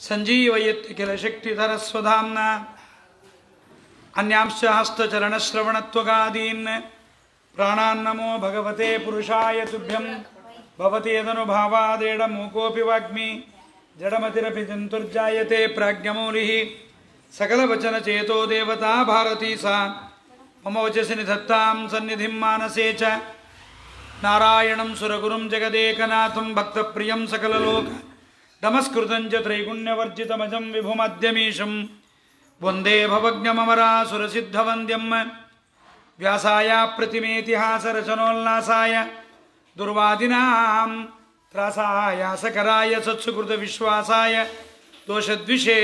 ಸಂಜೀವಯತ್ತಿ ಕಿಲ ಶಕ್ತಿಧರಸ್ವಧಾಮ್ನ ಅನ್ಯಾಂಶ್ಚ ಹಸ್ತಚರಣಶ್ರವಣತ್ವಗಾದೀನ್ ಪ್ರಾಣಾನ್ನಮೋ ಭಗವತೆ ಪುರುಷಾಯ ತುಭ್ಯಂ ಭವತಿ ಯದನುಭಾವಾದೇಡ ಮೂಕೋಪಿ ವಾಗ್ಮಿ ಜಡಮತಿರಪಿ ಜಂತುರ್ಜಾಯತೆ ಪ್ರಾಜ್ಞಮೌಲಿಃ ಸಕಲವಚನಚೇತೋ ದೇವತಾ ಭಾರತೀ ಸಾ ಮಮ ವಚಸಿ ನಿಧತ್ತಾಂ ಸನ್ನಿಧಿಂ ಮಾನಸೇ ಚ ನಾರಾಯಣಂ ಸುರಗುರುಂ ಜಗದೇಕನಾಥಂ ಭಕ್ತಪ್ರಿಯಂ ಸಕಲಲೋಕ ನಮಸ್ಕೃತಂ ಚ ತ್ರೈಗುಣ್ಯವರ್ಜಿತಮಜಂ ವಿಭುಮದ್ಯಮೀಶಂ ವಂದೇ ಭವಜ್ಞಮಮರಾಸುರಸಿದ್ಧವಂದ್ಯಂ ವ್ಯಾಸಾಯ ಪ್ರತಿಮೇತಿಹಾಸರಚನೋಲ್ಲಾಸಾಯ ದುರ್ವಾದಿನಾಂ ತ್ರಾಸಾಯ ಸಕರಾಯ ಸತ್ಸುಕೃತ ವಿಶ್ವಾಸಾಯ ದೋಷದ್ವಿಷೇ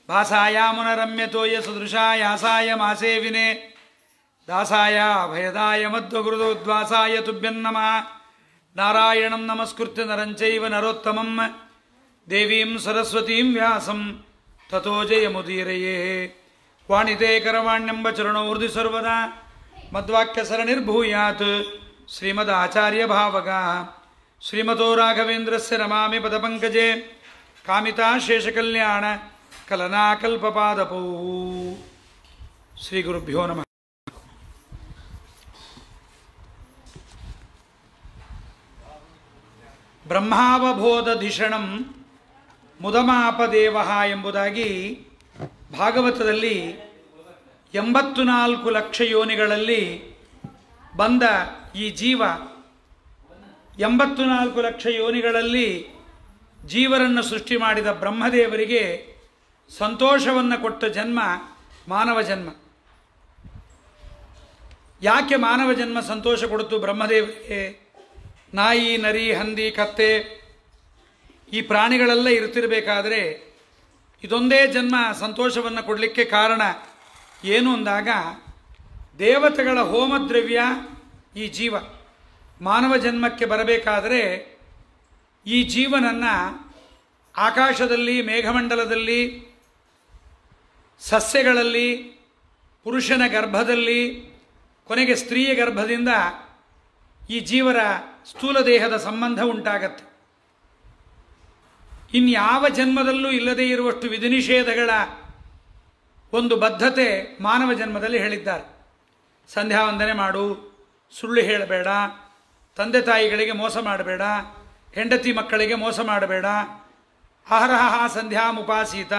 ಭಾಸಾಯ ಮುನರಮ್ಯತೋಯ ಸದೃಶಾಯಾಸಾಯ ಮಾಸೇವಿನೇ ದಾಸಾಯ ಭಯದಾಯ ಮಧ್ವಗುರುದ್ವಾಸಾಯ ತುಭ್ಯನ್ನಮಃ ನಾರಾಯಣಂ ನಮಸ್ಕೃತ್ಯ ನರಂಚೈವ ನರೋತ್ತಮಂ ದೇವೀಂ ಸರಸ್ವತೀಂ ವ್ಯಾಸಂ ತಥೋ ಜಯಮುದೀರಯೇ ವಾಣಿತೆ ಕರವಾಣ್ಯಂಬ ಚರಣೋ ಹೃದಯ ಸರ್ವದಾ ಮದ್ವಾಕ್ಯ ಸರಣಿರ್ಭೂಯಾತ್ ಶ್ರೀಮದ್ ಆಚಾರ್ಯ ಭಾವಗ ಶ್ರೀಮತೋ ರಾಘವೇಂದ್ರಸ್ಯ ನಮಾಮಿ ಪದಪಂಕಜೆ ಕಾಮಿತಾ ಶೇಷಕಲ್ಯಾಣ ಕಲನಾಕಲ್ಪಪಾದಪೌ ಶ್ರೀ ಗುರುಭ್ಯೋ ನಮಃ. ಬ್ರಹ್ಮಾವಬೋಧಧಿಷಣಂ ಮುದಮಾಪದೇವ ಎಂಬುದಾಗಿ ಭಾಗವತದಲ್ಲಿ 84 ಲಕ್ಷ ಯೋನಿಗಳಲ್ಲಿ ಬಂದ ಈ ಜೀವ 84 ಲಕ್ಷ ಯೋನಿಗಳಲ್ಲಿ ಜೀವರನ್ನು ಸೃಷ್ಟಿ ಮಾಡಿದ ಬ್ರಹ್ಮದೇವರಿಗೆ ಸಂತೋಷವನ್ನು ಕೊಟ್ಟ ಜನ್ಮ ಮಾನವ ಜನ್ಮ. ಯಾಕೆ ಮಾನವ ಜನ್ಮ ಸಂತೋಷ ಕೊಡ್ತು ಬ್ರಹ್ಮದೇವರಿಗೆ? ನಾಯಿ, ನರಿ, ಹಂದಿ, ಕತ್ತೆ ಈ ಪ್ರಾಣಿಗಳೆಲ್ಲ ಇರ್ತಿರಬೇಕಾದ್ರೆ ಇದೊಂದೇ ಜನ್ಮ ಸಂತೋಷವನ್ನು ಕೊಡಲಿಕ್ಕೆ ಕಾರಣ ಏನು ಅಂದಾಗ, ದೇವತೆಗಳ ಹೋಮದ್ರವ್ಯ ಈ ಜೀವ ಮಾನವ ಜನ್ಮಕ್ಕೆ ಬರಬೇಕಾದರೆ ಈ ಜೀವನನ್ನು ಆಕಾಶದಲ್ಲಿ, ಮೇಘಮಂಡಲದಲ್ಲಿ, ಸಸ್ಯಗಳಲ್ಲಿ, ಪುರುಷನ ಗರ್ಭದಲ್ಲಿ, ಕೊನೆಗೆ ಸ್ತ್ರೀಯ ಗರ್ಭದಿಂದ ಈ ಜೀವರ ಸ್ಥೂಲ ದೇಹದ ಸಂಬಂಧ ಉಂಟಾಗತ್ತೆ. ಇನ್ಯಾವ ಜನ್ಮದಲ್ಲೂ ಇಲ್ಲದೇ ಇರುವಷ್ಟು ವಿಧಿನಿಷೇಧಗಳ ಒಂದು ಬದ್ಧತೆ ಮಾನವ ಜನ್ಮದಲ್ಲಿ ಹೇಳಿದ್ದಾರೆ. ಸಂಧ್ಯಾ ವಂದನೆ ಮಾಡು, ಸುಳ್ಳು ಹೇಳಬೇಡ, ತಂದೆ ತಾಯಿಗಳಿಗೆ ಮೋಸ ಮಾಡಬೇಡ, ಹೆಂಡತಿ ಮಕ್ಕಳಿಗೆ ಮೋಸ ಮಾಡಬೇಡ, ಅಹರಹ ಸಂಧ್ಯಾಮುಪಾಸೀತ,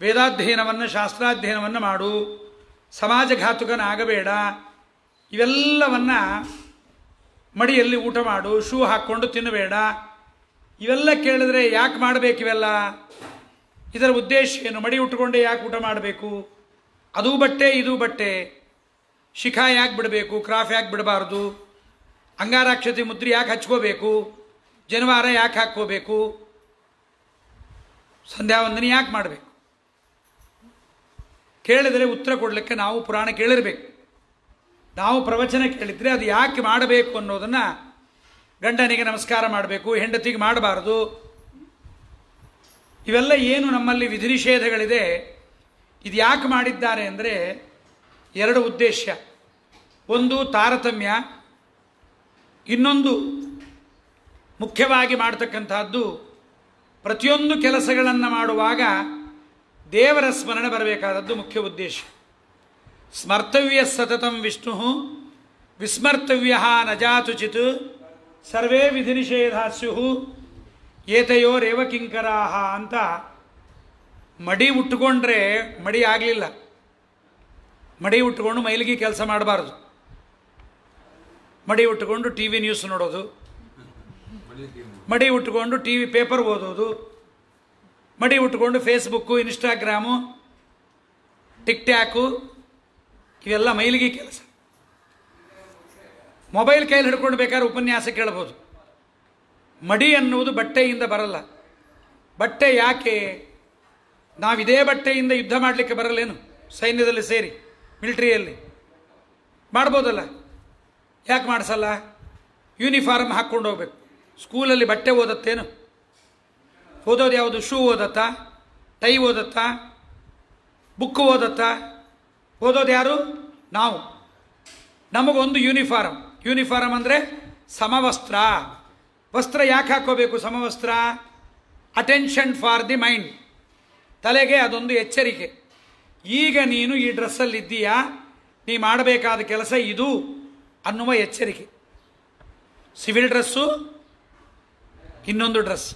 ವೇದಾಧ್ಯಯನವನ್ನು ಶಾಸ್ತ್ರಾಧ್ಯಯನವನ್ನು ಮಾಡು, ಸಮಾಜಘಾತುಕನಾಗಬೇಡ, ಇವೆಲ್ಲವನ್ನು ಮಡಿಯಲ್ಲಿ ಊಟ ಮಾಡು, ಶೂ ಹಾಕ್ಕೊಂಡು ತಿನ್ನಬೇಡ. ಇವೆಲ್ಲ ಕೇಳಿದ್ರೆ ಯಾಕೆ ಮಾಡಬೇಕಿವೆಲ್ಲ? ಇದರ ಉದ್ದೇಶ ಏನು? ಮಡಿ ಉಟ್ಕೊಂಡೆ ಯಾಕೆ ಊಟ ಮಾಡಬೇಕು? ಅದೂ ಬಟ್ಟೆ ಇದೂ ಬಟ್ಟೆ. ಶಿಖಾ ಯಾಕೆ ಬಿಡಬೇಕು? ಕ್ರಾಫ್ ಯಾಕೆ ಬಿಡಬಾರ್ದು? ಅಂಗಾರಾಕ್ಷತೆ ಮುದ್ರಿ ಯಾಕೆ ಹಚ್ಕೋಬೇಕು? ಜನವಾರ ಯಾಕೆ ಹಾಕ್ಕೋಬೇಕು? ಸಂಧ್ಯಾವಂದನೆ ಯಾಕೆ ಮಾಡಬೇಕು? ಕೇಳಿದರೆ ಉತ್ತರ ಕೊಡಲಿಕ್ಕೆ ನಾವು ಪುರಾಣ ಕೇಳಿರಬೇಕು. ನಾವು ಪ್ರವಚನ ಕೇಳಿದರೆ ಅದು ಯಾಕೆ ಮಾಡಬೇಕು ಅನ್ನೋದನ್ನು, ಗಂಡನಿಗೆ ನಮಸ್ಕಾರ ಮಾಡಬೇಕು, ಹೆಂಡತಿಗೆ ಮಾಡಬಾರ್ದು, ಇವೆಲ್ಲ ಏನು ನಮ್ಮಲ್ಲಿ ವಿಧಿ ನಿಷೇಧಗಳಿದೆ, ಇದು ಯಾಕೆ ಮಾಡಿದ್ದಾರೆ ಅಂದರೆ 2 ಉದ್ದೇಶ. ಒಂದು ತಾರತಮ್ಯ, ಇನ್ನೊಂದು ಮುಖ್ಯವಾಗಿ ಮಾಡತಕ್ಕಂಥದ್ದು ಪ್ರತಿಯೊಂದು ಕೆಲಸಗಳನ್ನು ಮಾಡುವಾಗ ದೇವರ ಸ್ಮರಣೆ ಬರಬೇಕಾದದ್ದು ಮುಖ್ಯ ಉದ್ದೇಶ. ಸ್ಮರ್ತವ್ಯ ಸತತಂ ವಿಷ್ಣು ವಿಸ್ಮರ್ತವ್ಯ ನ ಜಾತುಚಿತ್ ಸರ್ವೇ ವಿಧಿ ನಿಷೇಧಾಸ್ಯು ಏತಯೋರೇವ ಕಿಂಕರಾಹ ಅಂತ. ಮಡಿ ಉಟ್ಕೊಂಡ್ರೆ ಮಡಿ ಆಗಲಿಲ್ಲ, ಮಡಿ ಉಟ್ಕೊಂಡು ಮೈಲಿಗೆ ಕೆಲಸ ಮಾಡಬಾರ್ದು. ಮಡಿ ಉಟ್ಕೊಂಡು ಟಿ ವಿ ನ್ಯೂಸ್ ನೋಡೋದು, ಮಡಿ ಉಟ್ಕೊಂಡು ಟಿ ವಿ ಪೇಪರ್ ಓದೋದು, ಮಡಿ ಉಟ್ಕೊಂಡು ಫೇಸ್ಬುಕ್ಕು, ಇನ್ಸ್ಟಾಗ್ರಾಮು, ಟಿಕ್ಟ್ಯಾಕು ಇವೆಲ್ಲ ಮೈಲಿಗೆ ಕೆಲಸ. ಮೊಬೈಲ್ ಕೈಯಲ್ಲಿ ಹಿಡ್ಕೊಂಡು ಬೇಕಾದ್ರೆ ಉಪನ್ಯಾಸ ಕೇಳ್ಬೋದು. ಮಡಿ ಅನ್ನುವುದು ಬಟ್ಟೆಯಿಂದ ಬರಲ್ಲ. ಬಟ್ಟೆ ಯಾಕೆ? ನಾವಿದೇ ಬಟ್ಟೆಯಿಂದ ಯುದ್ಧ ಮಾಡಲಿಕ್ಕೆ ಬರಲ್ಲೇನು? ಸೈನ್ಯದಲ್ಲಿ ಸೇರಿ ಮಿಲಿಟರಿಯಲ್ಲಿ ಮಾಡ್ಬೋದಲ್ಲ, ಯಾಕೆ ಮಾಡಿಸಲ್ಲ? ಯೂನಿಫಾರ್ಮ್ ಹಾಕ್ಕೊಂಡು ಹೋಗ್ಬೇಕು. ಸ್ಕೂಲಲ್ಲಿ ಬಟ್ಟೆ ಓದತ್ತೇನು? ಓದೋದು ಯಾವುದು? ಶೂ ಓದತ್ತಾ? ಟೈ ಓದತ್ತಾ? ಬುಕ್ ಓದತ್ತಾ? ಓದೋದು ಯಾರು? ನಾವು. ನಮಗೊಂದು ಯೂನಿಫಾರ್ಮ್. ಯೂನಿಫಾರ್ಮ್ ಅಂದರೆ ಸಮವಸ್ತ್ರ. ವಸ್ತ್ರ ಯಾಕೆ ಹಾಕ್ಕೋಬೇಕು? ಸಮವಸ್ತ್ರ ಅಟೆನ್ಷನ್ ಫಾರ್ ದಿ ಮೈಂಡ್. ತಲೆಗೆ ಅದೊಂದು ಎಚ್ಚರಿಕೆ. ಈಗ ನೀನು ಈ ಡ್ರೆಸ್ಸಲ್ಲಿದ್ದೀಯಾ, ನೀ ಮಾಡಬೇಕಾದ ಕೆಲಸ ಇದು ಅನ್ನುವ ಎಚ್ಚರಿಕೆ. ಸಿವಿಲ್ ಡ್ರೆಸ್ಸು, ಇನ್ನೊಂದು ಡ್ರೆಸ್.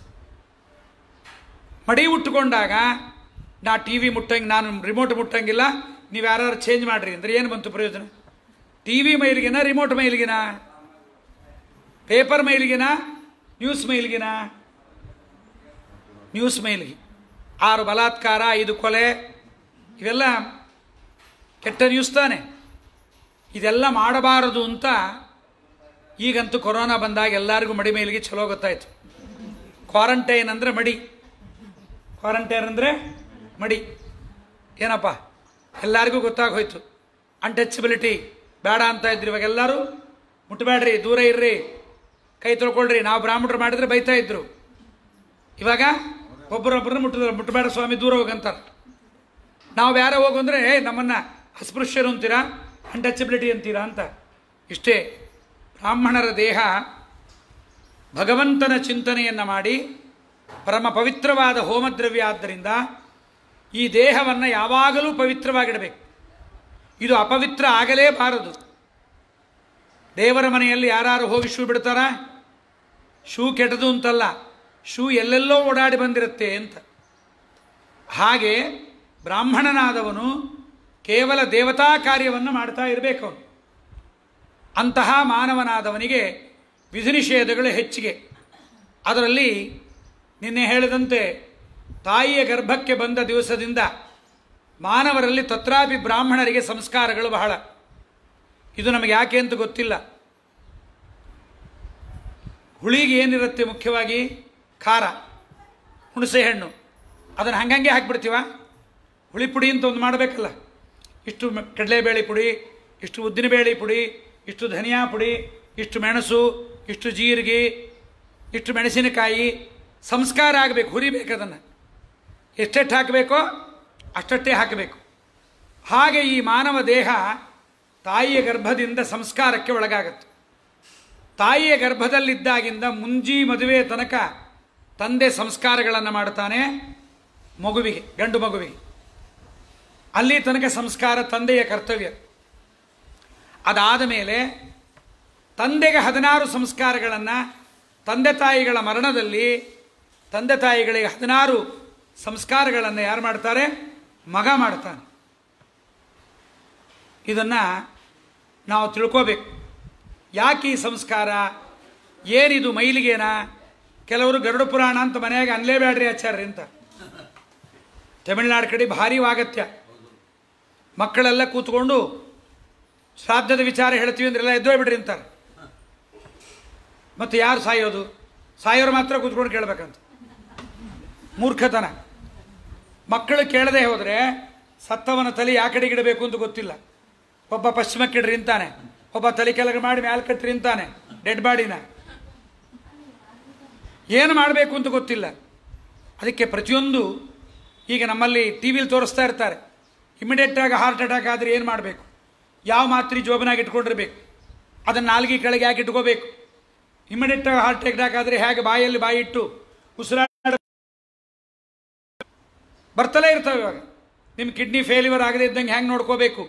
ಮಡಿ ಉಟ್ಟುಕೊಂಡಾಗ ನಾ ಟಿ ವಿ ಮುಟ್ಟಂಗೆ, ನಾನು ರಿಮೋಟ್ ಮುಟ್ಟಂಗಿಲ್ಲ, ನೀವು ಯಾರು ಚೇಂಜ್ ಮಾಡಿರಿ ಅಂದರೆ ಏನು ಬಂತು ಪ್ರಯೋಜನ? ಟಿ ವಿ ಮೈಲಿಗಿನ, ರಿಮೋಟ್ ಮೈಲಿಗಿನ, ಪೇಪರ್ ಮೈಲಿಗಿನ, ನ್ಯೂಸ್ ಮೈಲಿಗಿನ? ನ್ಯೂಸ್ ಮೈಲಿಗೆ. 6 ಬಲಾತ್ಕಾರ, 5 ಕೊಲೆ, ಇವೆಲ್ಲ ಕೆಟ್ಟ ನ್ಯೂಸ್ ತಾನೆ. ಇದೆಲ್ಲ ಮಾಡಬಾರದು ಅಂತ ಈಗಂತೂ ಕೊರೋನಾ ಬಂದಾಗ ಎಲ್ಲರಿಗೂ ಮಡಿ ಮೈಲಿಗೆ ಚಲೋ ಗೊತ್ತಾಯಿತು. ಕ್ವಾರಂಟೈನ್ ಅಂದರೆ ಮಡಿ, ಕ್ವಾರಂಟೈನ್ ಅಂದರೆ ಮಡಿ. ಏನಪ್ಪ ಎಲ್ಲರಿಗೂ ಗೊತ್ತಾಗೋಯ್ತು. ಅನ್ಟಚಬಿಲಿಟಿ ಬೇಡ ಅಂತ ಇದ್ರು. ಇವಾಗ ಎಲ್ಲರೂ ಮುಟ್ಟಬೇಡ್ರಿ, ದೂರ ಇರ್ರಿ, ಕೈ ತೊಳ್ಕೊಳ್ರಿ. ನಾವು ಬ್ರಾಹ್ಮಣರು ಮಾಡಿದ್ರೆ ಬೈತಾ ಇದ್ರು. ಇವಾಗ ಒಬ್ಬರೊಬ್ಬರನ್ನ ಮುಟ್ಟಬೇಡ ಸ್ವಾಮಿ, ದೂರ ಹೋಗಂತಾರೆ. ನಾವು ಯಾರೋ ಹೋಗಂದ್ರೆ ನಮ್ಮನ್ನು ಅಸ್ಪೃಶ್ಯರು ಅಂತೀರಾ, ಅನ್ಟಚಬಿಲಿಟಿ ಅಂತೀರಾ ಅಂತ. ಇಷ್ಟೇ. ಬ್ರಾಹ್ಮಣರ ದೇಹ ಭಗವಂತನ ಚಿಂತನೆಯನ್ನು ಮಾಡಿ ಪರಮ ಪವಿತ್ರವಾದ ಹೋಮದ್ರವ್ಯ. ಆದ್ದರಿಂದ ಈ ದೇಹವನ್ನು ಯಾವಾಗಲೂ ಪವಿತ್ರವಾಗಿಡಬೇಕು. ಇದು ಅಪವಿತ್ರ ಆಗಲೇಬಾರದು. ದೇವರ ಮನೆಯಲ್ಲಿ ಯಾರು ಹೋಗಿ ಶೂ ಬಿಡ್ತಾರ? ಶೂ ಕೆಟ್ಟದು ಅಂತಲ್ಲ, ಶೂ ಎಲ್ಲೆಲ್ಲೋ ಓಡಾಡಿ ಬಂದಿರುತ್ತೆ ಅಂತ. ಹಾಗೆ ಬ್ರಾಹ್ಮಣನಾದವನು ಕೇವಲ ದೇವತಾ ಕಾರ್ಯವನ್ನು ಮಾಡ್ತಾ ಇರಬೇಕು. ಅವನು ಅಂತಹ ಮಾನವನಾದವನಿಗೆ ವಿಧಿ ನಿಷೇಧಗಳು ಹೆಚ್ಚಿಗೆ. ಅದರಲ್ಲಿ ನಿನ್ನೆ ಹೇಳಿದಂತೆ ತಾಯಿಯ ಗರ್ಭಕ್ಕೆ ಬಂದ ದಿವಸದಿಂದ ಮಾನವರಲ್ಲಿ ತತ್ರಾಪಿ ಬ್ರಾಹ್ಮಣರಿಗೆ ಸಂಸ್ಕಾರಗಳು ಬಹಳ. ಇದು ನಮಗೆ ಯಾಕೆ ಅಂತ ಗೊತ್ತಿಲ್ಲ. ಹುಳಿಗೆ ಏನಿರುತ್ತೆ ಮುಖ್ಯವಾಗಿ? ಖಾರ, ಹುಣಸೆ ಹಣ್ಣು. ಅದನ್ನು ಹಂಗಂಗೆ ಹಾಕಿಬಿಡ್ತೀವ? ಹುಳಿ ಪುಡಿ ಅಂತ ಒಂದು ಮಾಡಬೇಕಲ್ಲ. ಇಷ್ಟು ಕಡಲೆಬೇಳೆ ಪುಡಿ, ಇಷ್ಟು ಉದ್ದಿನಬೇಳೆ ಪುಡಿ, ಇಷ್ಟು ಧನಿಯಾ ಪುಡಿ, ಇಷ್ಟು ಮೆಣಸು, ಇಷ್ಟು ಜೀರಿಗೆ, ಇಷ್ಟು ಮೆಣಸಿನಕಾಯಿ. ಸಂಸ್ಕಾರ ಆಗಬೇಕು, ಹುರಿಬೇಕು. ಅದನ್ನು ಎಷ್ಟೆಷ್ಟು ಹಾಕಬೇಕೋ ಅಷ್ಟೇ ಹಾಕಬೇಕು. ಹಾಗೆ ಈ ಮಾನವ ದೇಹ ತಾಯಿಯ ಗರ್ಭದಿಂದ ಸಂಸ್ಕಾರಕ್ಕೆ ಒಳಗಾಗತ್ತೆ. ತಾಯಿಯ ಗರ್ಭದಲ್ಲಿದ್ದಾಗಿಂದ ಮುಂಜಿ ಮದುವೆ ತನಕ ತಂದೆ ಸಂಸ್ಕಾರಗಳನ್ನು ಮಾಡ್ತಾನೆ ಮಗುವಿಗೆ, ಗಂಡು ಮಗುವಿಗೆ. ಅಲ್ಲಿ ತನಕ ಸಂಸ್ಕಾರ ತಂದೆಯ ಕರ್ತವ್ಯ. ಅದಾದ ಮೇಲೆ ತಂದೆಗೆ 16 ಸಂಸ್ಕಾರಗಳನ್ನು, ತಂದೆ ತಾಯಿಗಳ ಮರಣದಲ್ಲಿ ತಂದೆ ತಾಯಿಗಳಿಗೆ 16 ಸಂಸ್ಕಾರಗಳನ್ನು ಯಾರು ಮಾಡ್ತಾರೆ? ಮಗ ಮಾಡ್ತಾನೆ. ಇದನ್ನು ನಾವು ತಿಳ್ಕೋಬೇಕು. ಯಾಕೆ ಈ ಸಂಸ್ಕಾರ? ಏನಿದು ಮೈಲಿಗೆನಾ? ಕೆಲವರು ಗರುಡ ಪುರಾಣ ಅಂತ ಮನೆಯಾಗ ಅನ್ಲೇಬೇಡ್ರಿ ಆಚಾರ್ಯ ಅಂತ. ತಮಿಳುನಾಡು ಕಡೆ ಭಾರಿ ವಾಗತ್ಯ. ಮಕ್ಕಳೆಲ್ಲ ಕೂತ್ಕೊಂಡು ಶ್ರಾದ್ದದ ವಿಚಾರ ಹೇಳ್ತೀವಿ ಅಂದ್ರೆಲ್ಲ ಎದ್ದೋಗ್ಬಿಡ್ರಿ ಅಂತಾರೆ. ಮತ್ತು ಯಾರು ಸಾಯೋದು? ಸಾಯೋರು ಮಾತ್ರ ಕೂತ್ಕೊಂಡು ಕೇಳಬೇಕಂತ. ಮೂರ್ಖತನ. ಮಕ್ಕಳು ಕೇಳದೆ ಹೋದರೆ ಸತ್ತವನ ತಲೆ ಯಾ ಕಡೆಗೆ ಇಡಬೇಕು ಅಂತ ಗೊತ್ತಿಲ್ಲ. ಒಬ್ಬ ಪಶ್ಚಿಮಕ್ಕಿಡ್ರಿ ಅಂತಾನೆ, ಒಬ್ಬ ತಲೆ ಕೆಳಗೆ ಮಾಡಿ ಮ್ಯಾಲೆ ಕಟ್ಟ್ರಿ ಅಂತಾನೆ ಡೆಡ್ ಬಾಡಿನ. ಏನು ಮಾಡಬೇಕು ಅಂತ ಗೊತ್ತಿಲ್ಲ. ಅದಕ್ಕೆ ಪ್ರತಿಯೊಂದು ಈಗ ನಮ್ಮಲ್ಲಿ ಟಿ ವಿಲಿ ತೋರಿಸ್ತಾ ಇರ್ತಾರೆ. ಇಮಿಡಿಯೇಟಾಗಿ ಹಾರ್ಟ್ ಅಟ್ಯಾಕ್ ಆದರೆ ಏನು ಮಾಡಬೇಕು? ಯಾವ ಮಾತ್ರೆ ಜೋಬನಾಗಿ ಇಟ್ಕೊಂಡಿರ್ಬೇಕು? ಅದನ್ನು ನಾಲ್ಗೆ ಕೆಳಗೆ ಯಾಕೆ ಇಟ್ಕೋಬೇಕು? ಇಮಿಡಿಯೇಟಾಗಿ ಹಾರ್ಟ್ ಅಟ್ಯಾಕ್ ಆದರೆ ಹೇಗೆ ಬಾಯಲ್ಲಿ ಬಾಯಿ ಇಟ್ಟು ಉಸಿರಾಡ ಬರ್ತಲೇ ಇರ್ತವೆ. ಇವಾಗ ನಿಮ್ಮ ಕಿಡ್ನಿ ಫೇಲ್ಯೂರ್ ಆಗದೆ ಇದ್ದಂಗೆ ಹೆಂಗೆ ನೋಡ್ಕೋಬೇಕು?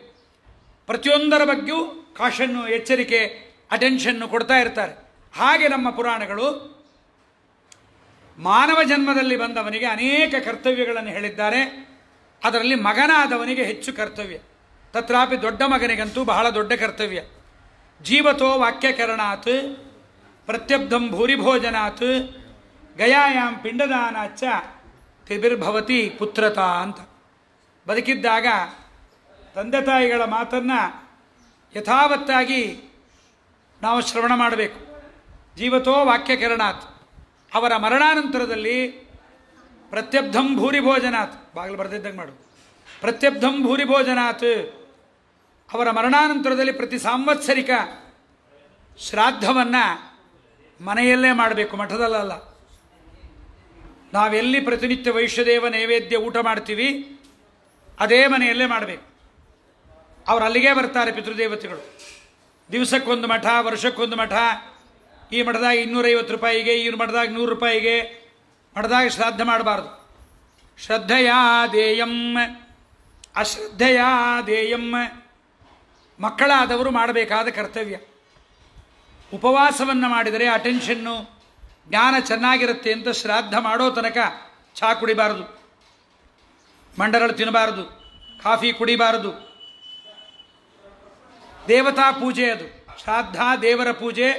ಪ್ರತಿಯೊಂದರ ಬಗ್ಗೆಯೂ ಕಾಷನ್ನು, ಎಚ್ಚರಿಕೆ, ಅಟೆನ್ಷನ್ನು ಕೊಡ್ತಾ ಇರ್ತಾರೆ. ಹಾಗೆ ನಮ್ಮ ಪುರಾಣಗಳು ಮಾನವ ಜನ್ಮದಲ್ಲಿ ಬಂದವನಿಗೆ ಅನೇಕ ಕರ್ತವ್ಯಗಳನ್ನು ಹೇಳಿದ್ದಾರೆ. ಅದರಲ್ಲಿ ಮಗನಾದವನಿಗೆ ಹೆಚ್ಚು ಕರ್ತವ್ಯ. ತತ್ರಾಪಿ ದೊಡ್ಡ ಮಗನಿಗಂತೂ ಬಹಳ ದೊಡ್ಡ ಕರ್ತವ್ಯ. ಜೀವತೋ ವಾಕ್ಯಕರಣಾತ್ ಪ್ರತ್ಯಬ್ಧಂ ಭೂರಿಭೋಜನಾತ್ ಗಯಾಯಾಂ ಪಿಂಡದಾನಾಚ್ಚ ತಿಬಿರ್ಭವತಿ ಪುತ್ರತಾ ಅಂತ. ಬದುಕಿದ್ದಾಗ ತಂದೆ ತಾಯಿಗಳ ಮಾತನ್ನು ಯಥಾವತ್ತಾಗಿ ನಾವು ಶ್ರವಣ ಮಾಡಬೇಕು. ಜೀವತೋ ವಾಕ್ಯಕರಣಾತ್. ಅವರ ಮರಣಾನಂತರದಲ್ಲಿ ಪ್ರತ್ಯಬ್ಧಂ ಭೂರಿಭೋಜನಾತ್, ಬಾಗಿಲು ಬರೆದಿದ್ದಂಗೆ ಮಾಡು, ಪ್ರತ್ಯಬ್ಧಂ ಭೂರಿಭೋಜನಾತ್. ಅವರ ಮರಣಾನಂತರದಲ್ಲಿ ಪ್ರತಿ ಸಾಂವತ್ಸರಿಕ ಶ್ರಾದ್ದವನ್ನು ಮನೆಯಲ್ಲೇ ಮಾಡಬೇಕು, ಮಠದಲ್ಲ. ನಾವೆಲ್ಲಿ ಪ್ರತಿನಿತ್ಯ ವೈಶ್ಯದೇವ ನೈವೇದ್ಯ ಊಟ ಮಾಡ್ತೀವಿ ಅದೇ ಮನೆಯಲ್ಲೇ ಮಾಡಬೇಕು. ಅವರು ಅಲ್ಲಿಗೆ ಬರ್ತಾರೆ ಪಿತೃದೇವತೆಗಳು. ದಿವಸಕ್ಕೊಂದು ಮಠ, ವರ್ಷಕ್ಕೊಂದು ಮಠ. ಈ ಮಠದಾಗ 250 ರೂಪಾಯಿಗೆ, ಈ ಮಠದಾಗ 100 ರೂಪಾಯಿಗೆ ಮಾಡಿದಾಗ ಶ್ರಾದ್ದ ಮಾಡಬಾರ್ದು. ಶ್ರದ್ಧೆಯಾ ದೇಯಂ ಅಶ್ರದ್ಧೆಯಾ ದೇಯಂ. ಮಕ್ಕಳಾದವರು ಮಾಡಬೇಕಾದ ಕರ್ತವ್ಯ. ಉಪವಾಸವನ್ನು ಮಾಡಿದರೆ ಅಟೆನ್ಷನ್ನು ಜ್ಞಾನ ಚೆನ್ನಾಗಿರುತ್ತೆ ಅಂತ ಶ್ರಾದ್ದ ಮಾಡೋ ತನಕ ಚಹಾ ಕುಡಿಬಾರದು, ಮಂಡರಳು ತಿನ್ನಬಾರದು, ಕಾಫಿ ಕುಡಿಬಾರದು. ದೇವತಾ ಪೂಜೆ ಅದು. ಶ್ರಾದ್ದ ದೇವರ ಪೂಜೆ.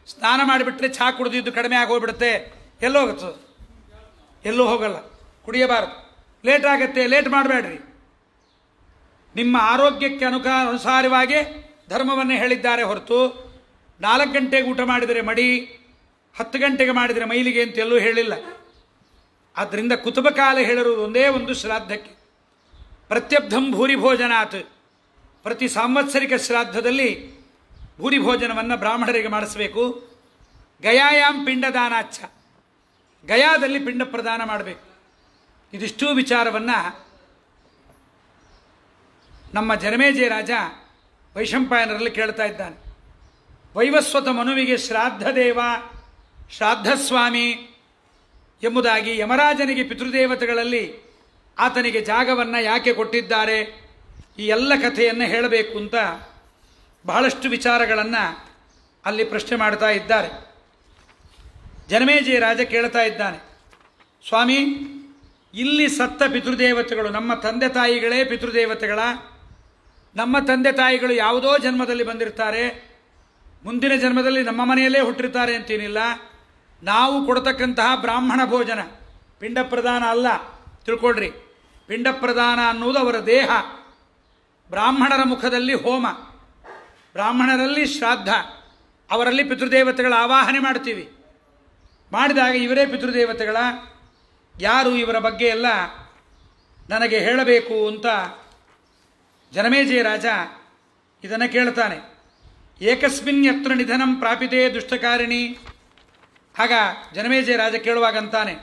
ಸ್ನಾನ ಮಾಡಿಬಿಟ್ರೆ ಚಹಾ ಕುಡಿದಿದ್ದು ಕಡಿಮೆ ಆಗೋಗ್ಬಿಡುತ್ತೆ. ಎಲ್ಲೋ ಹೋಗುತ್ತೆ? ಎಲ್ಲೂ ಹೋಗಲ್ಲ. ಕುಡಿಯಬಾರದು. ಲೇಟ್ ಆಗುತ್ತೆ, ಲೇಟ್ ಮಾಡಬೇಡ್ರಿ. ನಿಮ್ಮ ಆರೋಗ್ಯಕ್ಕೆ ಅನುಸಾರವಾಗಿ ಧರ್ಮವನ್ನು ಹೇಳಿದ್ದಾರೆ ಹೊರತು 4 ಗಂಟೆಗೆ ಊಟ ಮಾಡಿದರೆ ಮಡಿ, 10 ಗಂಟೆಗೆ ಮಾಡಿದರೆ ಮೈಲಿಗೆ ಅಂತ ಎಲ್ಲೂ ಹೇಳಿಲ್ಲ. ಆದ್ದರಿಂದ ಕುತುಬಕಾಲ ಹೇಳಿರುವುದು ಒಂದೇ ಒಂದು ಶ್ರಾದ್ದಕ್ಕೆ. ಪ್ರತ್ಯಬ್ಧಂ ಭೂರಿ ಭೋಜನಾತ್. ಪ್ರತಿ ಸಾಂವತ್ಸರಿಕ ಶ್ರಾದ್ದದಲ್ಲಿ ಭೂರಿ ಭೋಜನವನ್ನು ಬ್ರಾಹ್ಮಣರಿಗೆ ಮಾಡಿಸಬೇಕು. ಗಯಾಯಾಮ್ ಪಿಂಡದಾನಾಚ್ಛ. ಗಯಾದಲ್ಲಿ ಪಿಂಡ ಪ್ರದಾನ ಮಾಡಬೇಕು. ಇದಿಷ್ಟೂ ವಿಚಾರವನ್ನು ನಮ್ಮ ಜನಮೇಜಯ ರಾಜ ವೈಶಂಪಾಯನರಲ್ಲಿ ಕೇಳ್ತಾ ಇದ್ದಾನೆ. ವೈವಸ್ವತ ಮನುವಿಗೆ ಶ್ರಾದ್ದ ದೇವ, ಶ್ರಾದ್ದಸ್ವಾಮಿ ಎಂಬುದಾಗಿ ಯಮರಾಜನಿಗೆ ಪಿತೃದೇವತೆಗಳಲ್ಲಿ ಆತನಿಗೆ ಜಾಗವನ್ನು ಯಾಕೆ ಕೊಟ್ಟಿದ್ದಾರೆ, ಈ ಎಲ್ಲ ಕಥೆಯನ್ನು ಹೇಳಬೇಕು ಅಂತ ಬಹಳಷ್ಟು ವಿಚಾರಗಳನ್ನು ಅಲ್ಲಿ ಪ್ರಶ್ನೆ ಮಾಡ್ತಾ ಇದ್ದಾರೆ. ಜನಮೇಜಯ ರಾಜ ಕೇಳ್ತಾ ಇದ್ದಾನೆ, ಸ್ವಾಮಿ, ಇಲ್ಲಿ ಸತ್ತ ಪಿತೃದೇವತೆಗಳು ನಮ್ಮ ತಂದೆ ತಾಯಿಗಳೇ ಪಿತೃದೇವತೆಗಳ? ನಮ್ಮ ತಂದೆ ತಾಯಿಗಳು ಯಾವುದೋ ಜನ್ಮದಲ್ಲಿ ಬಂದಿರ್ತಾರೆ, ಮುಂದಿನ ಜನ್ಮದಲ್ಲಿ ನಮ್ಮ ಮನೆಯಲ್ಲೇ ಹುಟ್ಟಿರ್ತಾರೆ ಅಂತೇನಿಲ್ಲ. ನಾವು ಕೊಡ್ತಕ್ಕಂತಹ ಬ್ರಾಹ್ಮಣ ಭೋಜನ ಪಿಂಡ ಪ್ರದಾನ ಅಲ್ಲ, ತಿಳ್ಕೊಳ್ರಿ. ಪಿಂಡ ಪ್ರದಾನ ಅನ್ನುವುದು ಅವರ ದೇಹ. ಬ್ರಾಹ್ಮಣರ ಮುಖದಲ್ಲಿ ಹೋಮ, ಬ್ರಾಹ್ಮಣರಲ್ಲಿ ಶ್ರಾದ್ದ, ಅವರಲ್ಲಿ ಪಿತೃದೇವತೆಗಳ ಆವಾಹನೆ ಮಾಡ್ತೀವಿ. ಮಾಡಿದಾಗ ಇವರೇ ಪಿತೃದೇವತೆಗಳ? ಯಾರು ಇವರ ಬಗ್ಗೆ ಎಲ್ಲ ನನಗೆ ಹೇಳಬೇಕು ಅಂತ ಜನಮೇಜಯ ರಾಜ ಇದನ್ನು ಕೇಳ್ತಾನೆ. ಏಕಸ್ಮಿನ್ ಯತ್ರ ನಿಧನಂ ಪ್ರಾಪಿತೇ ದುಷ್ಟಕಾರಿಣಿ. ಆಗ ಜನಮೇಜಯ ರಾಜ ಕೇಳುವಾಗಂತಾನೆ,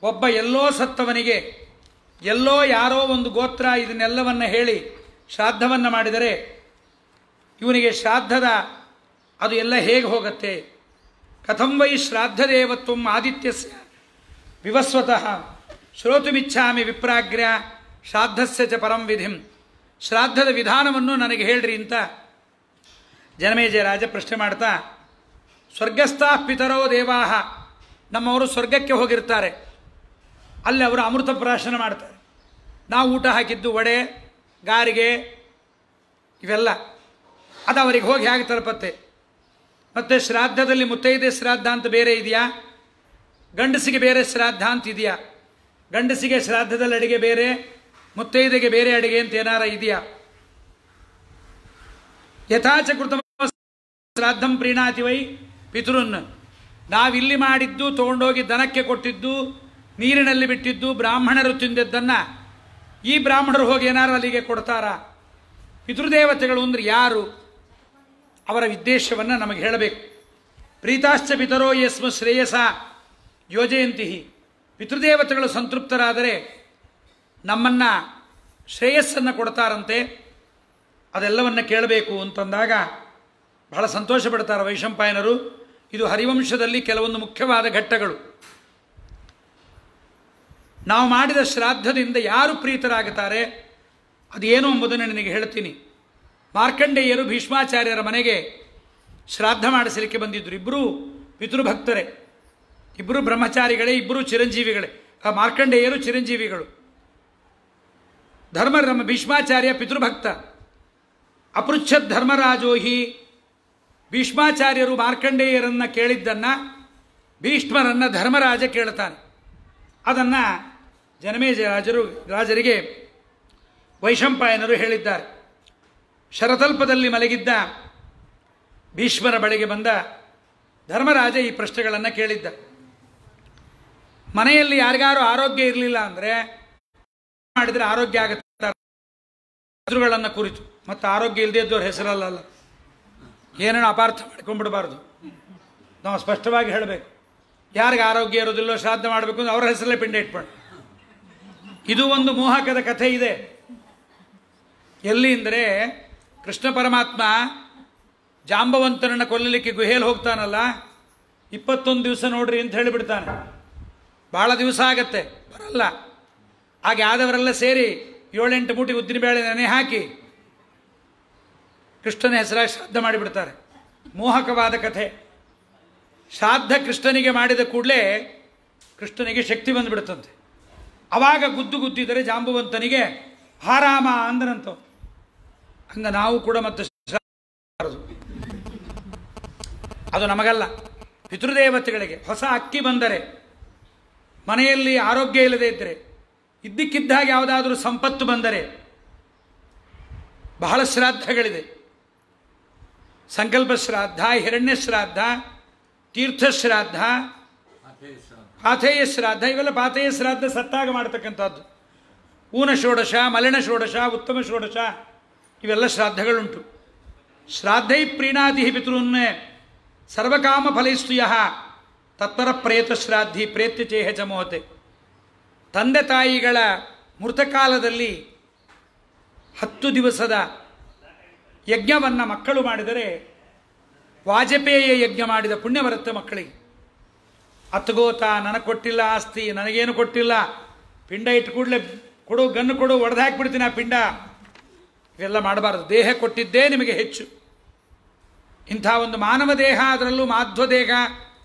ಒಬ್ಬ ಎಲ್ಲೋ ಸತ್ತವನಿಗೆ ಎಲ್ಲೋ ಯಾರೋ ಒಂದು ಗೋತ್ರ ಇದನ್ನೆಲ್ಲವನ್ನು ಹೇಳಿ ಶ್ರಾದ್ದವನ್ನು ಮಾಡಿದರೆ ಇವನಿಗೆ ಶ್ರಾದ್ದದ ಅದು ಎಲ್ಲ ಹೇಗೆ ಹೋಗುತ್ತೆ? ಕಥಂ ವೈ ಶ್ರಾದ್ದದೇವತ್ವಂ ಆದಿತ್ಯಸ್ಯ ವಿವಸ್ವತಃ ಶ್ರೋತುಮಿಚ್ಛಾಮಿ ವಿಪ್ರಾಗ್ರ್ಯ ಶ್ರಾದ್ದಸ್ಯ ಚ ಪರಂ ವಿಧಿಂ. ಶ್ರಾದ್ದದ ವಿಧಾನವನ್ನು ನನಗೆ ಹೇಳ್ರಿ ಅಂತ ಜನಮೇಜಯ ರಾಜ ಪ್ರಶ್ನೆ ಮಾಡ್ತಾ, ಸ್ವರ್ಗಸ್ಥಾ ಪಿತರೋ ದೇವಾಹ. ನಮ್ಮವರು ಸ್ವರ್ಗಕ್ಕೆ ಹೋಗಿರ್ತಾರೆ, ಅಲ್ಲಿ ಅವರು ಅಮೃತ ಪ್ರಾಶನ ಮಾಡ್ತಾರೆ. ನಾವು ಊಟ ಹಾಕಿದ್ದು ವಡೆ, ಗಾರಿಗೆ ಇವೆಲ್ಲ ಅದು ಅವರಿಗೆ ಹೋಗಿ ಹೇಗೆ ತಲುಪತ್ತೆ? ಮತ್ತು ಶ್ರಾದ್ದದಲ್ಲಿ ಮುತ್ತೈದೆ ಶ್ರಾದ್ದ ಅಂತ ಬೇರೆ ಇದೆಯಾ? ಗಂಡಸಿಗೆ ಬೇರೆ ಶ್ರಾದ್ದ ಅಂತ ಇದೆಯಾ? ಗಂಡಸಿಗೆ ಶ್ರಾದ್ದದಲ್ಲಿ ಅಡಿಗೆ ಬೇರೆ, ಮುತ್ತೈದೆಗೆ ಬೇರೆ ಅಡಿಗೆ ಅಂತ ಏನಾರ ಇದೆಯಾ? ಯಥಾಚ ಕೃತ ಶ್ರಾದ್ದಂ ಪ್ರೀಣಾತಿ ವೈ ಪಿತೃನ್. ನಾವಿಲ್ಲಿ ಮಾಡಿದ್ದು ತೊಗೊಂಡೋಗಿ ದನಕ್ಕೆ ಕೊಟ್ಟಿದ್ದು, ನೀರಿನಲ್ಲಿ ಬಿಟ್ಟಿದ್ದು, ಬ್ರಾಹ್ಮಣರು ತಿಂದಿದ್ದನ್ನು ಈ ಬ್ರಾಹ್ಮಣರು ಹೋಗಿ ಏನಾರು ಅಲ್ಲಿಗೆ ಕೊಡ್ತಾರಾ? ಪಿತೃದೇವತೆಗಳು ಅಂದರೆ ಯಾರು? ಅವರ ಉದ್ದೇಶವನ್ನು ನಮಗೆ ಹೇಳಬೇಕು. ಪ್ರೀತಾಶ್ಚ ಪಿತರೋ ಯಸ್ಮ ಶ್ರೇಯಸ ಯೋಜಯಂತಿ. ಪಿತೃದೇವತೆಗಳು ಸಂತೃಪ್ತರಾದರೆ ನಮ್ಮನ್ನು ಶ್ರೇಯಸ್ಸನ್ನು ಕೊಡ್ತಾರಂತೆ. ಅದೆಲ್ಲವನ್ನು ಕೇಳಬೇಕು ಅಂತಂದಾಗ ಬಹಳ ಸಂತೋಷ ಪಡ್ತಾರೆ ವೈಶಂಪಾಯನರು. ಇದು ಹರಿವಂಶದಲ್ಲಿ ಕೆಲವೊಂದು ಮುಖ್ಯವಾದ ಘಟ್ಟಗಳು. ನಾವು ಮಾಡಿದ ಶ್ರಾದ್ದದಿಂದ ಯಾರು ಪ್ರೀತರಾಗುತ್ತಾರೆ ಅದೇನು ಎಂಬುದನ್ನು ನಿನಗೆ ಹೇಳ್ತೀನಿ. ಮಾರ್ಕಂಡೇಯರು ಭೀಷ್ಮಾಚಾರ್ಯರ ಮನೆಗೆ ಶ್ರಾದ್ದ ಮಾಡಿಸಲಿಕ್ಕೆ ಬಂದಿದ್ದರು. ಇಬ್ಬರೂ ಪಿತೃಭಕ್ತರೇ, ಇಬ್ಬರು ಬ್ರಹ್ಮಚಾರಿಗಳೇ, ಇಬ್ಬರು ಚಿರಂಜೀವಿಗಳೇ. ಮಾರ್ಕಂಡೇಯರು ಚಿರಂಜೀವಿಗಳು. ನಮ್ಮ ಭೀಷ್ಮಾಚಾರ್ಯ ಪಿತೃಭಕ್ತ. ಅಪೃಚ್ಛದ್ ಧರ್ಮರಾಜೋಹಿ. ಭೀಷ್ಮಾಚಾರ್ಯರು ಮಾರ್ಕಂಡೇಯರನ್ನು ಕೇಳಿದ್ದನ್ನು ಭೀಷ್ಮರನ್ನು ಧರ್ಮರಾಜ ಕೇಳ್ತಾನೆ. ಅದನ್ನು ಜನಮೇಜಯ ರಾಜರಿಗೆ ವೈಶಂಪಾಯನರು ಹೇಳಿದ್ದಾರೆ. ಶರತಲ್ಪದಲ್ಲಿ ಮಲಗಿದ್ದ ಭೀಷ್ಮರ ಬಳಿಗೆ ಬಂದ ಧರ್ಮರಾಜ ಈ ಪ್ರಶ್ನೆಗಳನ್ನು ಕೇಳಿದ್ದ. ಮನೆಯಲ್ಲಿ ಯಾರಿಗಾರು ಆರೋಗ್ಯ ಇರಲಿಲ್ಲ ಅಂದರೆ ಮಾಡಿದರೆ ಆರೋಗ್ಯ ಆಗುತ್ತೆ ಹೆಸರುಗಳನ್ನು ಕುರಿತು. ಮತ್ತು ಆರೋಗ್ಯ ಇಲ್ಲದೆ ಇದ್ದವ್ರ ಹೆಸರಲ್ಲ, ಏನೇನು ಅಪಾರ್ಥ ಮಾಡ್ಕೊಂಡ್ಬಿಡಬಾರ್ದು. ನಾವು ಸ್ಪಷ್ಟವಾಗಿ ಹೇಳಬೇಕು. ಯಾರಿಗೆ ಆರೋಗ್ಯ ಇರೋದಿಲ್ಲೋ ಶ್ರಾದ್ದ ಮಾಡಬೇಕು ಅಂದ್ರೆ ಅವರ ಹೆಸರಲ್ಲೇ ಪಿಂಡ ಇಟ್ಕೊಂಡು. ಇದು ಒಂದು ಮೋಹಕದ ಕಥೆ ಇದೆ. ಎಲ್ಲಿ ಅಂದರೆ ಕೃಷ್ಣ ಪರಮಾತ್ಮ ಜಾಂಬವಂತನನ್ನು ಕೊಲ್ಲಲಿಕ್ಕೆ ಗುಹೆಯಲ್ಲಿ ಹೋಗ್ತಾನಲ್ಲ, 21 ದಿವಸ ನೋಡ್ರಿ ಅಂತ ಹೇಳಿಬಿಡ್ತಾನೆ. ಭಾಳ ದಿವಸ ಆಗತ್ತೆ, ಬರಲ್ಲ. ಹಾಗೆ ಆದವರೆಲ್ಲ ಸೇರಿ 7-8 ಮೂಟೆ ಉದ್ದಿನಬೇಳೆ ನೆನೆ ಹಾಕಿ ಕೃಷ್ಣನ ಹೆಸರಾಗಿ ಶ್ರಾದ್ದ ಮಾಡಿಬಿಡ್ತಾರೆ. ಮೋಹಕವಾದ ಕಥೆ. ಶ್ರಾದ್ದ ಕೃಷ್ಣನಿಗೆ ಮಾಡಿದ ಕೂಡಲೇ ಕೃಷ್ಣನಿಗೆ ಶಕ್ತಿ ಬಂದುಬಿಡುತ್ತಂತೆ. ಆವಾಗ ಗುದ್ದಿದರೆ ಜಾಂಬುವಂತನಿಗೆ ಆರಾಮ ಅಂದನಂತ. ಹಂಗ ನಾವು ಕೂಡ ಮತ್ತೆ ಅದು ನಮಗಲ್ಲ, ಪಿತೃದೇವತೆಗಳಿಗೆ. ಹೊಸ ಅಕ್ಕಿ ಬಂದರೆ, ಮನೆಯಲ್ಲಿ ಆರೋಗ್ಯ ಇಲ್ಲದೆ ಇದ್ದರೆ, ಇದ್ದಕ್ಕಿದ್ದಾಗ ಯಾವುದಾದ್ರೂ ಸಂಪತ್ತು ಬಂದರೆ, ಬಹಳ ಶ್ರಾದ್ದಗಳಿದೆ. ಸಂಕಲ್ಪ ಶ್ರಾದ್ದ, ಹಿರಣ್ಯ ಶ್ರಾದ್ದ, ತೀರ್ಥಶ್ರಾದ್ದ, ಪಾಥೇಯ ಶ್ರಾದ್ದ. ಇವೆಲ್ಲ ಪಾಥೇಯ ಶ್ರಾದ್ದ ಸತ್ತಾಗ ಮಾಡ್ತಕ್ಕಂಥದ್ದು. ಊನ ಷೋಡಶ, ಮಲಿನ ಷೋಡಶ, ಉತ್ತಮ ಷೋಡಶ, ಇವೆಲ್ಲ ಶ್ರಾದ್ದಗಳುಂಟು. ಶ್ರಾದ್ದೈ ಪ್ರೀಣಾತಿ ಪಿತೃನ್ನೇ ಸರ್ವಕಾಮ ಫಲೈಸ್ತು ಯಃ ತತ್ಪರ ಪ್ರೇತ ಶ್ರಾದ್ಧಿ ಪ್ರೇತ್ಯ ಚೇಹ ಚ ಮೋಹತೆ. ತಂದೆ ತಾಯಿಗಳ ಮೃತಕಾಲದಲ್ಲಿ 10 ದಿವಸದ ಯಜ್ಞವನ್ನು ಮಕ್ಕಳು ಮಾಡಿದರೆ ವಾಜಪೇಯ ಯಜ್ಞ ಮಾಡಿದ ಪುಣ್ಯ ಬರುತ್ತೆ ಮಕ್ಕಳಿಗೆ. ಅತ್ಗೋತ, ನನಗೆ ಕೊಟ್ಟಿಲ್ಲ ಆಸ್ತಿ, ನನಗೇನು ಕೊಟ್ಟಿಲ್ಲ, ಪಿಂಡ ಇಟ್ಟು ಕೂಡಲೇ ಕೊಡು, ಗನ್ನು ಕೊಡು, ಒಡೆದು ಹಾಕಿಬಿಡ್ತೀನಿ ಆ ಪಿಂಡ, ಇವೆಲ್ಲ ಮಾಡಬಾರ್ದು. ದೇಹ ಕೊಟ್ಟಿದ್ದೇ ನಿಮಗೆ ಹೆಚ್ಚು. ಇಂಥ ಒಂದು ಮಾನವ ದೇಹ, ಅದರಲ್ಲೂ ಮಾಧ್ವ ದೇಹ,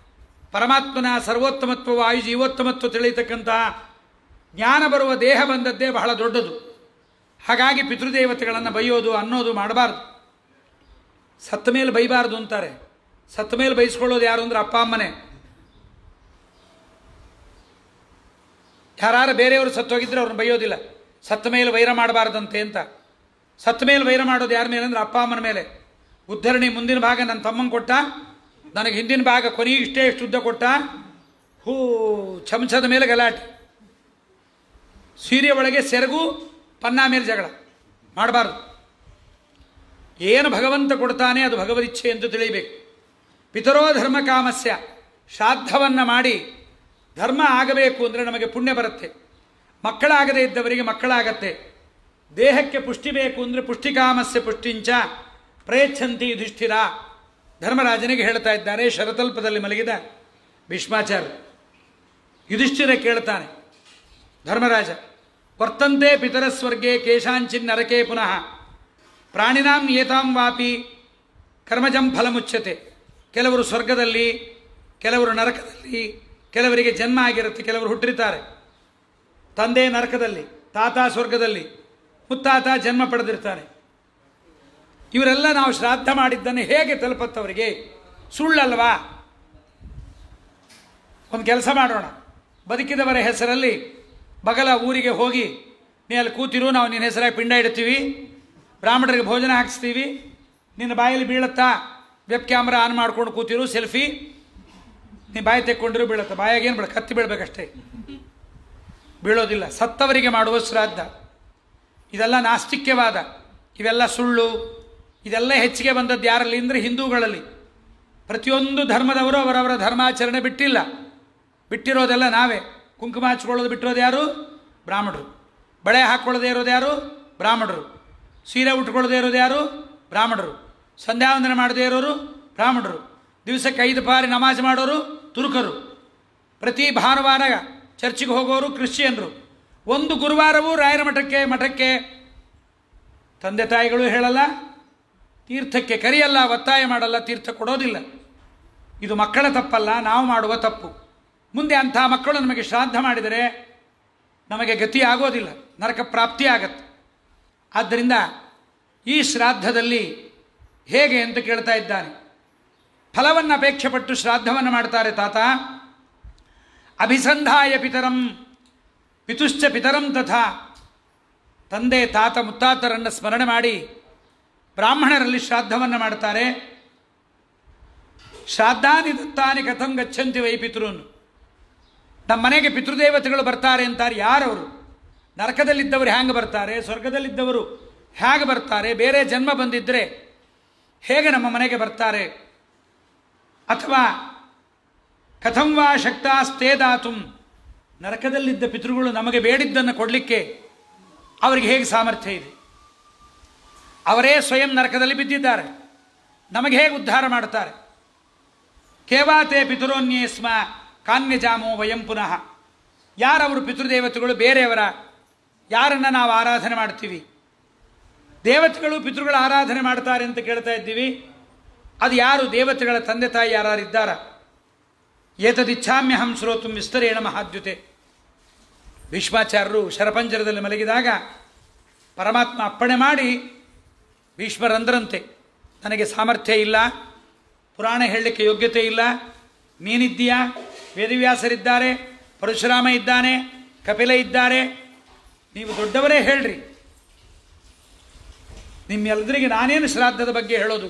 ಪರಮಾತ್ಮನ ಸರ್ವೋತ್ತಮತ್ವ, ವಾಯು ಜೀವೋತ್ತಮತ್ವ ತಿಳಿಯತಕ್ಕಂತಹ ಜ್ಞಾನ ಬರುವ ದೇಹ ಬಂದದ್ದೇ ಬಹಳ ದೊಡ್ಡದು. ಹಾಗಾಗಿ ಪಿತೃದೇವತೆಗಳನ್ನು ಬೈಯೋದು ಅನ್ನೋದು ಮಾಡಬಾರ್ದು. ಸತ್ತ ಮೇಲೆ ಬೈಬಾರ್ದು ಅಂತಾರೆ. ಸತ್ತ ಮೇಲೆ ಬೈಸ್ಕೊಳ್ಳೋದು ಯಾರು ಅಂದ್ರೆ ಅಪ್ಪ ಅಮ್ಮನೇ. ಯಾರು ಬೇರೆಯವರು ಸತ್ತೋಗಿದ್ರೆ ಅವ್ರನ್ನ ಬೈಯೋದಿಲ್ಲ. ಸತ್ತ ಮೇಲೆ ವೈರ ಮಾಡಬಾರ್ದಂತೆ ಅಂತ. ಸತ್ತ ಮೇಲೆ ವೈರ ಮಾಡೋದು ಯಾರ ಮೇಲೆ ಅಂದ್ರೆ ಅಪ್ಪ ಅಮ್ಮನ ಮೇಲೆ. ಉದ್ಧರಣಿ ಮುಂದಿನ ಭಾಗ ನನ್ನ ತಮ್ಮಂಗೆ ಕೊಟ್ಟ, ನನಗೆ ಹಿಂದಿನ ಭಾಗ ಕೊನೆಗೆ ಇಷ್ಟು ಉದ್ದ ಕೊಟ್ಟ, ಚಮಚದ ಮೇಲೆ ಗಲಾಟೆ, ಸೀರೆ ಒಳಗೆ ಸೆರಗು, ಪನ್ನ ಮೇಲೆ ಜಗಳ ಮಾಡಬಾರ್ದು. ಏನು ಭಗವಂತ ಕೊಡ್ತಾನೆ ಅದು ಭಗವದಿಚ್ಛೆ ಎಂದು ತಿಳಿಯಬೇಕು. ಪಿತರೋ ಧರ್ಮ ಕಾಮಸ್ಯ, ಶ್ರಾದ್ದವನ್ನು ಮಾಡಿ ಧರ್ಮ ಆಗಬೇಕು ಅಂದರೆ ನಮಗೆ ಪುಣ್ಯ ಬರುತ್ತೆ. ಮಕ್ಕಳಾಗದೇ ಇದ್ದವರಿಗೆ ಮಕ್ಕಳಾಗತ್ತೆ. ದೇಹಕ್ಕೆ ಪುಷ್ಟಿ ಬೇಕು ಅಂದರೆ ಪುಷ್ಟಿಕಾಮಸ್ಯ ಪುಷ್ಟಿಂಚ ಪ್ರಯಚ್ಛಂತಿ ಯುಧಿಷ್ಠಿರ. ಧರ್ಮರಾಜನಿಗೆ ಹೇಳ್ತಾ ಇದ್ದಾರೆ ಶರತಲ್ಪದಲ್ಲಿ ಮಲಗಿದ ಭೀಷ್ಮಾಚಾರ್ಯ. ಯುಧಿಷ್ಠಿರ ಕೇಳ್ತಾನೆ, ಧರ್ಮರಾಜ, ವರ್ತಂತೆ ಪಿತರ ಸ್ವರ್ಗೆ ಕೇಶಾಂಚಿನ್ ನರಕೆ ಪುನಃ ಪ್ರಾಣಿನಾಂ ನಿಯತಾಂ ವಾಪಿ ಕರ್ಮಜಂ ಫಲಮುಚ್ಯತೆ. ಕೆಲವರು ಸ್ವರ್ಗದಲ್ಲಿ, ಕೆಲವರು ನರಕದಲ್ಲಿ, ಕೆಲವರಿಗೆ ಜನ್ಮ ಆಗಿರುತ್ತೆ, ಕೆಲವರು ಹುಟ್ಟಿರ್ತಾರೆ. ತಂದೆ ನರಕದಲ್ಲಿ, ತಾತ ಸ್ವರ್ಗದಲ್ಲಿ, ಮುತ್ತಾತ ಜನ್ಮ ಪಡೆದಿರ್ತಾನೆ. ಇವರೆಲ್ಲ ನಾವು ಶ್ರಾದ್ದ ಮಾಡಿದ್ದನ್ನು ಹೇಗೆ ತಲುಪತ್ತವರಿಗೆ? ಸುಳ್ಳಲ್ವಾ? ಒಂದು ಕೆಲಸ ಮಾಡೋಣ, ಬದುಕಿದವರ ಹೆಸರಲ್ಲಿ ಬಗಲ ಊರಿಗೆ ಹೋಗಿ ನೀ ಅಲ್ಲಿ ಕೂತಿರು, ನಾವು ನಿನ್ನ ಹೆಸರಾಗಿ ಪಿಂಡ ಇಡ್ತೀವಿ, ಬ್ರಾಹ್ಮಣರಿಗೆ ಭೋಜನ ಹಾಕಿಸ್ತೀವಿ, ನಿನ್ನ ಬಾಯಲ್ಲಿ ಬೀಳುತ್ತಾ ವೆಬ್ ಕ್ಯಾಮ್ರಾ ಆನ್ ಮಾಡ್ಕೊಂಡು ಕೂತಿರು, ಸೆಲ್ಫಿ, ನೀ ಬಾಯಿ ತೆಕ್ಕೊಂಡಿರು ಬೀಳುತ್ತಾ, ಬಾಯಾಗೇನು ಬೀಳ, ಕತ್ತಿ ಬೀಳ್ಬೇಕಷ್ಟೇ, ಬೀಳೋದಿಲ್ಲ. ಸತ್ತವರಿಗೆ ಮಾಡುವ ಶ್ರಾದ್ದ ಇದೆಲ್ಲ ನಾಸ್ತಿಕ್ಯವಾದ, ಇವೆಲ್ಲ ಸುಳ್ಳು. ಇದೆಲ್ಲ ಹೆಚ್ಚಿಗೆ ಬಂದದ್ದು ಯಾರಲ್ಲಿ ಅಂದರೆ ಹಿಂದೂಗಳಲ್ಲಿ. ಪ್ರತಿಯೊಂದು ಧರ್ಮದವರು ಅವರವರ ಧರ್ಮಾಚರಣೆ ಬಿಟ್ಟಿಲ್ಲ, ಬಿಟ್ಟಿರೋದೆಲ್ಲ ನಾವೇ. ಕುಂಕುಮ ಹಚ್ಕೊಳ್ಳೋದು ಬಿಟ್ಟಿರೋದು ಯಾರು? ಬ್ರಾಹ್ಮಣರು. ಬಳೆ ಹಾಕ್ಕೊಳ್ಳೋದೇ ಇರೋದು ಯಾರು? ಬ್ರಾಹ್ಮಣರು. ಸೀರೆ ಉಟ್ಕೊಳ್ಳೋದೇ ಇರೋದು ಯಾರು? ಬ್ರಾಹ್ಮಣರು. ಸಂಧ್ಯಾವಂದನೆ ಮಾಡದೇ ಇರೋರು ಬ್ರಾಹ್ಮಣರು. ದಿವಸಕ್ಕೆ 5 ಬಾರಿ ನಮಾಜ್ ಮಾಡೋರು ತುರುಕರು. ಪ್ರತಿ ಭಾನುವಾರ ಚರ್ಚಿಗೆ ಹೋಗೋರು ಕ್ರಿಶ್ಚಿಯನ್ರು. ಒಂದು ಗುರುವಾರವೂ ರಾಯರ ಮಠಕ್ಕೆ ತಂದೆ ತಾಯಿಗಳು ಹೇಳಲ್ಲ, ತೀರ್ಥಕ್ಕೆ ಕರೆಯಲ್ಲ, ಒತ್ತಾಯ ಮಾಡಲ್ಲ, ತೀರ್ಥ ಕೊಡೋದಿಲ್ಲ. ಇದು ಮಕ್ಕಳ ತಪ್ಪಲ್ಲ, ನಾವು ಮಾಡುವ ತಪ್ಪು. ಮುಂದೆ ಅಂಥ ಮಕ್ಕಳು ನಮಗೆ ಶ್ರಾದ್ದ ಮಾಡಿದರೆ ನಮಗೆ ಗತಿ ಆಗೋದಿಲ್ಲ, ನರಕ ಪ್ರಾಪ್ತಿ ಆಗತ್ತೆ. ಆದ್ದರಿಂದ ಈ ಶ್ರಾದ್ದದಲ್ಲಿ ಹೇಗೆ ಅಂತ ಕೇಳ್ತಾ ಇದ್ದಾನೆ. ಫಲವನ್ನು ಅಪೇಕ್ಷೆ ಪಟ್ಟು ಶ್ರಾದ್ದವನ್ನು ಮಾಡ್ತಾರೆ ತಾತ. ಅಭಿಸಂಧಾಯ ಪಿತರಂ ಪಿತುಶ್ಚ ಪಿತರಂ ತಥಾ. ತಂದೆ ತಾತ ಮುತ್ತಾತರನ್ನು ಸ್ಮರಣೆ ಮಾಡಿ ಬ್ರಾಹ್ಮಣರಲ್ಲಿ ಶ್ರಾದ್ದವನ್ನು ಮಾಡ್ತಾರೆ. ಶ್ರಾದ್ದಾನಿ ದತ್ತಾನಿ ಕಥಂ ಗಚ್ಚಂತಿ ವೈ ಪಿತೃನ್. ನಮ್ಮ ಮನೆಗೆ ಪಿತೃದೇವತೆಗಳು ಬರ್ತಾರೆ ಅಂತಾರೆ. ಯಾರವರು? ನರಕದಲ್ಲಿದ್ದವರು ಹ್ಯಾಂಗೆ ಬರ್ತಾರೆ? ಸ್ವರ್ಗದಲ್ಲಿದ್ದವರು ಹೇಗೆ ಬರ್ತಾರೆ? ಬೇರೆ ಜನ್ಮ ಬಂದಿದ್ದರೆ ಹೇಗೆ ನಮ್ಮ ಮನೆಗೆ ಬರ್ತಾರೆ? ಅಥವಾ ಕಥಂ ವಾ ಶಕ್ತಾಸ್ತೆ ದಾತುಂ. ನರಕದಲ್ಲಿದ್ದ ಪಿತೃಗಳು ನಮಗೆ ಬೇಡಿದ್ದನ್ನು ಕೊಡಲಿಕ್ಕೆ ಅವರಿಗೆ ಹೇಗೆ ಸಾಮರ್ಥ್ಯ ಇದೆ? ಅವರೇ ಸ್ವಯಂ ನರಕದಲ್ಲಿ ಬಿದ್ದಿದ್ದಾರೆ, ನಮಗೆ ಹೇಗೆ ಉದ್ಧಾರ ಮಾಡ್ತಾರೆ? ಕೇವಾತೆ ಪಿತುರೋನ್ಯೇ ಸ್ಮ ಕಾನ್ಯಜಾಮೋ ವಯಂ ಪುನಃ. ಯಾರವರು ಪಿತೃದೇವತೆಗಳು? ಬೇರೆಯವರ? ಯಾರನ್ನು ನಾವು ಆರಾಧನೆ ಮಾಡ್ತೀವಿ? ದೇವತೆಗಳು ಪಿತೃಗಳ ಆರಾಧನೆ ಮಾಡ್ತಾರೆ ಅಂತ ಕೇಳ್ತಾ ಇದ್ದೀವಿ. ಅದು ಯಾರು? ದೇವತೆಗಳ ತಂದೆ ತಾಯಿ ಯಾರಿದ್ದಾರ? ಏತದಿಚ್ಛಾಮ್ಯಹಂ ಶ್ರೋತುಂ ವಿಸ್ತರೇಣ ಮಹಾದ್ಯುತೆ. ಭೀಷ್ಮಾಚಾರ್ಯರು ಶರಪಂಜರದಲ್ಲಿ ಮಲಗಿದಾಗ ಪರಮಾತ್ಮ ಅಪ್ಪಣೆ ಮಾಡಿ ಭೀಷ್ಮರಂದ್ರಂತೆ, ನನಗೆ ಸಾಮರ್ಥ್ಯ ಇಲ್ಲ, ಪುರಾಣ ಹೇಳಲಿಕ್ಕೆ ಯೋಗ್ಯತೆ ಇಲ್ಲ, ನೀನಿದ್ದೀಯಾ, ವೇದವ್ಯಾಸರಿದ್ದಾರೆ, ಪರಶುರಾಮ ಇದ್ದಾನೆ, ಕಪಿಲ ಇದ್ದಾರೆ, ನೀವು ದೊಡ್ಡವರೇ ಹೇಳ್ರಿ, ನಿಮ್ಮೆಲ್ಲರಿಗೆ ನಾನೇನು ಶ್ರಾದ್ದದ ಬಗ್ಗೆ ಹೇಳೋದು?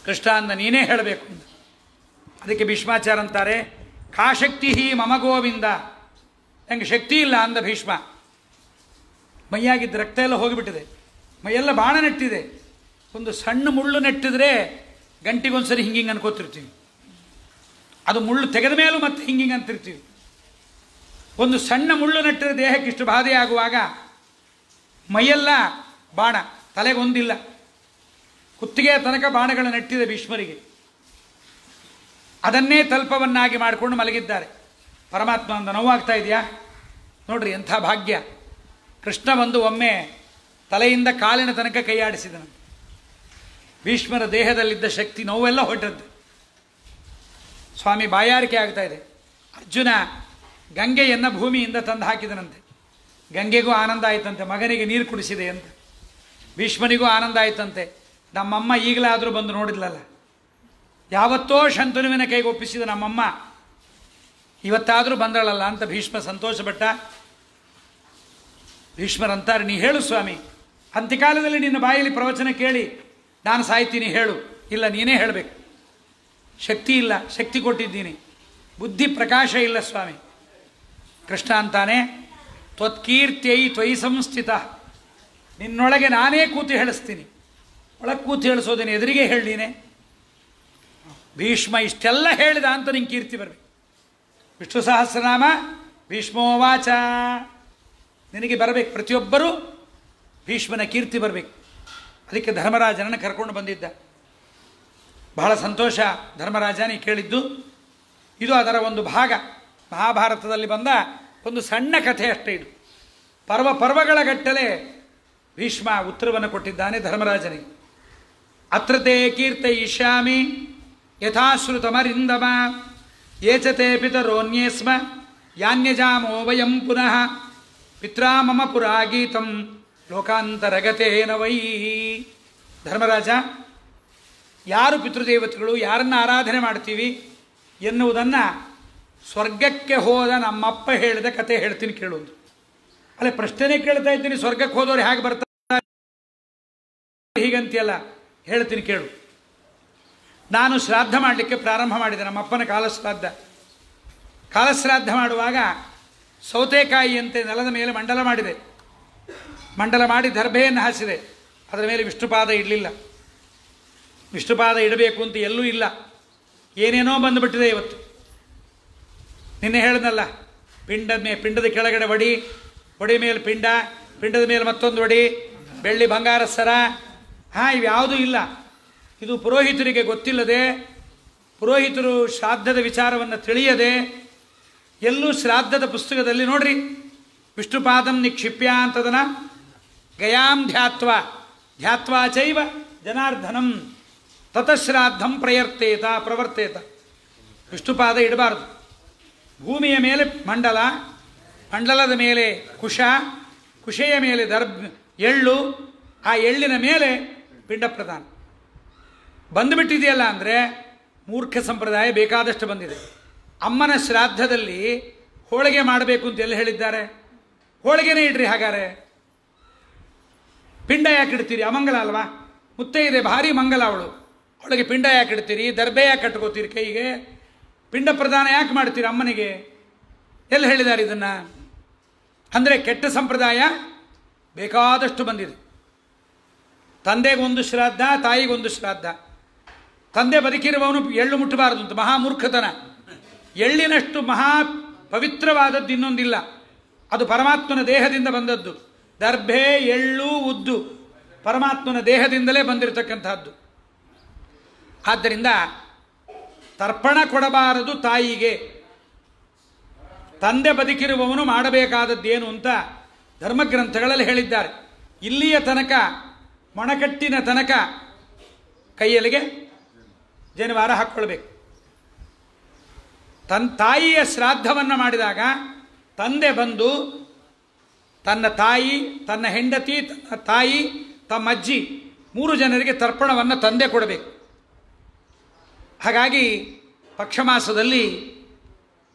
ಕೃಷ್ಣ ಅಂದ, ನೀನೇ ಹೇಳಬೇಕು ಅಂತ. ಅದಕ್ಕೆ ಭೀಷ್ಮಾಚಾರ್ಯ ಅಂತಾರೆ, ಕಾ ಶಕ್ತಿ ಮಮ ಗೋವಿಂದ, ನನಗೆ ಶಕ್ತಿ ಇಲ್ಲ ಅಂದ ಭೀಷ್ಮ. ಮೈಯಾಗಿದ್ದ ರಕ್ತ ಎಲ್ಲ ಹೋಗಿಬಿಟ್ಟಿದೆ, ಮೈಯೆಲ್ಲ ಬಾಣ ನೆಟ್ಟಿದೆ. ಒಂದು ಸಣ್ಣ ಮುಳ್ಳು ನೆಟ್ಟಿದ್ರೆ ಗಂಟಿಗೊಂದ್ಸರಿ ಹಿಂಗಿಂಗೆ ಅನ್ಕೋತಿರ್ತೀವಿ, ಅದು ಮುಳ್ಳು ತೆಗೆದ ಮೇಲೂ ಮತ್ತೆ ಹಿಂಗಿಂಗೆ ಅಂತಿರ್ತೀವಿ. ಒಂದು ಸಣ್ಣ ಮುಳ್ಳು ನೆಟ್ಟರೆ ದೇಹಕ್ಕೆ ಇಷ್ಟು ಬಾಧೆಯಾಗುವಾಗ ಮೈಯೆಲ್ಲ ಬಾಣ, ತಲೆಗೊಂದಿಲ್ಲ, ಕುತ್ತಿಗೆಯ ತನಕ ಬಾಣಗಳು ನೆಟ್ಟಿದೆ ಭೀಷ್ಮರಿಗೆ. ಅದನ್ನೇ ತಲ್ಪವನ್ನಾಗಿ ಮಾಡಿಕೊಂಡು ಮಲಗಿದ್ದಾರೆ. ಪರಮಾತ್ಮ ಅಂದ, ನೋವಾಗ್ತಾ ಇದೆಯಾ? ನೋಡ್ರಿ ಎಂಥ ಭಾಗ್ಯ. ಕೃಷ್ಣ ಬಂದು ಒಮ್ಮೆ ತಲೆಯಿಂದ ಕಾಲಿನ ತನಕ ಕೈಯಾಡಿಸಿದನು. ಭೀಷ್ಮರ ದೇಹದಲ್ಲಿದ್ದ ಶಕ್ತಿ ನೋವೆಲ್ಲ ಹೊರಟದ್ದು. ಸ್ವಾಮಿ ಬಾಯಾರಿಕೆ ಆಗ್ತಾ ಇದೆ. ಅರ್ಜುನ ಗಂಗೆಯನ್ನು ಭೂಮಿಯಿಂದ ತಂದು ಹಾಕಿದನಂತೆ. ಗಂಗೆಗೂ ಆನಂದ ಆಯ್ತಂತೆ, ಮಗನಿಗೆ ನೀರು ಕುಡಿಸಿದೆ ಅಂತ. ಭೀಷ್ಮನಿಗೂ ಆನಂದ ಆಯ್ತಂತೆ, ನಮ್ಮಮ್ಮ ಈಗಲಾದರೂ ಬಂದು ನೋಡಿದ್ಲಲ್ಲ, ಯಾವತ್ತೋ ಶಂತನುವಿನ ಕೈಗೆ ಒಪ್ಪಿಸಿದ ನಮ್ಮಮ್ಮ ಇವತ್ತಾದರೂ ಬಂದಳಲ್ಲ ಅಂತ ಭೀಷ್ಮ ಸಂತೋಷಪಟ್ಟ. ಭೀಷ್ಮರಂತಾರೆ, ನೀ ಹೇಳು ಸ್ವಾಮಿ, ಅಂತ್ಯಕಾಲದಲ್ಲಿ ನಿನ್ನ ಬಾಯಲ್ಲಿ ಪ್ರವಚನ ಕೇಳಿ ನಾನು ಸಾಯ್ತೀನಿ, ಹೇಳು. ಇಲ್ಲ, ನೀನೇ ಹೇಳಬೇಕು. ಶಕ್ತಿ ಇಲ್ಲ, ಶಕ್ತಿ ಕೊಟ್ಟಿದ್ದೀನಿ, ಬುದ್ಧಿ ಪ್ರಕಾಶ ಇಲ್ಲ ಸ್ವಾಮಿ. ಕೃಷ್ಣ ಅಂತಾನೆ, ತ್ವತ್ಕೀರ್ತ್ಯೈ ತ್ವಯಿ ಸಂಸ್ಥಿತ, ನಿನ್ನೊಳಗೆ ನಾನೇ ಕೂತು ಹೇಳಿಸ್ತೀನಿ. ಒಳಗೆ ಕೂತು ಹೇಳಿಸೋದೇನೆ, ಎದುರಿಗೆ ಹೇಳಿ ನೀನೆ. ಭೀಷ್ಮ ಇಷ್ಟೆಲ್ಲ ಹೇಳಿದ ಅಂತ ನಿಂಗೆ ಕೀರ್ತಿ ಬರಬೇಕು. ವಿಷ್ಣು ಸಹಸ್ರನಾಮ ಭೀಷ್ಮೋವಾಚ, ನಿನಗೆ ಬರಬೇಕು. ಪ್ರತಿಯೊಬ್ಬರೂ ಭೀಷ್ಮನ ಕೀರ್ತಿ ಬರಬೇಕು. ಅದಕ್ಕೆ ಧರ್ಮರಾಜನನ್ನು ಕರ್ಕೊಂಡು ಬಂದಿದ್ದ. ಬಹಳ ಸಂತೋಷ ಧರ್ಮರಾಜನೇ ಕೇಳಿದ್ದು. ಇದು ಅದರ ಒಂದು ಭಾಗ. ಮಹಾಭಾರತದಲ್ಲಿ ಬಂದ ಒಂದು ಸಣ್ಣ ಕಥೆ ಅಷ್ಟೇ ಇದು. ಪರ್ವಗಳ ಗಟ್ಟಲೆ ಭೀಷ್ಮ ಉತ್ತರವನ್ನು ಕೊಟ್ಟಿದ್ದಾನೆ ಧರ್ಮರಾಜನಿಗೆ. ಅತ್ರತೆ ಕೀರ್ತಯಿಷ್ಯಾಮಿ ಯಥಾಶ್ರುತಮರಿಂದಮ ಏಚತೆ ಪಿತರೋನ್ಯೇ ಸ್ಮ ಯಾನ್ಯಜಾಮೋ ವಯಂ ಪುನಃ ಪಿತ್ರಾ ಮಮ ಪುರಾಗೀತಂ ಲೋಕಾಂತರಗತೇನ ವೈ. ಧರ್ಮರಾಜ, ಯಾರು ಪಿತೃದೇವತೆಗಳು, ಯಾರನ್ನು ಆರಾಧನೆ ಮಾಡ್ತೀವಿ ಎನ್ನುವುದನ್ನು ಸ್ವರ್ಗಕ್ಕೆ ಹೋದ ನಮ್ಮಪ್ಪ ಹೇಳಿದ ಕತೆ ಹೇಳ್ತೀನಿ ಕೇಳೋದು. ಅಲ್ಲೇ ಪ್ರಶ್ನೆನೇ ಕೇಳ್ತಾ ಇದ್ದೀನಿ, ಸ್ವರ್ಗಕ್ಕೆ ಹೋದವ್ರು ಹೇಗೆ ಬರ್ತಾರೆ ಹೀಗಂತಿಯಲ್ಲ, ಹೇಳ್ತೀನಿ ಕೇಳು. ನಾನು ಶ್ರಾದ್ದ ಮಾಡಲಿಕ್ಕೆ ಪ್ರಾರಂಭ ಮಾಡಿದೆ, ನಮ್ಮಪ್ಪನ ಕಾಲಶ್ರಾದ್ದ ಮಾಡುವಾಗ ಸೌತೆಕಾಯಿಯಂತೆ ನೆಲದ ಮೇಲೆ ಮಂಡಲ ಮಾಡಿದೆ. ಮಂಡಲ ಮಾಡಿ ದರ್ಭೆಯನ್ನು ಹಾಸಿದೆ. ಅದರ ಮೇಲೆ ವಿಷ್ಣುಪಾದ ಇಡಲಿಲ್ಲ. ವಿಷ್ಣುಪಾದ ಇಡಬೇಕು ಅಂತ ಎಲ್ಲೂ ಇಲ್ಲ, ಏನೇನೋ ಬಂದುಬಿಟ್ಟಿದೆ ಇವತ್ತು. ನಿನ್ನೆ ಹೇಳಿದ್ನಲ್ಲ, ಪಿಂಡದ ಕೆಳಗಡೆ ಒಡಿ ಮೇಲೆ ಪಿಂಡದ ಮೇಲೆ ಮತ್ತೊಂದು ಒಡಿ, ಬೆಳ್ಳಿ ಬಂಗಾರ ಸರ, ಇವ್ಯಾವುದೂ ಇಲ್ಲ. ಇದು ಪುರೋಹಿತರಿಗೆ ಗೊತ್ತಿಲ್ಲದೆ, ಪುರೋಹಿತರು ಶ್ರಾದ್ದದ ವಿಚಾರವನ್ನು ತಿಳಿಯದೆ, ಎಲ್ಲೂ ಶ್ರಾದ್ದದ ಪುಸ್ತಕದಲ್ಲಿ ನೋಡ್ರಿ, ವಿಷ್ಣುಪಾದಂ ನಿಕ್ಷಿಪ್ಯ ಅಂತದನ ಗಯಾಂ ಧ್ಯಾತ್ವಾ ಚೈವ ಜನಾರ್ದನಂ ತತಶ್ರಾದ್ದಂ ಪ್ರವರ್ತೇತ. ವಿಷ್ಣುಪಾದ ಇಡಬಾರ್ದು. ಭೂಮಿಯ ಮೇಲೆ ಮಂಡಲದ ಮೇಲೆ ಕುಶೆಯ ಮೇಲೆ ಎಳ್ಳು, ಆ ಎಳ್ಳಿನ ಮೇಲೆ ಪಿಂಡ ಪ್ರದಾನ. ಬಂದುಬಿಟ್ಟಿದೆಯಲ್ಲ ಅಂದರೆ ಮೂರ್ಖ ಸಂಪ್ರದಾಯ ಬೇಕಾದಷ್ಟು ಬಂದಿದೆ. ಅಮ್ಮನ ಶ್ರಾದ್ದದಲ್ಲಿ ಹೋಳಿಗೆ ಮಾಡಬೇಕು ಅಂತ ಎಲ್ಲ ಹೇಳಿದ್ದಾರೆ. ಹೋಳಿಗೆನೇ ಇಡ್ರಿ ಹಾಗಾರೆ, ಪಿಂಡ ಯಾಕೆ ಇಡ್ತೀರಿ? ಅಮಂಗಲ ಅಲ್ವಾ? ಮುತ್ತೈದೆ ಭಾರಿ ಮಂಗಲ ಅವಳು, ಅವಳಿಗೆ ಪಿಂಡ ಯಾಕೆ ಇಡ್ತೀರಿ? ದರ್ಬೆ ಯಾಕೆ ಕಟ್ಕೋತೀರಿ ಕೈಗೆ? ಪಿಂಡ ಪ್ರದಾನ ಯಾಕೆ ಮಾಡ್ತೀರಿ ಅಮ್ಮನಿಗೆ? ಎಲ್ಲಿ ಹೇಳಿದ್ದಾರೆ ಇದನ್ನು? ಅಂದರೆ ಕೆಟ್ಟ ಸಂಪ್ರದಾಯ ಬೇಕಾದಷ್ಟು ಬಂದಿದೆ. ತಂದೆಗೊಂದು ಶ್ರಾದ್ದ, ತಾಯಿಗೊಂದು ಶ್ರಾದ್ದ. ತಂದೆ ಬದುಕಿರುವವನು ಎಳ್ಳು ಮುಟ್ಟಬಾರದು ಅಂತ ಮಹಾಮೂರ್ಖತನ. ಎಳ್ಳಿನಷ್ಟು ಮಹಾ ಪವಿತ್ರವಾದದ್ದು ಇನ್ನೊಂದಿಲ್ಲ. ಅದು ಪರಮಾತ್ಮನ ದೇಹದಿಂದ ಬಂದದ್ದು. ದರ್ಭೆ, ಎಳ್ಳು, ಉದ್ದು ಪರಮಾತ್ಮನ ದೇಹದಿಂದಲೇ ಬಂದಿರತಕ್ಕಂಥದ್ದು. ಆದ್ದರಿಂದ ತರ್ಪಣ ಕೊಡಬಾರದು ತಾಯಿಗೆ. ತಂದೆ ಬದುಕಿರುವವನು ಮಾಡಬೇಕಾದದ್ದೇನು ಅಂತ ಧರ್ಮಗ್ರಂಥಗಳಲ್ಲಿ ಹೇಳಿದ್ದಾರೆ. ಇಲ್ಲಿಯ ತನಕ ಮೊಣಕಟ್ಟಿನ ತನಕ ಕೈಯಲ್ಲಿಗೆ ಜನಿವಾರ ಹಾಕ್ಕೊಳ್ಬೇಕು. ತಾಯಿಯ ಶ್ರಾದ್ದವನ್ನು ಮಾಡಿದಾಗ ತಂದೆ ಬಂದು ತನ್ನ ತಾಯಿ, ತನ್ನ ಹೆಂಡತಿ, ತನ್ನ ತಾಯಿ, ತಮ್ಮ ಅಜ್ಜಿ 3 ಜನರಿಗೆ ತರ್ಪಣವನ್ನು ತಂದೆ ಕೊಡಬೇಕು. ಹಾಗಾಗಿ ಪಕ್ಷಮಾಸದಲ್ಲಿ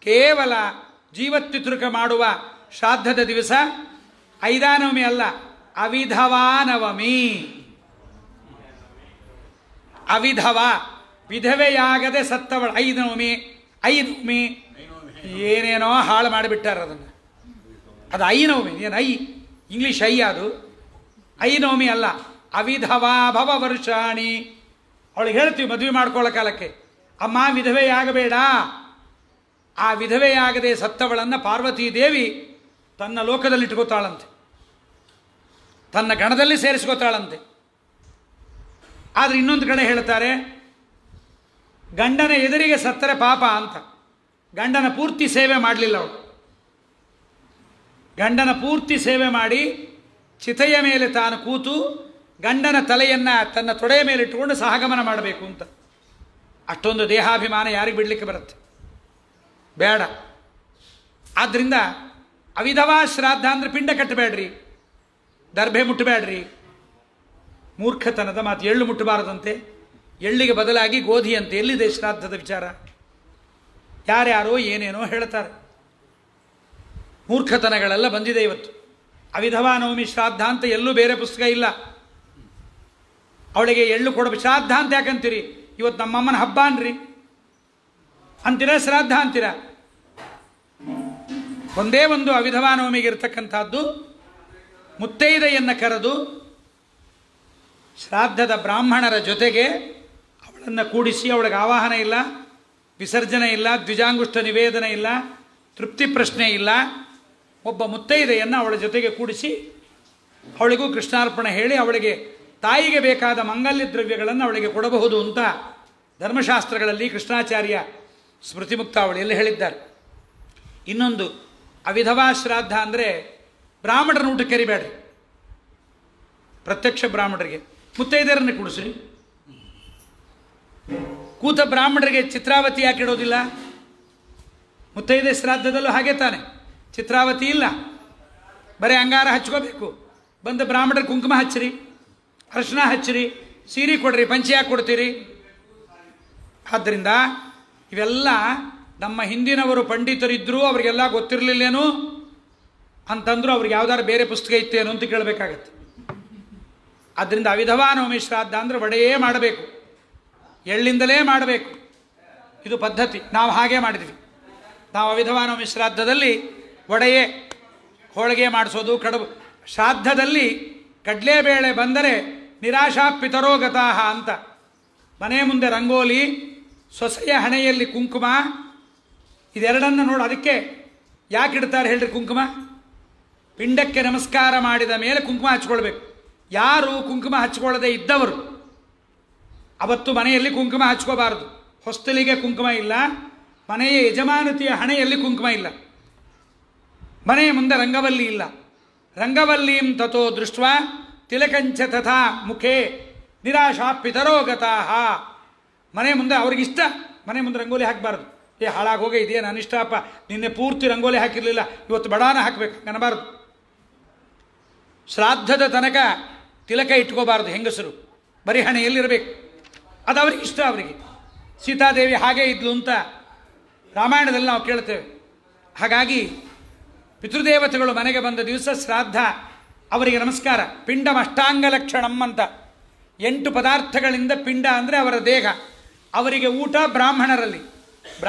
ಕೇವಲ ಜೀವತ್ಪಿತೃಕ ಮಾಡುವ ಶ್ರಾದ್ದದ ದಿವಸ ಐದಾನವಮಿ ಅಲ್ಲ, ಅವಿಧವಾನವಮಿ. ಅವಿಧವ ವಿಧವೆಯಾಗದೆ ಸತ್ತವಳ ಐನವಮಿ ಏನೇನೋ ಹಾಳು ಮಾಡಿಬಿಟ್ಟಾರ ಅದನ್ನು. ಅದು ಐನವಮಿ, ಏನು ಇಂಗ್ಲೀಷ್ ಅದು ಐನವಮಿ ಅಲ್ಲ, ಅವಿಧವಾ ಭವ ವರ್ಷಾಣಿ. ಅವಳಿಗೆ ಹೇಳ್ತೀವಿ ಮದುವೆ ಮಾಡ್ಕೊಳ್ಳೋ ಕಾಲಕ್ಕೆ, ಅಮ್ಮ ವಿಧವೆಯಾಗಬೇಡ. ಆ ವಿಧವೆಯಾಗದೆ ಸತ್ತವಳನ್ನು ಪಾರ್ವತೀ ದೇವಿ ತನ್ನ ಲೋಕದಲ್ಲಿ ಇಟ್ಕೋತಾಳಂತೆ, ತನ್ನ ಗಣದಲ್ಲಿ ಸೇರಿಸ್ಕೋತಾಳಂತೆ. ಆದರೆ ಇನ್ನೊಂದು ಕಡೆ ಹೇಳ್ತಾರೆ, ಗಂಡನ ಎದುರಿಗೆ ಸತ್ತರೆ ಪಾಪ ಅಂತ. ಗಂಡನ ಪೂರ್ತಿ ಸೇವೆ ಮಾಡಲಿಲ್ಲ ಅವಳು. ಗಂಡನ ಪೂರ್ತಿ ಸೇವೆ ಮಾಡಿ ಚಿತೆಯ ಮೇಲೆ ತಾನು ಕೂತು ಗಂಡನ ತಲೆಯನ್ನು ತನ್ನ ತೊಡೆಯ ಮೇಲೆ ಇಟ್ಟುಕೊಂಡು ಸಹಗಮನ ಮಾಡಬೇಕು ಅಂತ. ಅಷ್ಟೊಂದು ದೇಹಾಭಿಮಾನ ಯಾರಿಗೆ ಬಿಡಲಿಕ್ಕೆ ಬರುತ್ತೆ? ಬೇಡ. ಆದ್ದರಿಂದ ಅವಿಧವಾ ಶ್ರಾದ್ದ ಅಂದರೆ ಪಿಂಡ ಕಟ್ಟಬೇಡ್ರಿ, ದರ್ಭೆ ಮುಟ್ಟಬೇಡ್ರಿ. ಮೂರ್ಖತನದ ಮಾತು. ಎಳ್ಳು ಮುಟ್ಟಬಾರದಂತೆ, ಎಳ್ಳಿಗೆ ಬದಲಾಗಿ ಗೋಧಿ ಅಂತೆ. ಎಲ್ಲಿದೆ ಶ್ರಾದ್ದದ ವಿಚಾರ? ಯಾರ್ಯಾರೋ ಏನೇನೋ ಹೇಳ್ತಾರೆ. ಮೂರ್ಖತನಗಳೆಲ್ಲ ಬಂದಿದೆ ಇವತ್ತು. ಅವಿಧವಾ ನವಮಿ ಶ್ರಾದ್ದ ಅಂತ ಎಲ್ಲೂ ಬೇರೆ ಪುಸ್ತಕ ಇಲ್ಲ. ಅವಳಿಗೆ ಎಳ್ಳು ಕೊಡಬೇಕು. ಶ್ರಾದ್ದ ಅಂತ ಯಾಕಂತೀರಿ? ಇವತ್ತು ನಮ್ಮಮ್ಮನ ಹಬ್ಬ ಅನ್ರಿ ಅಂತೀರ, ಶ್ರಾದ್ದ ಅಂತೀರ? ಒಂದೇ ಒಂದು ಅವಿಧವಾ ನವಮಿಗೆ ಇರತಕ್ಕಂಥದ್ದು, ಮುತ್ತೈದೆಯನ್ನು ಕರೆದು ಶ್ರಾದ್ದದ ಬ್ರಾಹ್ಮಣರ ಜೊತೆಗೆ ಅವಳನ್ನು ಕೂಡಿಸಿ, ಅವಳಿಗೆ ಆವಾಹನ ಇಲ್ಲ, ವಿಸರ್ಜನೆ ಇಲ್ಲ, ದ್ವಿಜಾಂಗುಷ್ಠ ನಿವೇದನೆ ಇಲ್ಲ, ತೃಪ್ತಿ ಪ್ರಶ್ನೆ ಇಲ್ಲ. ಒಬ್ಬ ಮುತ್ತೈದೆಯನ್ನು ಅವಳ ಜೊತೆಗೆ ಕೂಡಿಸಿ ಅವಳಿಗೂ ಕೃಷ್ಣಾರ್ಪಣೆ ಹೇಳಿ ಅವಳಿಗೆ ತಾಯಿಗೆ ಬೇಕಾದ ಮಂಗಲ್ಯ ದ್ರವ್ಯಗಳನ್ನು ಅವಳಿಗೆ ಕೊಡಬಹುದು ಅಂತ ಧರ್ಮಶಾಸ್ತ್ರಗಳಲ್ಲಿ ಕೃಷ್ಣಾಚಾರ್ಯ ಸ್ಮೃತಿ ಮುಕ್ತಾವಳಿಯಲ್ಲಿ ಹೇಳಿದ್ದಾರೆ. ಇನ್ನೊಂದು ಅವಿಧವಾ ಶ್ರಾದ್ದ ಅಂದರೆ ಬ್ರಾಹ್ಮಣರನ್ನು ಊಟಕ್ಕೆ ಕರಿಬೇಡ್ರಿ. ಪ್ರತ್ಯಕ್ಷ ಬ್ರಾಹ್ಮಣರಿಗೆ ಮುತ್ತೈದೆಯರನ್ನು ಕೂಡಿಸ್ರಿ. ಕೂತ ಬ್ರಾಹ್ಮಣರಿಗೆ ಚಿತ್ರಾವತಿ ಯಾಕೆ ಇಡೋದಿಲ್ಲ? ಮುತ್ತೈದೆ ಶ್ರಾದ್ದದಲ್ಲೂ ಹಾಗೆ ತಾನೆ, ಚಿತ್ರಾವತಿ ಇಲ್ಲ, ಬರೀ ಅಂಗಾರ ಹಚ್ಕೋಬೇಕು. ಬಂದು ಬ್ರಾಹ್ಮಣರ ಕುಂಕುಮ ಹಚ್ಚಿರಿ, ಅರ್ಶಿನ ಹಚ್ಚಿರಿ, ಸೀರೆ ಕೊಡ್ರಿ, ಪಂಚೆ ಯಾಕೆ ಕೊಡ್ತೀರಿ? ಆದ್ದರಿಂದ ಇವೆಲ್ಲ ನಮ್ಮ ಹಿಂದಿನವರು ಪಂಡಿತರಿದ್ದರೂ ಅವರಿಗೆಲ್ಲ ಗೊತ್ತಿರಲಿಲ್ಲೇನು ಅಂತಂದ್ರು. ಅವ್ರಿಗೆ ಯಾವ್ದಾದ್ರು ಬೇರೆ ಪುಸ್ತಕ ಇತ್ತೇನು ಅಂತ ಕೇಳಬೇಕಾಗತ್ತೆ. ಆದ್ದರಿಂದ ಅವಿಧವಾ ನವಮಿ ಶ್ರಾದ್ದ ಅಂದರೆ ವಡೆಯೇ ಮಾಡಬೇಕು, ಎಳ್ಳಿಂದಲೇ ಮಾಡಬೇಕು. ಇದು ಪದ್ಧತಿ. ನಾವು ಹಾಗೆ ಮಾಡಿದ್ವಿ. ನಾವು ಅವಿಧವಾ ನವಮಿ ಶ್ರಾದ್ದದಲ್ಲಿ ವಡೆಯೇ, ಹೋಳಿಗೆ ಮಾಡಿಸೋದು, ಕಡುಬು. ಶ್ರಾದ್ದದಲ್ಲಿ ಕಡಲೆಬೇಳೆ ಬಂದರೆ ನಿರಾಶಾ ಪಿತರೋಗತಾಹ ಅಂತ. ಮನೆ ಮುಂದೆ ರಂಗೋಲಿ, ಸೊಸೆಯ ಹಣೆಯಲ್ಲಿ ಕುಂಕುಮ, ಇದೆರಡನ್ನು ನೋಡಿ. ಅದಕ್ಕೆ ಯಾಕೆ ಇಡ್ತಾರೆ ಹೇಳ್ರಿ ಕುಂಕುಮ? ಪಿಂಡಕ್ಕೆ ನಮಸ್ಕಾರ ಮಾಡಿದ ಮೇಲೆ ಕುಂಕುಮ ಹಚ್ಕೊಳ್ಬೇಕು. ಯಾರು ಕುಂಕುಮ ಹಚ್ಕೊಳ್ಳದೆ ಇದ್ದವರು ಅವತ್ತು ಮನೆಯಲ್ಲಿ ಕುಂಕುಮ ಹಚ್ಕೋಬಾರದು. ಹೊಸ್ತಲಿಗೆ ಕುಂಕುಮ ಇಲ್ಲ, ಮನೆಯ ಯಜಮಾನತಿಯ ಹಣೆಯಲ್ಲಿ ಕುಂಕುಮ ಇಲ್ಲ, ಮನೆಯ ಮುಂದೆ ರಂಗವಲ್ಲಿ ಇಲ್ಲ. ರಂಗವಲ್ಲೀಂ ತಥೋ ದೃಷ್ಟ ತಿಲಕಂಚ ತಥಾ ಮುಖೇ ನಿರಾಶಾ ಪಿತರೋಗತಾಹ. ಮನೆ ಮುಂದೆ ಅವ್ರಿಗಿಷ್ಟ, ಮನೆ ಮುಂದೆ ರಂಗೋಲಿ ಹಾಕಬಾರ್ದು. ಹಾಳಾಗೋಗೇ ಇದೆಯಾ, ನಾನು ಇಷ್ಟಪ್ಪ, ನಿನ್ನೆ ಪೂರ್ತಿ ರಂಗೋಲಿ ಹಾಕಿರಲಿಲ್ಲ, ಇವತ್ತು ಬಡಾನ ಹಾಕಬೇಕು ಅನ್ನಬಾರ್ದು. ಶ್ರಾದ್ದದ ತನಕ ತಿಲಕ ಇಟ್ಕೋಬಾರ್ದು ಹೆಂಗಸರು, ಬರೀ ಹಣೆಯಲ್ಲಿರಬೇಕು. ಅದು ಅವ್ರಿಗೆ ಇಷ್ಟ. ಅವರಿಗೆ ಸೀತಾದೇವಿ ಹಾಗೇ ಇದ್ಲು ಅಂತ ರಾಮಾಯಣದಲ್ಲಿ ನಾವು ಕೇಳ್ತೇವೆ. ಹಾಗಾಗಿ ಪಿತೃದೇವತೆಗಳು ಮನೆಗೆ ಬಂದ ದಿವಸ ಶ್ರಾದ್ದ, ಅವರಿಗೆ ನಮಸ್ಕಾರ. ಪಿಂಡಂ ಅಷ್ಟಾಂಗ ಲಕ್ಷಣಂ ಅಂತ. 8 ಪದಾರ್ಥಗಳಿಂದ ಪಿಂಡ ಅಂದರೆ ಅವರ ದೇಹ. ಅವರಿಗೆ ಊಟ ಬ್ರಾಹ್ಮಣರಲ್ಲಿ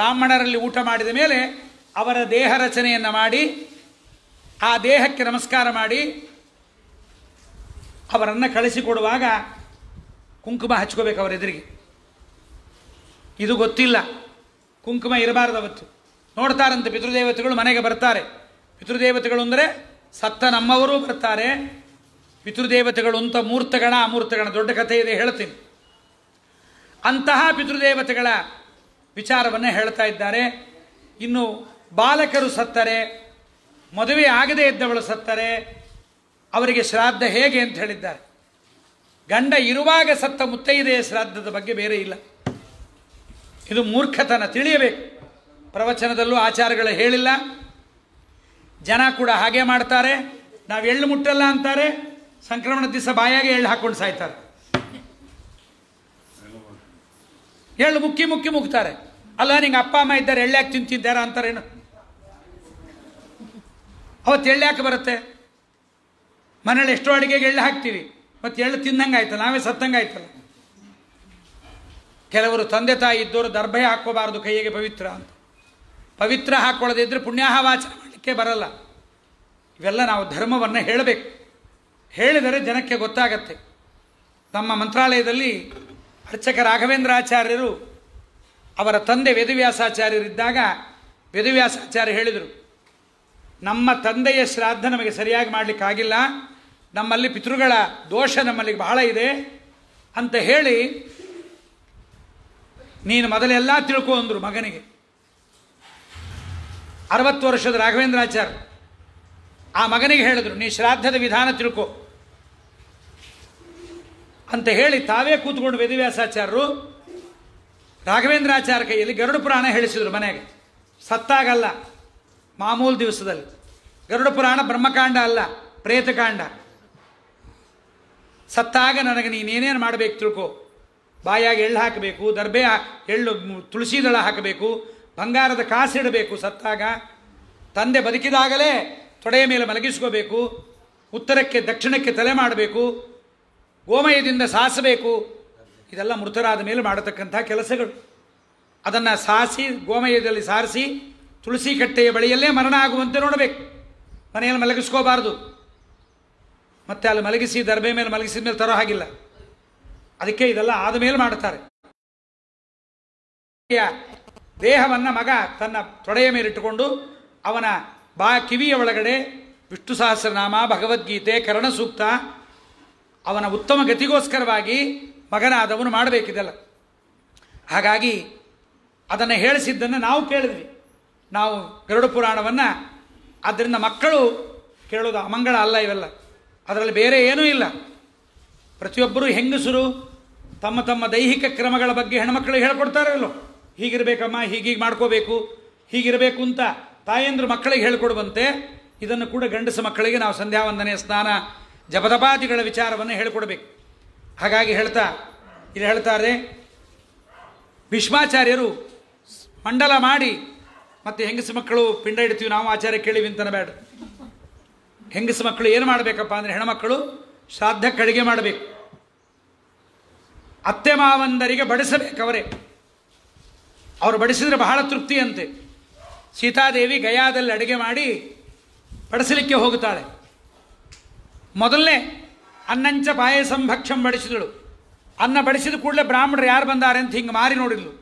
ಊಟ ಮಾಡಿದ ಮೇಲೆ ಅವರ ದೇಹ ರಚನೆಯನ್ನು ಮಾಡಿ ಆ ದೇಹಕ್ಕೆ ನಮಸ್ಕಾರ ಮಾಡಿ ಅವರನ್ನು ಕಳಿಸಿಕೊಡುವಾಗ ಕುಂಕುಮ ಹಚ್ಕೋಬೇಕು ಅವರ ಎದುರಿಗೆ. ಇದು ಗೊತ್ತಿಲ್ಲ, ಕುಂಕುಮ ಇರಬಾರ್ದು. ಅವತ್ತು ನೋಡ್ತಾರಂತೆ ಪಿತೃದೇವತೆಗಳು ಮನೆಗೆ ಬರ್ತಾರೆ. ಪಿತೃದೇವತೆಗಳು ಅಂದರೆ ಸತ್ತ ನಮ್ಮವರು ಬರ್ತಾರೆ. ಪಿತೃದೇವತೆಗಳು ಅಂತ ಮೂರ್ತಗಣ ಅಮೂರ್ತಗಣ, ದೊಡ್ಡ ಕಥೆ ಇದೆ, ಹೇಳ್ತೀನಿ. ಅಂತಹ ಪಿತೃದೇವತೆಗಳ ವಿಚಾರವನ್ನು ಹೇಳ್ತಾ ಇದ್ದಾರೆ. ಇನ್ನು ಬಾಲಕರು ಸತ್ತರೆ, ಮದುವೆ ಆಗದೇ ಇದ್ದವಳು ಸತ್ತರೆ ಅವರಿಗೆ ಶ್ರಾದ್ದ ಹೇಗೆ ಅಂತ ಹೇಳಿದ್ದಾರೆ. ಗಂಡ ಇರುವಾಗ ಸತ್ತ ಮುತ್ತೈದೆಯ ಶ್ರಾದ್ದದ ಬಗ್ಗೆ ಬೇರೆ ಇಲ್ಲ. ಇದು ಮೂರ್ಖತನ, ತಿಳಿಯಬೇಕು. ಪ್ರವಚನದಲ್ಲೂ ಆಚಾರಗಳು ಹೇಳಿಲ್ಲ. ಜನ ಕೂಡ ಹಾಗೆ ಮಾಡ್ತಾರೆ. ನಾವು ಎಳ್ಳು ಮುಟ್ಟಲ್ಲ ಅಂತಾರೆ, ಸಂಕ್ರಮಣ ದಿವಸ ಬಾಯಾಗೆ ಎಳ್ಳು ಹಾಕೊಂಡು ಸಾಯ್ತಾರೆ. ಎಳ್ಳು ಮುಕ್ಕಿ ಮುಕ್ತಾರೆ. ಅಲ್ಲ, ನಿಂಗೆ ಅಪ್ಪ ಅಮ್ಮ ಇದ್ದಾರೆ, ಎಳ್ಳ್ಯಾಕೆ ತಿಂತಿದ್ದಾರ ಅಂತಾರೇನು? ಅವತ್ತು ಎಳ್ಳ್ಯಾಕೆ ಬರುತ್ತೆ? ಮನೇಲಿ ಎಷ್ಟೋ ಅಡುಗೆಗೆ ಎಳ್ಳು ಹಾಕ್ತೀವಿ, ಮತ್ತು ಎಳ್ಳು ತಿಂದಂಗೆ ಆಯ್ತಲ್ಲ, ನಾವೇ ಸತ್ತಂಗೆ ಆಯ್ತಲ್ಲ. ಕೆಲವರು ತಂದೆ ತಾಯಿ ಇದ್ದವರು ದರ್ಭೆ ಹಾಕ್ಕೋಬಾರ್ದು ಕೈಯಿಗೆ ಪವಿತ್ರ ಅಂತ. ಪವಿತ್ರ ಹಾಕ್ಕೊಳ್ಳೋದೇ ಇದ್ದರೆ ಪುಣ್ಯಾಹವಾಚನ ಮಾಡಲಿಕ್ಕೆ ಬರಲ್ಲ. ಇವೆಲ್ಲ ನಾವು ಧರ್ಮವನ್ನು ಹೇಳಬೇಕು. ಹೇಳಿದರೆ ಜನಕ್ಕೆ ಗೊತ್ತಾಗತ್ತೆ. ನಮ್ಮ ಮಂತ್ರಾಲಯದಲ್ಲಿ ಅರ್ಚಕ ರಾಘವೇಂದ್ರಾಚಾರ್ಯರು ಅವರ ತಂದೆ ವೇದವ್ಯಾಸಾಚಾರ್ಯರಿದ್ದಾಗ ವೇದವ್ಯಾಸಾಚಾರ್ಯ ಹೇಳಿದರು, ನಮ್ಮ ತಂದೆಯ ಶ್ರಾದ್ದ ನಮಗೆ ಸರಿಯಾಗಿ ಮಾಡಲಿಕ್ಕಾಗಿಲ್ಲ, ನಮ್ಮಲ್ಲಿ ಪಿತೃಗಳ ದೋಷ ನಮ್ಮಲ್ಲಿ ಬಹಳ ಇದೆ ಅಂತ ಹೇಳಿ ನೀನು ಮೊದಲೆಲ್ಲ ತಿಳ್ಕೊ ಅಂದರು ಮಗನಿಗೆ. 60 ವರ್ಷದ ರಾಘವೇಂದ್ರಾಚಾರ್ಯ ಆ ಮಗನಿಗೆ ಹೇಳಿದ್ರು, ನೀ ಶ್ರಾದ್ದದ ವಿಧಾನ ತಿಳ್ಕೊ ಅಂತ ಹೇಳಿ ತಾವೇ ಕೂತ್ಕೊಂಡು ವೇದವ್ಯಾಸಾಚಾರ್ಯರು ರಾಘವೇಂದ್ರಾಚಾರ್ಯ ಕೈಯಲ್ಲಿ ಗರುಡ ಪುರಾಣ ಹೇಳಿಸಿದ್ರು ಮನೆಗೆ. ಸತ್ತಾಗಲ್ಲ, ಮಾಮೂಲು ದಿವಸದಲ್ಲಿ. ಗರುಡ ಪುರಾಣ ಬ್ರಹ್ಮಕಾಂಡ ಅಲ್ಲ, ಪ್ರೇತಕಾಂಡ. ಸತ್ತಾಗ ನನಗೆ ನೀನೇನೇನು ಮಾಡಬೇಕು ತಿಳ್ಕೊ. ಬಾಯಾಗಿ ಎಳ್ಳು ಹಾಕಬೇಕು, ದರ್ಬೆ ಎಳ್ಳು ತುಳಸಿ ದಳ ಹಾಕಬೇಕು, ಬಂಗಾರದ ಕಾಸಿಡಬೇಕು. ಸತ್ತಾಗ ತಂದೆ ಬದುಕಿದಾಗಲೇ ತೊಡೆಯ ಮೇಲೆ ಮಲಗಿಸ್ಕೋಬೇಕು, ಉತ್ತರಕ್ಕೆ ದಕ್ಷಿಣಕ್ಕೆ ತಲೆ ಮಾಡಬೇಕು, ಗೋಮಯದಿಂದ ಸಾಸಬೇಕು. ಇದೆಲ್ಲ ಮೃತರಾದ ಮೇಲೆ ಮಾಡತಕ್ಕಂಥ ಕೆಲಸಗಳು. ಅದನ್ನು ಸಾಸಿ ಗೋಮಯದಲ್ಲಿ ಸಾರಿಸಿ ತುಳಸಿ ಕಟ್ಟೆಯ ಬಳಿಯಲ್ಲೇ ಮರಣ ಆಗುವಂತೆ ನೋಡಬೇಕು. ಮನೆಯಲ್ಲಿ ಮಲಗಿಸ್ಕೋಬಾರ್ದು. ಮತ್ತೆ ಅಲ್ಲಿ ಮಲಗಿಸಿ ದರ್ಬೆ ಮೇಲೆ ಮಲಗಿಸಿದ ಮೇಲೆ ತರೋ ಹಾಗಿಲ್ಲ. ಅದಕ್ಕೆ ಇದೆಲ್ಲ ಆದ ಮೇಲೆ ಮಾಡ್ತಾರೆ. ದೇಹವನ್ನು ಮಗ ತನ್ನ ತೊಡೆಯ ಮೇಲಿಟ್ಟುಕೊಂಡು ಅವನ ಕಿವಿಯ ಒಳಗಡೆ ವಿಷ್ಣು ಸಹಸ್ರನಾಮ, ಭಗವದ್ಗೀತೆ, ಕರ್ಣಸೂಕ್ತ, ಅವನ ಉತ್ತಮ ಗತಿಗೋಸ್ಕರವಾಗಿ ಮಗನಾದವನು ಮಾಡಬೇಕಿದೆಲ್ಲ. ಹಾಗಾಗಿ ಅದನ್ನು ಹೇಳಿಸಿದ್ದನ್ನು ನಾವು ಕೇಳಿದ್ವಿ. ನಾವು ಗರುಡ ಪುರಾಣವನ್ನು. ಆದ್ದರಿಂದ ಮಕ್ಕಳು ಕೇಳೋದು ಅಮಂಗಳ ಅಲ್ಲ ಇವೆಲ್ಲ. ಅದರಲ್ಲಿ ಬೇರೆ ಏನೂ ಇಲ್ಲ. ಪ್ರತಿಯೊಬ್ಬರೂ ಹೆಂಗಸರು ತಮ್ಮ ತಮ್ಮ ದೈಹಿಕ ಕ್ರಮಗಳ ಬಗ್ಗೆ ಹೆಣ್ಮಕ್ಳಿಗೆ ಹೇಳ್ಕೊಡ್ತಾರಲ್ಲೋ, ಹೀಗಿರಬೇಕಮ್ಮ, ಹೀಗೀಗೆ ಮಾಡ್ಕೋಬೇಕು, ಹೀಗಿರಬೇಕು ಅಂತ ತಾಯಂದ್ರು ಮಕ್ಕಳಿಗೆ ಹೇಳ್ಕೊಡುವಂತೆ ಇದನ್ನು ಕೂಡ ಗಂಡಸ ಮಕ್ಕಳಿಗೆ ನಾವು ಸಂಧ್ಯಾ ವಂದನೆ, ಸ್ನಾನ, ಜಪದಪಾದಿಗಳ ವಿಚಾರವನ್ನು ಹೇಳಿಕೊಡ್ಬೇಕು. ಹಾಗಾಗಿ ಇಲ್ಲಿ ಹೇಳ್ತಾರೆ, ಭೀಷ್ಮಾಚಾರ್ಯರು ಮಂಡಲ ಮಾಡಿ ಮತ್ತು ಹೆಂಗಸ ಮಕ್ಕಳು ಪಿಂಡ ಇಡ್ತೀವಿ ನಾವು ಆಚಾರ್ಯ ಕೇಳಿವಿ ಅಂತನ ಬೇಡ. ಹೆಂಗಸ ಮಕ್ಕಳು ಏನು ಮಾಡಬೇಕಪ್ಪ ಅಂದರೆ, ಹೆಣ್ಮಕ್ಕಳು ಶ್ರಾದ್ದಕ್ಕೆ ಅಡುಗೆ ಮಾಡಬೇಕು, ಅತ್ತೆ ಮಾವಂದರಿಗೆ ಬಡಿಸಬೇಕು. ಅವರು ಬಡಿಸಿದರೆ ಬಹಳ ತೃಪ್ತಿ ಅಂತೆ. ಸೀತಾದೇವಿ ಗಯಾದಲ್ಲಿ ಅಡುಗೆ ಮಾಡಿ ಬಡಿಸಲಿಕ್ಕೆ ಹೋಗುತ್ತಾಳೆ. ಮೊದಲನೇ ಅನ್ನಂಚ ಪಾಯಸಂ ಭಕ್ಷಂ ಬಡಿಸಿದಳು. ಅನ್ನ ಬಡಿಸಿದ ಕೂಡಲೇ ಬ್ರಾಹ್ಮಣರು ಯಾರು ಬಂದಾರೆ ಅಂತ ಹಿಂಗೆ ಮಾರಿ ನೋಡಿದ್ಲು.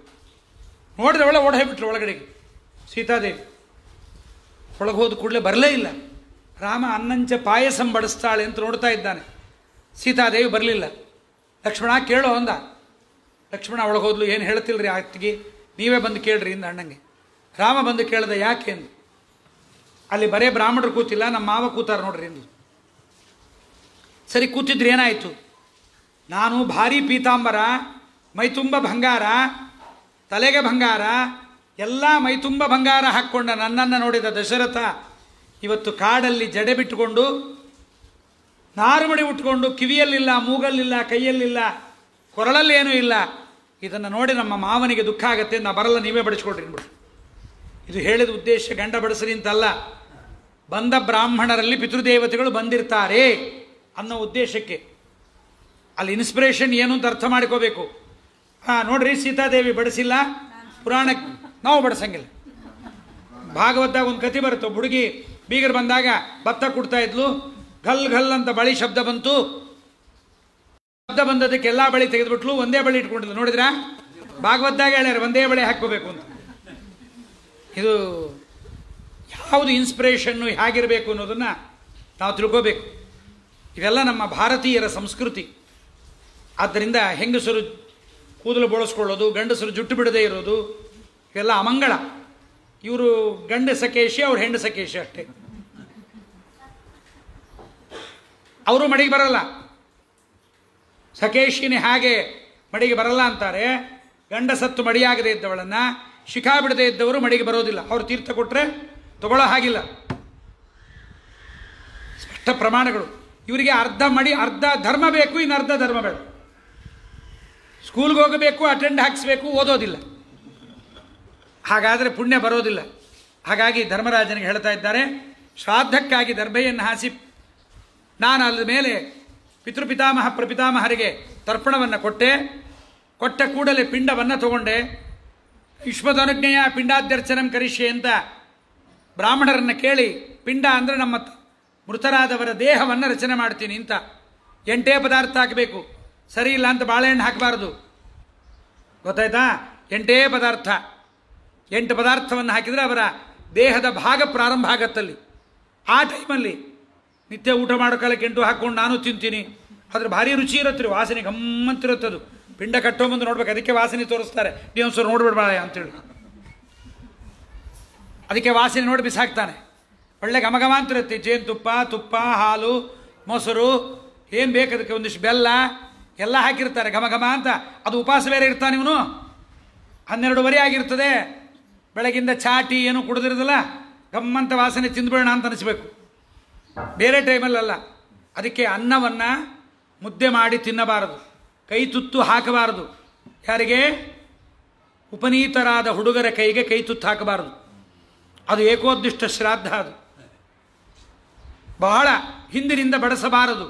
ನೋಡಿದವಳೆ ಓಡೋಗ್ಬಿಟ್ರು ಒಳಗಡೆಗೆ. ಸೀತಾದೇವಿ ಒಳಗೆ ಹೋದ ಕೂಡಲೇ ಬರಲೇ ಇಲ್ಲ. ರಾಮ ಅನ್ನಂಚ ಪಾಯಸಂ ಬಡಿಸ್ತಾಳೆ ಅಂತ ನೋಡ್ತಾ ಇದ್ದಾನೆ. ಸೀತಾದೇವಿ ಬರಲಿಲ್ಲ. ಲಕ್ಷ್ಮಣ ಕೇಳೋ ಅಂದ. ಲಕ್ಷ್ಮಣ ಒಳಗೆ ಹೋದ್ಲು. ಏನು ಹೇಳ್ತಿಲ್ರಿ ಆಕೆಗೆ, ನೀವೇ ಬಂದು ಕೇಳ್ರಿ ಇಂದ ಅಣ್ಣಂಗೆ. ರಾಮ ಬಂದು ಕೇಳ್ದ, ಯಾಕೆ ಎಂದು. ಅಲ್ಲಿ ಬರೇ ಬ್ರಾಹ್ಮಣರು ಕೂತಿಲ್ಲ, ನಮ್ಮ ಮಾವ ಕೂತಾರ ನೋಡ್ರಿ ಎಂದು. ಸರಿ, ಕೂತಿದ್ರೆ ಏನಾಯಿತು? ನಾನು ಭಾರೀ ಪೀತಾಂಬರ, ಮೈತುಂಬ ಬಂಗಾರ, ತಲೆಗೆ ಬಂಗಾರ, ಎಲ್ಲ ಮೈತುಂಬ ಬಂಗಾರ ಹಾಕ್ಕೊಂಡ ನನ್ನನ್ನು ನೋಡಿದ ದಶರಥ ಇವತ್ತು ಕಾಡಲ್ಲಿ ಜಡೆ ಬಿಟ್ಟುಕೊಂಡು, ನಾರುಮಡಿ ಉಟ್ಕೊಂಡು, ಕಿವಿಯಲ್ಲಿಲ್ಲ, ಮೂಗಲ್ಲಿಲ್ಲ, ಕೈಯಲ್ಲಿಲ್ಲ, ಕೊರಳಲ್ಲೇನೂ ಇಲ್ಲ. ಇದನ್ನು ನೋಡಿ ನಮ್ಮ ಮಾವನಿಗೆ ದುಃಖ ಆಗತ್ತೆ. ನಾ ಬರಲ್ಲ, ನೀವೇ ಬಡಿಸ್ಕೊಡ್ರಿ ಅಂದ್ಬಿಟ್ಟು. ಇದು ಹೇಳಿದ ಉದ್ದೇಶ ಗಂಡ ಬಡಿಸ್ರಿ ಅಂತಲ್ಲ, ಬಂದ ಬ್ರಾಹ್ಮಣರಲ್ಲಿ ಪಿತೃದೇವತೆಗಳು ಬಂದಿರ್ತಾರೆ ಅನ್ನೋ ಉದ್ದೇಶಕ್ಕೆ. ಅಲ್ಲಿ ಇನ್ಸ್ಪಿರೇಷನ್ ಏನು ಅಂತ ಅರ್ಥ ಮಾಡ್ಕೋಬೇಕು. ನೋಡ್ರಿ, ಸೀತಾದೇವಿ ಬಡಿಸಿಲ್ಲ, ಪುರಾಣಕ್ಕೆ ನಾವು ಬಡಿಸಂಗಿಲ್ಲ. ಭಾಗವತದಾಗ ಒಂದು ಕತೆ ಬರುತ್ತೆ. ಹುಡುಗಿ ಬೀಗರು ಬಂದಾಗ ಭತ್ತ ಕೊಡ್ತಾ ಇದ್ಲು, ಘಲ್ ಘಲ್ ಅಂತ ಬಳಿ ಶಬ್ದ ಬಂತು. ಶಬ್ದ ಬಂದದಕ್ಕೆ ಎಲ್ಲ ಬಳಿ ತೆಗೆದುಬಿಟ್ಲು, ಒಂದೇ ಬಳಿ ಇಟ್ಕೊಂಡಿದ್ಲು. ನೋಡಿದ್ರಾ, ಭಾಗವತದಾಗ ಹೇಳ್ಯಾರ ಒಂದೇ ಬಳಿ ಹಾಕ್ಕೋಬೇಕು ಅಂತ. ಇದು ಯಾವುದು ಇನ್ಸ್ಪಿರೇಷನ್ನು ಹೇಗಿರಬೇಕು ಅನ್ನೋದನ್ನು ನಾವು ತಿಳ್ಕೋಬೇಕು. ಇವೆಲ್ಲ ನಮ್ಮ ಭಾರತೀಯರ ಸಂಸ್ಕೃತಿ. ಆದ್ದರಿಂದ ಹೆಂಗಸರು ಕೂದಲು ಬೋಳಿಸ್ಕೊಳ್ಳೋದು, ಗಂಡಸರು ಜುಟ್ಟು ಬಿಡದೇ ಇರೋದು, ಇವೆಲ್ಲ ಅಮಂಗಳ. ಇವರು ಗಂಡ ಸಕೇಶಿ, ಅವ್ರು ಹೆಣ್ಣು ಸಕೇಶಿ ಅಷ್ಟೇ. ಅವರು ಮಡಿಗೆ ಬರಲ್ಲ. ಸಕೇಶಿನಿ ಹಾಗೆ ಮಡಿಗೆ ಬರಲ್ಲ ಅಂತಾರೆ. ಗಂಡ ಸತ್ತು ಮಡಿಯಾಗದೇ ಇದ್ದವಳನ್ನು ಶಿಖಾ ಬಿಡದೇ ಇದ್ದವರು ಮಡಿಗೆ ಬರೋದಿಲ್ಲ. ಅವರು ತೀರ್ಥ ಕೊಟ್ಟರೆ ತಗೊಳ್ಳೋ ಹಾಗಿಲ್ಲ. ಸ್ಪಷ್ಟ ಪ್ರಮಾಣಗಳು. ಇವರಿಗೆ ಅರ್ಧ ಮಡಿ, ಅರ್ಧ ಧರ್ಮ ಬೇಕು, ಇನ್ನು ಅರ್ಧ ಧರ್ಮ ಬೇಡ. ಸ್ಕೂಲ್ಗೆ ಹೋಗಬೇಕು, ಅಟೆಂಡ್ ಹಾಕಿಸ್ಬೇಕು, ಓದೋದಿಲ್ಲ. ಹಾಗಾದರೆ ಪುಣ್ಯ ಬರೋದಿಲ್ಲ. ಹಾಗಾಗಿ ಧರ್ಮರಾಜನಿಗೆ ಹೇಳ್ತಾ ಇದ್ದಾರೆ, ಶ್ರಾದ್ದಕ್ಕಾಗಿ ದರ್ಭೆಯನ್ನು ಹಾಸಿ ನಾನು ಅಲ್ಲದ ಮೇಲೆ ಪಿತೃಪಿತಾಮಹ ಪ್ರಪಿತಾಮಹರಿಗೆ ತರ್ಪಣವನ್ನು ಕೊಟ್ಟೆ. ಕೊಟ್ಟ ಕೂಡಲೇ ಪಿಂಡವನ್ನು ತಗೊಂಡೆ. ಯುಷ್ಮಧನುಜ್ಞೆಯ ಪಿಂಡಾದ್ಯರ್ಚನಂ ಕರಿಷ್ಯೆ ಅಂತ ಬ್ರಾಹ್ಮಣರನ್ನು ಕೇಳಿ, ಪಿಂಡ ಅಂದರೆ ನಮ್ಮ ಮೃತರಾದವರ ದೇಹವನ್ನು ರಚನೆ ಮಾಡ್ತೀನಿ ಅಂತ. 8 ಪದಾರ್ಥ ಹಾಕಬೇಕು. ಸರಿ ಇಲ್ಲ ಅಂತ ಬಾಳೆಹಣ್ಣು ಹಾಕಬಾರ್ದು, ಗೊತ್ತಾಯ್ತಾ? 8 ಪದಾರ್ಥ. 8 ಪದಾರ್ಥವನ್ನು ಹಾಕಿದರೆ ಅವರ ದೇಹದ ಭಾಗ ಪ್ರಾರಂಭ ಆಗತ್ತಲ್ಲಿ. ಆ ಟೈಮಲ್ಲಿ ನಿತ್ಯ ಊಟ ಮಾಡೋ ಕಾಲಕ್ಕೆ 8 ಹಾಕ್ಕೊಂಡು ನಾನು ತಿಂತೀನಿ. ಅದ್ರ ಭಾರಿ ರುಚಿ ಇರುತ್ತೆ, ವಾಸನೆ ಗಮ್ಮಂತಿರುತ್ತದು. ಪಿಂಡ ಕಟ್ಟೋ ಮುಂದೆ ನೋಡ್ಬೇಕು, ಅದಕ್ಕೆ ವಾಸನೆ ತೋರಿಸ್ತಾರೆ. ನೀವು ಒಂದ್ಸಲ ನೋಡ್ಬಿಡ್ಬಾಳ ಅಂತೇಳಿ, ಅದಕ್ಕೆ ವಾಸನೆ ನೋಡಿ ಬಿಸಾಕ್ತಾನೆ. ಒಳ್ಳೆ ಘಮಘಮ ಅಂತಿರುತ್ತೆ. ಜೇನುತುಪ್ಪ, ತುಪ್ಪ, ಹಾಲು, ಮೊಸರು, ಏನು ಬೇಕು ಅದಕ್ಕೆ, ಒಂದಿಷ್ಟು ಬೆಲ್ಲ ಎಲ್ಲ ಹಾಕಿರ್ತಾರೆ ಘಮಘಮ ಅಂತ. ಅದು ಉಪವಾಸ ಬೇರೆ ಇರ್ತಾನೆ ಇವನು. 12:30 ಆಗಿರ್ತದೆ. ಬೆಳಗಿಂದ ಚಾಟಿ ಏನು ಕುಡಿದಿರೋದಿಲ್ಲ, ಗಮ್ಮಂತ ವಾಸನೆ ತಿಂದುಬೇಡ ಅಂತ ಅನಿಸ್ಬೇಕು. ಬೇರೆ ಟೈಮಲ್ಲಲ್ಲ. ಅದಕ್ಕೆ ಅನ್ನವನ್ನು ಮುದ್ದೆ ಮಾಡಿ ತಿನ್ನಬಾರದು, ಕೈ ತುತ್ತು ಹಾಕಬಾರದು. ಯಾರಿಗೆ? ಉಪನೀತರಾದ ಹುಡುಗರ ಕೈಗೆ ಕೈ ತುತ್ತು ಹಾಕಬಾರದು. ಅದು ಏಕೋದ್ದಿಷ್ಟ ಶ್ರಾದ್ದ. ಅದು ಬಹಳ ಹಿಂದಿನಿಂದ ಬಡಿಸಬಾರದು.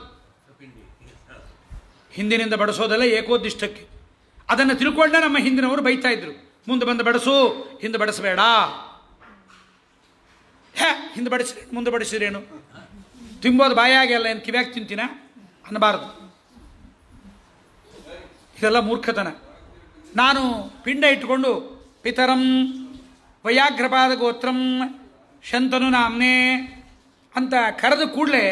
ಹಿಂದಿನಿಂದ ಬಡಿಸೋದಲ್ಲ, ಏಕೋದ್ದಿಷ್ಟಕ್ಕೆ. ಅದನ್ನು ತಿಳ್ಕೊಂಡೆ ನಮ್ಮ ಹಿಂದಿನವರು ಬೈತಾ ಇದ್ರು, ಮುಂದೆ ಬಂದು ಬಡಿಸು, ಹಿಂದೆ ಬಡಿಸಬೇಡ. ಹಿಂದೆ ಬಡಿಸ್ರಿ, ಮುಂದೆ ಬಡಿಸಿರೇನು? ತಿಂಬೋದು ಬಾಯಾಗೆ ಅಲ್ಲ, ಏನು ಕಿವ್ಯಾಕೆ ತಿಂತೀನ ಅನ್ನಬಾರದು. ಇದೆಲ್ಲ ಮೂರ್ಖತನ. ನಾನು ಪಿಂಡ ಇಟ್ಟುಕೊಂಡು ಪಿತರಂ ವಯಾಘ್ರಪಾದ ಗೋತ್ರಂ ಶಂತನು ನಾಮ್ನೆ ಅಂತ ಕರೆದ ಕೂಡಲೇ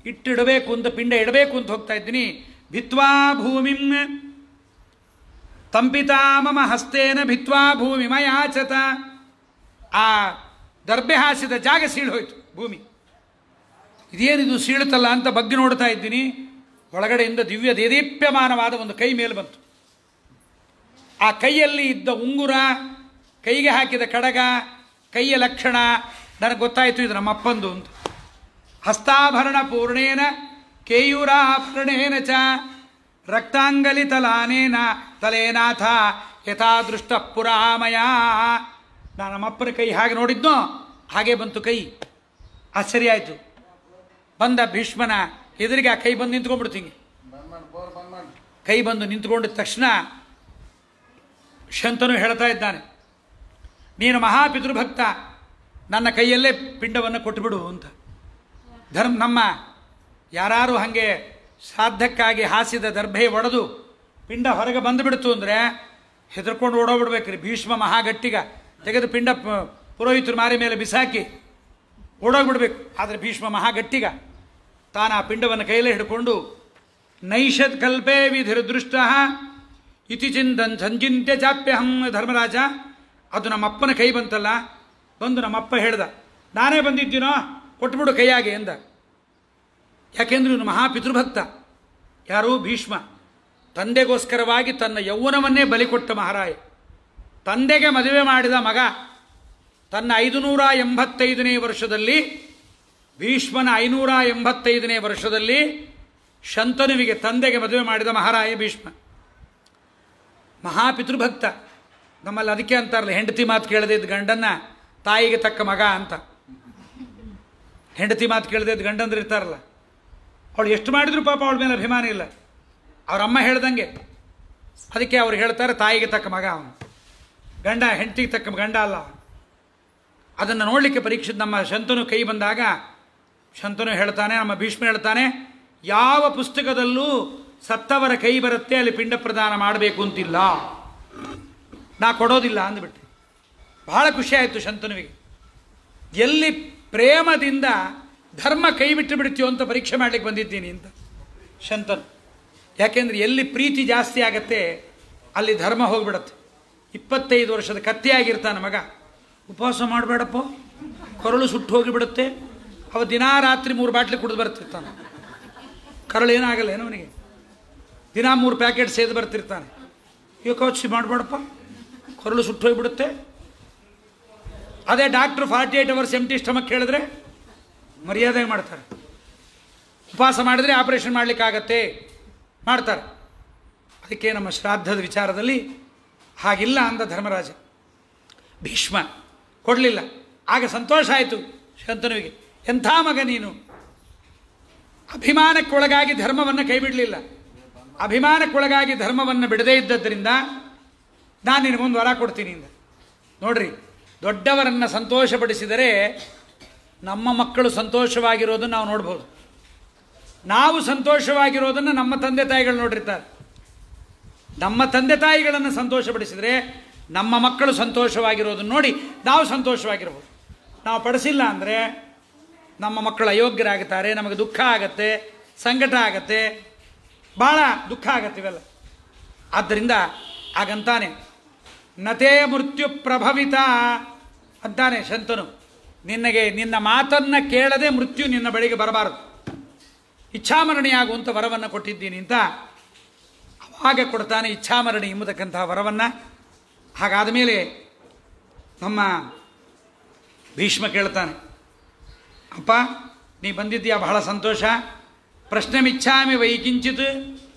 ಇಟ್ಟಿಡಬೇಕು ಅಂತ, ಪಿಂಡ ಇಡಬೇಕು ಅಂತ ಹೋಗ್ತಾ ಇದ್ದೀನಿ. ಭಿತ್ವಾ ಭೂಮಿಂ ತಂಪಿತಾ ಮಮ ಹಸ್ತೇನ ಭಿತ್ವಾ ಭೂಮಿ ಮಯಾಚತ. ಆ ದರ್ಬೆ ಹಾಸಿದ ಜಾಗ ಸೀಳೋಯ್ತು, ಭೂಮಿ. ಇದೇನಿದು ಸೀಳುತ್ತಲ್ಲ ಅಂತ ಬಗ್ಗೆ ನೋಡ್ತಾ ಇದ್ದೀನಿ. ಒಳಗಡೆಯಿಂದ ದಿವ್ಯ ದೇದೀಪ್ಯಮಾನವಾದ ಒಂದು ಕೈ ಮೇಲೆ ಬಂತು. ಆ ಕೈಯಲ್ಲಿ ಇದ್ದ ಉಂಗುರ, ಕೈಗೆ ಹಾಕಿದ ಕಡಗ, ಕೈಯ ಲಕ್ಷಣ ನನಗೆ ಗೊತ್ತಾಯಿತು, ಇದು ನಮ್ಮ ಅಪ್ಪಂದು ಅಂತ. ಹಸ್ತಾಭರಣ ಪೂರ್ಣೇನ ಕೇಯೂರಾಭರಣೇನ ಚ ರಕ್ತಾಂಗಲಿ ತಲಾನೇನ ತಲೇನಾಥ ಯಥಾದೃಷ್ಟ ಪುರಾಮಯ. ನಾನು ನಮ್ಮಪ್ಪನ ಕೈ ಹಾಗೆ ನೋಡಿದ್ನೋ ಹಾಗೆ ಬಂತು ಕೈ. ಆಶ್ಚರ್ಯ ಆಯಿತು. ಬಂದ ಭೀಷ್ಮನ ಎದುರಿಗೆ ಆ ಕೈ ಬಂದು ನಿಂತ್ಕೊಂಡ್ಬಿಡ್ತೀನಿ. ಕೈ ಬಂದು ನಿಂತ್ಕೊಂಡಿದ್ದ ತಕ್ಷಣ ಶಂತನು ಹೇಳ್ತಾ ಇದ್ದಾನೆ, ನೀನು ಮಹಾಪಿತೃಭಕ್ತ, ನನ್ನ ಕೈಯಲ್ಲೇ ಪಿಂಡವನ್ನು ಕೊಟ್ಟುಬಿಡು ಅಂತ. ನಮ್ಮ ಯಾರು ಹಾಗೆ ಶ್ರಾದ್ದಕ್ಕಾಗಿ ಹಾಸಿದ ದರ್ಭೆ ಒಡೆದು ಪಿಂಡ ಹೊರಗೆ ಬಂದುಬಿಡ್ತು ಅಂದರೆ ಹೆದರ್ಕೊಂಡು ಓಡೋಗ್ಬಿಡ್ಬೇಕ್ರಿ. ಭೀಷ್ಮ ಮಹಾಗಟ್ಟಿಗ ತೆಗೆದು ಪಿಂಡ ಪುರೋಹಿತರು ಮಾರಿ ಮೇಲೆ ಬಿಸಾಕಿ ಓಡೋಗ್ಬಿಡ್ಬೇಕು. ಆದರೆ ಭೀಷ್ಮ ಮಹಾಗಟ್ಟಿಗ ತಾನು ಆ ಪಿಂಡವನ್ನು ಕೈಯಲ್ಲೇ ಹಿಡ್ಕೊಂಡು ನೈಷತ್ ಕಲ್ಪೇ ವಿಧಿರ್ದೃಷ್ಟ ಇತಿ ಚಿಂತನ್ ಸಂಚಿಂತ್ಯ ಚಾಪ್ಯಹಂ. ಧರ್ಮರಾಜ, ಅದು ನಮ್ಮಪ್ಪನ ಕೈ ಬಂತಲ್ಲ, ಬಂದು ನಮ್ಮಪ್ಪ ಹೇಳ್ದ, ನಾನೇ ಬಂದಿದ್ದೀನೋ ಕೊಟ್ಬಿಡು ಕೈಯಾಗೆ ಎಂದ. ಯಾಕೆಂದ್ರೆ ಇವನು ಮಹಾಪಿತೃಭಕ್ತ. ಯಾರು? ಭೀಷ್ಮ. ತಂದೆಗೋಸ್ಕರವಾಗಿ ತನ್ನ ಯೌವನವನ್ನೇ ಬಲಿ ಕೊಟ್ಟ ಮಹಾರಾಯ. ತಂದೆಗೆ ಮದುವೆ ಮಾಡಿದ ಮಗ. ತನ್ನ 585ನೇ ವರ್ಷದಲ್ಲಿ, ಭೀಷ್ಮನ 585ನೇ ವರ್ಷದಲ್ಲಿ ಶಂತನುವಿಗೆ ತಂದೆಗೆ ಮದುವೆ ಮಾಡಿದ ಮಹಾರಾಯ ಭೀಷ್ಮ. ಮಹಾಪಿತೃಭಕ್ತ. ನಮ್ಮಲ್ಲಿ ಅದಕ್ಕೆ ಅಂತಾರಲ್ಲ, ಹೆಂಡತಿ ಮಾತು ಕೇಳದೆ ಇದ್ದ ಗಂಡನ್ನ ತಾಯಿಗೆ ತಕ್ಕ ಮಗ ಅಂತ. ಹೆಂಡತಿ ಮಾತು ಕೇಳದೆ ಇದ್ದ ಗಂಡಂದ್ರೆ ಇರ್ತಾರಲ್ಲ, ಅವಳು ಎಷ್ಟು ಮಾಡಿದ್ರು ಪಾಪ ಅವಳ ಮೇಲೆ ಅಭಿಮಾನ ಇಲ್ಲ. ಅವರಮ್ಮ ಹೇಳ್ದಂಗೆ. ಅದಕ್ಕೆ ಅವ್ರು ಹೇಳ್ತಾರೆ ತಾಯಿಗೆ ತಕ್ಕ ಮಗ ಅವನು, ಗಂಡ ಹೆಂಡತಿಗೆ ತಕ್ಕ ಗಂಡ ಅಲ್ಲ. ಅದನ್ನು ನೋಡಲಿಕ್ಕೆ ಪರೀಕ್ಷಿತ ನಮ್ಮ ಶಂತನು ಕೈ ಬಂದಾಗ ಶಂತನು ಹೇಳ್ತಾನೆ, ನಮ್ಮ ಭೀಷ್ಮ ಹೇಳ್ತಾನೆ, ಯಾವ ಪುಸ್ತಕದಲ್ಲೂ ಸತ್ತವರ ಕೈ ಬರುತ್ತೆ ಅಲ್ಲಿ ಪಿಂಡ ಪ್ರದಾನ ಮಾಡಬೇಕು ಅಂತಿಲ್ಲ, ನಾ ಕೊಡೋದಿಲ್ಲ ಅಂದ್ಬಿಟ್ಟೆ. ಬಹಳ ಖುಷಿ ಆಯಿತು ಶಂತನುವಿಗೆ. ಎಲ್ಲಿ ಪ್ರೇಮದಿಂದ ಧರ್ಮ ಕೈ ಬಿಟ್ಟು ಬಿಡ್ತೀಯೋ ಅಂತ ಪರೀಕ್ಷೆ ಮಾಡಲಿಕ್ಕೆ ಬಂದಿದ್ದೀನಿ ಅಂತ ಶಂತನು. ಯಾಕೆಂದರೆ ಎಲ್ಲಿ ಪ್ರೀತಿ ಜಾಸ್ತಿ ಆಗತ್ತೆ ಅಲ್ಲಿ ಧರ್ಮ ಹೋಗಿಬಿಡತ್ತೆ. 25 ವರ್ಷದ ಕತ್ತಿಯಾಗಿರ್ತಾನೆ ಮಗ, ಉಪವಾಸ ಮಾಡಬೇಡಪ್ಪ, ಕರುಳು ಸುಟ್ಟು ಹೋಗಿಬಿಡುತ್ತೆ. ಅವ ದಿನಾ ರಾತ್ರಿ 3 ಬಾಟ್ಲಿ ಕುಡಿದು ಬರ್ತಿರ್ತಾನೆ. ಕರಳು ಏನಾಗಲ್ಲ ಏನೋ ಅವನಿಗೆ. ದಿನ 3 ಪ್ಯಾಕೆಟ್ ಸೇದು ಬರ್ತಿರ್ತಾನೆ. ಏಕಾದಶಿ ಮಾಡಬೇಡಪ್ಪ, ಕರುಳು ಸುಟ್ಟು ಹೋಗಿಬಿಡುತ್ತೆ. ಅದೇ ಡಾಕ್ಟ್ರು 48 ಅವರ್ಸ್ ಎಂಟಿ ಸ್ಟಮಕ್ ಹೇಳಿದ್ರೆ ಮರ್ಯಾದೆಗೆ ಮಾಡ್ತಾರೆ. ಉಪವಾಸ ಮಾಡಿದರೆ ಆಪರೇಷನ್ ಮಾಡಲಿಕ್ಕಾಗತ್ತೆ, ಮಾಡ್ತಾರೆ. ಅದಕ್ಕೆ ನಮ್ಮ ಶ್ರಾದ್ದದ ವಿಚಾರದಲ್ಲಿ ಹಾಗಿಲ್ಲ ಅಂದ ಧರ್ಮರಾಜ. ಭೀಷ್ಮ ಕೊಡಲಿಲ್ಲ. ಆಗ ಸಂತೋಷ ಆಯಿತು ಶಂತನುವಿಗೆ. ಎಂಥ ಮಗ ನೀನು, ಅಭಿಮಾನಕ್ಕೊಳಗಾಗಿ ಧರ್ಮವನ್ನು ಕೈ ಬಿಡಲಿಲ್ಲ. ಅಭಿಮಾನಕ್ಕೊಳಗಾಗಿ ಧರ್ಮವನ್ನು ಬಿಡದೇ ಇದ್ದದ್ದರಿಂದ ನಾನು ನಿನಗೊಂದು ವರ ಕೊಡ್ತೀನಿ ಇಂದ. ನೋಡ್ರಿ, ದೊಡ್ಡವರನ್ನು ಸಂತೋಷಪಡಿಸಿದರೆ ನಮ್ಮ ಮಕ್ಕಳು ಸಂತೋಷವಾಗಿರೋದನ್ನು ನಾವು ನೋಡ್ಬೋದು. ನಾವು ಸಂತೋಷವಾಗಿರೋದನ್ನು ನಮ್ಮ ತಂದೆ ತಾಯಿಗಳು ನೋಡಿರ್ತಾರೆ. ನಮ್ಮ ತಂದೆ ತಾಯಿಗಳನ್ನು ಸಂತೋಷಪಡಿಸಿದರೆ ನಮ್ಮ ಮಕ್ಕಳು ಸಂತೋಷವಾಗಿರೋದನ್ನು ನೋಡಿ ನಾವು ಸಂತೋಷವಾಗಿರ್ಬೋದು. ನಾವು ಪಡಿಸಿಲ್ಲ ಅಂದರೆ ನಮ್ಮ ಮಕ್ಕಳು ಅಯೋಗ್ಯರಾಗುತ್ತಾರೆ, ನಮಗೆ ದುಃಖ ಆಗತ್ತೆ, ಸಂಕಟ ಆಗತ್ತೆ, ಭಾಳ ದುಃಖ ಆಗತ್ತೆ ಇವೆಲ್ಲ. ಆದ್ದರಿಂದ ಹಾಗಂತಾನೆ ನತೇ ಮೃತ್ಯು ಪ್ರಭವಿತ ಅಂತಾನೆ ಶಂತನು. ನಿನ್ನ ಮಾತನ್ನು ಕೇಳದೆ ಮೃತ್ಯು ನಿನ್ನ ಬಳಿಗೆ ಬರಬಾರದು, ಇಚ್ಛಾಮರಣಿಯಾಗುವಂಥ ವರವನ್ನು ಕೊಟ್ಟಿದ್ದೀನಿ ಅಂತ ಅವಾಗ ಕೊಡ್ತಾನೆ. ಇಚ್ಛಾಮರಣಿ ಎಂಬತಕ್ಕಂತಹ ವರವನ್ನು. ಹಾಗಾದ ಮೇಲೆ ನಮ್ಮ ಭೀಷ್ಮ ಕೇಳ್ತಾನೆ, ಅಪ್ಪ ನೀ ಬಂದಿದ್ದೀಯಾ, ಬಹಳ ಸಂತೋಷ. ಪ್ರಶ್ನೆ ಮಿಚ್ಛಾಮಿ ವೈಕಿಂಚಿತ್.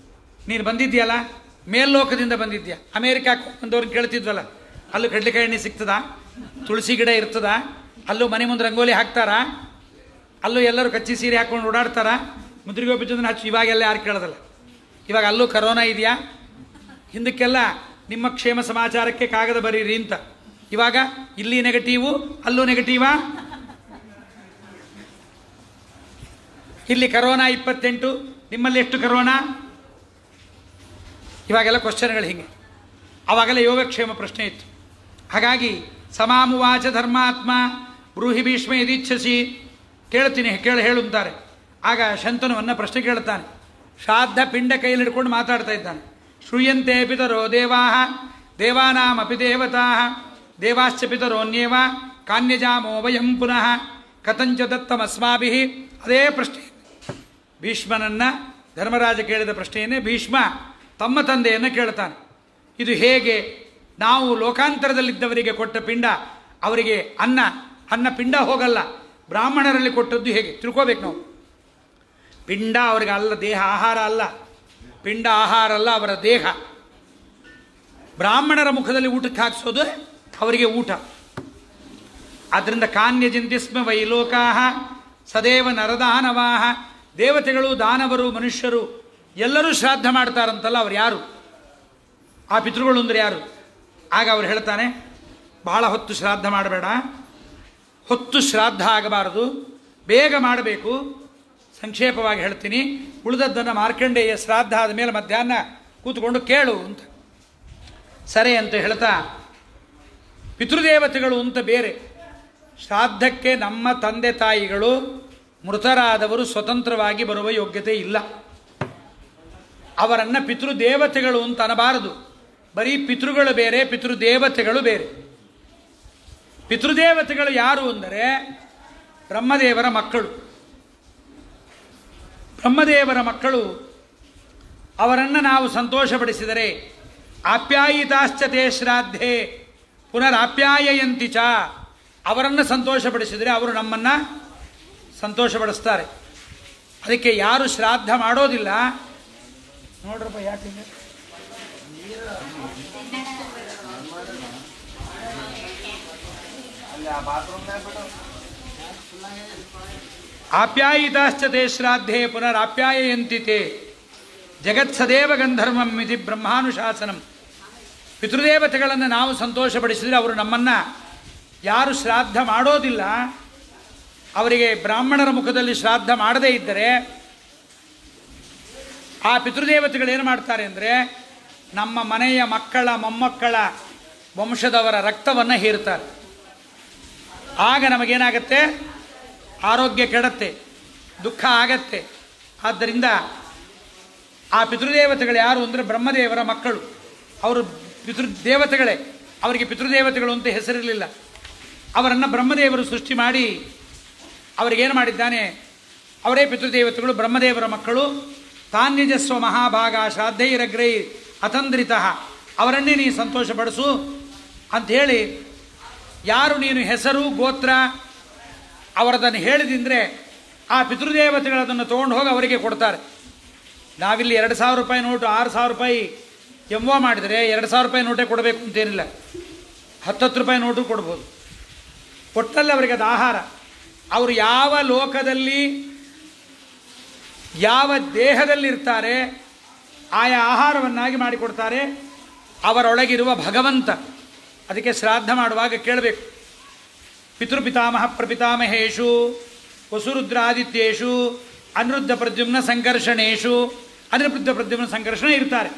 ನೀನು ಬಂದಿದ್ದೀಯಲ್ಲ, ಮೇಲ್ಲೋಕದಿಂದ ಬಂದಿದ್ದೀಯ. ಅಮೇರಿಕಾಕ್ಕೆ ಬಂದವ್ರನ್ನ ಕೇಳ್ತಿದ್ವಲ್ಲ, ಅಲ್ಲೂ ಕಡಲೆಕಾಯಿ ಎಣ್ಣೆ ಸಿಗ್ತದ, ತುಳಸಿ ಗಿಡ ಇರ್ತದ, ಅಲ್ಲೂ ಮನೆ ಮುಂದೆ ರಂಗೋಲಿ ಹಾಕ್ತಾರಾ, ಅಲ್ಲೂ ಎಲ್ಲರೂ ಕಚ್ಚಿ ಸೀರೆ ಹಾಕ್ಕೊಂಡು ಓಡಾಡ್ತಾರ, ಮುದ್ರಿಗೋಪಿದ್ದನ್ನು ಹಚ್ಚಿ. ಇವಾಗೆಲ್ಲ ಯಾರು ಕೇಳೋದಲ್ಲ. ಇವಾಗ ಅಲ್ಲೂ ಕರೋನಾ ಇದೆಯಾ, ಹಿಂದಕ್ಕೆಲ್ಲ ನಿಮ್ಮ ಕ್ಷೇಮ ಸಮಾಚಾರಕ್ಕೆ ಕಾಗದ ಬರೀರಿ ಅಂತ. ಇವಾಗ ಇಲ್ಲಿ ನೆಗೆಟಿವು, ಅಲ್ಲೂ ನೆಗೆಟಿವಾ. ಇಲ್ಲಿ ಕರೋನಾ 28, ನಿಮ್ಮಲ್ಲಿ ಎಷ್ಟು ಕರೋನಾ? ಇವಾಗೆಲ್ಲ ಕ್ವಶನ್ಗಳು ಹಿಂಗೆ. ಆವಾಗೆಲ್ಲ ಯೋಗಕ್ಷೇಮ ಪ್ರಶ್ನೆ ಇತ್ತು. ಹಾಗಾಗಿ ಸಮಾಮುವಾಚ ಧರ್ಮಾತ್ಮ ಬ್ರೂಹಿ ಭೀಷ್ಮ ಯದಿಚ್ಛಸಿ. ಕೇಳ್ತೀನಿ, ಹೇಳು ಅಂತಾರೆ. ಆಗ ಶಂತನುವನ್ನು ಪ್ರಶ್ನೆ ಕೇಳ್ತಾನೆ. ಶ್ರಾದ್ದ ಪಿಂಡ ಕೈಯಲ್ಲಿ ಹಿಡ್ಕೊಂಡು ಮಾತಾಡ್ತಾ ಇದ್ದಾನೆ. ಶ್ರೂಯಂತೆ ಪಿತರೋ ದೇವಾ ದೇವಾನಾಮಪಿ ದೇವತಾ ದೇವಾಶ್ಚ ಪಿತರೋನ್ಯೇವ ಕಾನ್ಯಜಾಮೋ ವಯಂ ಪುನಃ ಕಥಂಚ ದತ್ತಮಸ್ಮಾಭಿ. ಅದೇ ಪ್ರಶ್ನೆ ಭೀಷ್ಮನನ್ನು ಧರ್ಮರಾಜ ಕೇಳಿದ ಪ್ರಶ್ನೆಯನ್ನೇ ಭೀಷ್ಮ ತಮ್ಮ ತಂದೆಯನ್ನು ಕೇಳ್ತಾನೆ. ಇದು ಹೇಗೆ? ನಾವು ಲೋಕಾಂತರದಲ್ಲಿದ್ದವರಿಗೆ ಕೊಟ್ಟ ಪಿಂಡ ಅವರಿಗೆ ಅನ್ನ ಪಿಂಡ ಹೋಗಲ್ಲ. ಬ್ರಾಹ್ಮಣರಲ್ಲಿ ಕೊಟ್ಟದ್ದು ಹೇಗೆ ತಿಳ್ಕೋಬೇಕು ನಾವು. ಪಿಂಡ ಅವರಿಗೆ ಅಲ್ಲ, ದೇಹ ಆಹಾರ ಅಲ್ಲ. ಪಿಂಡ ಆಹಾರ ಅಲ್ಲ, ಅವರ ದೇಹ. ಬ್ರಾಹ್ಮಣರ ಮುಖದಲ್ಲಿ ಊಟಕ್ಕೆ ಹಾಕಿಸೋದು ಅವರಿಗೆ ಊಟ. ಆದ್ದರಿಂದ ಕಾನ್ಯಜಿಂತಿಸ್ಮ ವೈಲೋಕಾ ಸದೇವ ನರದಾನವಾಹ. ದೇವತೆಗಳು, ದಾನವರು, ಮನುಷ್ಯರು ಎಲ್ಲರೂ ಶ್ರಾದ್ದ ಮಾಡ್ತಾರಂತಲ್ಲ, ಅವ್ರು ಯಾರು? ಆ ಪಿತೃಗಳು ಅಂದರೆ ಯಾರು? ಆಗ ಅವ್ರು ಹೇಳ್ತಾನೆ, ಬಹಳ ಹೊತ್ತು ಶ್ರಾದ್ದ ಮಾಡಬೇಡ, ಹೊತ್ತು ಶ್ರಾದ್ದ ಆಗಬಾರದು, ಬೇಗ ಮಾಡಬೇಕು. ಸಂಕ್ಷೇಪವಾಗಿ ಹೇಳ್ತೀನಿ, ಉಳಿದದ್ದನ್ನು ಮಾರ್ಕಂಡೇಯ ಶ್ರಾದ್ದ ಆದ ಮೇಲೆ ಮಧ್ಯಾಹ್ನ ಕೂತ್ಕೊಂಡು ಕೇಳು ಅಂತ. ಸರಿ ಅಂತ ಹೇಳ್ತಾ, ಪಿತೃದೇವತೆಗಳು ಅಂತ ಬೇರೆ. ಶ್ರಾದ್ದಕ್ಕೆ ನಮ್ಮ ತಂದೆ ತಾಯಿಗಳು ಮೃತರಾದವರು ಸ್ವತಂತ್ರವಾಗಿ ಬರುವ ಯೋಗ್ಯತೆ ಇಲ್ಲ. ಅವರನ್ನು ಪಿತೃದೇವತೆಗಳು ಅಂತ ಅನ್ನಬಾರದು. ಬರೀ ಪಿತೃಗಳು ಬೇರೆ, ಪಿತೃದೇವತೆಗಳು ಬೇರೆ. ಪಿತೃದೇವತೆಗಳು ಯಾರು ಅಂದರೆ ಬ್ರಹ್ಮದೇವರ ಮಕ್ಕಳು. ಬ್ರಹ್ಮದೇವರ ಮಕ್ಕಳು, ಅವರನ್ನು ನಾವು ಸಂತೋಷಪಡಿಸಿದರೆ ಆಪ್ಯಾಯಿತಾಶ್ಚತೆ ಶ್ರಾದ್ಧೆ ಪುನರಾಪ್ಯಾಯಂತಿ ಚ. ಅವರನ್ನು ಸಂತೋಷಪಡಿಸಿದರೆ ಅವರು ನಮ್ಮನ್ನು ಸಂತೋಷಪಡಿಸ್ತಾರೆ. ಅದಕ್ಕೆ ಯಾರು ಶ್ರಾದ್ದ ಮಾಡೋದಿಲ್ಲ ನೋಡ್ರಪ್ಪ, ಯಾಕೆ ಆಪ್ಯಾಯಿತಾಶ್ಚತೆ ಶ್ರಾದ್ಧೆ ಪುನರಾಪ್ಯಾಯಂತಿ ತೇ ಜಗತ್ಸದೇವ ಗಂಧರ್ವಂ ಇತಿ ಬ್ರಹ್ಮಾನುಶಾಸನಂ. ಪಿತೃದೇವತೆಗಳನ್ನು ನಾವು ಸಂತೋಷಪಡಿಸಿದರೆ ಅವರು ನಮ್ಮನ್ನು, ಯಾರು ಶ್ರಾದ್ದ ಮಾಡೋದಿಲ್ಲ ಅವರಿಗೆ ಬ್ರಾಹ್ಮಣರ ಮುಖದಲ್ಲಿ ಶ್ರಾದ್ದ ಮಾಡದೇ ಇದ್ದರೆ ಆ ಪಿತೃದೇವತೆಗಳು ಏನು ಮಾಡ್ತಾರೆ ಅಂದರೆ ನಮ್ಮ ಮನೆಯ ಮಕ್ಕಳ ಮೊಮ್ಮಕ್ಕಳ ವಂಶದವರ ರಕ್ತವನ್ನು ಹೀರ್ತಾರೆ. ಆಗ ನಮಗೇನಾಗತ್ತೆ? ಆರೋಗ್ಯ ಕೆಡತ್ತೆ, ದುಃಖ ಆಗತ್ತೆ. ಆದ್ದರಿಂದ ಆ ಪಿತೃದೇವತೆಗಳು ಯಾರು ಅಂದರೆ ಬ್ರಹ್ಮದೇವರ ಮಕ್ಕಳು. ಅವರು ಪಿತೃದೇವತೆಗಳೇ, ಅವರಿಗೆ ಪಿತೃದೇವತೆಗಳು ಅಂತ ಹೆಸರಿರಲಿಲ್ಲ. ಅವರನ್ನು ಬ್ರಹ್ಮದೇವರು ಸೃಷ್ಟಿ ಮಾಡಿ ಅವರಿಗೇನು ಮಾಡಿದ್ದಾನೆ, ಅವರೇ ಪಿತೃದೇವತೆಗಳು, ಬ್ರಹ್ಮದೇವರ ಮಕ್ಕಳು. ತಾನ್ಯಜಸ್ವ ಮಹಾಭಾಗ ಶ್ರಾದ್ದೈರಗ್ರೈ ಅತಂದ್ರಿತಃ, ಅವರನ್ನೇ ನೀನು ಸಂತೋಷಪಡಿಸು ಅಂಥೇಳಿ, ಯಾರು ನೀನು ಹೆಸರು ಗೋತ್ರ ಅವರದನ್ನು ಹೇಳಿದಿಂದರೆ ಆ ಪಿತೃದೇವತೆಗಳದನ್ನು ತೊಗೊಂಡು ಹೋಗಿ ಅವರಿಗೆ ಕೊಡ್ತಾರೆ. ನಾವಿಲ್ಲಿ 2,000 ರೂಪಾಯಿ ನೋಟು 6,000 ರೂಪಾಯಿ ಎಂವೋ ಮಾಡಿದರೆ 2,000 ರೂಪಾಯಿ ನೋಟೇ ಕೊಡಬೇಕು ಅಂತೇನಿಲ್ಲ, 10 ರೂಪಾಯಿ ನೋಟು ಕೊಡ್ಬೋದು. ಕೊಟ್ಟಲ್ಲಿ ಅವರಿಗೆ ಅದು ಆಹಾರ. ಅವರು ಯಾವ ಲೋಕದಲ್ಲಿ ಯಾವ ದೇಹದಲ್ಲಿರ್ತಾರೆ ಆಯಾ ಆಹಾರವನ್ನಾಗಿ ಮಾಡಿಕೊಡ್ತಾರೆ ಅವರೊಳಗಿರುವ ಭಗವಂತ. ಅದಕ್ಕೆ ಶ್ರಾದ್ದ ಮಾಡುವಾಗ ಕೇಳಬೇಕು, ಪಿತೃಪಿತಾಮಹ ಪ್ರಪಿತಾಮಹೇಶು ವಸುರುದ್ರಾದಿತ್ಯೇಶು ಅನಿರುದ್ಧ ಪ್ರದ್ಯುಮ್ನ ಸಂಕರ್ಷಣೇಶು. ಅನಿರುದ್ಧ ಪ್ರದ್ಯುಮ್ನ ಸಂಕರ್ಷಣ ಇರ್ತಾರೆ.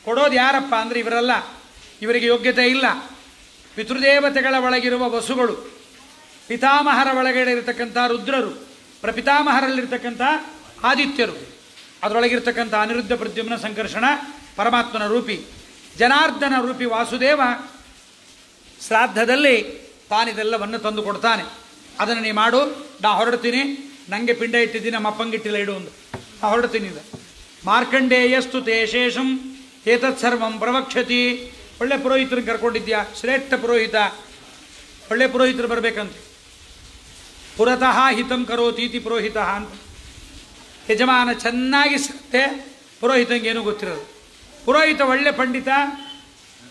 ಕೊಡೋದು ಯಾರಪ್ಪ ಅಂದರೆ ಇವರಲ್ಲ, ಇವರಿಗೆ ಯೋಗ್ಯತೆ ಇಲ್ಲ. ಪಿತೃದೇವತೆಗಳ ಒಳಗಿರುವ ವಸುಗಳು, ಪಿತಾಮಹರ ಒಳಗಡೆ ಇರತಕ್ಕಂಥ ರುದ್ರರು, ಪ್ರಪಿತಾಮಹರಲ್ಲಿರ್ತಕ್ಕಂಥ ಆದಿತ್ಯರು, ಅದರೊಳಗಿರ್ತಕ್ಕಂಥ ಅನಿರುದ್ಧ ಪ್ರದ್ಯುಮ್ನ ಸಂಕರ್ಷಣ ಪರಮಾತ್ಮನ ರೂಪಿ, ಜನಾರ್ದನ ರೂಪಿ ವಾಸುದೇವ ಶ್ರಾದ್ದದಲ್ಲಿ ತಾನಿದೆಲ್ಲವನ್ನು ತಂದು ಕೊಡ್ತಾನೆ. ಅದನ್ನು ನೀ ಮಾಡು, ನಾ ಹೊರಡ್ತೀನಿ, ನನಗೆ ಪಿಂಡ ಇಟ್ಟಿದ್ದೀನಿ, ನಮ್ಮ ಅಪ್ಪಂಗಿಟ್ಟಿಲ್ಲ ಇಡು ಒಂದು, ನಾ ಹೊರಡ್ತೀನಿ. ಇದು ಮಾರ್ಕಂಡೇಯಸ್ತು ತೇಶೇಷಂ ಏತತ್ಸರ್ವಂ ಪ್ರವಕ್ಷತಿ. ಒಳ್ಳೆ ಪುರೋಹಿತರನ್ನು ಕರ್ಕೊಂಡಿದ್ಯಾ, ಶ್ರೇಷ್ಠ ಪುರೋಹಿತ, ಒಳ್ಳೆ ಪುರೋಹಿತರು ಬರಬೇಕಂತ. ಪುರತಃ ಹಿತಂ ಕರೋತೀತಿ ಪುರೋಹಿತ ಅಂತ. ಯಜಮಾನ ಚೆನ್ನಾಗಿ ಸತ್ತೆ ಪುರೋಹಿತಂಗೇನೂ ಗೊತ್ತಿರೋದು. ಪುರೋಹಿತ ಒಳ್ಳೆ ಪಂಡಿತ,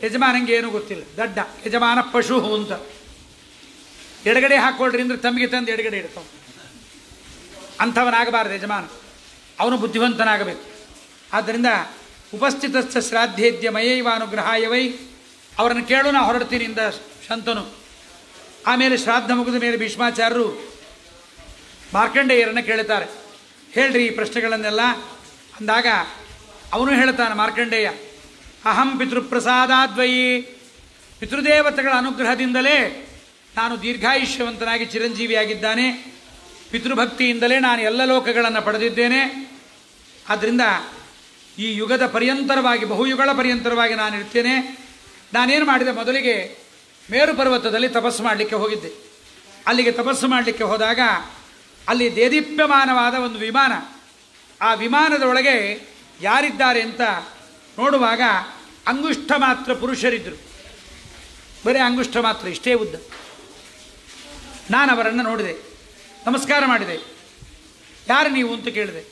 ಯಜಮಾನಂಗೆ ಏನೂ ಗೊತ್ತಿಲ್ಲ, ದಡ್ಡ. ಯಜಮಾನ ಪಶು ಅಂತ. ಎಡಗಡೆ ಹಾಕ್ಕೊಳ್ರಿ ಅಂದರೆ ತಮಗೆ ತಂದು ಎಡಗಡೆ ಇಡ್ತಾವ. ಅಂಥವನಾಗಬಾರ್ದು ಯಜಮಾನ, ಅವನು ಬುದ್ಧಿವಂತನಾಗಬೇಕು. ಆದ್ದರಿಂದ ಉಪಸ್ಥಿತಸ್ಥ ಶ್ರಾದ್ದೇದ್ಯ ಮಯೈವಾನುಗ್ರಹಾಯ ವೈ, ಅವರನ್ನು ಕೇಳು, ನಾ ಹೊರಡ್ತೀನಿ ಇಂದ ಶಂತನು. ಆಮೇಲೆ ಶ್ರಾದ್ದ ಮುಗಿದ ಮೇಲೆ ಭೀಷ್ಮಾಚಾರ್ಯರು ಮಾರ್ಕಂಡೇಯರನ್ನು ಕೇಳುತ್ತಾರೆ, ಹೇಳ್ರಿ ಈ ಪ್ರಶ್ನೆಗಳನ್ನೆಲ್ಲ ಅಂದಾಗ ಅವನು ಹೇಳ್ತಾನೆ ಮಾರ್ಕಂಡೇಯ, ಅಹಂ ಪಿತೃಪ್ರಸಾದಾದ್ವಯಿ, ಪಿತೃದೇವತೆಗಳ ಅನುಗ್ರಹದಿಂದಲೇ ನಾನು ದೀರ್ಘಾಯುಷ್ಯವಂತನಾಗಿ ಚಿರಂಜೀವಿಯಾಗಿದ್ದಾನೆ. ಪಿತೃಭಕ್ತಿಯಿಂದಲೇ ನಾನು ಎಲ್ಲ ಲೋಕಗಳನ್ನು ಪಡೆದಿದ್ದೇನೆ. ಆದ್ದರಿಂದ ಈ ಯುಗದ ಪರ್ಯಂತರವಾಗಿ, ಬಹುಯುಗಳ ಪರ್ಯಂತರವಾಗಿ ನಾನು ಇರ್ತೇನೆ. ನಾನೇನು ಮಾಡಿದೆ, ಮೊದಲಿಗೆ ಮೇರು ಪರ್ವತದಲ್ಲಿ ತಪಸ್ಸು ಮಾಡಲಿಕ್ಕೆ ಹೋಗಿದ್ದೆ. ಅಲ್ಲಿಗೆ ತಪಸ್ಸು ಮಾಡಲಿಕ್ಕೆ ಹೋದಾಗ ಅಲ್ಲಿ ದೇದೀಪ್ಯಮಾನವಾದ ಒಂದು ವಿಮಾನ, ಆ ವಿಮಾನದ ಒಳಗೆ ಯಾರಿದ್ದಾರೆ ಅಂತ ನೋಡುವಾಗ ಅಂಗುಷ್ಠ ಮಾತ್ರ ಪುರುಷರಿದ್ದರು, ಬರೀ ಅಂಗುಷ್ಠ ಮಾತ್ರ, ಇಷ್ಟೇ ಉದ್ದ. ನಾನು ಅವರನ್ನು ನೋಡಿದೆ, ನಮಸ್ಕಾರ ಮಾಡಿದೆ. ಯಾರು ನೀವು ಅಂತ ಕೇಳಿದೆ.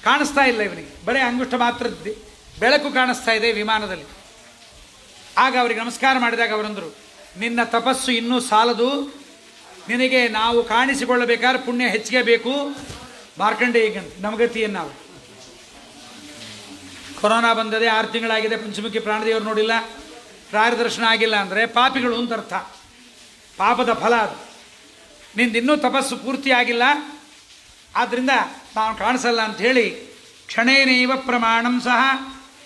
ಕಾಣಿಸ್ತಾ ಇಲ್ಲ ಇವನಿಗೆ, ಬರೀ ಅಂಗುಷ್ಠ ಮಾತ್ರ ಬೆಳಕು ಕಾಣಿಸ್ತಾ ಇದೆ ವಿಮಾನದಲ್ಲಿ. ಆಗ ಅವರಿಗೆ ನಮಸ್ಕಾರ ಮಾಡಿದಾಗ ಅವರಂದರು, ನಿನ್ನ ತಪಸ್ಸು ಇನ್ನೂ ಸಾಲದು, ನಿನಗೆ ನಾವು ಕಾಣಿಸಿಕೊಳ್ಳಬೇಕಾದ್ರೆ ಪುಣ್ಯ ಹೆಚ್ಚಿಗೆ ಬೇಕು. ಮಾರ್ಕಂಡೇಯಗಂತ ನಮಗತಿಯನ್ನು ನಾವು, ಕೊರೋನಾ ಬಂದದೆ 6 ತಿಂಗಳಾಗಿದೆ, ಪಂಚಮುಖಿ ಪ್ರಾಣದೇವರು ನೋಡಿಲ್ಲ, ರಾಯರ ದರ್ಶನ ಆಗಿಲ್ಲ ಅಂದರೆ ಪಾಪಿಗಳು ಅಂತ ಅರ್ಥ, ಪಾಪದ ಫಲ ಅದು. ನಿಂದಿನ್ನೂ ತಪಸ್ಸು ಪೂರ್ತಿಯಾಗಿಲ್ಲ, ಆದ್ದರಿಂದ ನಾನು ಕಾಣಿಸಲ್ಲ ಅಂಥೇಳಿ ಕ್ಷಣೇನೈವ ಪ್ರಮಾಣಂ ಸಹ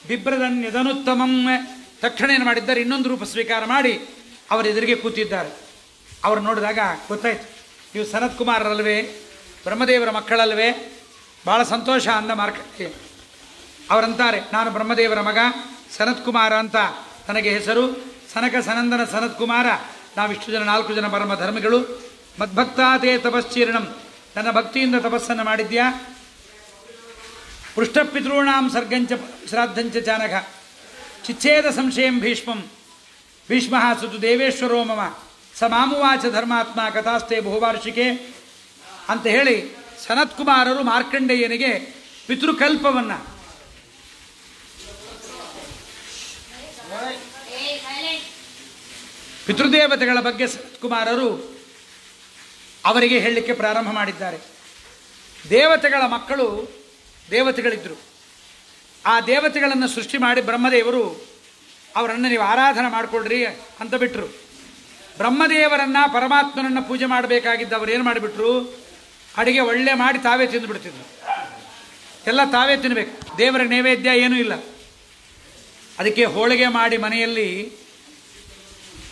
ಬಿಭ್ರದನ್ಯದನುತ್ತಮಂ. ತಕ್ಷಣ ಏನು ಮಾಡಿದ್ದಾರೆ, ಇನ್ನೊಂದು ರೂಪ ಸ್ವೀಕಾರ ಮಾಡಿ ಅವರ ಎದುರಿಗೆ ಕೂತಿದ್ದಾರೆ. ಅವರು ನೋಡಿದಾಗ ಗೊತ್ತಾಯ್ತು, ಇವು ಸನತ್ ಕುಮಾರರಲ್ವೇ, ಬ್ರಹ್ಮದೇವರ ಮಕ್ಕಳಲ್ವೇ, ಭಾಳ ಸಂತೋಷ ಅಂದ ಮಾರ್ಕಂಡೇಯ. ಅವರಂತಾರೆ, ನಾನು ಬ್ರಹ್ಮದೇವರ ಮಗ ಸನತ್ ಕುಮಾರ ಅಂತ ನನಗೆ ಹೆಸರು. ಸನಕ ಸನಂದನ ಸನತ್ ಕುಮಾರ, ನಾವಿಷ್ಟು ಜನ 4 ಜನ ಪರಮ ಧರ್ಮಿಗಳು. ಮದ್ಭಕ್ತಾತೇ ತಪಶ್ಚೀರ್ಣಂ, ನನ್ನ ಭಕ್ತಿಯಿಂದ ತಪಸ್ಸನ್ನು ಮಾಡಿದ್ಯಾ. ಪೃಷ್ಠಪಿತॄಣಾಂ ಸರ್ಗಂಚ ಶ್ರಾದ್ದಂಚ ಚಾನಕ ಚಿಚ್ಛೇದ ಸಂಶಯಂ ಭೀಷ್ಮಂ ಭೀಷ್ಮ ಸುತು ದೇವೇಶ್ವರೋ ಮಮ ಸ ಮಾಮುವಾಚ ಧರ್ಮಾತ್ಮ ಕಥಾಸ್ತೆ ಬಹುವಾರ್ಷಿಕೆ ಅಂತ ಹೇಳಿ ಸನತ್ ಕುಮಾರರು ಮಾರ್ಕಂಡೇಯನಿಗೆ ಪಿತೃಕಲ್ಪವನ್ನು, ಪಿತೃದೇವತೆಗಳ ಬಗ್ಗೆ ಸನತ್ ಕುಮಾರರು ಅವರಿಗೆ ಹೇಳಲಿಕ್ಕೆ ಪ್ರಾರಂಭ ಮಾಡಿದ್ದಾರೆ. ದೇವತೆಗಳ ಮಕ್ಕಳು ದೇವತೆಗಳಿದ್ದರು. ಆ ದೇವತೆಗಳನ್ನು ಸೃಷ್ಟಿ ಮಾಡಿ ಬ್ರಹ್ಮದೇವರು ಅವರನ್ನು ನೀವು ಆರಾಧನೆ ಮಾಡಿಕೊಡ್ರಿ ಅಂತ ಬಿಟ್ಟರು. ಬ್ರಹ್ಮದೇವರನ್ನು ಪರಮಾತ್ಮನನ್ನು ಪೂಜೆ ಮಾಡಬೇಕಾಗಿದ್ದವರು ಏನು ಮಾಡಿಬಿಟ್ರು, ಅಡಿಗೆ ಒಳ್ಳೆ ಮಾಡಿ ತಾವೇ ತಿಂದುಬಿಡ್ತಿದ್ರು. ಎಲ್ಲ ತಾವೇ ತಿನ್ನಬೇಕು, ದೇವರ ನೈವೇದ್ಯ ಏನೂ ಇಲ್ಲ. ಅದಕ್ಕೆ ಹೋಳಿಗೆ ಮಾಡಿ ಮನೆಯಲ್ಲಿ,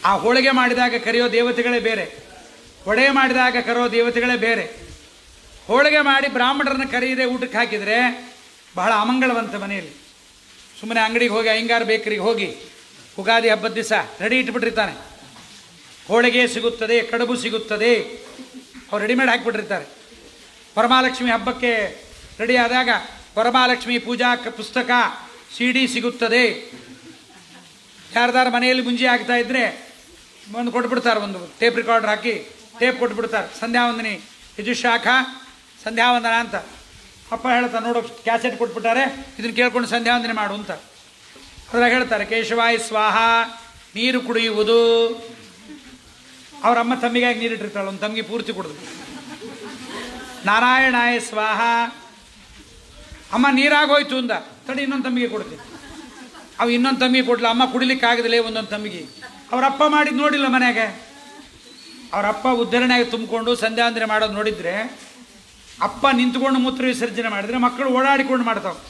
ಆ ಹೋಳಿಗೆ ಮಾಡಿದಾಗ ಕರೆಯೋ ದೇವತೆಗಳೇ ಬೇರೆ, ವಡೆ ಮಾಡಿದಾಗ ಕರೆಯೋ ದೇವತೆಗಳೇ ಬೇರೆ. ಹೋಳಿಗೆ ಮಾಡಿ ಬ್ರಾಹ್ಮಣರನ್ನು ಕರೆಯದೆ ಊಟಕ್ಕೆ ಹಾಕಿದರೆ ಬಹಳ ಅಮಂಗಳವಂತ ಮನೆಯಲ್ಲಿ. ಸುಮ್ಮನೆ ಅಂಗಡಿಗೆ ಹೋಗಿ, ಅಯ್ಯಂಗಾರ್ ಬೇಕರಿಗೆ ಹೋಗಿ ಉಗಾದಿ ಹಬ್ಬದ ದಿವಸ ರೆಡಿ ಇಟ್ಬಿಟ್ಟಿರ್ತಾನೆ, ಹೋಳಿಗೆ ಸಿಗುತ್ತದೆ, ಕಡುಬು ಸಿಗುತ್ತದೆ. ಅವ್ರು ರೆಡಿಮೇಡ್ ಹಾಕಿಬಿಟ್ಟಿರ್ತಾರೆ. ವರಮಹಾಲಕ್ಷ್ಮಿ ಹಬ್ಬಕ್ಕೆ ರೆಡಿ ಆದಾಗ ವರಮಹಾಲಕ್ಷ್ಮಿ ಪೂಜಾ ಪುಸ್ತಕ CD ಸಿಗುತ್ತದೆ. ಯಾರ್ದಾರ ಮನೆಯಲ್ಲಿ ಮುಂಜಿ ಆಗ್ತಾ ಇದ್ದರೆ ಒಂದು ಕೊಟ್ಬಿಡ್ತಾರೆ, ಒಂದು ಟೇಪ್ ರೆಕಾರ್ಡರ್ ಹಾಕಿ ಟೇಪ್ ಕೊಟ್ಬಿಡ್ತಾರೆ. ಸಂಧ್ಯಾವಂದನಿ ಯಜುಶಾಖ ಸಂಧ್ಯಾವಂದನ ಅಂತ ಅಪ್ಪ ಹೇಳ್ತಾರೆ, ನೋಡು ಕ್ಯಾಸೆಟ್ ಕೊಟ್ಬಿಟ್ಟಾರೆ, ಇದನ್ನು ಕೇಳ್ಕೊಂಡು ಸಂಧ್ಯಾವಂದನೆ ಮಾಡು ಅಂತ. ಅದ್ರಾಗ ಹೇಳ್ತಾರೆ, ಕೇಶವಾಯ ಸ್ವಾಹ, ನೀರು ಕುಡಿಯುವುದು. ಅವರಮ್ಮ ತಮ್ಮಿಗಾಗಿ ನೀರಿಟ್ಟಿರ್ತಾಳೆ, ಒಂದು ತಮ್ಮಿಗೆ ಪೂರ್ತಿ ಕುಡಿದು. ನಾರಾಯಣಾಯ ಸ್ವಾಹ, ಅಮ್ಮ ನೀರಾಗೋಯ್ತು ಅಂದ, ತಡಿ ಇನ್ನೊಂದು ತಮ್ಮಿಗೆ ಕೊಡ್ತೀನಿ. ಅವು ಇನ್ನೊಂದು ತಮ್ಮಿಗೆ ಕೊಡ್ಲ, ಅಮ್ಮ ಕುಡಿಲಿಕ್ಕೆ ಆಗದಿಲ್ಲ ಒಂದೊಂದು ತಮ್ಮಿಗೆ. ಅವರಪ್ಪ ಮಾಡಿದ್ದು ನೋಡಿಲ್ಲ ಮನೆಯಾಗೆ. ಅವರಪ್ಪ ಉದ್ಧರಣೆಯಾಗಿ ತುಂಬಿಕೊಂಡು ಸಂಧ್ಯಾವಂದನೆ ಮಾಡೋದು ನೋಡಿದರೆ, ಅಪ್ಪ ನಿಂತ್ಕೊಂಡು ಮೂತ್ರ ವಿಸರ್ಜನೆ ಮಾಡಿದರೆ ಮಕ್ಕಳು ಓಡಾಡಿಕೊಂಡು ಮಾಡ್ತಾವೆ.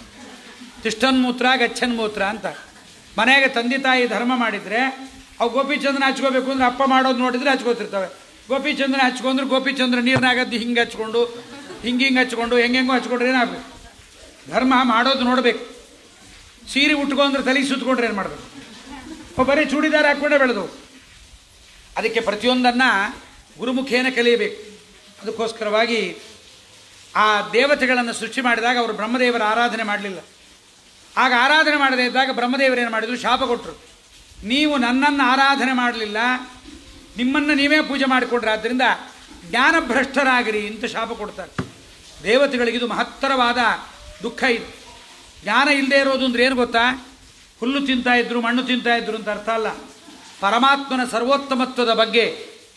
ತಿಷ್ಟನ್ ಮೂತ್ರ ಗಚ್ಚನ್ ಮೂತ್ರ ಅಂತ. ಮನೆಯಾಗೆ ತಂದೆ ತಾಯಿ ಧರ್ಮ ಮಾಡಿದರೆ ಅವು ಗೋಪಿಚಂದ್ರನ ಹಚ್ಕೋಬೇಕು ಅಂದರೆ ಅಪ್ಪ ಮಾಡೋದು ನೋಡಿದರೆ ಹಚ್ಕೋತಿರ್ತವೆ. ಗೋಪಿಚಂದ್ರನ ಹಚ್ಕೊಂಡ್ರೆ ಗೋಪಿಚಂದ್ರ ನೀರಿನಾಗದ್ದು ಹಿಂಗೆ ಹಚ್ಕೊಂಡು ಹಿಂಗೆ ಹಚ್ಕೊಂಡು ಹೆಂಗೆಂಗೋ ಹಚ್ಕೊಂಡ್ರೆ ಏನಾಗಬೇಕು? ಧರ್ಮ ಮಾಡೋದು ನೋಡಬೇಕು. ಸೀರೆ ಉಟ್ಕೊಂಡ್ರೆ ತಲೆಗೆ ಸುತ್ತಕೊಂಡ್ರೆ ಏನು ಮಾಡಬೇಕು? ಬರೀ ಚೂಡಿದಾರ ಹಾಕ್ಕೊಂಡೇ ಬೆಳೆದು. ಅದಕ್ಕೆ ಪ್ರತಿಯೊಂದನ್ನು ಗುರುಮುಖೇನ ಕಲಿಯಬೇಕು. ಅದಕ್ಕೋಸ್ಕರವಾಗಿ ಆ ದೇವತೆಗಳನ್ನು ಸೃಷ್ಟಿ ಮಾಡಿದಾಗ ಅವರು ಬ್ರಹ್ಮದೇವರ ಆರಾಧನೆ ಮಾಡಲಿಲ್ಲ. ಆಗ ಆರಾಧನೆ ಮಾಡದೇ ಇದ್ದಾಗ ಬ್ರಹ್ಮದೇವರೇನು ಮಾಡಿದರು? ಶಾಪ ಕೊಟ್ಟರು. ನೀವು ನನ್ನನ್ನು ಆರಾಧನೆ ಮಾಡಲಿಲ್ಲ, ನಿಮ್ಮನ್ನು ನೀವೇ ಪೂಜೆ ಮಾಡಿಕೊಂಡ್ರೆ, ಆದ್ದರಿಂದ ಜ್ಞಾನಭ್ರಷ್ಟರಾಗಿರಿ ಅಂತ ಶಾಪ ಕೊಡ್ತಾರೆ. ದೇವತೆಗಳಿಗಿದು ಮಹತ್ತರವಾದ ದುಃಖ ಇದು. ಜ್ಞಾನ ಇಲ್ಲದೆ ಇರೋದು ಅಂದರೆ ಏನು ಗೊತ್ತಾ? ಹುಲ್ಲು ತಿಂತಾಯಿದ್ರು, ಮಣ್ಣು ತಿಂತಾಯಿದ್ರು ಅಂತ ಅರ್ಥ ಅಲ್ಲ. ಪರಮಾತ್ಮನ ಸರ್ವೋತ್ತಮತ್ವದ ಬಗ್ಗೆ,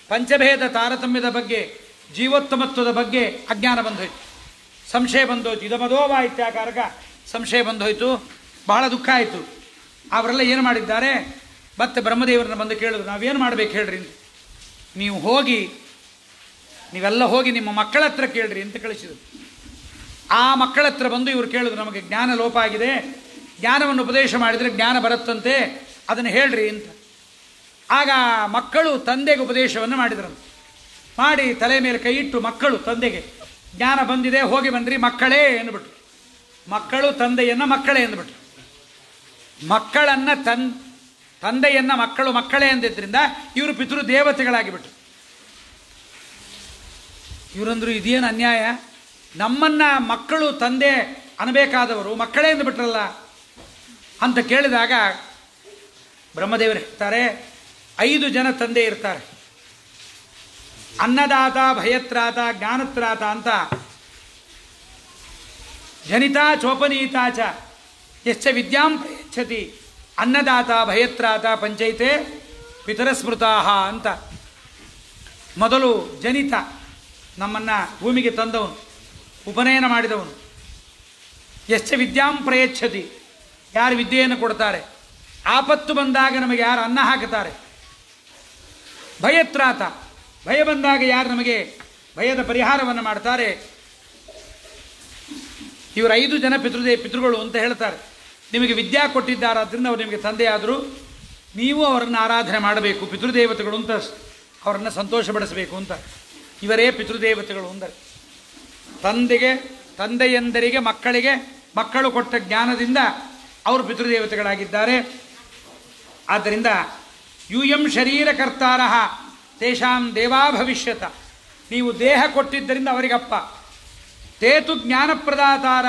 ಪಂಚಭೇದ ತಾರತಮ್ಯದ ಬಗ್ಗೆ, ಜೀವೋತ್ತಮತ್ವದ ಬಗ್ಗೆ ಅಜ್ಞಾನ ಬಂದೋಯ್ತು, ಸಂಶಯ ಬಂದೋಯ್ತು. ಇದಮದೋವ ಇತ್ಯಾಕಾರಕ ಸಂಶಯ ಬಂದೋಯ್ತು, ಬಹಳ ದುಃಖ ಆಯಿತು. ಅವರೆಲ್ಲ ಏನು ಮಾಡಿದ್ದಾರೆ? ಮತ್ತೆ ಬ್ರಹ್ಮದೇವರನ್ನ ಬಂದು ಕೇಳಿದ್ರು, ನಾವೇನು ಮಾಡಬೇಕು ಹೇಳ್ರಿ ಅಂತ. ನೀವೆಲ್ಲ ಹೋಗಿ ನಿಮ್ಮ ಮಕ್ಕಳ ಹತ್ರ ಕೇಳ್ರಿ ಅಂತ ಕಳಿಸಿದರು. ಆ ಮಕ್ಕಳ ಹತ್ರ ಬಂದು ಇವರು ಕೇಳಿದ್ರು, ನಮಗೆ ಜ್ಞಾನ ಲೋಪ ಆಗಿದೆ, ಜ್ಞಾನವನ್ನು ಉಪದೇಶ ಮಾಡಿದರೆ ಜ್ಞಾನ ಬರುತ್ತಂತೆ, ಅದನ್ನು ಹೇಳ್ರಿ ಅಂತ. ಆಗ ಮಕ್ಕಳು ತಂದೆಗೆ ಉಪದೇಶವನ್ನು ಮಾಡಿದ್ರಂತೆ. ಮಾಡಿ ತಲೆ ಮೇಲೆ ಕೈ ಇಟ್ಟು ಮಕ್ಕಳು ತಂದೆಗೆ ಜ್ಞಾನ ಬಂದಿದೆ, ಹೋಗಿ ಬನ್ನಿರಿ ಮಕ್ಕಳೇ ಎಂದುಬಿಟ್ರು. ಮಕ್ಕಳು ತಂದೆಯನ್ನು ಮಕ್ಕಳೇ ಎಂದುಬಿಟ್ರು. ಮಕ್ಕಳನ್ನು ತಂದೆಯನ್ನು ಮಕ್ಕಳು ಮಕ್ಕಳೇ ಎಂದಿದ್ದರಿಂದ ಇವರು ಪಿತೃ ದೇವತೆಗಳಾಗಿಬಿಟ್ರು. ಇವರಂದ್ರು ಇದೇನು ಅನ್ಯಾಯ, ನಮ್ಮನ್ನು ಮಕ್ಕಳು ತಂದೆ ಅನ್ನಬೇಕಾದವರು ಮಕ್ಕಳೇ ಎಂದುಬಿಟ್ರಲ್ಲ ಅಂತ ಕೇಳಿದಾಗ ಬ್ರಹ್ಮದೇವರು ಹೇಳ್ತಾರೆ, 5 ಜನ ತಂದೆ ಇರ್ತಾರೆ. ಅನ್ನದಾತ, ಭಯತ್ರಾತ, ಜ್ಞಾನತ್ರಾತ ಅಂತ. ಜನಿತಾ ಚೋಪನೀತಾ ಚ ಯಶ್ಚ ವಿದ್ಯಾಂ ಪ್ರಯಚ್ಛತಿ ಅನ್ನದಾತ ಭಯತ್ರಾತ ಪಂಚೈತೆ ಪಿತರಸ್ಮೃತಾಹ ಅಂತ. ಮೊದಲು ಜನಿತ, ನಮ್ಮನ್ನು ಭೂಮಿಗೆ ತಂದವನು, ಉಪನಯನ ಮಾಡಿದವನು. ಯಶ್ಚ ವಿದ್ಯಾಂ ಪ್ರಯಚ್ಛತಿ, ಯಾರು ವಿದ್ಯೆಯನ್ನು ಕೊಡ್ತಾರೆ. ಆಪತ್ತು ಬಂದಾಗ ನಮಗೆ ಯಾರು ಅನ್ನ ಹಾಕುತ್ತಾರೆ. ಭಯತ್ರಾತ, ಭಯ ಬಂದಾಗ ಯಾರು ನಮಗೆ ಭಯದ ಪರಿಹಾರವನ್ನು ಮಾಡ್ತಾರೆ. ಇವರು 5 ಜನ ಪಿತೃಗಳು ಅಂತ ಹೇಳ್ತಾರೆ. ನಿಮಗೆ ವಿದ್ಯಾ ಕೊಟ್ಟಿದ್ದಾರಾದ್ರಿಂದ ಅವರು ನಿಮಗೆ ತಂದೆಯಾದರು, ನೀವು ಅವರನ್ನು ಆರಾಧನೆ ಮಾಡಬೇಕು, ಪಿತೃದೇವತೆಗಳು ಅಂತ ಅವರನ್ನು ಸಂತೋಷಪಡಿಸಬೇಕು ಅಂತ. ಇವರೇ ಪಿತೃದೇವತೆಗಳು ಅಂದರೆ ತಂದೆಯಂದರಿಗೆ ಮಕ್ಕಳಿಗೆ ಮಕ್ಕಳು ಕೊಟ್ಟ ಜ್ಞಾನದಿಂದ ಅವರು ಪಿತೃದೇವತೆಗಳಾಗಿದ್ದಾರೆ. ಆದ್ದರಿಂದ ಯೂಯಂ ಶರೀರಕರ್ತಾರ ತೇಷಾಂ ದೇವಾ ಭವಿಷ್ಯತ, ನೀವು ದೇಹ ಕೊಟ್ಟಿದ್ದರಿಂದ ಅವರಿಗಪ್ಪ. ತೇತು ಜ್ಞಾನಪ್ರದಾತಾರ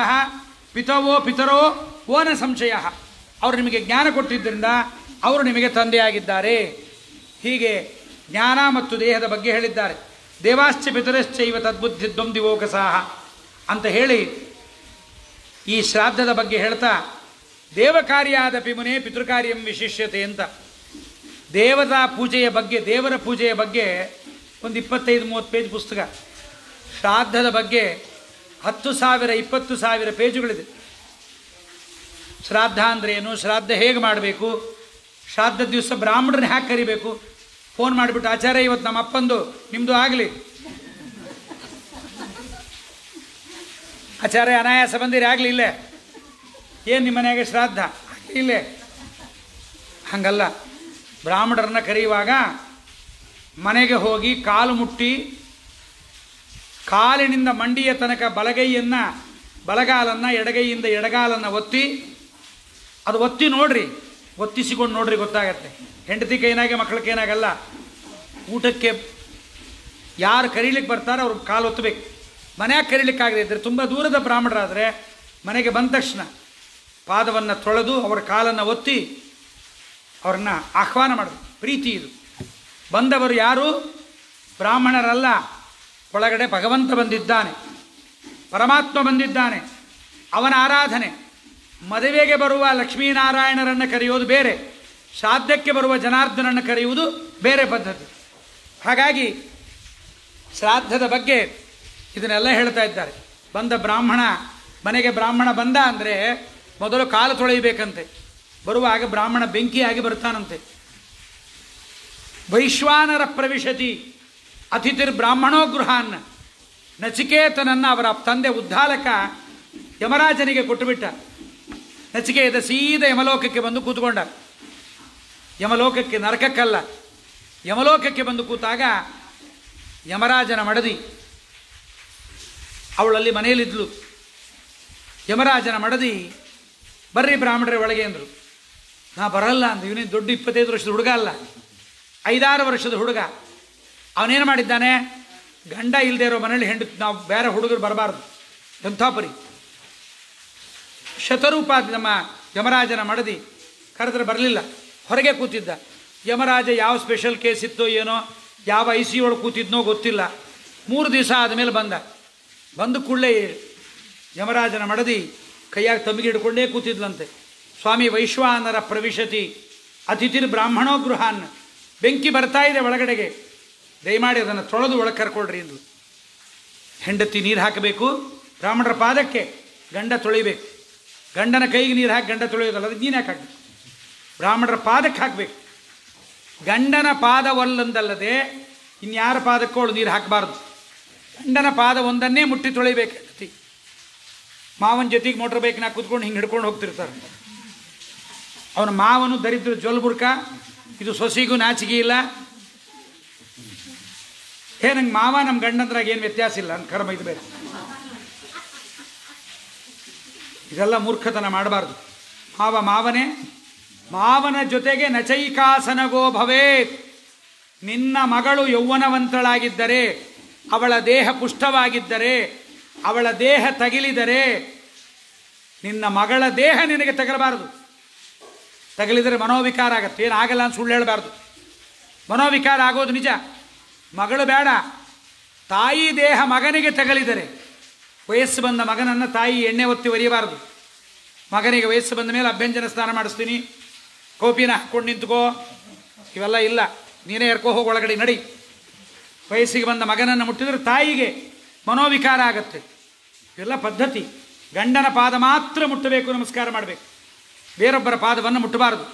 ಪಿತವೋ ಪಿತರೋ ಓನ ಸಂಶಯ, ಅವರು ನಿಮಗೆ ಜ್ಞಾನ ಕೊಟ್ಟಿದ್ದರಿಂದ ಅವರು ನಿಮಗೆ ತಂದೆಯಾಗಿದ್ದಾರೆ. ಹೀಗೆ ಜ್ಞಾನ ಮತ್ತು ದೇಹದ ಬಗ್ಗೆ ಹೇಳಿದ್ದಾರೆ. ದೇವಾಶ್ಚ ಪಿತರಶ್ಚೈವ ತದ್ಬುದ್ಧಿ ದ್ವಂದ್ವಿವೋಕಸಾಹ ಅಂತ ಹೇಳಿ ಈ ಶ್ರಾದ್ದದ ಬಗ್ಗೆ ಹೇಳ್ತಾ, ದೇವಕಾರ್ಯಾದ ಪಿಮುನೆ ಪಿತೃಕಾರ್ಯಂ ವಿಶಿಷ್ಯತೆ ಅಂತ. ದೇವತಾ ಪೂಜೆಯ ಬಗ್ಗೆ, ದೇವರ ಪೂಜೆಯ ಬಗ್ಗೆ ಒಂದು 25-30 ಪೇಜ್ ಪುಸ್ತಕ. ಶ್ರಾದ್ದದ ಬಗ್ಗೆ 10,000-20,000 ಪೇಜುಗಳಿದೆ. ಶ್ರಾದ್ದ ಅಂದರೆ ಏನು, ಶ್ರಾದ್ದ ಹೇಗೆ ಮಾಡಬೇಕು, ಶ್ರಾದ್ದದ ದಿವಸ ಬ್ರಾಹ್ಮಣರನ್ನ ಹ್ಯಾಕೆ ಕರಿಬೇಕು. ಫೋನ್ ಮಾಡಿಬಿಟ್ಟು, ಆಚಾರ್ಯ ಇವತ್ತು ನಮ್ಮ ಅಪ್ಪಂದು ನಿಮ್ಮದು ಆಗಲಿ, ಆಚಾರ್ಯ ಅನಾಯಾಸ ಬಂದಿರಿ ಆಗಲಿ, ಇಲ್ಲೇ ಏನು ನಿಮ್ಮ ಮನೆಯಾಗೆ ಶ್ರಾದ್ದ ಆಗಲಿ ಇಲ್ಲೇ. ಹಾಗಲ್ಲ, ಬ್ರಾಹ್ಮಣರನ್ನ ಕರೆಯುವಾಗ ಮನೆಗೆ ಹೋಗಿ ಕಾಲು ಮುಟ್ಟಿ ಕಾಲಿನಿಂದ ಮಂಡಿಯ ತನಕ ಬಲಗಾಲನ್ನು ಎಡಗೈಯಿಂದ ಎಡಗಾಲನ್ನು ಒತ್ತಿ, ಅದು ಒತ್ತಿ ನೋಡ್ರಿ, ಒತ್ತಿಸಿಕೊಂಡು ನೋಡ್ರಿ, ಗೊತ್ತಾಗತ್ತೆ. ಹೆಂಡತಿ ಕೈನಾಗೆ ಮಕ್ಕಳ ಕೈನಾಗಲ್ಲ. ಊಟಕ್ಕೆ ಯಾರು ಕರೀಲಿಕ್ಕೆ ಬರ್ತಾರೋ ಅವ್ರ ಕಾಲು ಒತ್ತಬೇಕು. ಮನೆಯಾಗ ಕರೀಲಿಕ್ಕಾಗದೇ ಇದ್ದರೆ, ತುಂಬ ದೂರದ ಬ್ರಾಹ್ಮಣರಾದರೆ ಮನೆಗೆ ಬಂದ ತಕ್ಷಣ ಪಾದವನ್ನು ತೊಳೆದು ಅವರ ಕಾಲನ್ನು ಒತ್ತಿ ಅವರನ್ನು ಆಹ್ವಾನ ಮಾಡಬೇಕು. ಪ್ರೀತಿ ಇದು. ಬಂದವರು ಯಾರು? ಬ್ರಾಹ್ಮಣರಲ್ಲ, ಒಳಗಡೆ ಭಗವಂತ ಬಂದಿದ್ದಾನೆ, ಪರಮಾತ್ಮ ಬಂದಿದ್ದಾನೆ, ಅವನ ಆರಾಧನೆ. ಮದುವೆಗೆ ಬರುವ ಲಕ್ಷ್ಮೀನಾರಾಯಣರನ್ನು ಕರೆಯೋದು ಬೇರೆ, ಶ್ರಾದ್ದಕ್ಕೆ ಬರುವ ಜನಾರ್ದನನ್ನು ಕರೆಯುವುದು ಬೇರೆ ಪದ್ಧತಿ. ಹಾಗಾಗಿ ಶ್ರಾದ್ದದ ಬಗ್ಗೆ ಇದನ್ನೆಲ್ಲ ಹೇಳ್ತಾ ಇದ್ದಾರೆ. ಬಂದ ಬ್ರಾಹ್ಮಣ, ಮನೆಗೆ ಬ್ರಾಹ್ಮಣ ಬಂದ ಅಂದರೆ ಮೊದಲು ಕಾಲು ತೊಳೆಯಬೇಕಂತೆ. ಬರುವಾಗ ಬ್ರಾಹ್ಮಣ ಬೆಂಕಿಯಾಗಿ ಬರ್ತಾನಂತೆ. ವೈಶ್ವಾನರ ಪ್ರವಿಶತಿ ಅತಿಥಿರ್ ಬ್ರಾಹ್ಮಣೋ ಗೃಹಾನ್ನ. ನಚಿಕೇತನನ್ನು ಅವರ ತಂದೆ ಉದ್ಧಾಲಕ ಯಮರಾಜನಿಗೆ ಕೊಟ್ಟುಬಿಟ್ಟ. ನಚಿಕೇತ ಸೀದಾ ಯಮಲೋಕಕ್ಕೆ ಬಂದು ಕೂತ್ಕೊಂಡ. ಯಮಲೋಕಕ್ಕೆ, ನರಕಕ್ಕಲ್ಲ, ಯಮಲೋಕಕ್ಕೆ ಬಂದು ಕೂತಾಗ ಯಮರಾಜನ ಮಡದಿ ಅವಳಲ್ಲಿ ಮನೆಯಲ್ಲಿದ್ಲು. ಯಮರಾಜನ ಮಡದಿ, ಬರ್ರಿ ಬ್ರಾಹ್ಮಣರೇ ಒಳಗೆ ಅಂದರು. ನಾ ಬರಲ್ಲ ಅಂದ. ಇವನೇ ದೊಡ್ಡ 25 ವರ್ಷದ ಹುಡುಗ ಅಲ್ಲ, 5-6 ವರ್ಷದ ಹುಡುಗ. ಅವನೇನು ಮಾಡಿದ್ದಾನೆ? ಗಂಡ ಇಲ್ಲದೆ ಇರೋ ಮನೇಲಿ ನಾವು ಬೇರೆ ಹುಡುಗರು ಬರಬಾರ್ದು, ಎಂಥ ಪರಿ. ಶತರೂಪ ನಮ್ಮ ಯಮರಾಜನ ಮಡದಿ ಕರೆದ್ರೆ ಬರಲಿಲ್ಲ, ಹೊರಗೆ ಕೂತಿದ್ದ. ಯಮರಾಜ ಯಾವ ಸ್ಪೆಷಲ್ ಕೇಸ್ ಇತ್ತೋ ಏನೋ, ಯಾವ ICU ಒಳಗೆ ಕೂತಿದ್ನೋ ಗೊತ್ತಿಲ್ಲ. 3 ದಿವಸ ಆದಮೇಲೆ ಬಂದು ಕೂಡಲೇ ಯಮರಾಜನ ಮಡದಿ ಕೈಯಾಗಿ ತಮ್ಮಿಗೆ ಹಿಡ್ಕೊಂಡೇ ಕೂತಿದ್ಲಂತೆ. ಸ್ವಾಮಿ ವೈಶ್ವಾನರ ಪ್ರವಿಶತಿ ಅತಿಥಿರ್ ಬ್ರಾಹ್ಮಣೋ ಗೃಹಾನ್. ಬೆಂಕಿ ಬರ್ತಾ ಇದೆ ಒಳಗಡೆಗೆ, ದಯಮಾಡಿ ಅದನ್ನು ತೊಳೆದು ಒಳಗೆ ಕರ್ಕೊಳ್ರಿ ಎಂದು. ಹೆಂಡತಿ ನೀರು ಹಾಕಬೇಕು, ಬ್ರಾಹ್ಮಣರ ಪಾದಕ್ಕೆ ಗಂಡ ತೊಳಿಬೇಕು. ಗಂಡನ ಕೈಗೆ ನೀರು ಹಾಕಿ ಗಂಡ ತೊಳೆಯೋದಲ್ಲ, ಅದಕ್ಕೆ ನೀನು ಹಾಕಬೇಕು. ಬ್ರಾಹ್ಮಣರ ಪಾದಕ್ಕೆ ಹಾಕಬೇಕು. ಗಂಡನ ಪಾದವಲ್ಲಂದಲ್ಲದೆ ಇನ್ಯಾರ ಪಾದಕ್ಕೂ ಅವಳು ನೀರು ಹಾಕಬಾರ್ದು. ಗಂಡನ ಪಾದ ಒಂದನ್ನೇ ಮುಟ್ಟಿ ತೊಳಿಬೇಕು ಹೆಂಡತಿ. ಮಾವನ ಜೊತೆಗೆ ಮೋಟ್ರ್ ಬೈಕ್ನಾಗ ಕೂತ್ಕೊಂಡು ಹಿಂಗೆ ಹಿಡ್ಕೊಂಡು ಹೋಗ್ತಿರ್ತಾರೆ. ಅವನ ಮಾವನು ದರಿದ್ರ ಜೊಲ್ಬುರ್ಕ, ಇದು ಸೊಸಿಗೂ ನಾಚಿಕೆ ಇಲ್ಲ. ನಂಗೆ ಮಾವ ನಮ್ಮ ಗಂಡಂದ್ರಾಗ ಏನು ವ್ಯತ್ಯಾಸ ಇಲ್ಲ ಅಂತ ಕರ್ಮ ಇದು ಬೇರೆ. ಇದೆಲ್ಲ ಮೂರ್ಖತನ ಮಾಡಬಾರ್ದು. ಮಾವನೇ, ಮಾವನ ಜೊತೆಗೆ ನಚೈಕಾಸನಗೋ ಭವೇತ್. ನಿನ್ನ ಮಗಳು ಯೌವನವಂತಳಾಗಿದ್ದರೆ, ಅವಳ ದೇಹ ಪುಷ್ಟವಾಗಿದ್ದರೆ, ಅವಳ ದೇಹ ತಗಿಲಿದರೆ, ನಿನ್ನ ಮಗಳ ದೇಹ ನಿನಗೆ ತಗಲಬಾರದು. ತಗಲಿದರೆ ಮನೋವಿಕಾರ ಆಗತ್ತೆ. ಏನಾಗಲ್ಲ ಅಂತ ಸುಳ್ಳು ಹೇಳಬಾರ್ದು. ಮನೋವಿಕಾರ ಆಗೋದು ನಿಜ. ಮಗಳು ಬೇಡ, ತಾಯಿ ದೇಹ ಮಗನಿಗೆ ತಗಲಿದರೆ, ವಯಸ್ಸು ಬಂದ ಮಗನನ್ನು ತಾಯಿ ಎಣ್ಣೆ ಒತ್ತಿ ಒರೆಯಬಾರದು. ಮಗನಿಗೆ ವಯಸ್ಸು ಬಂದ ಮೇಲೆ ಅಭ್ಯಂಜನ ಸ್ನಾನ ಮಾಡಿಸ್ತೀನಿ, ಕೋಪಿನ ಹಾಕ್ಕೊಂಡು ನಿಂತ್ಕೋ, ಇವೆಲ್ಲ ಇಲ್ಲ. ನೀನೇ ಎರ್ಕೋ ಹೋಗಿ ಒಳಗಡೆ ನಡಿ. ವಯಸ್ಸಿಗೆ ಬಂದ ಮಗನನ್ನು ಮುಟ್ಟಿದರೆ ತಾಯಿಗೆ ಮನೋವಿಕಾರ ಆಗತ್ತೆ. ಇವೆಲ್ಲ ಪದ್ಧತಿ. ಗಂಡನ ಪಾದ ಮಾತ್ರ ಮುಟ್ಟಬೇಕು, ನಮಸ್ಕಾರ ಮಾಡಬೇಕು, ಬೇರೊಬ್ಬರ ಪಾದವನ್ನು ಮುಟ್ಟಬಾರದು.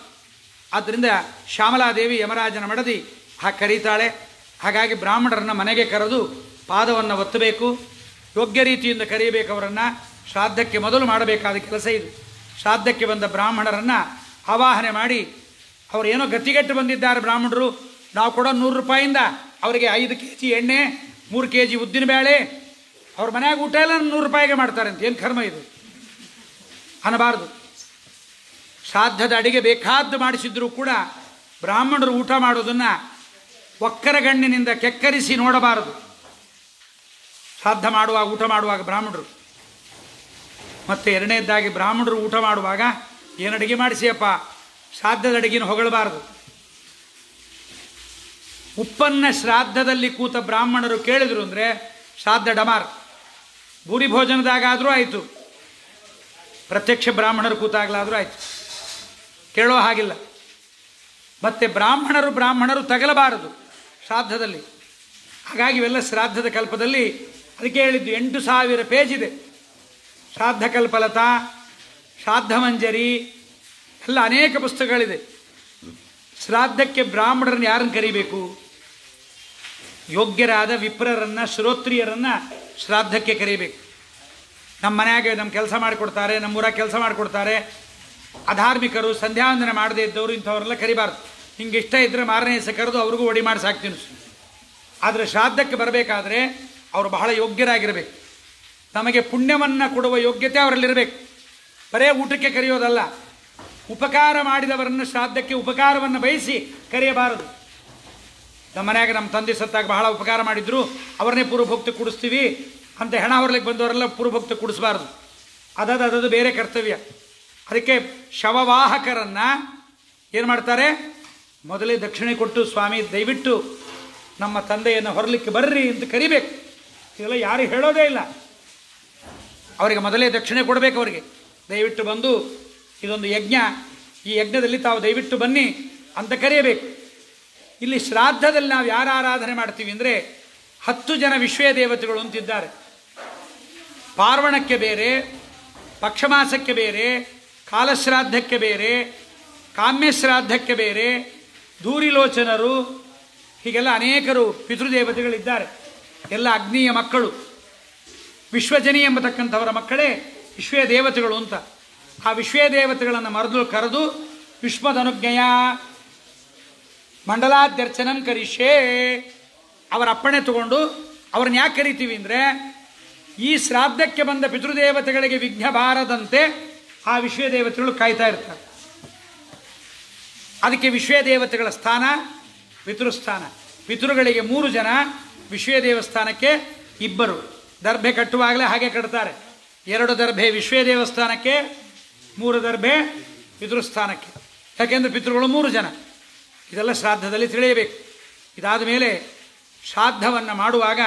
ಆದ್ದರಿಂದ ಶ್ಯಾಮಲಾದೇವಿ ಯಮರಾಜನ ಮಡದಿ ಹಾಗೆ ಕರೀತಾಳೆ. ಹಾಗಾಗಿ ಬ್ರಾಹ್ಮಣರನ್ನು ಮನೆಗೆ ಕರೆದು ಪಾದವನ್ನು ಒತ್ತಬೇಕು, ಯೋಗ್ಯ ರೀತಿಯಿಂದ ಕರೆಯಬೇಕು. ಅವರನ್ನು ಶ್ರಾದ್ದಕ್ಕೆ ಮೊದಲು ಮಾಡಬೇಕಾದ ಕೆಲಸ ಇದು. ಶ್ರಾದ್ದಕ್ಕೆ ಬಂದ ಬ್ರಾಹ್ಮಣರನ್ನು ಆವಾಹನೆ ಮಾಡಿ, ಅವರೇನೋ ಗತಿಗೆಟ್ಟು ಬಂದಿದ್ದಾರೆ ಬ್ರಾಹ್ಮಣರು, ನಾವು ಕೊಡೋ 100 ರೂಪಾಯಿಂದ ಅವರಿಗೆ 5 kg ಎಣ್ಣೆ, 3 kg ಉದ್ದಿನಬೇಳೆ, ಅವ್ರ ಮನೆಯಾಗ ಊಟ ಎಲ್ಲ 100 ರೂಪಾಯಿಗೆ ಮಾಡ್ತಾರೆ ಅಂತ. ಏನು ಕರ್ಮ ಇದು ಅನ್ನಬಾರ್ದು. ಶ್ರಾದ್ದದ ಅಡಿಗೆ ಬೇಕಾದ್ದು ಮಾಡಿಸಿದ್ರು ಕೂಡ ಬ್ರಾಹ್ಮಣರು ಊಟ ಮಾಡೋದನ್ನು ಒಕ್ಕರಗಣ್ಣಿನಿಂದ ಕೆಕ್ಕರಿಸಿ ನೋಡಬಾರದು. ಶ್ರಾದ್ದ ಮಾಡುವಾಗ, ಊಟ ಮಾಡುವಾಗ ಬ್ರಾಹ್ಮಣರು. ಮತ್ತು ಎರಡನೇದಾಗಿ ಬ್ರಾಹ್ಮಣರು ಊಟ ಮಾಡುವಾಗ ಏನು ಅಡುಗೆ ಮಾಡಿಸಿಯಪ್ಪ, ಶ್ರಾದ್ದದ ಅಡುಗೆನ ಹೊಗಳಬಾರದು. ಉಪ್ಪನ್ನು ಶ್ರಾದ್ದದಲ್ಲಿ ಕೂತ ಬ್ರಾಹ್ಮಣರು ಕೇಳಿದ್ರು ಅಂದರೆ ಶ್ರಾದ್ದ ಡಮಾರ್. ಭೂರಿ ಭೋಜನದಾಗಾದರೂ ಆಯಿತು, ಪ್ರತ್ಯಕ್ಷ ಬ್ರಾಹ್ಮಣರು ಕೂತಾಗಲಾದರೂ ಆಯಿತು, ಕೇಳೋ ಹಾಗಿಲ್ಲ. ಮತ್ತು ಬ್ರಾಹ್ಮಣರು ತಗಲಬಾರದು ಶ್ರಾದ್ದದಲ್ಲಿ. ಹಾಗಾಗಿ ಇವೆಲ್ಲ ಶ್ರಾದ್ದದ ಕಲ್ಪದಲ್ಲಿ, ಅದಕ್ಕೆ ಹೇಳಿದ್ದು 8000 ಪೇಜ್ ಇದೆ. ಶ್ರಾದ್ದ ಕಲ್ಪಲತಾ, ಶ್ರಾದ್ದ ಮಂಜರಿ ಎಲ್ಲ ಅನೇಕ ಪುಸ್ತಕಗಳಿದೆ. ಶ್ರಾದ್ದಕ್ಕೆ ಬ್ರಾಹ್ಮಣರನ್ನು ಯಾರನ್ನು ಕರಿಬೇಕು? ಯೋಗ್ಯರಾದ ವಿಪ್ರರನ್ನು, ಶ್ರೋತ್ರಿಯರನ್ನು ಶ್ರಾದ್ದಕ್ಕೆ ಕರಿಬೇಕು. ನಮ್ಮ ಮನೆಯಾಗೆ ನಮ್ಮ ಕೆಲಸ ಮಾಡಿಕೊಡ್ತಾರೆ, ನಮ್ಮೂರಾಗ ಕೆಲಸ ಮಾಡಿಕೊಡ್ತಾರೆ, ಅಧಾರ್ಮಿಕರು, ಸಂಧ್ಯಾವಂದನೆ ಮಾಡದೇ ಇದ್ದವರು, ಇಂಥವ್ರೆಲ್ಲ ಕರಿಬಾರ್ದು. ಹಿಂಗೆ ಇಷ್ಟ ಇದ್ದರೆ ಮಾರನೇ ದಿವಸ ಕರೆದು ಅವ್ರಿಗೂ ಒಡಿ ಮಾಡಿ ಸಾಕ್ತೀನಿ. ಆದರೆ ಶ್ರಾದ್ದಕ್ಕೆ ಬರಬೇಕಾದ್ರೆ ಅವರು ಬಹಳ ಯೋಗ್ಯರಾಗಿರಬೇಕು. ನಮಗೆ ಪುಣ್ಯವನ್ನು ಕೊಡುವ ಯೋಗ್ಯತೆ ಅವರಲ್ಲಿರಬೇಕು. ಬರೇ ಊಟಕ್ಕೆ ಕರೆಯೋದಲ್ಲ, ಉಪಕಾರ ಮಾಡಿದವರನ್ನು ಶ್ರಾದ್ದಕ್ಕೆ ಉಪಕಾರವನ್ನು ಬಯಸಿ ಕರೆಯಬಾರದು. ನಮ್ಮ ಮನೆಯಾಗ ನಮ್ಮ ತಂದೆ ಸತ್ತಾಗ ಬಹಳ ಉಪಕಾರ ಮಾಡಿದ್ರು, ಅವ್ರನ್ನೇ ಪೂರ್ವಭಕ್ತಿ ಕೂಡಿಸ್ತೀವಿ ಅಂತ ಹೆಣ ಹೊರಲಿಕ್ಕೆ ಬಂದವರೆಲ್ಲ ಪೂರ್ವಭಕ್ತಿ ಕೂಡಿಸಬಾರ್ದು. ಅದದು ಬೇರೆ ಕರ್ತವ್ಯ. ಅದಕ್ಕೆ ಶವವಾಹಕರನ್ನು ಏನು ಮಾಡ್ತಾರೆ, ಮೊದಲೇ ದಕ್ಷಿಣೆ ಕೊಟ್ಟು ಸ್ವಾಮಿ ದಯವಿಟ್ಟು ನಮ್ಮ ತಂದೆಯನ್ನು ಹೊರಲಿಕ್ಕೆ ಬರ್ರಿ ಅಂತ ಕರಿಬೇಕು. ಇದೆಲ್ಲ ಯಾರು ಹೇಳೋದೇ ಇಲ್ಲ. ಅವರಿಗೆ ಮೊದಲೇ ದಕ್ಷಿಣೆ ಕೊಡಬೇಕು. ಅವರಿಗೆ ದಯವಿಟ್ಟು ಬಂದು ಇದೊಂದು ಯಜ್ಞ, ಈ ಯಜ್ಞದಲ್ಲಿ ತಾವು ದಯವಿಟ್ಟು ಬನ್ನಿ ಅಂತ ಕರೆಯಬೇಕು. ಇಲ್ಲಿ ಶ್ರಾದ್ದದಲ್ಲಿ ನಾವು ಯಾರ ಆರಾಧನೆ ಮಾಡ್ತೀವಿ ಅಂದರೆ 10 ಜನ ವಿಶ್ವೇ ದೇವತೆಗಳು ಅಂತಿದ್ದಾರೆ. ಪಾರ್ವಣಕ್ಕೆ ಬೇರೆ, ಪಕ್ಷಮಾಸಕ್ಕೆ ಬೇರೆ, ಕಾಲಶ್ರಾದ್ದಕ್ಕೆ ಬೇರೆ, ಕಾಮ್ಯಶ್ರಾದ್ದಕ್ಕೆ ಬೇರೆ, ಧೂರಿಲೋಚನರು, ಹೀಗೆಲ್ಲ ಅನೇಕರು ಪಿತೃದೇವತೆಗಳಿದ್ದಾರೆ. ಎಲ್ಲ ಅಗ್ನಿಯ ಮಕ್ಕಳು. ವಿಶ್ವಜನಿ ಎಂಬತಕ್ಕಂಥವರ ಮಕ್ಕಳೇ ವಿಶ್ವೇ ದೇವತೆಗಳು ಅಂತ. ಆ ವಿಶ್ವೇ ದೇವತೆಗಳನ್ನು ಕರೆದು ವಿಶ್ವದನುಜ್ಞೆಯ ಮಂಡಲಾಧ್ಯರ್ಚನಂ ಕರಿಷ್ಯೇ, ಅವರ ಅಪ್ಪಣೆ ತಗೊಂಡು ಅವ್ರನ್ನ ಯಾಕೆ ಕರಿತೀವಿ ಅಂದರೆ, ಈ ಶ್ರಾದ್ದಕ್ಕೆ ಬಂದ ಪಿತೃದೇವತೆಗಳಿಗೆ ವಿಘ್ನ ಬಾರದಂತೆ ಆ ವಿಶ್ವೇ ದೇವತೆಗಳು ಕಾಯ್ತಾ ಇರ್ತಾರೆ. ಅದಕ್ಕೆ ವಿಶ್ವೇ ದೇವತೆಗಳ ಸ್ಥಾನ ಪಿತೃಸ್ಥಾನ. ಪಿತೃಗಳಿಗೆ 3 ಜನ, ವಿಶ್ವೇ ದೇವಸ್ಥಾನಕ್ಕೆ 2. ದರ್ಭೆ ಕಟ್ಟುವಾಗಲೇ ಹಾಗೆ ಕಟ್ತಾರೆ. 2 ದರ್ಭೆ ವಿಶ್ವೇ ದೇವಸ್ಥಾನಕ್ಕೆ, 3 ದರ್ಭೆ ಪಿತೃಸ್ಥಾನಕ್ಕೆ. ಯಾಕೆಂದರೆ ಪಿತೃಗಳು 3 ಜನ. ಇದೆಲ್ಲ ಶ್ರಾದ್ದದಲ್ಲಿ ತಿಳಿಯಬೇಕು. ಇದಾದ ಮೇಲೆ ಶ್ರಾದ್ದವನ್ನು ಮಾಡುವಾಗ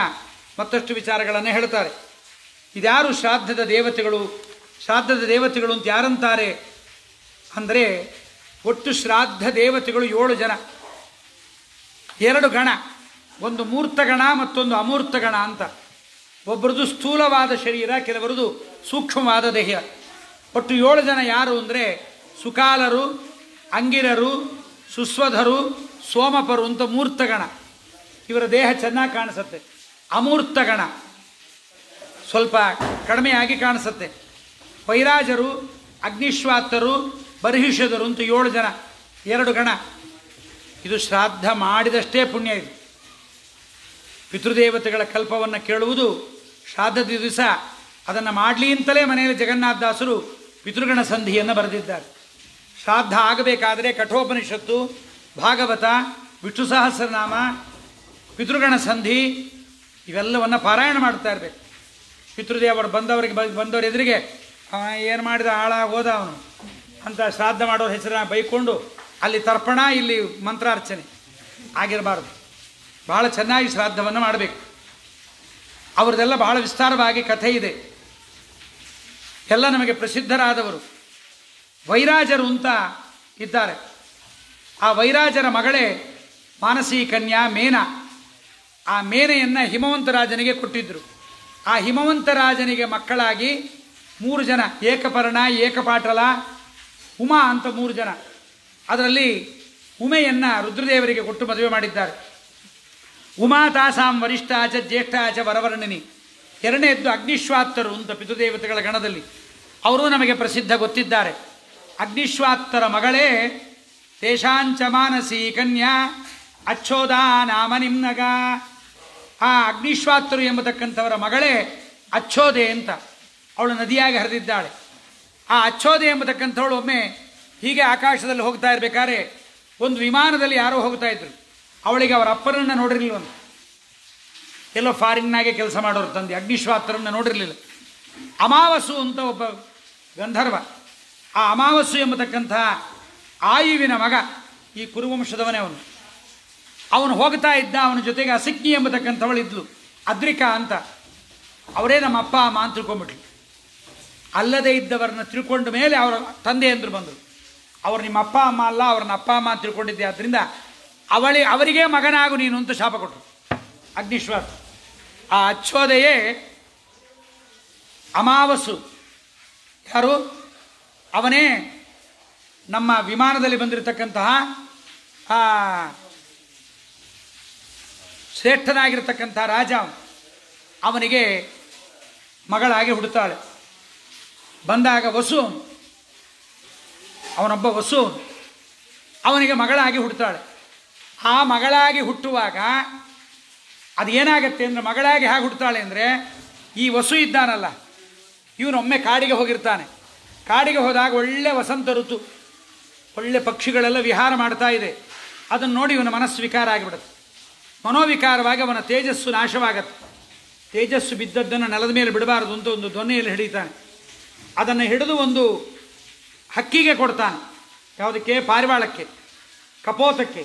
ಮತ್ತಷ್ಟು ವಿಚಾರಗಳನ್ನು ಹೇಳ್ತಾರೆ. ಇದ್ಯಾರು ಶ್ರಾದ್ದದ ದೇವತೆಗಳು? ಶ್ರಾದ್ದದ ದೇವತೆಗಳು ಅಂತ ಯಾರಂತಾರೆ ಅಂದರೆ, ಒಟ್ಟು ಶ್ರಾದ್ದ ದೇವತೆಗಳು 7 ಜನ. 2 ಗಣ, ಒಂದು ಮೂರ್ತಗಣ ಮತ್ತೊಂದು ಅಮೂರ್ತಗಣ ಅಂತ. ಒಬ್ಬರದು ಸ್ಥೂಲವಾದ ಶರೀರ, ಕೆಲವರದು ಸೂಕ್ಷ್ಮವಾದ ದೇಹ. ಒಟ್ಟು 7 ಜನ ಯಾರು ಅಂದರೆ, ಸುಕಾಲರು, ಅಂಗಿರರು, ಸುಸ್ವಧರು, ಸೋಮಪರು ಅಂತ ಮೂರ್ತಗಣ. ಇವರ ದೇಹ ಚೆನ್ನಾಗಿ ಕಾಣಿಸುತ್ತೆ. ಅಮೂರ್ತಗಣ ಸ್ವಲ್ಪ ಕಡಿಮೆಯಾಗಿ ಕಾಣಿಸುತ್ತೆ. ವೈರಾಜರು, ಅಗ್ನಿಶ್ವಾತ್ತರು, ಬರ್ಹಿಷದರು ಅಂತ 7 ಜನ, 2 ಗಣ. ಇದು ಶ್ರಾದ್ದ ಮಾಡಿದಷ್ಟೇ ಪುಣ್ಯ. ಇದು ಪಿತೃದೇವತೆಗಳ ಕಲ್ಪವನ್ನು ಕೇಳುವುದು ಶ್ರಾದ್ದದ ದಿವಸ. ಅದನ್ನು ಮಾಡಲಿ ಅಂತಲೇ ಮನೆಯಲ್ಲಿ ಜಗನ್ನಾಥದಾಸರು ಪಿತೃಗಣ ಸಂಧಿಯನ್ನು ಬರೆದಿದ್ದಾರೆ. ಶ್ರಾದ್ದ ಆಗಬೇಕಾದರೆ ಕಠೋಪನಿಷತ್ತು, ಭಾಗವತ, ವಿಷ್ಣು ಸಹಸ್ರನಾಮ, ಪಿತೃಗಣ ಸಂಧಿ ಇವೆಲ್ಲವನ್ನು ಪಾರಾಯಣ ಮಾಡ್ತಾ ಇರಬೇಕು. ಪಿತೃದೇವರು ಬಂದವರ ಎದುರಿಗೆ ಏನು ಮಾಡಿದ ಹಾಳಾಗೋದ ಅವನು ಅಂತ ಶ್ರಾದ್ದ ಮಾಡೋರ ಹೆಸರನ್ನ ಬೈಕೊಂಡು ಅಲ್ಲಿ ತರ್ಪಣ, ಇಲ್ಲಿ ಮಂತ್ರಾರ್ಚನೆ ಆಗಿರಬಾರ್ದು. ಬಹಳ ಚೆನ್ನಾಗಿ ಶ್ರಾದ್ದವನ್ನು ಮಾಡಬೇಕು. ಅವ್ರದ್ದೆಲ್ಲ ಬಹಳ ವಿಸ್ತಾರವಾಗಿ ಕಥೆ ಇದೆ. ಎಲ್ಲ ನಮಗೆ ಪ್ರಸಿದ್ಧರಾದವರು. ವೈರಾಜರು ಅಂತ ಇದ್ದಾರೆ. ಆ ವೈರಾಜರ ಮಗಳೇ ಮಾನಸಿ ಕನ್ಯಾ ಮೇನ. ಆ ಮೇನೆಯನ್ನು ಹಿಮವಂತರಾಜನಿಗೆ ಕೊಟ್ಟಿದ್ದರು. ಆ ಹಿಮವಂತರಾಜನಿಗೆ ಮಕ್ಕಳಾಗಿ 3 ಜನ, ಏಕಪರ್ಣ, ಏಕಪಾಟಲ, ಉಮಾ ಅಂತ 3 ಜನ. ಅದರಲ್ಲಿ ಉಮೆಯನ್ನು ರುದ್ರದೇವರಿಗೆ ಕೊಟ್ಟು ಮದುವೆ ಮಾಡಿದ್ದಾರೆ. ಉಮಾ ತಾಸಾಂ ವರಿಷ್ಠಾಚ ಜ್ಯೇಷ್ಠಾಚ ವರವರ್ಣಿನಿ. 2ನೇದ್ದು ಅಗ್ನಿಶ್ವಾತ್ತರು ಅಂತ ಪಿತೃದೇವತೆಗಳ ಗಣದಲ್ಲಿ. ಅವರು ನಮಗೆ ಪ್ರಸಿದ್ಧ ಗೊತ್ತಿದ್ದಾರೆ. ಅಗ್ನಿಶ್ವಾತ್ತರ ಮಗಳೇ ತೇಷಾಂಚ ಮಾನಸಿ ಕನ್ಯಾ ಅಚ್ಚೋದಾ ನಾಮ ನಿಮ್ನಗ. ಆ ಅಗ್ನಿಶ್ವಾತ್ತರು ಎಂಬತಕ್ಕಂಥವರ ಮಗಳೇ ಅಚ್ಚೋದೆ ಅಂತ. ಅವಳು ನದಿಯಾಗಿ ಹರಿದಿದ್ದಾಳೆ. ಆ ಅಚ್ಚೋದೆ ಎಂಬತಕ್ಕಂಥವಳು ಒಮ್ಮೆ ಹೀಗೆ ಆಕಾಶದಲ್ಲಿ ಹೋಗ್ತಾ ಇರಬೇಕಾದ್ರೆ ಒಂದು ವಿಮಾನದಲ್ಲಿ ಯಾರೋ ಹೋಗ್ತಾ ಇದ್ರು. ಅವಳಿಗೆ ಅವರ ಅಪ್ಪನನ್ನು ನೋಡಿರಲಿಲ್ಲ. ಎಲ್ಲೋ ಫಾರಿನ್ನಾಗೆ ಕೆಲಸ ಮಾಡೋರು ತಂದೆ ಅಗ್ನಿಶ್ವಾತ್ರರನ್ನು ನೋಡಿರಲಿಲ್ಲ. ಅಮಾವಸ್ಸು ಅಂತ ಒಬ್ಬ ಗಂಧರ್ವ. ಆ ಅಮಾವಸ್ಸು ಎಂಬತಕ್ಕಂಥ ಆಯುವಿನ ಮಗ, ಈ ಕುರುವಂಶದವನೇ ಅವನು. ಅವನು ಹೋಗ್ತಾ ಇದ್ದ. ಅವನ ಜೊತೆಗೆ ಅಸಿಕ್ನಿ ಎಂಬತಕ್ಕಂಥವಳು ಇದ್ಲು, ಅದ್ರಿಕಾ ಅಂತ. ಅವರೇ ನಮ್ಮ ಅಪ್ಪ ಅಮ್ಮ ಅಂತ ತಿಳ್ಕೊಂಬಿಟ್ಲು. ಅಲ್ಲದೇ ಇದ್ದವರನ್ನ ತಿಳ್ಕೊಂಡ ಮೇಲೆ ಅವರ ತಂದೆ ಅಂದರು ಬಂದರು. ಅವ್ರು ನಿಮ್ಮ ಅಪ್ಪ ಅಮ್ಮ ಅಲ್ಲ, ಅವ್ರನ್ನ ಅಪ್ಪ ಅಮ್ಮ ಅಂತ ತಿಳ್ಕೊಂಡಿದ್ದೆ. ಆದ್ದರಿಂದ ಅವರಿಗೆ ಮಗನಾಗು ನೀನು ಅಂತ ಶಾಪ ಕೊಟ್ಟರು ಅಗ್ನಿಶ್ವಾಸ. ಆ ಅಚ್ಚೋದೆಯೇ ಅಮಾವಸ್ಸು. ಯಾರು? ಅವನೇ ನಮ್ಮ ವಿಮಾನದಲ್ಲಿ ಬಂದಿರತಕ್ಕಂತಹ ಆ ಶ್ರೇಷ್ಠನಾಗಿರ್ತಕ್ಕಂಥ ರಾಜ. ಅವನಿಗೆ ಮಗಳಾಗಿ ಹುಡುತ್ತಾಳೆ. ಬಂದಾಗ ವಸು, ಅವನೊಬ್ಬ ವಸು, ಅವನಿಗೆ ಮಗಳಾಗಿ ಹುಡ್ತಾಳೆ. ಆ ಮಗಳಾಗಿ ಹುಟ್ಟುವಾಗ ಅದೇನಾಗತ್ತೆ ಅಂದರೆ, ಮಗಳಾಗಿ ಹೇಗೆ ಹುಡ್ತಾಳೆ ಅಂದರೆ, ಈ ವಸು ಇದ್ದಾನಲ್ಲ, ಇವನೊಮ್ಮೆ ಕಾಡಿಗೆ ಹೋಗಿರ್ತಾನೆ. ಕಾಡಿಗೆ ಹೋದಾಗ ಒಳ್ಳೆ ವಸಂತ ಋತು, ಒಳ್ಳೆ ಪಕ್ಷಿಗಳೆಲ್ಲ ವಿಹಾರ ಮಾಡ್ತಾ ಇದೆ. ಅದನ್ನು ನೋಡಿ ಇವನ ಮನಸ್ಸು ವಿಕಾರ ಆಗಿಬಿಡುತ್ತೆ. ಮನೋವಿಕಾರವಾಗಿ ಅವನ ತೇಜಸ್ಸು ನಾಶವಾಗತ್ತೆ. ತೇಜಸ್ಸು ಬಿದ್ದದ್ದನ್ನು ನೆಲದ ಮೇಲೆ ಬಿಡಬಾರದು ಅಂತ ಒಂದು ದೊನ್ನೆಯಲ್ಲಿ ಹಿಡಿತಾನೆ. ಅದನ್ನು ಹಿಡಿದು ಒಂದು ಹಕ್ಕಿಗೆ ಕೊಡ್ತಾನೆ. ಯಾವುದಕ್ಕೆ? ಪಾರಿವಾಳಕ್ಕೆ, ಕಪೋತಕ್ಕೆ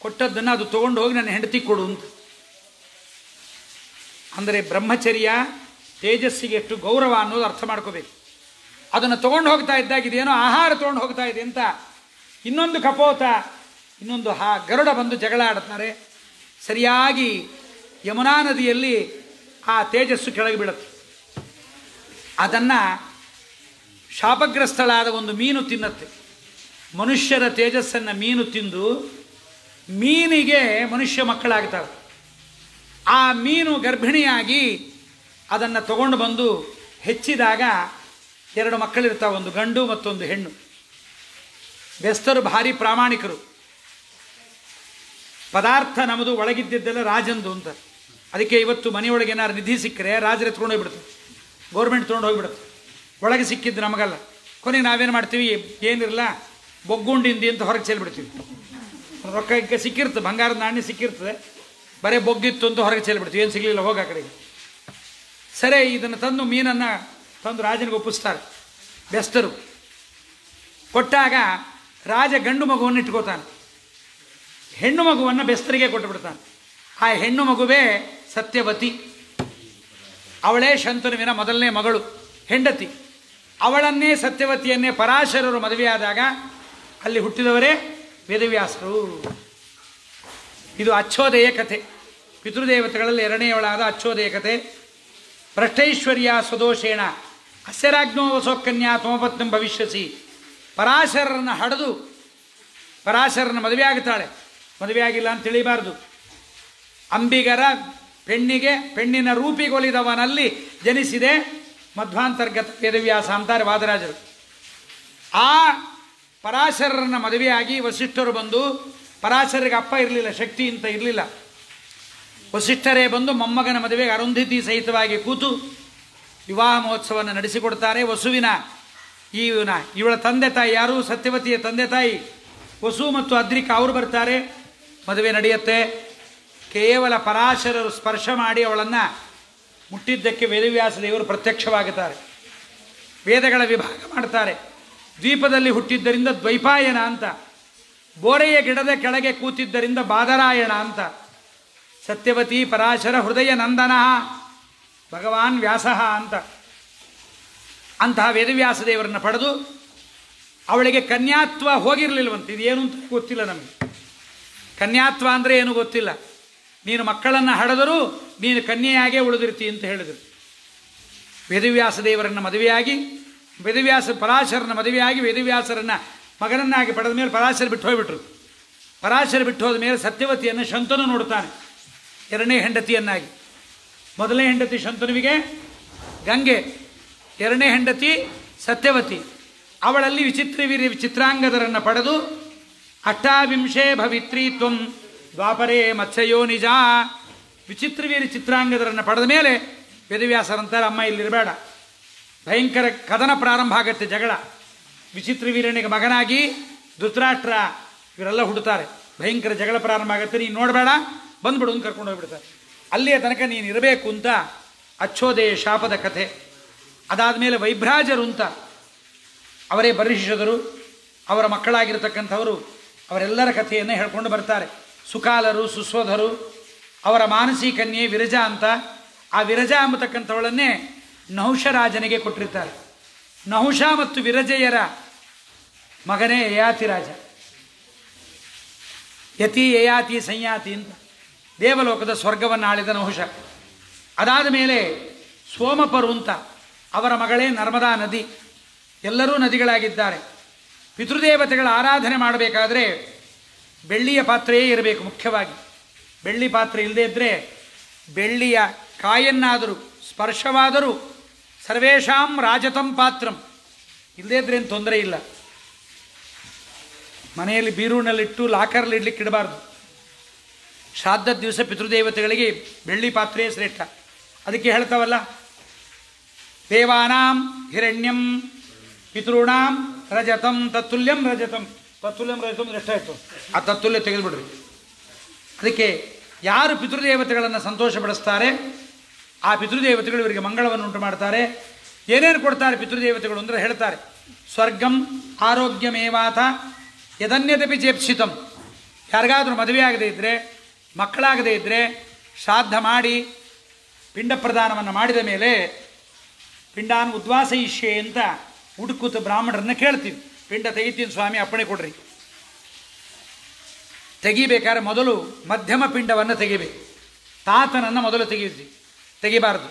ಕೊಟ್ಟದ್ದನ್ನು ಅದು ತೊಗೊಂಡು ಹೋಗಿ ನನ್ನ ಹೆಂಡತಿ ಕೊಡು ಅಂತ. ಅಂದರೆ ಬ್ರಹ್ಮಚರ್ಯ ತೇಜಸ್ಸಿಗೆ ಎಷ್ಟು ಗೌರವ ಅನ್ನೋದು ಅರ್ಥ ಮಾಡ್ಕೋಬೇಕು. ಅದನ್ನು ತೊಗೊಂಡು ಹೋಗ್ತಾ ಇದ್ದಾಗ ಇದೇನೋ ಆಹಾರ ತೊಗೊಂಡು ಹೋಗ್ತಾ ಇದೆ ಅಂತ ಇನ್ನೊಂದು ಕಪೋತ, ಇನ್ನೊಂದು ಗರುಡ ಬಂದು ಜಗಳ ಆಡುತ್ತಾರೆ. ಸರಿಯಾಗಿ ಯಮುನಾ ನದಿಯಲ್ಲಿ ಆ ತೇಜಸ್ಸು ಕೆಳಗೆ ಬೀಳುತ್ತೆ. ಅದನ್ನು ಶಾಪಗ್ರಸ್ತಳಾದ ಒಂದು ಮೀನು ತಿನ್ನತ್ತೆ. ಮನುಷ್ಯರ ತೇಜಸ್ಸನ್ನು ಮೀನು ತಿಂದು ಮೀನಿಗೆ ಮನುಷ್ಯ ಮಕ್ಕಳಾಗ್ತವೆ. ಆ ಮೀನು ಗರ್ಭಿಣಿಯಾಗಿ ಅದನ್ನು ತಗೊಂಡು ಬಂದು ಹೆಚ್ಚಿದಾಗ 2 ಮಕ್ಕಳಿರ್ತಾವೆ, ಒಂದು ಗಂಡು ಮತ್ತೊಂದು ಹೆಣ್ಣು. ಬೆಸ್ತರು ಭಾರಿ ಪ್ರಾಮಾಣಿಕರು. ಪದಾರ್ಥ ನಮ್ಮದು, ಒಳಗಿದ್ದೆಲ್ಲ ರಾಜಂದು ಅಂತ. ಅದಕ್ಕೆ ಇವತ್ತು ಮನೆಯೊಳಗೆ ಏನಾದ್ರು ನಿಧಿ ಸಿಕ್ಕರೆ ರಾಜರೇ ತೊಗೊಂಡು ಹೋಗ್ಬಿಡುತ್ತೆ, ಗೌರ್ಮೆಂಟ್ ತೊಗೊಂಡು ಹೋಗ್ಬಿಡುತ್ತೆ. ಒಳಗೆ ಸಿಕ್ಕಿದ್ದು ನಮಗಲ್ಲ. ಕೊನೆಗೆ ನಾವೇನು ಮಾಡ್ತೀವಿ? ಏನಿರಲ್ಲ ಬೊಗ್ಗುಂಡಿಂದಿ ಅಂತ ಹೊರಗೆ ಚೆಲ್ಬಿಡ್ತೀವಿ. ರೊಕ್ಕ ಈಗ ಸಿಕ್ಕಿರ್ತದೆ, ಬಂಗಾರದ ನಾಣ್ಯ ಸಿಕ್ಕಿರ್ತದೆ, ಬರೀ ಬೊಗ್ಗಿತ್ತು ಅಂತ ಹೊರಗೆ ಚೆಲ್ಬಿಡ್ತೀವಿ. ಏನು ಸಿಗಲಿಲ್ಲ, ಹೋಗಿ ಆ ಕಡೆಗೆ. ಸರಿ, ಇದನ್ನು ತಂದು ಮೀನನ್ನು ತಂದು ರಾಜನಿಗೆ ಒಪ್ಪಿಸ್ತಾರೆ ಬೆಸ್ತರು. ಕೊಟ್ಟಾಗ ರಾಜ ಗಂಡು ಮಗುವನ್ನು ಇಟ್ಕೋತಾನೆ, ಹೆಣ್ಣು ಮಗುವನ್ನು ಬೆಸ್ತರಿಗೆ ಕೊಟ್ಟು ಬಿಡ್ತಾನೆ. ಆ ಹೆಣ್ಣು ಮಗುವೇ ಸತ್ಯವತಿ. ಅವಳೇ ಶಂತನುವಿನ ಮೊದಲನೇ ಮಗಳು, ಹೆಂಡತಿ. ಅವಳನ್ನೇ ಸತ್ಯವತಿಯನ್ನೇ ಪರಾಶರರು ಮದುವೆಯಾದಾಗ ಅಲ್ಲಿ ಹುಟ್ಟಿದವರೇ ವೇದವ್ಯಾಸರು. ಇದು ಅಚ್ಚೋದಯ ಕಥೆ. ಪಿತೃದೇವತೆಗಳಲ್ಲಿ 2ನೇಯವಳಾದ ಅಚ್ಚೋದಯ ಕಥೆ. ಭ್ರಷ್ಟೈಶ್ವರ್ಯ ಸ್ವದೋಷೇಣ ಅಸ್ಯರಾಜ್ಞೋ ವಸೋಕನ್ಯಾ ತಮಪತ್ನಂ ಭವಿಷ್ಯಸಿ. ಪರಾಶರರನ್ನು ಹಡೆದು ಪರಾಶರನ ಮದುವೆ ಆಗುತ್ತಾಳೆ. ಮದುವೆ ಆಗಿಲ್ಲ ಅಂತ ತಿಳಿಬಾರ್ದು. ಅಂಬಿಗರ ಪೆಣ್ಣಿನ ರೂಪಿಗೊಲಿದವನಲ್ಲಿ ಜನಿಸಿದೆ ಮಧ್ವಾಂತರ್ಗತ ವೇದವ್ಯಾಸ ಅಂತಾರೆ ವಾದರಾಜರು. ಆ ಪರಾಶರರನ್ನು ಮದುವೆಯಾಗಿ ವಸಿಷ್ಠರು ಬಂದು, ಪರಾಶರರಿಗೆ ಅಪ್ಪ ಇರಲಿಲ್ಲ, ಶಕ್ತಿ ಅಂತ ಇರಲಿಲ್ಲ. ವಸಿಷ್ಠರೇ ಬಂದು ಮೊಮ್ಮಗನ ಮದುವೆಗೆ ಅರುಂಧತಿ ಸಹಿತವಾಗಿ ಕೂತು ವಿವಾಹ ಮಹೋತ್ಸವವನ್ನು ನಡೆಸಿಕೊಡ್ತಾರೆ. ವಸುವಿನ ಇವಳ ತಂದೆ ತಾಯಿ ಯಾರು? ಸತ್ಯವತಿಯ ತಂದೆ ತಾಯಿ ವಸು ಮತ್ತು ಅದ್ರಿಕ ಅವರು ಬರ್ತಾರೆ. ಮದುವೆ ನಡೆಯುತ್ತೆ. ಕೇವಲ ಪರಾಶರರು ಸ್ಪರ್ಶ ಮಾಡಿ ಅವಳನ್ನು ಮುಟ್ಟಿದ್ದಕ್ಕೆ ವೇದವ್ಯಾಸ ದೇವರು ಪ್ರತ್ಯಕ್ಷವಾಗುತ್ತಾರೆ. ವೇದಗಳ ವಿಭಾಗ ಮಾಡ್ತಾರೆ. ದ್ವೀಪದಲ್ಲಿ ಹುಟ್ಟಿದ್ದರಿಂದ ದ್ವೈಪಾಯನ ಅಂತ, ಬೋರೆಯ ಗಿಡದ ಕೆಳಗೆ ಕೂತಿದ್ದರಿಂದ ಬಾದರಾಯಣ ಅಂತ. ಸತ್ಯವತಿ ಪರಾಶರ ಹೃದಯ ನಂದನ ಭಗವಾನ್ ವ್ಯಾಸಃ ಅಂತ. ಅಂತಹ ವೇದವ್ಯಾಸ ದೇವರನ್ನು ಪಡೆದು ಅವಳಿಗೆ ಕನ್ಯಾತ್ವ ಹೋಗಿರಲಿಲ್ಲವಂತೆ. ಇದೇನು ಅಂತ ಗೊತ್ತಿಲ್ಲ ನಮಗೆ. ಕನ್ಯಾತ್ವ ಅಂದರೆ ಏನು ಗೊತ್ತಿಲ್ಲ. ನೀನು ಮಕ್ಕಳನ್ನು ಹಡೆದರೂ ನೀನು ಕನ್ಯೆಯಾಗೇ ಉಳಿದಿರ್ತಿ ಅಂತ ಹೇಳಿದರು. ವೇದವ್ಯಾಸ ದೇವರನ್ನು ಮದುವೆಯಾಗಿ ಪರಾಶರನ ಮದುವೆಯಾಗಿ ವೇದವ್ಯಾಸರನ್ನು ಮಗನನ್ನಾಗಿ ಪಡೆದ ಮೇಲೆ ಪರಾಶರ ಬಿಟ್ಟು ಹೋಗ್ಬಿಟ್ರು. ಪರಾಶರ ಬಿಟ್ಟು ಹೋದ ಮೇಲೆ ಸತ್ಯವತಿಯನ್ನು ಶಂತನು ನೋಡ್ತಾನೆ 2ನೇ ಹೆಂಡತಿಯನ್ನಾಗಿ. ಮೊದಲನೇ ಹೆಂಡತಿ ಶಂತನುವಿಗೆ ಗಂಗೆ, 2ನೇ ಹೆಂಡತಿ ಸತ್ಯವತಿ. ಅವಳಲ್ಲಿ ವಿಚಿತ್ರಾಂಗದರನ್ನು ಪಡೆದು ಅಷ್ಟಾವಿಂಶೇ ಭವಿತ್ರಿ ತ್ವಂ ದ್ವಾಪರೇ ಮತ್ಸ್ಯಯೋ ನಿಜ. ವಿಚಿತ್ರವೀರಿ ಚಿತ್ರಾಂಗದರನ್ನು ಪಡೆದ ಮೇಲೆ ವೇದವ್ಯಾಸರಂತಾರೆ, ಅಮ್ಮ ಇಲ್ಲಿರಬೇಡ, ಭಯಂಕರ ಕದನ ಪ್ರಾರಂಭ ಆಗತ್ತೆ, ಜಗಳ. ವಿಚಿತ್ರವೀರನಿಗೆ ಮಗನಾಗಿ ಧೃತರಾಷ್ಟ್ರ ಇವರೆಲ್ಲ ಹುಡ್ತಾರೆ. ಭಯಂಕರ ಜಗಳ ಪ್ರಾರಂಭ ಆಗುತ್ತೆ. ನೀನು ನೋಡಬೇಡ, ಬಂದ್ಬಿಡು ಅಂತ ಕರ್ಕೊಂಡು ಹೋಗ್ಬಿಡ್ತಾರೆ. ಅಲ್ಲಿಯ ತನಕ ನೀನು ಇರಬೇಕು ಅಂತ ಅಚ್ಚೋದಯ ಶಾಪದ ಕಥೆ. ಅದಾದಮೇಲೆ ವೈಭ್ರಾಜರು ಅಂತ ಅವರೇ ಬರಿಷದರು, ಅವರ ಮಕ್ಕಳಾಗಿರ್ತಕ್ಕಂಥವರು ಅವರೆಲ್ಲರ ಕಥೆಯನ್ನು ಹೇಳ್ಕೊಂಡು ಬರ್ತಾರೆ. ಸುಕಾಲರು, ಸುಸ್ವಧರು, ಅವರ ಮಾನಸಿ ಕನ್ಯೆ ವಿರಜಾ ಅಂತ. ಆ ವಿರಜಾ ಎಂಬತಕ್ಕಂಥವಳನ್ನೇ ನಹುಷರಾಜನಿಗೆ ಕೊಟ್ಟಿರ್ತಾರೆ. ನಹುಷ ಮತ್ತು ವಿರಜೆಯರ ಮಗನೇ ಯಯಾತಿರಾಜ. ಯತಿ ಯಯಾತಿ ಸಂಯಾತಿ ಅಂತ ದೇವಲೋಕದ ಸ್ವರ್ಗವನ್ನು ಆಳಿದ ನಹುಷ. ಅದಾದ ಮೇಲೆ ಸೋಮಪರು ಅಂತ ಅವರ ಮಗಳೇ ನರ್ಮದಾ ನದಿ. ಎಲ್ಲರೂ ನದಿಗಳಾಗಿದ್ದಾರೆ. ಪಿತೃದೇವತೆಗಳ ಆರಾಧನೆ ಮಾಡಬೇಕಾದ್ರೆ ಬೆಳ್ಳಿಯ ಪಾತ್ರೆಯೇ ಇರಬೇಕು ಮುಖ್ಯವಾಗಿ. ಬೆಳ್ಳಿ ಪಾತ್ರೆ ಇಲ್ಲದೇ ಇದ್ದರೆ ಬೆಳ್ಳಿಯ ಕಾಯನ್ನಾದರೂ ಸ್ಪರ್ಶವಾದರೂ ಸರ್ವೇಷಾಂ ರಾಜತಂ ಪಾತ್ರಂ ಇಲ್ಲದೇ ಇದ್ರೆ ಏನು ತೊಂದರೆ ಇಲ್ಲ. ಮನೆಯಲ್ಲಿ ಬೀರೂನಲ್ಲಿಟ್ಟು ಲಾಕರ್ಲ್ಲಿ ಇಡ್ಲಿಕ್ಕೆ ಇಡಬಾರ್ದು. ಶ್ರಾದ್ದದ ದಿವಸ ಪಿತೃದೇವತೆಗಳಿಗೆ ಬೆಳ್ಳಿ ಪಾತ್ರೆಯೇ ಶ್ರೇಷ್ಠ. ಅದಕ್ಕೆ ಹೇಳ್ತಾವಲ್ಲ, ದೇವಾನಾಂ ಹಿರಣ್ಯಂ ಪಿತೃಣಾಂ ರಜತಂ ತತ್ತುಲ್ಯಂ ರಜತಂ. ತತ್ತುಲ್ಯಂ ರಜತಂ ಎಷ್ಟಾಯಿತು? ಆ ತತ್ತುಲ್ಯ ತೆಗೆದುಬಿಡ್ರಿ. ಅದಕ್ಕೆ ಯಾರು ಪಿತೃದೇವತೆಗಳನ್ನು ಸಂತೋಷಪಡಿಸ್ತಾರೆ ಆ ಪಿತೃದೇವತೆಗಳು ಇವರಿಗೆ ಮಂಗಳವನ್ನು ಉಂಟು ಮಾಡ್ತಾರೆ. ಏನೇನು ಕೊಡ್ತಾರೆ ಪಿತೃದೇವತೆಗಳು ಅಂದರೆ ಹೇಳ್ತಾರೆ, ಸ್ವರ್ಗಂ ಆರೋಗ್ಯಮೇವಾಥ ಯದನ್ಯದಪಿ ಜೇಪ್ಸಿತಂ. ಯಾರಿಗಾದರೂ ಮದುವೆ ಆಗದೇ ಇದ್ದರೆ, ಮಕ್ಕಳಾಗದೇ ಇದ್ದರೆ ಶ್ರಾದ್ದ ಮಾಡಿ ಪಿಂಡ ಪ್ರದಾನವನ್ನು ಮಾಡಿದ ಮೇಲೆ ಪಿಂಡಾನ್ ಉದ್ವಾಸಯಿಷ್ಯೆ ಅಂತ ಹುಡುಕುತ್ತ ಬ್ರಾಹ್ಮಣರನ್ನ ಕೇಳ್ತೀವಿ. ಪಿಂಡ ತೆಗಿತೀನಿ ಸ್ವಾಮಿ, ಅಪ್ಪಣೆ ಕೊಡ್ರಿ. ತೆಗಿಬೇಕಾದ್ರೆ ಮೊದಲು ಮಧ್ಯಮ ಪಿಂಡವನ್ನು ತೆಗಿಬೇಕು. ತಾತನನ್ನು ಮೊದಲು ತೆಗಿಬಾರ್ದು.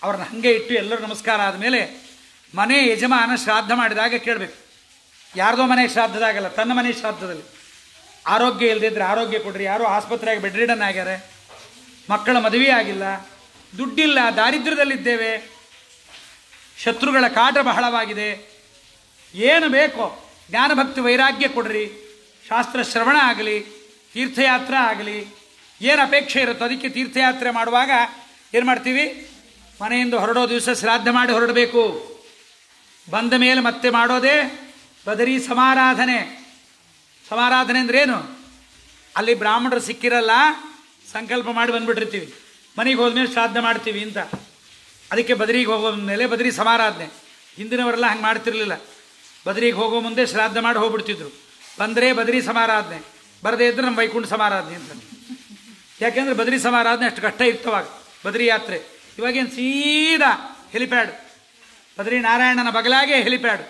ಅವ್ರನ್ನ ಹಾಗೆ ಇಟ್ಟು ಎಲ್ಲರೂ ನಮಸ್ಕಾರ ಆದಮೇಲೆ ಮನೆ ಯಜಮಾನ ಶ್ರಾದ್ದ ಮಾಡಿದಾಗ ಕೇಳಬೇಕು. ಯಾರ್ದೋ ಮನೆ ಶ್ರಾದ್ದದಾಗಲ್ಲ, ತನ್ನ ಮನೆ ಶ್ರಾದ್ದದಲ್ಲಿ. ಆರೋಗ್ಯ ಇಲ್ಲದೆ ಇದ್ದರೆ ಆರೋಗ್ಯ ಕೊಡ್ರಿ. ಯಾರೋ ಆಸ್ಪತ್ರೆಯಾಗಿ ಬೆಡ್ ರಿಡನ್ ಆಗ್ಯಾರೆ, ಮಕ್ಕಳ ಮದುವೆ ಆಗಿಲ್ಲ, ದುಡ್ಡಿಲ್ಲ, ದಾರಿದ್ರ್ಯದಲ್ಲಿದ್ದೇವೆ, ಶತ್ರುಗಳ ಕಾಟ ಬಹಳವಾಗಿದೆ, ಏನು ಬೇಕೋ ಜ್ಞಾನಭಕ್ತಿ ವೈರಾಗ್ಯ ಕೊಡ್ರಿ, ಶಾಸ್ತ್ರ ಶ್ರವಣ ಆಗಲಿ, ತೀರ್ಥಯಾತ್ರೆ ಆಗಲಿ, ಏನು ಅಪೇಕ್ಷೆ ಇರುತ್ತೋ ಅದಕ್ಕೆ ತೀರ್ಥಯಾತ್ರೆ ಮಾಡುವಾಗ ಏನು ಮಾಡ್ತೀವಿ, ಮನೆಯಿಂದ ಹೊರಡೋ ದಿವಸ ಶ್ರಾದ್ದ ಮಾಡಿ ಹೊರಡಬೇಕು. ಬಂದ ಮೇಲೆ ಮತ್ತೆ ಮಾಡೋದೇ ಬದರಿ ಸಮಾರಾಧನೆ. ಸಮಾರಾಧನೆ ಅಂದ್ರೇನು? ಅಲ್ಲಿ ಬ್ರಾಹ್ಮಣರು ಸಿಕ್ಕಿರಲ್ಲ, ಸಂಕಲ್ಪ ಮಾಡಿ ಬಂದುಬಿಟ್ಟಿರ್ತೀವಿ, ಮನೆಗೆ ಹೋದ್ಮೇಲೆ ಶ್ರಾದ್ದ ಮಾಡ್ತೀವಿ ಅಂತ. ಅದಕ್ಕೆ ಬದರಿಗೆ ಹೋಗೋ ಮೇಲೆ ಬದರಿ ಸಮಾರಾಧನೆ. ಹಿಂದಿನವರೆಲ್ಲ ಹಂಗೆ ಮಾಡ್ತಿರ್ಲಿಲ್ಲ. ಬದರಿಗೆ ಹೋಗೋ ಮುಂದೆ ಶ್ರಾದ್ದ ಮಾಡಿ ಹೋಗ್ಬಿಡ್ತಿದ್ರು. ಬಂದರೆ ಬದರಿ ಸಮಾರಾಧನೆ, ಬರದೇ ಇದ್ದರೆ ನಮ್ಮ ವೈಕುಂಠ ಸಮಾರಾಧನೆ ಅಂತ. ಯಾಕೆಂದರೆ ಬದರಿ ಸಮಾರಾಧನೆ ಅಷ್ಟು ಕಷ್ಟ ಇರ್ತವಾಗ ಬದರಿ ಯಾತ್ರೆ. ಇವಾಗೇನು ಸೀದಾ ಹೆಲಿಪ್ಯಾಡ್, ಬದರಿ ನಾರಾಯಣನ ಬಗಲಾಗೆ ಹೆಲಿಪ್ಯಾಡ್.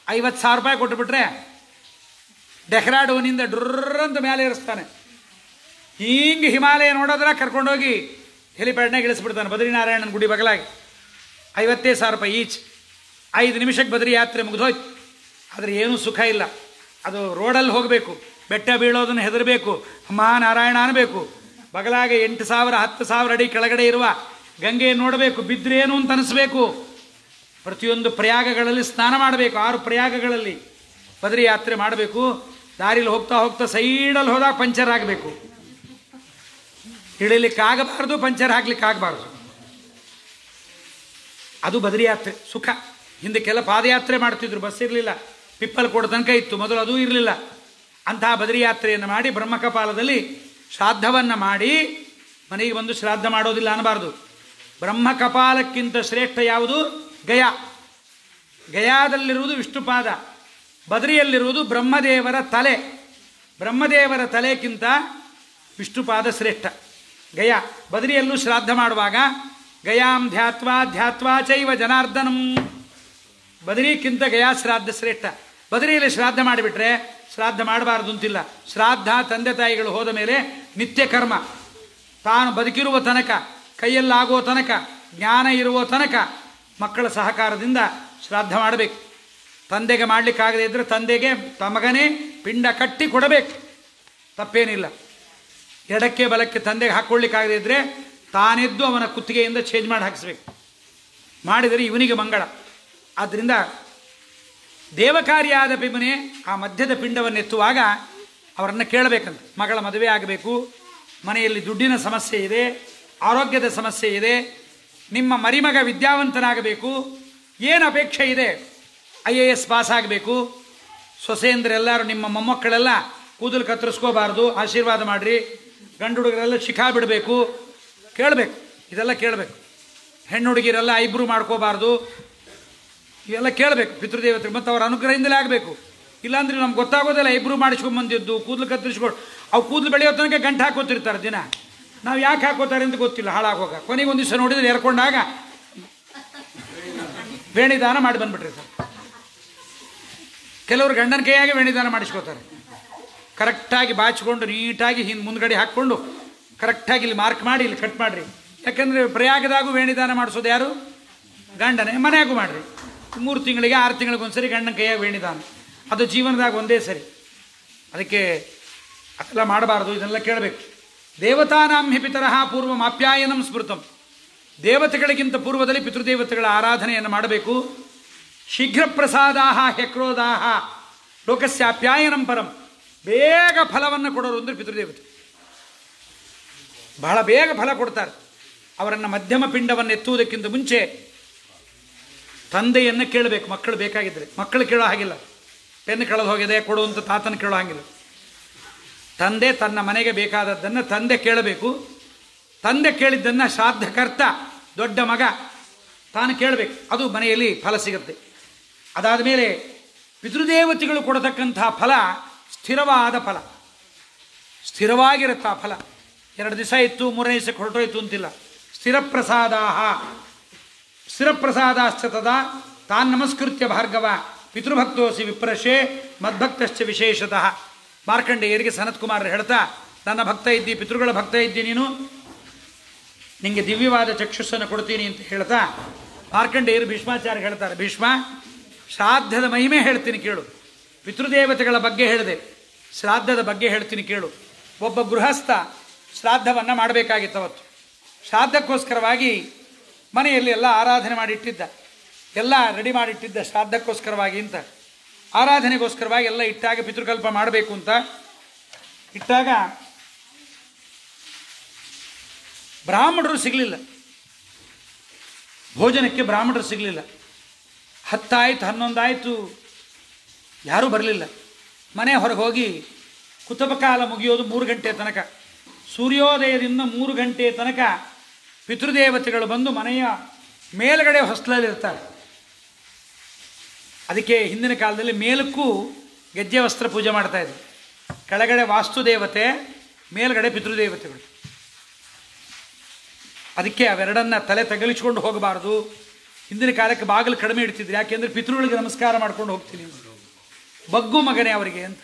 50,000 ರೂಪಾಯಿ ಕೊಟ್ಟುಬಿಟ್ರೆ ಡೆಹ್ರಾಡೂನಿಂದ ಡುರ್ರಂತ ಮೇಲೆ ಇರಿಸ್ತಾನೆ. ಹಿಂಗೆ ಹಿಮಾಲಯ ನೋಡೋದ್ರೆ ಕರ್ಕೊಂಡೋಗಿ ಹೆಲಿಪ್ಯಾಡ್ನಾಗ ಇಳಿಸ್ಬಿಡ್ತಾನೆ ಬದ್ರಿನಾರಾಯಣನ ಗುಡಿ ಬಗಲಾಗಿ. 50,000 ರೂಪಾಯಿ ಈಚ್. 5 ನಿಮಿಷಕ್ಕೆ ಬದ್ರಿ ಯಾತ್ರೆ ಮುಗಿದೋಯ್ತು. ಆದರೆ ಏನೂ ಸುಖ ಇಲ್ಲ. ಅದು ರೋಡಲ್ಲಿ ಹೋಗಬೇಕು, ಬೆಟ್ಟ ಬೀಳೋದನ್ನು ಹೆದರಬೇಕು, ಅಮ್ಮ ನಾರಾಯಣ ಅನ್ನಬೇಕು. ಬಗಲಾಗೆ 8,000 10,000 ಅಡಿ ಕೆಳಗಡೆ ಇರುವ ಗಂಗೆ ನೋಡಬೇಕು, ಬಿದ್ರೇನು ಅಂತ ಅನಿಸ್ಬೇಕು. ಪ್ರತಿಯೊಂದು ಪ್ರಯಾಗಗಳಲ್ಲಿ ಸ್ನಾನ ಮಾಡಬೇಕು. 6 ಪ್ರಯಾಗಗಳಲ್ಲಿ ಬದ್ರಿ ಯಾತ್ರೆ ಮಾಡಬೇಕು. ದಾರಿಲಿ ಹೋಗ್ತಾ ಹೋಗ್ತಾ ಸೈಡಲ್ಲಿ ಹೋದಾಗ ಪಂಚರ್ ಆಗಬೇಕು. ಇಳಿಲಿಕ್ಕಾಗಬಾರ್ದು, ಪಂಚರ್ ಹಾಕ್ಲಿಕ್ಕಾಗಬಾರ್ದು. ಅದು ಬದ್ರಿ ಯಾತ್ರೆ ಸುಖ. ಹಿಂದಕ್ಕೆಲ್ಲ ಪಾದಯಾತ್ರೆ ಮಾಡ್ತಿದ್ರು, ಬಸ್ ಇರಲಿಲ್ಲ, ಪಿಪ್ಪಲ್ ಕೊಡ ತನಕ ಇತ್ತು, ಮೊದಲು ಅದೂ ಇರಲಿಲ್ಲ. ಅಂತಹ ಬದ್ರಿ ಯಾತ್ರೆಯನ್ನು ಮಾಡಿ ಬ್ರಹ್ಮಕಪಾಲದಲ್ಲಿ ಶ್ರಾದ್ದವನ್ನು ಮಾಡಿ ಮನೆಗೆ ಬಂದು ಶ್ರಾದ್ದ ಮಾಡೋದಿಲ್ಲ ಅನ್ನಬಾರ್ದು. ಬ್ರಹ್ಮಕಪಾಲಕ್ಕಿಂತ ಶ್ರೇಷ್ಠ ಯಾವುದು? ಗಯಾ. ಗಯಾದಲ್ಲಿರುವುದು ವಿಷ್ಣುಪಾದ, ಬದ್ರಿಯಲ್ಲಿರುವುದು ಬ್ರಹ್ಮದೇವರ ತಲೆ. ಬ್ರಹ್ಮದೇವರ ತಲೆಗಿಂತ ವಿಷ್ಣುಪಾದ ಶ್ರೇಷ್ಠ. ಗಯಾ ಬದ್ರಿಯಲ್ಲೂ ಶ್ರಾದ್ದ ಮಾಡುವಾಗ ಗಯಾಂ ಧ್ಯಾತ್ವಾ ಚೈವ ಜನಾರ್ದನಂ. ಬದ್ರಿಕ್ಕಿಂತ ಗಯಾ ಶ್ರಾದ್ದ ಶ್ರೇಷ್ಠ. ಬದ್ರಿಯಲ್ಲಿ ಶ್ರಾದ್ದ ಮಾಡಿಬಿಟ್ರೆ ಶ್ರಾದ್ದ ಮಾಡಬಾರ್ದು ಅಂತಿಲ್ಲ. ಶ್ರಾದ್ದ ತಂದೆ ತಾಯಿಗಳು ಹೋದ ಮೇಲೆ ನಿತ್ಯ ಕರ್ಮ. ತಾನು ಬದುಕಿರುವ ತನಕ, ಕೈಯಲ್ಲಾಗುವ ತನಕ, ಜ್ಞಾನ ಇರುವ ತನಕ ಮಕ್ಕಳ ಸಹಕಾರದಿಂದ ಶ್ರಾದ್ದ ಮಾಡಬೇಕು. ತಂದೆಗೆ ಮಾಡಲಿಕ್ಕಾಗದೇ ಇದ್ದರೆ ತಂದೆಗೆ ಮಗನೇ ಪಿಂಡ ಕಟ್ಟಿ ಕೊಡಬೇಕು, ತಪ್ಪೇನಿಲ್ಲ. ಎಡಕ್ಕೆ ಬಲಕ್ಕೆ ತಂದೆಗೆ ಹಾಕ್ಕೊಳ್ಳಿಕ್ಕಾಗದೇ ಇದ್ದರೆ ತಾನೆದ್ದು ಅವನ ಕುತ್ತಿಗೆಯಿಂದ ಚೇಂಜ್ ಮಾಡಿ ಹಾಕಿಸ್ಬೇಕು. ಮಾಡಿದರೆ ಇವನಿಗೆ ಮಂಗಳ. ಆದ್ದರಿಂದ ದೇವಕಾರ್ಯಾದ ಪಿಮನೆ ಆ ಮಧ್ಯದ ಪಿಂಡವನ್ನು ಎತ್ತುವಾಗ ಅವರನ್ನು ಕೇಳಬೇಕಂತ. ಮಗಳ ಮದುವೆ ಆಗಬೇಕು, ಮನೆಯಲ್ಲಿ ದುಡ್ಡಿನ ಸಮಸ್ಯೆ ಇದೆ, ಆರೋಗ್ಯದ ಸಮಸ್ಯೆ ಇದೆ, ನಿಮ್ಮ ಮರಿಮಗ ವಿದ್ಯಾವಂತನಾಗಬೇಕು, ಏನು ಅಪೇಕ್ಷೆ ಇದೆ? IAS ಪಾಸ್ ಆಗಬೇಕು, ಸೊಸೆಯಂದ್ರೆಲ್ಲರೂ ನಿಮ್ಮ ಮೊಮ್ಮಕ್ಕಳೆಲ್ಲ ಕೂದಲು ಕತ್ತರಿಸ್ಕೋಬಾರ್ದು, ಆಶೀರ್ವಾದ ಮಾಡಿರಿ, ಗಂಡು ಹುಡುಗರೆಲ್ಲ ಶಿಖಾ ಬಿಡಬೇಕು, ಕೇಳಬೇಕು. ಇದೆಲ್ಲ ಕೇಳಬೇಕು. ಹೆಣ್ಣು ಹುಡುಗಿರೆಲ್ಲ ಐಬ್ರೂ ಮಾಡ್ಕೋಬಾರ್ದು, ಇವೆಲ್ಲ ಕೇಳಬೇಕು ಪಿತೃದೇವತೆಗಳು. ಮತ್ತು ಅವರ ಅನುಗ್ರಹದಿಂದಲೇ ಆಗಬೇಕು. ಇಲ್ಲಾಂದ್ರೆ ನಮ್ಗೆ ಗೊತ್ತಾಗೋದಿಲ್ಲ. ಐಬ್ರೂ ಮಾಡಿಸ್ಕೊಂಬಂದಿದ್ದು, ಕೂದಲು ಕತ್ತರಿಸ್ಕೊಂಡು, ಅವು ಕೂದಲು ಬೆಳೆಯೋ ತನಕ ಗಂಟು ಹಾಕೋತಿರ್ತಾರೆ ದಿನ. ನಾವು ಯಾಕೆ ಹಾಕೋತಾರೆ ಅಂತ ಗೊತ್ತಿಲ್ಲ, ಹಾಳಾಗೋಗ. ಕೊನೆಗೆ ಒಂದು ದಿವಸ ನೋಡಿದ್ರೆ ಎರ್ಕೊಂಡಾಗ ವೇಣಿದಾನ ಮಾಡಿ ಬಂದ್ಬಿಟ್ಟಿರ್ತಾರೆ. ಕೆಲವರು ಗಂಡನ ಕೈಯಾಗೆ ವೇಣಿದಾನ ಮಾಡಿಸ್ಕೋತಾರೆ. ಕರೆಕ್ಟಾಗಿ ಬಾಚಿಕೊಂಡು ನೀಟಾಗಿ ಮುಂದ್ಗಡೆ ಹಾಕ್ಕೊಂಡು ಕರೆಕ್ಟಾಗಿ ಇಲ್ಲಿ ಮಾರ್ಕ್ ಮಾಡಿ ಇಲ್ಲಿ ಕಟ್ ಮಾಡಿರಿ. ಯಾಕಂದರೆ ಪ್ರಯಾಗದಾಗೂ ವೇಣಿದಾನ ಮಾಡಿಸೋದು ಯಾರು? ಗಂಡನೇ. ಮನೆಯಾಗೂ ಮಾಡಿರಿ. 3 ತಿಂಗಳಿಗೆ 6 ತಿಂಗಳಿಗೆ ಒಂದು ಸರಿ ಗಂಡನ ಕೈಯಾಗ ವೇಣಿದಾನ. ಅದು ಜೀವನದಾಗ ಒಂದೇ ಸರಿ. ಅದಕ್ಕೆ ಅದೆಲ್ಲ ಮಾಡಬಾರ್ದು. ಇದನ್ನೆಲ್ಲ ಕೇಳಬೇಕು. ದೇವತಾನಾಂ ಹಿ ಪಿತರಃ ಪೂರ್ವಂ ಆಪ್ಯಾಯನಂ ಸ್ಮೃತಂ. ದೇವತೆಗಳಿಗಿಂತ ಪೂರ್ವದಲ್ಲಿ ಪಿತೃದೇವತೆಗಳ ಆರಾಧನೆಯನ್ನು ಮಾಡಬೇಕು. ಶೀಘ್ರ ಪ್ರಸಾದಾಹ ಹ್ಯಕ್ರೋದಾಹ ಲೋಕಸ್ಯ ಆಪ್ಯಾಯನಂ ಪರಂ. ಬೇಗ ಫಲವನ್ನು ಕೊಡೋರು ಅಂದರೆ ಪಿತೃದೇವತೆ. ಬಹಳ ಬೇಗ ಫಲ ಕೊಡ್ತಾರೆ. ಅವರನ್ನು ಮಧ್ಯಮ ಪಿಂಡವನ್ನು ಎತ್ತುವುದಕ್ಕಿಂತ ಮುಂಚೆ ತಂದೆಯನ್ನು ಕೇಳಬೇಕು. ಮಕ್ಕಳು ಬೇಕಾಗಿದ್ದರೆ. ಮಕ್ಕಳು ಕೇಳೋ ಹಾಗಿಲ್ಲ. ಪೆನ್ ಕಳೆದು ಹೋಗಿದೆ ಕೊಡು ಅಂತ ತಾತನ ಕೇಳೋ ಹಾಗಿಲ್ಲ. ತಂದೆ ತನ್ನ ಮನೆಗೆ ಬೇಕಾದದ್ದನ್ನು ತಂದೆ ಕೇಳಬೇಕು. ತಂದೆ ಕೇಳಿದ್ದನ್ನು ಶ್ರಾದ್ದಕರ್ತ ದೊಡ್ಡ ಮಗ ತಾನು ಕೇಳಬೇಕು. ಅದು ಮನೆಯಲ್ಲಿ ಫಲ ಸಿಗುತ್ತೆ. ಅದಾದ ಮೇಲೆ ಪಿತೃದೇವತೆಗಳು ಕೊಡತಕ್ಕಂಥ ಫಲ ಸ್ಥಿರವಾದ ಫಲ, ಸ್ಥಿರವಾಗಿರುತ್ತೆ ಆ ಫಲ. 2 ದಿವಸ ಇತ್ತು, 3ನೇ ದಿವಸಕ್ಕೆ ಹೊರಟೋಯ್ತು ಅಂತಿಲ್ಲ. ಸ್ಥಿರಪ್ರಸಾದಾಶ್ಚ ತದಾ ತಾನ್ ನಮಸ್ಕೃತ್ಯ ಭಾರ್ಗವ ಪಿತೃಭಕ್ತೋಸಿ ವಿಪ್ರಶೇ ಮದ್ಭಕ್ತಶ್ಚ ವಿಶೇಷತಃ. ಮಾರ್ಕಂಡೇಯರಿಗೆ ಸನತ್ಕುಮಾರರು ಹೇಳ್ತಾ, ನನ್ನ ಭಕ್ತ ಇದ್ದಿ, ಪಿತೃಗಳ ಭಕ್ತ ಇದ್ದಿ ನೀನು, ನಿಮಗೆ ದಿವ್ಯವಾದ ಚಕ್ಷುಸ್ಸನ್ನು ಕೊಡ್ತೀನಿ ಅಂತ ಹೇಳ್ತಾ ಮಾರ್ಕಂಡೇಯರು ಭೀಷ್ಮಾಚಾರ್ಯ ಹೇಳ್ತಾರೆ, ಭೀಷ್ಮ, ಶ್ರಾದ್ದದ ಮಹಿಮೆ ಹೇಳ್ತೀನಿ ಕೇಳು. ಪಿತೃದೇವತೆಗಳ ಬಗ್ಗೆ ಹೇಳಿದೆ, ಶ್ರಾದ್ದದ ಬಗ್ಗೆ ಹೇಳ್ತೀನಿ ಕೇಳು. ಒಬ್ಬ ಗೃಹಸ್ಥ ಶ್ರಾದ್ದವನ್ನು ಮಾಡಬೇಕಾಗಿತ್ತು. ಅವತ್ತು ಶ್ರಾದ್ದಕ್ಕೋಸ್ಕರವಾಗಿ ಮನೆಯಲ್ಲಿ ಎಲ್ಲ ಆರಾಧನೆ ಮಾಡಿಟ್ಟಿದ್ದ, ಎಲ್ಲ ರೆಡಿ ಮಾಡಿಟ್ಟಿದ್ದ ಶ್ರಾದ್ದಕ್ಕೋಸ್ಕರವಾಗಿ ಅಂತ. ಆರಾಧನೆಗೋಸ್ಕರವಾಗಿ ಎಲ್ಲ ಇಟ್ಟಾಗ ಪಿತೃಕಲ್ಪ ಮಾಡಬೇಕು ಅಂತ ಇಟ್ಟಾಗ ಬ್ರಾಹ್ಮಣರು ಸಿಗಲಿಲ್ಲ. ಭೋಜನಕ್ಕೆ ಬ್ರಾಹ್ಮಣರು ಸಿಗಲಿಲ್ಲ. 10 ಆಯಿತು, 11 ಆಯಿತು, ಯಾರೂ ಬರಲಿಲ್ಲ. ಮನೆ ಹೊರಗೆ ಹೋಗಿ ಕುತುಬಕಾಲ ಮುಗಿಯೋದು 3 ಗಂಟೆ ತನಕ. ಸೂರ್ಯೋದಯದಿಂದ 3 ಗಂಟೆ ತನಕ ಪಿತೃದೇವತೆಗಳು ಬಂದು ಮನೆಯ ಮೇಲುಗಡೆ ಹೊಸ್ಲಲ್ಲಿರ್ತಾರೆ. ಅದಕ್ಕೆ ಹಿಂದಿನ ಕಾಲದಲ್ಲಿ ಮೇಲಕ್ಕೂ ಗೆಜ್ಜೆ ವಸ್ತ್ರ ಪೂಜೆ ಮಾಡ್ತಾಯಿದ್ರು. ಕೆಳಗಡೆ ವಾಸ್ತುದೇವತೆ, ಮೇಲುಗಡೆ ಪಿತೃದೇವತೆಗಳು. ಅದಕ್ಕೆ ಅವೆರಡನ್ನು ತಲೆ ತಗಲಿಸ್ಕೊಂಡು ಹೋಗಬಾರ್ದು. ಹಿಂದಿನ ಕಾಲಕ್ಕೆ ಬಾಗಿಲು ಕಡಿಮೆ ಇಡ್ತಿದ್ರು. ಯಾಕೆಂದರೆ ಪಿತೃಗಳಿಗೆ ನಮಸ್ಕಾರ ಮಾಡ್ಕೊಂಡು ಹೋಗ್ತೀನಿ, ಬಗ್ಗು ಮಗನೇ ಅವರಿಗೆ ಅಂತ.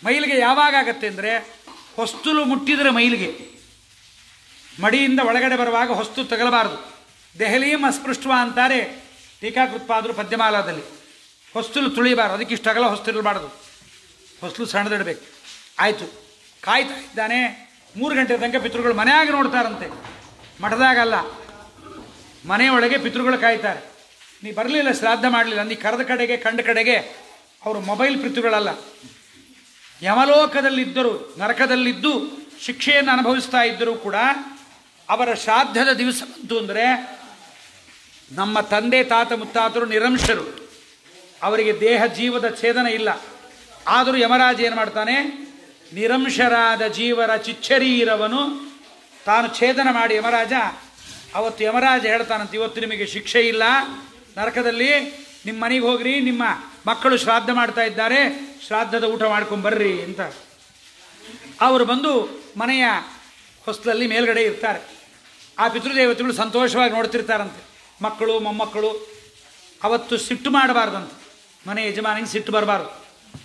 ಮೈಲಿಗೆ ಯಾವಾಗ ಆಗತ್ತೆ ಅಂದರೆ ಹೊಸ್ತಲು ಮುಟ್ಟಿದರೆ ಮೈಲಿಗೆ. ಮಡಿಯಿಂದ ಒಳಗಡೆ ಬರುವಾಗ ಹೊಸ್ತು ತಗಲಬಾರ್ದು. ದೆಹಲಿಯಂ ಅಸ್ಪೃಷ್ಟ ಅಂತಾರೆ ಟೀಕಾಕೃತ್ಪಾದರು ಪದ್ಯಮಾಲಾದಲ್ಲಿ. ಹೊಸ್ತಲು ತುಳಿಬಾರ್ದು, ಅದಕ್ಕೆ ಇಷ್ಟು ಅಗಲ ಹೊಸ್ತಿರಬಾರ್ದು, ಹೊಸ್ಲು ಸಣ್ಣದಿಡಬೇಕು. ಆಯಿತು, ಕಾಯ್ತಾ ಇದ್ದಾನೆ. 3 ಗಂಟೆ ತನಕ ಪಿತೃಗಳು ಮನೆಯಾಗಿ ನೋಡ್ತಾರಂತೆ, ಮಠದಾಗಲ್ಲ, ಮನೆಯೊಳಗೆ ಪಿತೃಗಳು ಕಾಯ್ತಾರೆ. ನೀ ಬರಲಿಲ್ಲ, ಶ್ರಾದ್ದ ಮಾಡಲಿಲ್ಲ, ನೀ ಕರೆದ ಕಡೆಗೆ ಕಂಡ ಕಡೆಗೆ ಅವರು ಮೊಬೈಲ್ ಪಿತೃಗಳಲ್ಲ, ಯಮಲೋಕದಲ್ಲಿದ್ದರೂ ನರಕದಲ್ಲಿದ್ದು ಶಿಕ್ಷೆಯನ್ನು ಅನುಭವಿಸ್ತಾ ಇದ್ದರೂ ಕೂಡ ಅವರ ಶ್ರಾದ್ದದ ದಿವಸ ಬಂತು ಅಂದರೆ ನಮ್ಮ ತಂದೆ ತಾತ ಮುತ್ತಾತರು ನಿರಂಶರು, ಅವರಿಗೆ ದೇಹ ಜೀವದ ಛೇದನ ಇಲ್ಲ. ಆದರೂ ಯಮರಾಜ ಏನು ಮಾಡ್ತಾನೆ, ನಿರಂಶರಾದ ಜೀವರ ಚಿಚ್ಚರೀರವನು ತಾನು ಛೇದನ ಮಾಡಿ ಯಮರಾಜ ಅವತ್ತು ಯಮರಾಜ ಹೇಳ್ತಾನಂತ, ಇವತ್ತು ನಿಮಗೆ ಶಿಕ್ಷೆ ಇಲ್ಲ, ನರಕದಲ್ಲಿ ನಿಮ್ಮ ಮನೆಗೆ ಹೋಗ್ರಿ, ನಿಮ್ಮ ಮಕ್ಕಳು ಶ್ರಾದ್ದ ಮಾಡ್ತಾ ಇದ್ದಾರೆ, ಶ್ರಾದ್ದದ ಊಟ ಮಾಡ್ಕೊಂಬರ್ರಿ ಅಂತ. ಅವರು ಬಂದು ಮನೆಯ ಹೊಸ್ಲಲ್ಲಿ ಮೇಲ್ಗಡೆ ಇರ್ತಾರೆ. ಆ ಪಿತೃದೇವತೆಗಳು ಸಂತೋಷವಾಗಿ ನೋಡ್ತಿರ್ತಾರಂತೆ, ಮಕ್ಕಳು ಮೊಮ್ಮಕ್ಕಳು. ಅವತ್ತು ಸಿಟ್ಟು ಮಾಡಬಾರ್ದಂತೆ, ಮನೆ ಯಜಮಾನಿಗೆ ಸಿಟ್ಟು ಬರಬಾರ್ದು.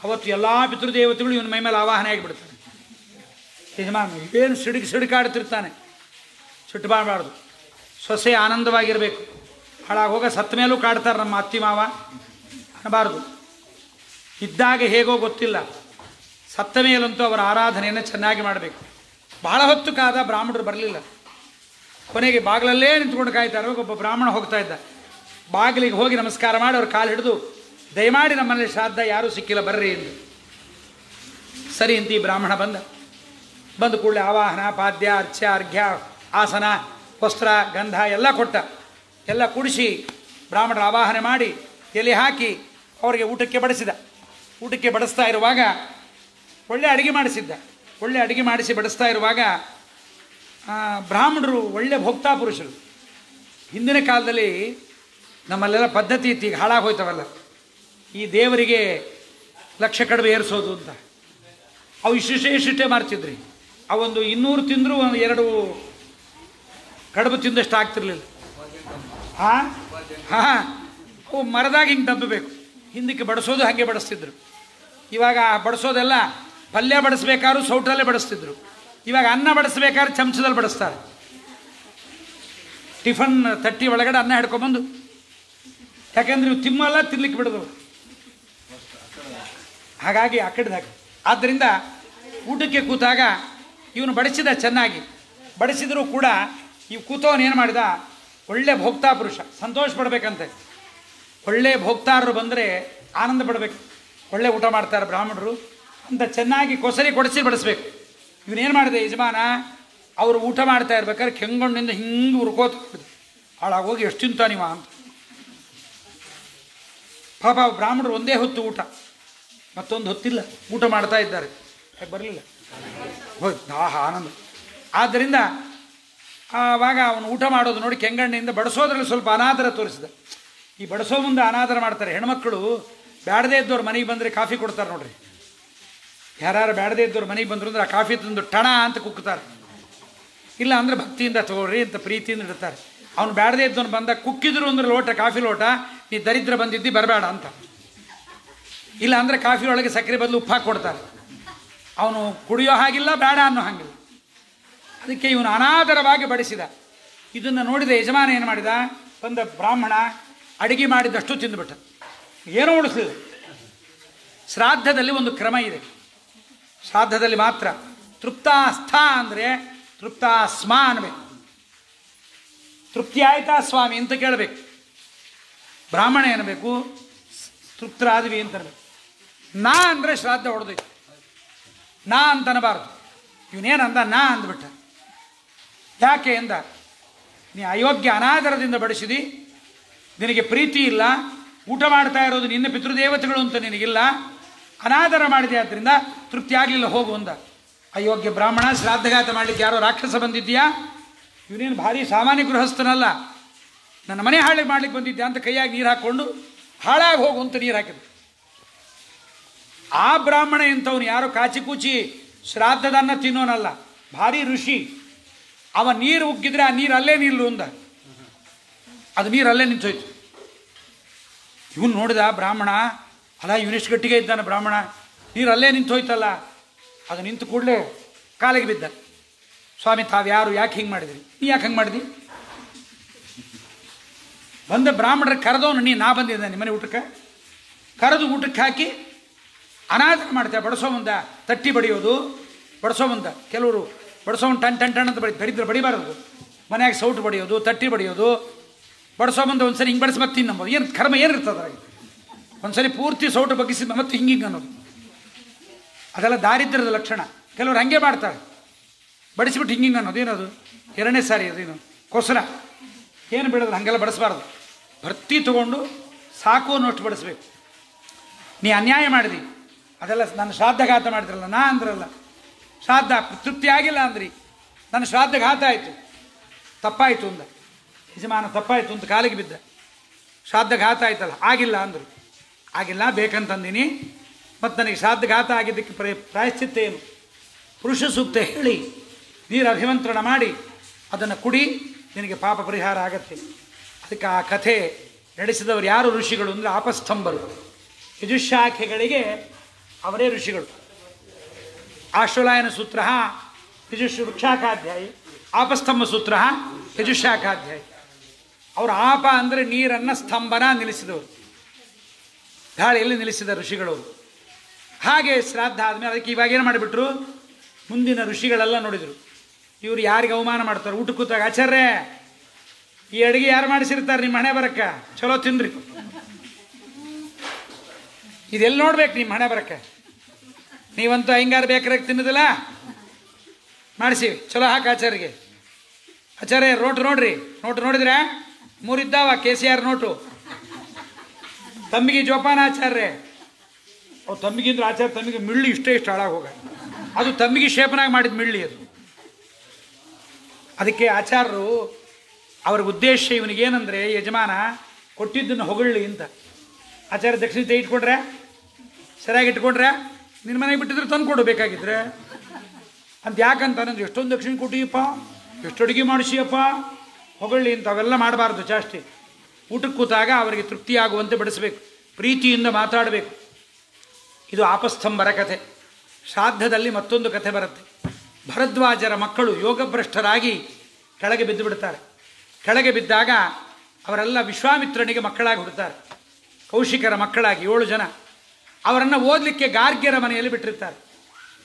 ಅವತ್ತು ಎಲ್ಲ ಪಿತೃದೇವತೆಗಳು ಇವನ ಮೈ ಮೇಲೆ ಆವಾಹನೆ ಆಗಿಬಿಡ್ತಾರೆ. ಯಜಮಾನ ಏನು ಸಿಡುಕಾಡ್ತಿರ್ತಾನೆ, ಸಿಟ್ಟು ಮಾಡಬಾರ್ದು. ಸೊಸೆ ಆನಂದವಾಗಿರಬೇಕು. ಹಾಳಾಗೋಗ ಸತ್ತ ಮೇಲೂ ಕಾಡ್ತಾರೆ ನಮ್ಮ ಅತ್ತಿ ಮಾವ ಅನ್ನಬಾರ್ದು. ಇದ್ದಾಗ ಹೇಗೋ ಗೊತ್ತಿಲ್ಲ, ಸತ್ತ ಮೇಲಂತೂ ಅವರ ಆರಾಧನೆಯನ್ನು ಚೆನ್ನಾಗಿ ಮಾಡಬೇಕು. ಬಹಳ ಹೊತ್ತು ಕಾದ, ಬ್ರಾಹ್ಮಣರು ಬರಲಿಲ್ಲ. ಕೊನೆಗೆ ಬಾಗಿಲಲ್ಲೇ ನಿಂತ್ಕೊಂಡು ಕಾಯ್ತಾರೆ. ಒಬ್ಬ ಬ್ರಾಹ್ಮಣ ಹೋಗ್ತಾ ಇದ್ದ. ಬಾಗಿಲಿಗೆ ಹೋಗಿ ನಮಸ್ಕಾರ ಮಾಡಿ ಅವ್ರ ಕಾಲು ಹಿಡಿದು, ದಯಮಾಡಿ ನಮ್ಮಲ್ಲಿ ಶ್ರಾದ್ದ ಯಾರೂ ಸಿಕ್ಕಿಲ್ಲ, ಬರ್ರಿ ಎಂದು. ಸರಿ ಅಂತ ಈ ಬ್ರಾಹ್ಮಣ ಬಂದ ಕೂಡಲೇ ಆವಾಹನ, ಪಾದ್ಯ, ಅರ್ಚ್ಯ, ಅರ್ಘ್ಯ, ಆಸನ, ವಸ್ತ್ರ, ಗಂಧ ಎಲ್ಲ ಕೊಟ್ಟ. ಎಲ್ಲ ಕುಡಿಸಿ ಬ್ರಾಹ್ಮಣರ ಆವಾಹನೆ ಮಾಡಿ ಎಲೆ ಹಾಕಿ ಅವರಿಗೆ ಊಟಕ್ಕೆ ಬಡಿಸಿದ. ಊಟಕ್ಕೆ ಬಡಿಸ್ತಾ ಇರುವಾಗ ಒಳ್ಳೆ ಅಡುಗೆ ಮಾಡಿಸಿದ್ದ. ಒಳ್ಳೆ ಅಡುಗೆ ಮಾಡಿಸಿ ಬಡಿಸ್ತಾ ಇರುವಾಗ ಬ್ರಾಹ್ಮಣರು ಒಳ್ಳೆ ಭೋಕ್ತಾ ಪುರುಷರು. ಹಿಂದಿನ ಕಾಲದಲ್ಲಿ ನಮ್ಮಲ್ಲೆಲ್ಲ ಪದ್ಧತಿ ಇತ್ತು, ಈಗ ಹಾಳಾಗೋಯ್ತವಲ್ಲ, ಈ ದೇವರಿಗೆ ಲಕ್ಷ ಕಡುಬು ಏರಿಸೋದು ಅಂತ. ಅವು ಇಷ್ಟೇ ಮಾಡ್ತಿದ್ರಿ. ಅವೊಂದು 200 ತಿಂದರೂ 2 ಕಡುಬು ತಿಂದಷ್ಟು ಆಗ್ತಿರ್ಲಿಲ್ಲ. ಅವು ಮರದಾಗ ಹಿಂಗೆ ದಬ್ಬಬೇಕು, ಹಿಂದಕ್ಕೆ ಬಡಿಸೋದು ಹಾಗೆ ಬಡಿಸ್ತಿದ್ರು. ಇವಾಗ ಬಡಿಸೋದೆಲ್ಲ ಪಲ್ಯ ಬಡಿಸ್ಬೇಕಾದ್ರೂ ಸೌಟಲ್ಲೇ ಬಡಿಸ್ತಿದ್ರು. ಇವಾಗ ಅನ್ನ ಬಡಿಸ್ಬೇಕಾದ್ರೆ ಚಮಚದಲ್ಲಿ ಬಡಿಸ್ತಾರೆ. ಟಿಫನ್ ತಟ್ಟಿ ಒಳಗಡೆ ಅನ್ನ ಹಿಡ್ಕೊಂಬಂದು, ಯಾಕೆಂದ್ರೆ ಇವು ತಿಮ್ಮಲ್ಲ, ತಿನ್ಲಿಕ್ಕೆ ಬಿಡೋದು. ಹಾಗಾಗಿ ಆ ಕಡೆದು ಹಾಕಿ. ಆದ್ದರಿಂದ ಊಟಕ್ಕೆ ಕೂತಾಗ ಇವನು ಬಡಿಸಿದ, ಚೆನ್ನಾಗಿ ಬಡಿಸಿದರೂ ಕೂಡ ಇವು ಕೂತವನು ಏನು ಮಾಡಿದ, ಒಳ್ಳೆ ಭೋಕ್ತಾ ಪುರುಷ, ಸಂತೋಷ ಪಡಬೇಕಂತೆ. ಒಳ್ಳೆ ಭೋಕ್ತಾರರು ಬಂದರೆ ಆನಂದ ಪಡಬೇಕು. ಒಳ್ಳೆ ಊಟ ಮಾಡ್ತಾರೆ ಬ್ರಾಹ್ಮಣರು ಅಂತ ಚೆನ್ನಾಗಿ ಕೊಸರಿ ಕೊಡಿಸಿ ಬಡಿಸ್ಬೇಕು. ಇವನೇನು ಮಾಡಿದೆ ಯಜಮಾನ, ಅವರು ಊಟ ಮಾಡ್ತಾ ಇರ್ಬೇಕಾದ್ರೆ ಕೆಂಗೊಂಡಿಂದ ಹಿಂಗೆ ಉರ್ಕೋತ ಹಾಳಾಗೋಗಿ ಎಷ್ಟು ತಿಂತಾನಿವ ಅಂತ. ಪಾಪ ಬ್ರಾಹ್ಮಣರು ಒಂದೇ ಹೊತ್ತು ಊಟ, ಮತ್ತೊಂದು ಹೊತ್ತಿಲ್ಲ, ಊಟ ಮಾಡ್ತಾ ಇದ್ದಾರೆ. ಬರಲಿಲ್ಲ, ಹೋಯ್ತು ಆನಂದ. ಆದ್ದರಿಂದ ಆವಾಗ ಅವನು ಊಟ ಮಾಡೋದು ನೋಡಿ ಕೆಂಗಣ್ಣಿಯಿಂದ ಬಡಿಸೋದ್ರಲ್ಲಿ ಸ್ವಲ್ಪ ಅನಾದರ ತೋರಿಸಿದ. ಈ ಬಡಿಸೋ ಮುಂದೆ ಅನಾದರ ಮಾಡ್ತಾರೆ ಹೆಣ್ಮಕ್ಳು. ಬ್ಯಾಡದೇ ಇದ್ದವ್ರು ಮನೆಗೆ ಬಂದರೆ ಕಾಫಿ ಕೊಡ್ತಾರೆ ನೋಡ್ರಿ. ಯಾರು ಬ್ಯಾಡದೇ ಇದ್ದವ್ರು ಮನೆಗೆ ಬಂದರು ಅಂದ್ರೆ ಆ ಕಾಫಿ ತಂದು ಟಣ ಅಂತ ಕುಕ್ತಾರೆ. ಇಲ್ಲ ಅಂದರೆ ಭಕ್ತಿಯಿಂದ ತಗೊಳ್ರಿ ಅಂತ ಪ್ರೀತಿಯಿಂದ ಇಡ್ತಾರೆ. ಅವ್ನು ಬ್ಯಾಡದೇ ಇದ್ದವನು ಬಂದ ಕುಕ್ಕಿದ್ರು ಅಂದ್ರೆ ಲೋಟ, ಕಾಫಿ ಲೋಟ, ನೀ ದರಿದ್ರ ಬಂದಿದ್ದಿ ಬರಬೇಡ ಅಂತ. ಇಲ್ಲ ಅಂದರೆ ಕಾಫಿ ಒಳಗೆ ಸಕ್ಕರೆ ಬದಲು ಉಪ್ಪು ಹಾಕಿ ಕೊಡ್ತಾರೆ. ಅವನು ಕುಡಿಯೋ ಹಾಗಿಲ್ಲ, ಬೇಡ ಅನ್ನೋ ಹಾಗಿಲ್ಲ. ಅದಕ್ಕೆ ಇವನು ಅನಾದರವಾಗಿ ಬಡಿಸಿದ. ಇದನ್ನು ನೋಡಿದ ಯಜಮಾನ ಏನು ಮಾಡಿದ, ಬಂದ ಬ್ರಾಹ್ಮಣ ಅಡಿಗೆ ಮಾಡಿದಷ್ಟು ತಿಂದುಬಿಟ್ಟ, ಏನೂ ಉಳಿಸಲಿಲ್ಲ. ಶ್ರಾದ್ದದಲ್ಲಿ ಒಂದು ಕ್ರಮ ಇದೆ. ಶ್ರಾದ್ದದಲ್ಲಿ ಮಾತ್ರ ತೃಪ್ತಾಸ್ಥ ಅಂದರೆ ತೃಪ್ತಾಸ್ಮ ಅನ್ಬೇಕು. ತೃಪ್ತಿ ಆಯ್ತಾ ಸ್ವಾಮಿ ಅಂತ ಕೇಳಬೇಕು. ಬ್ರಾಹ್ಮಣ ಏನಬೇಕು, ತೃಪ್ತರಾದ್ವಿ ಅಂತ ಅನ್ಬೇಕು. ನಾ ಅಂದರೆ ಶ್ರಾದ್ದ ಹೊಡೆದೈತಿ, ನಾ ಅಂತನಬಾರ್ದು. ಇವನೇನಂದ, ನಾ ಅಂದ್ಬಿಟ್ಟ. ಯಾಕೆ ಎಂದ, ನೀ ಅಯೋಗ್ಯ ಅನಾದರದಿಂದ ಬಡಿಸಿದಿ, ನಿನಗೆ ಪ್ರೀತಿ ಇಲ್ಲ, ಊಟ ಮಾಡ್ತಾ ಇರೋದು ನಿನ್ನ ಪಿತೃದೇವತೆಗಳು ಅಂತ ನಿನಗಿಲ್ಲ, ಅನಾದರ ಮಾಡಿದೆ, ಆದ್ದರಿಂದ ತೃಪ್ತಿ ಆಗಲಿಲ್ಲ, ಹೋಗು ಅಂದ. ಅಯೋಗ್ಯ ಬ್ರಾಹ್ಮಣ, ಶ್ರಾದ್ದಘಾತ ಮಾಡಲಿಕ್ಕೆ ಯಾರೋ ರಾಕ್ಷಸ ಬಂದಿದ್ದೀಯಾ, ಇವನೇನು ಭಾರಿ ಸಾಮಾನ್ಯ ಗೃಹಸ್ಥನಲ್ಲ, ನನ್ನ ಮನೆ ಹಾಳಿಗೆ ಮಾಡ್ಲಿಕ್ಕೆ ಬಂದಿದ್ಯಾ ಅಂತ ಕೈಯಾಗಿ ನೀರು ಹಾಕ್ಕೊಂಡು ಹಾಳಾಗಿ ಹೋಗು ಅಂತ ನೀರು ಹಾಕಿದ್ರು. ಆ ಬ್ರಾಹ್ಮಣ ಎಂಥವನು ಯಾರೋ ಕಾಚಿ ಕೂಚಿ ಶ್ರಾದ್ದದನ್ನ ತಿನ್ನೋನಲ್ಲ, ಭಾರಿ ಋಷಿ. ಅವ ನೀರು ಉಗ್ಗಿದ್ರೆ ಆ ನೀರು ಅಲ್ಲೇ ನಿಲ್ಲು ಅಂದ. ಅದು ನೀರು ಅಲ್ಲೇ ನಿಂತೋಯ್ತು. ಇವನು ನೋಡಿದ ಬ್ರಾಹ್ಮಣ, ಅಲ್ಲ ಇವನಿಷ್ಟು ಗಟ್ಟಿಗೆ ಇದ್ದಾನೆ ಬ್ರಾಹ್ಮಣ, ನೀರು ಅಲ್ಲೇ ನಿಂತೋಯ್ತಲ್ಲ. ಅದು ನಿಂತು ಕೂಡಲೇ ಕಾಲಿಗೆ ಬಿದ್ದ. ಸ್ವಾಮಿ ತಾವ್ಯಾರು, ಯಾಕೆ ಹಿಂಗೆ ಮಾಡಿದ್ರಿ, ನೀ ಯಾಕೆ ಹಂಗೆ ಮಾಡಿದಿ? ಬಂದ ಬ್ರಾಹ್ಮಣರ ಕರೆದವನು, ನಾ ಬಂದಿದ್ದೆ ನಿಮ್ಮನೆ ಊಟಕ್ಕೆ, ಕರೆದು ಊಟಕ್ಕೆ ಹಾಕಿ ಅನಾದರ ಮಾಡ್ತೇವೆ. ಬಡಿಸೋ ಮುಂದ ತಟ್ಟಿ ಬಡಿಯೋದು, ಬಡಿಸೋ ಮುಂದ ಕೆಲವರು ಬಡಿಸೋನು ಟನ್ ಟನ್ ಟನ್ ಅಂತ ದರಿದ್ರ ಬಡಿಬಾರದು. ಮನೆಯಾಗ ಸೌಟು ಬಡಿಯೋದು, ತಟ್ಟಿ ಬಡಿಯೋದು, ಬಡಿಸೋ ಮುಂದೆ ಒಂದ್ಸರಿ ಹಿಂಗೆ ಬಡಿಸಿ ಮತ್ತೆ ತಿನ್ನಬೋದು. ಏನು ಕರ್ಮ ಏನಿರ್ತದೆ ಅದ್ರಾಗ? ಒಂದ್ಸರಿ ಪೂರ್ತಿ ಸೌಟು ಬಗ್ಗಿಸಿ ಮತ್ತೆ ಹಿಂಗೆ ಅನ್ನೋದು, ಅದೆಲ್ಲ ದಾರಿದ್ರ್ಯದ ಲಕ್ಷಣ. ಕೆಲವರು ಹಂಗೆ ಮಾಡ್ತಾರೆ, ಬಡಿಸಿಬಿಟ್ಟು ಹಿಂಗೆ ಅನ್ನೋದು. ಏನದು? ಎರಡನೇ ಸಾರಿ ಅದೇನು ಕೊಸರ ಏನು ಬಿಡೋದು, ಹಾಗೆಲ್ಲ ಬಡಿಸ್ಬಾರ್ದು. ಭರ್ತಿ ತಗೊಂಡು ಸಾಕು ಅನ್ನೋಷ್ಟು ಬಡಿಸ್ಬೇಕು. ನೀ ಅನ್ಯಾಯ ಮಾಡಿದಿ, ಅದೆಲ್ಲ ನನ್ನ ಶ್ರಾದ್ದಘಾತ ಮಾಡಿದ್ರಲ್ಲ, ನಾ ಅಂದ್ರಲ್ಲ, ಶ್ರಾದ್ದ ತೃಪ್ತಿ ಆಗಿಲ್ಲ ಅಂದ್ರಿ, ನನ್ನ ಶ್ರಾದ್ದಘಾತ ಆಯಿತು, ತಪ್ಪಾಯಿತು ಅಂದ ಯಜಮಾನ. ತಪ್ಪಾಯಿತು ಅಂತ ಕಾಲಿಗೆ ಬಿದ್ದ. ಶ್ರಾದ್ದಘಾತ ಆಯ್ತಲ್ಲ, ಆಗಿಲ್ಲ ಅಂದರು. ಆಗಿಲ್ಲ, ಬೇಕಂತಂದಿನಿ, ಮತ್ತು ನನಗೆ ಶ್ರಾದ್ದಘಾತ ಆಗಿದ್ದಕ್ಕೆ ಪ್ರಾಯಶ್ಚಿತ್ತ ಏನು? ಪುರುಷ ಸೂಕ್ತ ಹೇಳಿ ನೀರು ಅಭಿಮಂತ್ರಣ ಮಾಡಿ ಅದನ್ನು ಕುಡಿ, ನಿನಗೆ ಪಾಪ ಪರಿಹಾರ ಆಗತ್ತೆ. ಅದಕ್ಕೆ ಆ ಕಥೆ ನಡೆಸಿದವರು ಯಾರು ಋಷಿಗಳು ಅಂದರೆ ಆಪಸ್ತಂಭರು. ಯಜುಶಾಖೆಗಳಿಗೆ ಅವರೇ ಋಷಿಗಳು. ಆಶ್ವಲಾಯನ ಸೂತ್ರ ಯಜುಶಾಖಾಧ್ಯಾಯಿ, ಆಪಸ್ತಂಭ ಸೂತ್ರ ಯಜುಶಾಖಾಧ್ಯಾಯಿ. ಅವರು ಆಪ ಅಂದರೆ ನೀರನ್ನು ಸ್ತಂಭನ ನಿಲ್ಲಿಸಿದವರು, ಗಾಳಿಯಲ್ಲಿ ನಿಲ್ಲಿಸಿದ ಋಷಿಗಳವರು. ಹಾಗೆ ಶ್ರಾದ್ದ ಆದಮೇಲೆ ಅದಕ್ಕೆ ಇವಾಗ ಏನು ಮಾಡಿಬಿಟ್ರು, ಮುಂದಿನ ಋಷಿಗಳೆಲ್ಲ ನೋಡಿದರು. ಇವರು ಯಾರಿಗೆ ಅವಮಾನ ಮಾಡ್ತಾರೆ, ಊಟ ಕೂತಾಗ, ಆಚಾರ್ಯ ಈ ಅಡುಗೆ ಯಾರು ಮಾಡಿಸಿರ್ತಾರೆ ನಿಮ್ಮ ಹಣೆ ಬರಕ್ಕೆ, ಚಲೋ ತಿನ್ರಿ. ಇದೆಲ್ಲಿ ನೋಡ್ಬೇಕು ನಿಮ್ಮ ಹಣೆ ಬರಕ್ಕೆ, ನೀವಂತೂ ಹಿಂಗಾರು ಬೇಕಾರಾಗ ತಿನ್ನೋದಿಲ್ಲ, ಮಾಡಿಸಿ ಚಲೋ ಹಾಕಿ ಆಚಾರ್ಯಗೆ. ಆಚಾರ್ಯ ನೋಟು ನೋಡ್ರಿ, ನೋಟು ನೋಡಿದ್ರೆ 3 ಇದ್ದಾವ KCR ನೋಟು. ತಮ್ಮಿಗೆ ಜೋಪಾನ ಆಚಾರ್ಯ, ಅವು ತಮ್ಮಿಗಿಂದ್ರೆ ಆಚಾರ್ಯ ತಮ್ಮಿಗೆ ಮಿಳ್ಳಿ ಇಷ್ಟೇ ಇಷ್ಟು ಹಾಳಾಗಿ ಹೋಗ, ಅದು ತಮ್ಮಿಗೆ ಶೇಪನಾಗಿ ಮಾಡಿದ ಮಿಳ್ಳಿ ಅದು. ಅದಕ್ಕೆ ಆಚಾರ್ಯರು ಅವ್ರಿಗೆ ಉದ್ದೇಶ ಇವನಿಗೇನೆಂದರೆ, ಯಜಮಾನ ಕೊಟ್ಟಿದ್ದನ್ನು ಹೊಗಳ್ಳಿ ಅಂತ. ಆಚಾರ್ಯ ದಕ್ಷಿಣತೆ ಇಟ್ಕೊಂಡ್ರೆ, ಸರಿಯಾಗಿ ಇಟ್ಕೊಂಡ್ರೆ, ನಿನ್ನ ಮನೆಗೆ ಬಿಟ್ಟಿದ್ರೆ ತಂದು ಕೊಡು ಬೇಕಾಗಿದ್ರೆ ಅಂತ. ಯಾಕಂತಂದ್ರೆ ಎಷ್ಟೊಂದು ದಕ್ಷಿಣ ಕೊಟ್ಟಿಯಪ್ಪ, ಎಷ್ಟು ಅಡುಗೆ ಮಾಡಿಸಿಯಪ್ಪ, ಹೊಗಳ್ಳಿ ಅಂತ ಅವೆಲ್ಲ ಮಾಡಬಾರ್ದು. ಜಾಸ್ತಿ ಊಟಕ್ಕೆ ಕೂತಾಗ ಅವರಿಗೆ ತೃಪ್ತಿಯಾಗುವಂತೆ ಬಡಿಸಬೇಕು, ಪ್ರೀತಿಯಿಂದ ಮಾತಾಡಬೇಕು. ಇದು ಆಪಸ್ತಂಭರ ಕಥೆ. ಶ್ರಾದ್ದದಲ್ಲಿ ಮತ್ತೊಂದು ಕಥೆ ಬರುತ್ತೆ. ಭರದ್ವಾಜರ ಮಕ್ಕಳು ಯೋಗಭ್ರಷ್ಟರಾಗಿ ಕೆಳಗೆ ಬಿದ್ದು ಬಿಡ್ತಾರೆ. ಕೆಳಗೆ ಬಿದ್ದಾಗ ಅವರೆಲ್ಲ ವಿಶ್ವಾಮಿತ್ರನಿಗೆ ಮಕ್ಕಳಾಗಿ ಹುಡ್ತಾರೆ, ಕೌಶಿಕರ ಮಕ್ಕಳಾಗಿ 7 ಜನ. ಅವರನ್ನು ಓದಲಿಕ್ಕೆ ಗಾರ್ಗ್ಯರ ಮನೆಯಲ್ಲಿ ಬಿಟ್ಟಿರ್ತಾರೆ.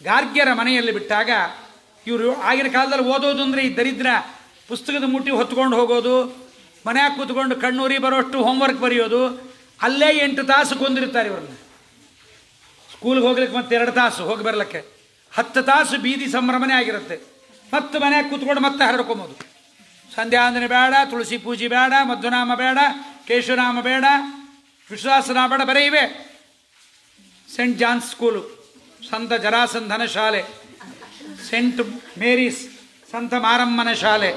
ಗಾರ್ಗ್ಯರ ಮನೆಯಲ್ಲಿ ಬಿಟ್ಟಾಗ ಇವರು ಆಗಿನ ಕಾಲದಲ್ಲಿ ಓದೋದು ಅಂದರೆ ಈ ದರಿದ್ರ ಪುಸ್ತಕದ ಮುಟ್ಟಿ ಹೊತ್ಕೊಂಡು ಹೋಗೋದು, ಮನೆಯಾಗ ಕೂತ್ಕೊಂಡು ಕಣ್ಣೂರಿ ಬರೋಷ್ಟು ಹೋಮ್ವರ್ಕ್ ಬರೆಯೋದು, ಅಲ್ಲೇ 8 ತಾಸು ಕೊಂದಿರ್ತಾರೆ ಇವ್ರನ್ನ. ಸ್ಕೂಲ್ಗೆ ಹೋಗ್ಲಿಕ್ಕೆ ಮತ್ತೆ 2 ತಾಸು ಹೋಗಿ ಬರ್ಲಿಕ್ಕೆ, 10 ತಾಸು ಬೀದಿ ಸಂಭ್ರಮನೇ ಆಗಿರುತ್ತೆ. ಮತ್ತೆ ಮನೆಯಾಗ ಕೂತ್ಕೊಂಡು ಮತ್ತೆ ಹರಡ್ಕೊಂಬೋದು. ಸಂಧ್ಯಾಂದನೆ ಬೇಡ, ತುಳಸಿ ಪೂಜೆ ಬೇಡ, ಮಧ್ವನಾಮ ಬೇಡ, ಕೇಶವನಾಮ ಬೇಡ, ವಿಶ್ವಾಸನಾಮ ಬೇಡ, ಬರೀ ಇವೆ. ಸೆಂಟ್ ಜಾನ್ಸ್ ಸ್ಕೂಲು, ಸಂತ ಜರಾಸಂಧನ ಶಾಲೆ, ಸೆಂಟ್ ಮೇರೀಸ್ ಸಂತ ಮಾರಮ್ಮನ ಶಾಲೆ.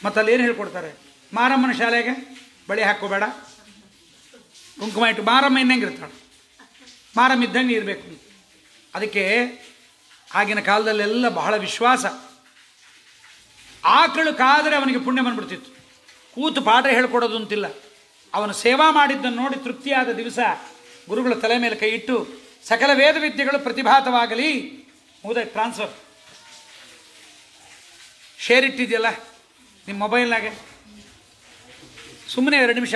ಮತ್ತು ಅಲ್ಲೇನು ಹೇಳ್ಕೊಡ್ತಾರೆ, ಮಾರಮ್ಮನ ಶಾಲೆಗೆ ಬಳಿ ಹಾಕೋಬೇಡ, ಕುಂಕುಮ ಇಟ್ಟು ಮಾರಮ್ಮ ಇನ್ನಂಗೆ ಇರ್ತಾಳೆ, ಮಾರಮ್ಮ ಇದ್ದಂಗೆ ಇರಬೇಕು. ಅದಕ್ಕೆ ಆಗಿನ ಕಾಲದಲ್ಲೆಲ್ಲ ಬಹಳ ವಿಶ್ವಾಸ. ಆಕಳು ಕಾದರೆ ಅವನಿಗೆ ಪುಣ್ಯ ಬಂದ್ಬಿಡ್ತಿತ್ತು. ಕೂತು ಪಾಠ ಹೇಳ್ಕೊಡೋದು ಅಂತಿಲ್ಲ. ಅವನು ಸೇವಾ ಮಾಡಿದ್ದನ್ನು ನೋಡಿ ತೃಪ್ತಿಯಾದ ದಿವಸ ಗುರುಗಳ ತಲೆ ಮೇಲೆ ಕೈ ಇಟ್ಟು ಸಕಲ ವೇದ ವಿದ್ಯೆಗಳು ಪ್ರತಿಭಾತವಾಗಲಿ. ಮುಗಿದ ಟ್ರಾನ್ಸ್ಫರ್. ಶೇರ್ ಇಟ್ಟಿದೆಯಲ್ಲ ನಿಮ್ಮ ಮೊಬೈಲ್ನಾಗೆ, ಸುಮ್ಮನೆ 2 ನಿಮಿಷ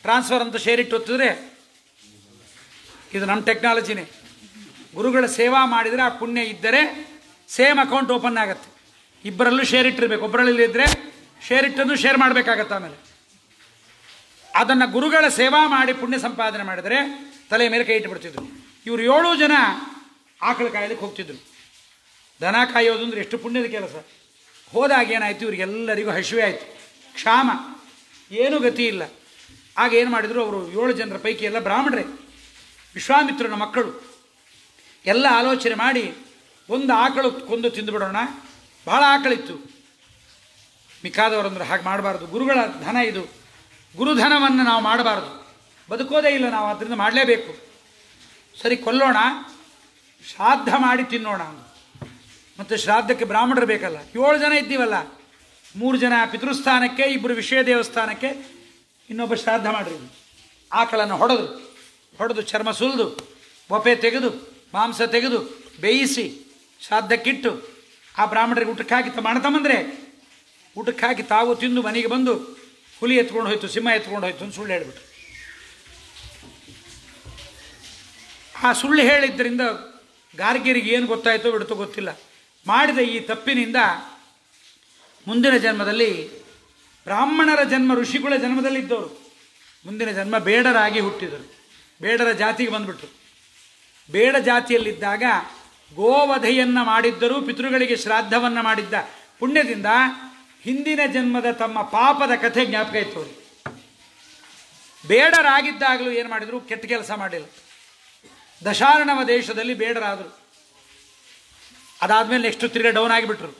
ಟ್ರಾನ್ಸ್ಫರ್ ಅಂತ ಶೇರ್ ಇಟ್ಟು ಒತ್ತಿದ್ರೆ, ಇದು ನಮ್ಮ ಟೆಕ್ನಾಲಜಿನೇ. ಗುರುಗಳ ಸೇವಾ ಮಾಡಿದರೆ ಆ ಪುಣ್ಯ ಇದ್ದರೆ ಸೇಮ್ ಅಕೌಂಟ್ ಓಪನ್ ಆಗುತ್ತೆ. ಇಬ್ಬರಲ್ಲೂ ಶೇರ್ ಇಟ್ಟಿರ್ಬೇಕು. ಒಬ್ಬರಲ್ಲಿ ಇದ್ದರೆ ಶೇರ್ ಇಟ್ಟನ್ನು ಶೇರ್ ಮಾಡಬೇಕಾಗತ್ತೆ. ಆಮೇಲೆ ಅದನ್ನು ಗುರುಗಳ ಸೇವಾ ಮಾಡಿ ಪುಣ್ಯ ಸಂಪಾದನೆ ಮಾಡಿದರೆ ತಲೆ ಮೇಲೆ ಕೈ ಇಟ್ಟುಬಿಡ್ತಿದ್ರು. ಇವರು 7 ಜನ ಆಕಳು ಕಾಯಲಿಕ್ಕೆ ಹೋಗ್ತಿದ್ರು. ದನ ಕಾಯೋದು ಅಂದರೆ ಎಷ್ಟು ಪುಣ್ಯದ ಕೆಲಸ. ಹೋದಾಗ ಏನಾಯಿತು, ಇವರಿಗೆಲ್ಲರಿಗೂ ಹಸಿವೆ ಆಯಿತು, ಕ್ಷಾಮ, ಏನೂ ಗತಿ ಇಲ್ಲ. ಆಗ ಏನು ಮಾಡಿದರು, ಅವರು 7 ಜನರ ಪೈಕಿ ಎಲ್ಲ ಬ್ರಾಹ್ಮಣರೇ, ವಿಶ್ವಾಮಿತ್ರನ ಮಕ್ಕಳು. ಎಲ್ಲ ಆಲೋಚನೆ ಮಾಡಿ ಒಂದು ಆಕಳು ಕೊಂದು ತಿಂದುಬಿಡೋಣ. ಬಹಳ ಆಕಳಿತ್ತು. ಮಿಕ್ಕಾದವರಂದ್ರೆ ಹಾಗೆ ಮಾಡಬಾರ್ದು, ಗುರುಗಳ ಧನ ಇದು, ಗುರುಧನವನ್ನು ನಾವು ಮಾಡಬಾರ್ದು, ಬದುಕೋದೇ ಇಲ್ಲ ನಾವು, ಅದರಿಂದ ಮಾಡಲೇಬೇಕು. ಸರಿ ಕೊಲ್ಲೋಣ, ಶ್ರಾದ್ದ ಮಾಡಿ ತಿನ್ನೋಣ. ಮತ್ತು ಶ್ರಾದ್ದಕ್ಕೆ ಬ್ರಾಹ್ಮಣರು ಬೇಕಲ್ಲ. 7 ಜನ ಇದ್ದೀವಲ್ಲ, 3 ಜನ ಪಿತೃಸ್ಥಾನಕ್ಕೆ, 2 ವಿಷಯ ದೇವಸ್ಥಾನಕ್ಕೆ, ಇನ್ನೊಬ್ಬ ಶ್ರಾದ್ದ ಮಾಡ್ರಿ. ಆಕಳನ್ನು ಹೊಡೆದು ಚರ್ಮ ಸುಲಿದು ಬೊಪೆ ತೆಗೆದು ಮಾಂಸ ತೆಗೆದು ಬೇಯಿಸಿ ಶ್ರಾದ್ದಕ್ಕಿಟ್ಟು ಆ ಬ್ರಾಹ್ಮಣರಿಗೆ ಊಟಕ್ಕೆ ಹಾಕಿ ಮಾಡ್ತಂಬಂದರೆ ಊಟಕ್ಕೆ ಹಾಕಿ ತಾವು ತಿಂದು ಮನೆಗೆ ಬಂದು ಹುಲಿ ಎತ್ಕೊಂಡು ಹೋಯ್ತು, ಸಿಂಹ ಎತ್ಕೊಂಡು ಹೋಯ್ತು ಅಂತ ಸುಳ್ಳು ಹೇಳಿಬಿಟ್ಟು. ಆ ಸುಳ್ಳು ಹೇಳಿದ್ದರಿಂದ ಗಾರ್ಗಿರಿಗೆ ಏನು ಗೊತ್ತಾಯಿತೋ ಬಿಡುತ್ತೋ ಗೊತ್ತಿಲ್ಲ. ಮಾಡಿದ ಈ ತಪ್ಪಿನಿಂದ ಮುಂದಿನ ಜನ್ಮದಲ್ಲಿ ಬ್ರಾಹ್ಮಣರ ಜನ್ಮ, ಋಷಿಗಳ ಜನ್ಮದಲ್ಲಿದ್ದವರು ಮುಂದಿನ ಜನ್ಮ ಬೇಡರಾಗಿ ಹುಟ್ಟಿದರು. ಬೇಡರ ಜಾತಿಗೆ ಬಂದ್ಬಿಟ್ರು. ಬೇಡ ಜಾತಿಯಲ್ಲಿದ್ದಾಗ ಗೋವಧೆಯನ್ನು ಮಾಡಿದ್ದರೂ ಪಿತೃಗಳಿಗೆ ಶ್ರಾದ್ದವನ್ನು ಮಾಡಿದ್ದ ಪುಣ್ಯದಿಂದ ಹಿಂದಿನ ಜನ್ಮದ ತಮ್ಮ ಪಾಪದ ಕಥೆ ಜ್ಞಾಪಕ ಇತ್ತು ಅವರು. ಬೇಡರಾಗಿದ್ದಾಗಲೂ ಏನು ಮಾಡಿದರು, ಕೆಟ್ಟ ಕೆಲಸ ಮಾಡಿಲ್ಲ. ದಶಾರ್ಣವ ದೇಶದಲ್ಲಿ ಬೇಡರಾದರು. ಅದಾದಮೇಲೆ ನೆಕ್ಸ್ಟ್ ತಿರ್ಗ ಡೌನ್ ಆಗಿಬಿಟ್ರು.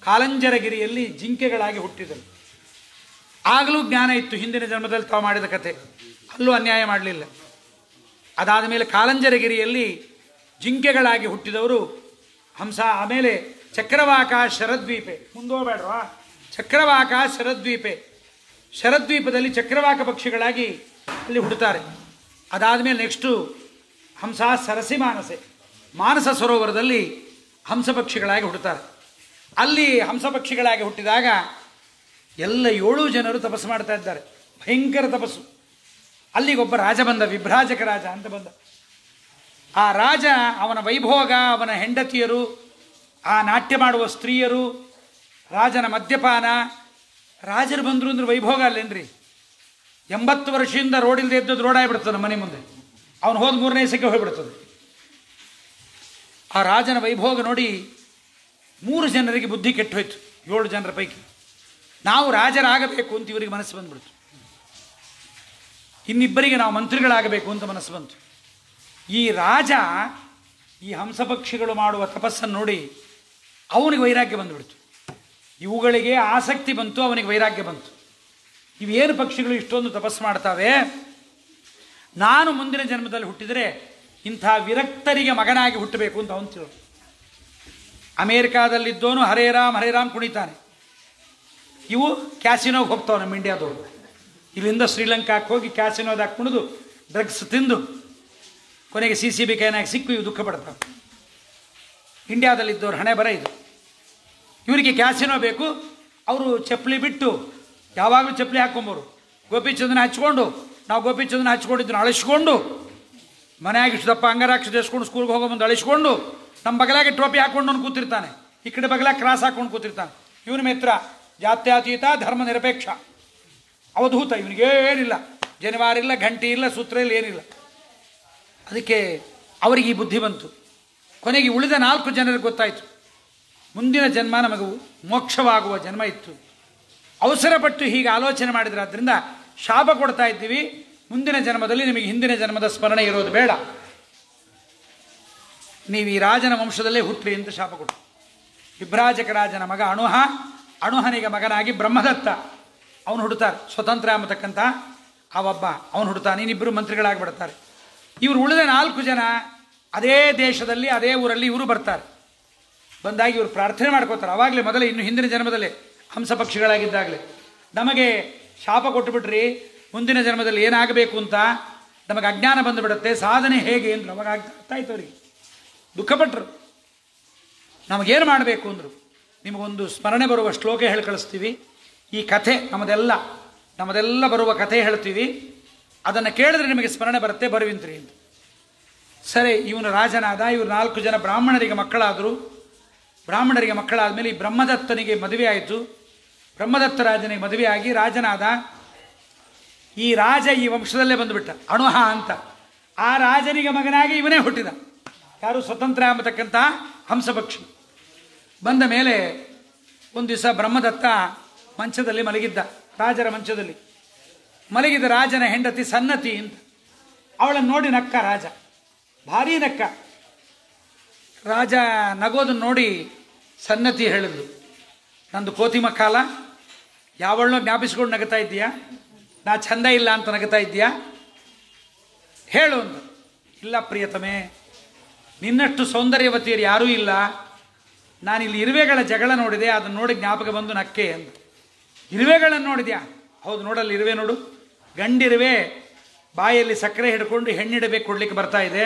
ಕಾಲಂಜರಗಿರಿಯಲ್ಲಿ ಜಿಂಕೆಗಳಾಗಿ ಹುಟ್ಟಿದರು. ಆಗಲೂ ಜ್ಞಾನ ಇತ್ತು, ಹಿಂದಿನ ಜನ್ಮದಲ್ಲಿ ತಾವು ಮಾಡಿದ ಕಥೆ, ಅಲ್ಲೂ ಅನ್ಯಾಯ ಮಾಡಲಿಲ್ಲ. ಅದಾದ ಮೇಲೆ ಕಾಲಂಜರಗಿರಿಯಲ್ಲಿ ಜಿಂಕೆಗಳಾಗಿ ಹುಟ್ಟಿದವರು ಹಂಸ. ಆಮೇಲೆ ಚಕ್ರವಾಕ ಶರದ್ವೀಪೆ, ಮುಂದೋಗ್ಬೇಡ್ವಾ, ಚಕ್ರವಾಕ ಶರದ್ವೀಪೆ, ಶರದ್ವೀಪದಲ್ಲಿ ಚಕ್ರವಾಕ ಪಕ್ಷಿಗಳಾಗಿ ಅಲ್ಲಿ ಹುಟ್ಟುತ್ತಾರೆ. ಅದಾದಮೇಲೆ ನೆಕ್ಸ್ಟು ಹಂಸ ಸರಸಿ ಮಾನಸೆ, ಮಾನಸ ಸರೋವರದಲ್ಲಿ ಹಂಸ ಪಕ್ಷಿಗಳಾಗಿ ಹುಟ್ಟುತ್ತಾರೆ. ಅಲ್ಲಿ ಹಂಸ ಪಕ್ಷಿಗಳಾಗಿ ಹುಟ್ಟಿದಾಗ ಎಲ್ಲ 7 ಜನರು ತಪಸ್ಸು ಮಾಡ್ತಾ ಇದ್ದಾರೆ, ಭಯಂಕರ ತಪಸ್ಸು. ಅಲ್ಲಿಗೊಬ್ಬ ರಾಜ ಬಂದ, ವಿಭ್ರಾಜಕ ರಾಜ ಅಂತ ಬಂದ. ಆ ರಾಜ, ಅವನ ವೈಭೋಗ, ಅವನ ಹೆಂಡತಿಯರು, ಆ ನಾಟ್ಯ ಮಾಡುವ ಸ್ತ್ರೀಯರು, ರಾಜನ ಮದ್ಯಪಾನ. ರಾಜರು ಬಂದರು ಅಂದ್ರೆ ವೈಭೋಗ ಅಲ್ಲೇನ್ರಿ. 80 ವರ್ಷದಿಂದ ರೋಡಿಲ್ಲದೆ ಎದ್ದದ್ದು ರೋಡಾಗಿಬಿಡ್ತದೆ ನಮ್ಮ ಮನೆ ಮುಂದೆ. ಅವನು ಹೋದ 3ನೇ ದಿವಸಕ್ಕೆ ಹೋಗಿಬಿಡ್ತದೆ. ಆ ರಾಜನ ವೈಭೋಗ ನೋಡಿ 3 ಜನರಿಗೆ ಬುದ್ಧಿ ಕೆಟ್ಟು ಹೋಯ್ತು. 7 ಜನರ ಪೈಕಿ ನಾವು ರಾಜರಾಗಬೇಕು ಅಂತ ಇವರಿಗೆ ಮನಸ್ಸು ಬಂದ್ಬಿಡ್ತು. ಇನ್ನಿಬ್ಬರಿಗೆ ನಾವು ಮಂತ್ರಿಗಳಾಗಬೇಕು ಅಂತ ಮನಸ್ಸು ಬಂತು. ಈ ರಾಜ ಈ ಹಂಸಪಕ್ಷಿಗಳು ಮಾಡುವ ತಪಸ್ಸನ್ನು ನೋಡಿ ಅವನಿಗೆ ವೈರಾಗ್ಯ ಬಂದುಬಿಡ್ತು. ಇವುಗಳಿಗೆ ಆಸಕ್ತಿ ಬಂತು, ಅವನಿಗೆ ವೈರಾಗ್ಯ ಬಂತು. ಇವೇನು ಪಕ್ಷಿಗಳು ಇಷ್ಟೊಂದು ತಪಸ್ಸು ಮಾಡ್ತಾವೆ, ನಾನು ಮುಂದಿನ ಜನ್ಮದಲ್ಲಿ ಹುಟ್ಟಿದರೆ ಇಂಥ ವಿರಕ್ತರಿಗೆ ಮಗನಾಗಿ ಹುಟ್ಟಬೇಕು ಅಂತ ಅವನು ತಿಳು. ಅಮೇರಿಕಾದಲ್ಲಿದ್ದವನು ಹರೇ ರಾಮ್ ಕುಣಿತಾನೆ. ಇವು ಕ್ಯಾಸಿನೋಗೆ ಹೋಗ್ತಾವೆ. ನಮ್ಮ ಇಂಡಿಯಾದವರು ಇಲ್ಲಿಂದ ಶ್ರೀಲಂಕಾಕ್ಕೆ ಹೋಗಿ ಕ್ಯಾಸಿನೋದಾಗ ಕುಣಿದು ಡ್ರಗ್ಸ್ ತಿಂದು ಕೊನೆಗೆ CCB ಕೈನಾಗಿ ಸಿಕ್ಕು ಇವು ದುಃಖ ಪಡ್ತಾವೆ. ಇಂಡಿಯಾದಲ್ಲಿದ್ದವ್ರು ಹಣೆ ಬರ ಇದು. ಇವರಿಗೆ ಕ್ಯಾಸಿನೋ ಬೇಕು. ಅವರು ಚಪ್ಪಲಿ ಬಿಟ್ಟು ಯಾವಾಗಲೂ ಚಪ್ಪಲಿ ಹಾಕ್ಕೊಂಬೋರು. ಗೋಪಿಚಂದನ ಹಚ್ಕೊಂಡು, ನಾವು ಗೋಪಿಚಂದನ ಹಚ್ಕೊಂಡಿದ್ದನ್ನು ಅಳಿಸ್ಕೊಂಡು, ಮನೆಯಾಗ ಇಷ್ಟು ದಪ್ಪ ಅಂಗರಾಕ್ಷ ದೇಸ್ಕೊಂಡು ಸ್ಕೂಲ್ಗೆ ಹೋಗೋ ಮುಂದೆ ಅಳಿಸ್ಕೊಂಡು, ನಮ್ಮ ಬಗಲಾಗೆ ಟೋಪಿ ಹಾಕ್ಕೊಂಡು ಅವ್ನು ಕೂತಿರ್ತಾನೆ, ಈ ಕಡೆ ಬಗಲಾಗ ಕ್ರಾಸ್ ಹಾಕ್ಕೊಂಡು ಕೂತಿರ್ತಾನೆ. ಇವನ ಮಿತ್ರ ಜಾತ್ಯಾತೀತ, ಧರ್ಮ ನಿರಪೇಕ್ಷ, ಅವಧೂತ. ಇವನಿಗೇನಿಲ್ಲ, ಜನವಾರ ಇಲ್ಲ, ಗಂಟೆ ಇಲ್ಲ, ಸೂತ್ರ ಇಲ್ಲ, ಏನಿಲ್ಲ. ಅದಕ್ಕೆ ಅವರಿಗೆ ಈ ಬುದ್ಧಿ ಬಂತು. ಕೊನೆಗೆ ಉಳಿದ 4 ಜನರಿಗೆ ಗೊತ್ತಾಯಿತು, ಮುಂದಿನ ಜನ್ಮ ನಮಗೂ ಮೋಕ್ಷವಾಗುವ ಜನ್ಮ ಇತ್ತು. ಅವಸರಪಟ್ಟು ಹೀಗೆ ಆಲೋಚನೆ ಮಾಡಿದ್ರೆ, ಆದ್ದರಿಂದ ಶಾಪ ಕೊಡ್ತಾ ಇದ್ದೀವಿ, ಮುಂದಿನ ಜನ್ಮದಲ್ಲಿ ನಿಮಗೆ ಹಿಂದಿನ ಜನ್ಮದ ಸ್ಮರಣೆ ಇರೋದು ಬೇಡ, ನೀವು ಈ ರಾಜನ ವಂಶದಲ್ಲೇ ಹುಟ್ಟ್ರಿ ಅಂತ ಶಾಪ ಕೊಟ್ಟು. ವಿಭ್ರಾಜಕ ರಾಜನ ಮಗ ಅಣುಹ, ಅಣುಹನಿಗೆ ಮಗನಾಗಿ ಬ್ರಹ್ಮದತ್ತ ಅವನು ಹುಡ್ತಾರೆ. ಸ್ವತಂತ್ರ ಅಂಬತಕ್ಕಂಥ ಅವೊಬ್ಬ ಅವನು ಹುಡ್ತಾನೆ. ಇನ್ನಿಬ್ಬರು ಮಂತ್ರಿಗಳಾಗಿಬಿಡ್ತಾರೆ. ಇವರು ಉಳಿದ 4 ಜನ ಅದೇ ದೇಶದಲ್ಲಿ ಅದೇ ಊರಲ್ಲಿ ಇವರು ಬರ್ತಾರೆ. ಬಂದಾಗಿ ಇವರು ಪ್ರಾರ್ಥನೆ ಮಾಡ್ಕೋತಾರೆ. ಅವಾಗಲೇ ಮೊದಲೇ ಇನ್ನು ಹಿಂದಿನ ಜನ್ಮದಲ್ಲೇ ಹಂಸ ಪಕ್ಷಿಗಳಾಗಿದ್ದಾಗಲೇ ನಮಗೆ ಶಾಪ ಕೊಟ್ಟುಬಿಟ್ರಿ, ಮುಂದಿನ ಜನ್ಮದಲ್ಲಿ ಏನಾಗಬೇಕು ಅಂತ ನಮಗೆ ಅಜ್ಞಾನ ಬಂದುಬಿಡುತ್ತೆ, ಸಾಧನೆ ಹೇಗೆ ಅಂದರು. ಅವಾಗ ಆಗ್ತಾಯಿತ್ತು ಅವರಿಗೆ, ದುಃಖಪಟ್ಟರು. ನಮಗೇನು ಮಾಡಬೇಕು ಅಂದರು. ನಿಮಗೊಂದು ಸ್ಮರಣೆ ಬರುವ ಶ್ಲೋಕ ಹೇಳಿ ಕಳಿಸ್ತೀವಿ, ಈ ಕಥೆ ನಮ್ಮದೆಲ್ಲ ಬರುವ ಕಥೆ ಹೇಳ್ತೀವಿ, ಅದನ್ನು ಕೇಳಿದ್ರೆ ನಿಮಗೆ ಸ್ಮರಣೆ ಬರುತ್ತೆ, ಬರುವಿಂತ್ರಿ ಅಂತ. ಸರಿ, ಇವನು ರಾಜನಾದ. ಇವರು 4 ಜನ ಬ್ರಾಹ್ಮಣರಿಗೆ ಮಕ್ಕಳಾದರು. ಬ್ರಾಹ್ಮಣರಿಗೆ ಮಕ್ಕಳಾದ ಮೇಲೆ ಈ ಬ್ರಹ್ಮದತ್ತನಿಗೆ ಮದುವೆ ಆಯಿತು. ಬ್ರಹ್ಮದತ್ತ ರಾಜನಿಗೆ ಮದುವೆ ಆಗಿ ರಾಜನಾದ. ಈ ರಾಜ ಈ ವಂಶದಲ್ಲೇ ಬಂದುಬಿಟ್ಟ, ಅಣುಹ ಅಂತ. ಆ ರಾಜನಿಗೆ ಮಗನಾಗಿ ಇವನೇ ಹುಟ್ಟಿದ. ಯಾರು? ಸ್ವತಂತ್ರ ಎಂಬತಕ್ಕಂಥ ಹಂಸಪಕ್ಷಿ. ಬಂದ ಮೇಲೆ ಒಂದು ದಿವಸ ಬ್ರಹ್ಮದತ್ತ ಮಂಚದಲ್ಲಿ ಮಲಗಿದ್ದ, ರಾಜರ ಮಂಚದಲ್ಲಿ ಮಲಗಿದ. ರಾಜನ ಹೆಂಡತಿ ಸನ್ನತಿ ಅಂತ, ಅವಳನ್ನು ನೋಡಿ ನಕ್ಕ ರಾಜ, ಭಾರೀ ನಕ್ಕ. ರಾಜ ನಗೋದನ್ನು ನೋಡಿ ಸನ್ನತಿ ಹೇಳಿದ್ಲು, ನಂದು ಕೋತಿಮ ಕಾಲ, ಯಾವಳನ್ನೋ ಜ್ಞಾಪಿಸ್ಕೊಂಡು ನಗ್ತಾ ಇದ್ದೀಯಾ? ನಾ ಚಂದ ಇಲ್ಲ ಅಂತ ನಗ್ತಾ ಇದ್ದೀಯಾ? ಹೇಳು ಅಂದು. ಇಲ್ಲ ಪ್ರಿಯತಮೆ, ನಿನ್ನಷ್ಟು ಸೌಂದರ್ಯವತಿಯರು ಯಾರೂ ಇಲ್ಲ. ನಾನಿಲ್ಲಿ ಇರುವೆಗಳ ಜಗಳ ನೋಡಿದೆ, ಅದನ್ನು ನೋಡಿ ಜ್ಞಾಪಕ ಬಂದು ನಕ್ಕೆ ಅಂದು. ಇರುವೆಗಳನ್ನು ನೋಡಿದ್ಯಾ? ಹೌದು, ನೋಡಲ್ಲಿ ಇರುವೆ ನೋಡು. ಗಂಡಿರುವೆ ಬಾಯಲ್ಲಿ ಸಕ್ಕರೆ ಹಿಡ್ಕೊಂಡು ಹೆಣ್ಣಿಡುವೆ ಕೊಡ್ಲಿಕ್ಕೆ ಬರ್ತಾ ಇದೆ.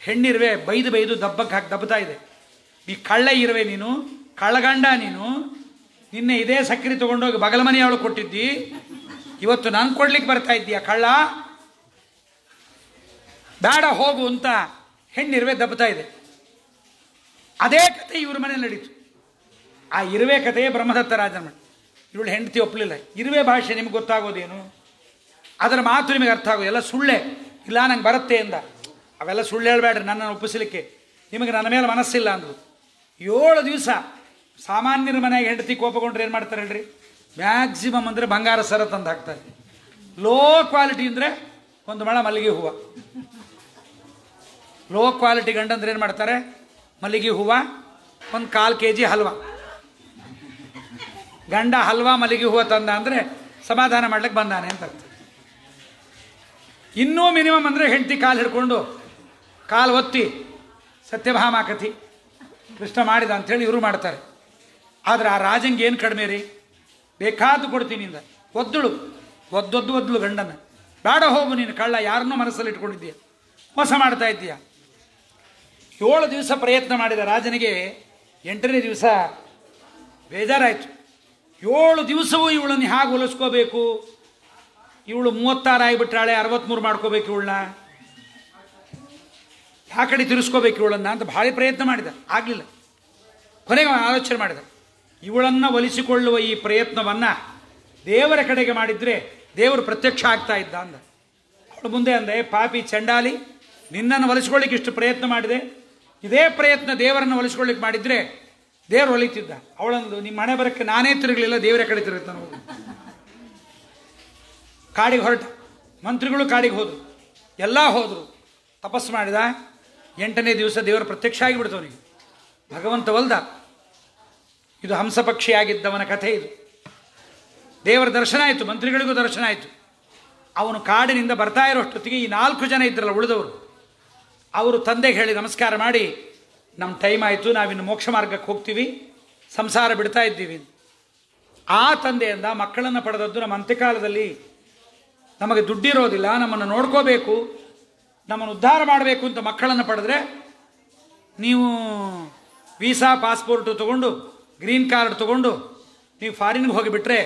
ಹೆಣ್ಣಿರುವೆ ಬೈದು ದಬ್ಬಕ್ಕೆ ಹಾಕಿ ದಬ್ಬತಾ ಇದೆ. ನೀ ಕಳ್ಳ ಇರುವೆ, ನೀನು ಕಳ್ಳಗಂಡ, ನೀನು ನಿನ್ನೆ ಇದೇ ಸಕ್ಕರೆ ತೊಗೊಂಡೋಗಿ ಬಗಲ ಮನೆಯವಳು ಕೊಟ್ಟಿದ್ದಿ, ಇವತ್ತು ನಾನು ಕೊಡ್ಲಿಕ್ಕೆ ಬರ್ತಾ ಇದ್ದೀಯ ಕಳ್ಳ, ಬೇಡ ಹೋಗು ಅಂತ ಹೆಣ್ಣಿರುವೆ ದಬ್ಬತಾ ಇದೆ. ಅದೇ ಕಥೆ ಇವ್ರ ಮನೇಲಿ ನಡೀತು. ಆ ಇರುವೆ ಕಥೆಯೇ ಬ್ರಹ್ಮದತ್ತ ರಾಜನ ಮನೆ. ಇವಳು ಹೆಂಡತಿ ಒಪ್ಪಲಿಲ್ಲ. ಇರುವೆ ಭಾಷೆ ನಿಮ್ಗೆ ಗೊತ್ತಾಗೋದೇನು? ಅದರ ಮಾತು ನಿಮಗೆ ಅರ್ಥ ಆಗೋದು, ಎಲ್ಲ ಸುಳ್ಳೆ. ಇಲ್ಲ ನಂಗೆ ಬರುತ್ತೆ ಎಂದ. ಅವೆಲ್ಲ ಸುಳ್ಳು ಹೇಳಬೇಡ್ರಿ ನನ್ನನ್ನು ಒಪ್ಪಿಸಲಿಕ್ಕೆ, ನಿಮಗೆ ನನ್ನ ಮೇಲೆ ಮನಸ್ಸಿಲ್ಲ ಅಂದರು. 7 ದಿವಸ ಸಾಮಾನ್ಯರ ಮನೆಯಾಗ ಹೆಂಡತಿ ಕೋಪಗೊಂಡ್ರೆ ಏನು ಮಾಡ್ತಾರೆ ಹೇಳ್ರಿ? ಮ್ಯಾಕ್ಸಿಮಮ್ ಅಂದರೆ ಬಂಗಾರ ಸರ ತಂದು ಹಾಕ್ತಾರೆ. ಲೋ ಕ್ವಾಲಿಟಿ ಅಂದರೆ ಒಂದು ಮಳ ಮಲ್ಲಿಗೆ ಹೂವು. ಲೋ ಕ್ವಾಲಿಟಿ ಗಂಡಂದ್ರೆ ಏನು ಮಾಡ್ತಾರೆ? ಮಲ್ಲಿಗೆ ಹೂವು, ಒಂದು 1/4 kg ಹಲ್ವಾ. ಗಂಡ ಹಲ್ವಾ ಮಲ್ಲಿಗೆ ಹೂವು ತಂದ ಅಂದರೆ ಸಮಾಧಾನ ಮಾಡ್ಲಿಕ್ಕೆ ಬಂದಾನೆ ಅಂತ ಅರ್ಥ. ಇನ್ನೂ ಮಿನಿಮಮ್ ಅಂದರೆ ಹೆಂಡತಿ ಕಾಲು ಹಿಡ್ಕೊಂಡು ಕಾಲು ಒತ್ತಿ ಸತ್ಯಭಾಮ ಕಥಿ ಕೃಷ್ಣ ಮಾಡಿದ ಅಂಥೇಳಿ ಇವರು ಮಾಡ್ತಾರೆ. ಆದರೆ ಆ ರಾಜಂಗೆ ಏನು ಕಡಿಮೆ ರೀ? ಬೇಕಾದ್ದು ಕೊಡ್ತೀನಿ ಇಂದ ಒದ್ದಳು ಗಂಡನ. ಬೇಡ ಹೋಗು ನೀನು ಕಳ್ಳ, ಯಾರನ್ನೂ ಮನಸ್ಸಲ್ಲಿ ಇಟ್ಕೊಂಡಿದ್ದೀಯ, ಮೋಸ ಮಾಡ್ತಾ ಇದ್ದೀಯ. 7 ದಿವಸ ಪ್ರಯತ್ನ ಮಾಡಿದ ರಾಜನಿಗೆ 8ನೇ ದಿವಸ ಬೇಜಾರಾಯಿತು. 7 ದಿವಸವೂ ಇವಳನ್ನು ಹೇಗೆ ಹೊಲಿಸ್ಕೋಬೇಕು? ಇವಳು 36 ಆಗಿಬಿಟ್ಟಾಳೆ, 63 ಮಾಡ್ಕೋಬೇಕು ಇವಳನ್ನ, ಯಾ ಕಡೆ ತಿರ್ಸ್ಕೋಬೇಕು ಇವಳನ್ನು ಅಂತ ಭಾಳ ಪ್ರಯತ್ನ ಮಾಡಿದ. ಆಗಲಿಲ್ಲ. ಕೊನೆಗೆ ಆಲೋಚನೆ ಮಾಡಿದ, ಇವಳನ್ನು ಒಲಿಸಿಕೊಳ್ಳುವ ಈ ಪ್ರಯತ್ನವನ್ನು ದೇವರ ಕಡೆಗೆ ಮಾಡಿದರೆ ದೇವರು ಪ್ರತ್ಯಕ್ಷ ಆಗ್ತಾ ಇದ್ದ ಅಂದ. ಅವಳು ಮುಂದೆ ಅಂದೆ, ಪಾಪಿ ಚಂಡಾಲಿ, ನಿನ್ನನ್ನು ಒಲಿಸ್ಕೊಳ್ಳಿಕ್ಕೆ ಇಷ್ಟು ಪ್ರಯತ್ನ ಮಾಡಿದೆ, ಇದೇ ಪ್ರಯತ್ನ ದೇವರನ್ನು ಒಲಿಸ್ಕೊಳ್ಳಿಕ್ಕೆ ಮಾಡಿದರೆ ದೇವರು ಒಲಿತಿದ್ದ. ಅವಳಂದು, ನಿಮ್ಮ ಹಣೆ ಬರಕ್ಕೆ ನಾನೇ ತಿರುಗಲಿಲ್ಲ, ದೇವರ ಕಡೆ ತಿರುಗ್ತಾನೆ ಹೋಗು. ಕಾಡಿಗೆ ಹೊರಟ. ಮಂತ್ರಿಗಳು ಕಾಡಿಗೆ ಹೋದರು, ಎಲ್ಲ ಹೋದರು. ತಪಸ್ಸು ಮಾಡಿದ. 8ನೇ ದಿವಸ ದೇವರು ಪ್ರತ್ಯಕ್ಷ ಆಗಿಬಿಡ್ತವನಿಗೆ. ಭಗವಂತ ಒಲ್ದ. ಇದು ಹಂಸಪಕ್ಷಿಯಾಗಿದ್ದವನ ಕಥೆ. ಇದು ದೇವರ ದರ್ಶನ ಆಯಿತು, ಮಂತ್ರಿಗಳಿಗೂ ದರ್ಶನ ಆಯಿತು. ಅವನು ಕಾಡಿನಿಂದ ಬರ್ತಾ ಇರೋಷ್ಟೊತ್ತಿಗೆ ಈ 4 ಜನ ಇದ್ರಲ್ಲ ಉಳಿದವರು, ಅವರು ತಂದೆಗೆ ಹೇಳಿ ನಮಸ್ಕಾರ ಮಾಡಿ, ನಮ್ಮ ಟೈಮ್ ಆಯಿತು, ನಾವಿನ್ನು ಮೋಕ್ಷ ಮಾರ್ಗಕ್ಕೆ ಹೋಗ್ತೀವಿ, ಸಂಸಾರ ಬಿಡ್ತಾ ಇದ್ದೀವಿ. ಆ ತಂದೆಯಿಂದ ಮಕ್ಕಳನ್ನು ಪಡೆದದ್ದು ನಮ್ಮ ಅಂತ್ಯಕಾಲದಲ್ಲಿ ನಮಗೆ ದುಡ್ಡಿರೋದಿಲ್ಲ, ನಮ್ಮನ್ನು ನೋಡ್ಕೋಬೇಕು, ನಮ್ಮನ್ನು ಉದ್ಧಾರ ಮಾಡಬೇಕು ಅಂತ ಮಕ್ಕಳನ್ನು ಪಡೆದ್ರೆ, ನೀವು ವೀಸಾ ಪಾಸ್ಪೋರ್ಟು ತೊಗೊಂಡು ಗ್ರೀನ್ ಕಾರ್ಡ್ ತೊಗೊಂಡು ನೀವು ಫಾರಿನ್ಗೆ ಹೋಗಿಬಿಟ್ರೆ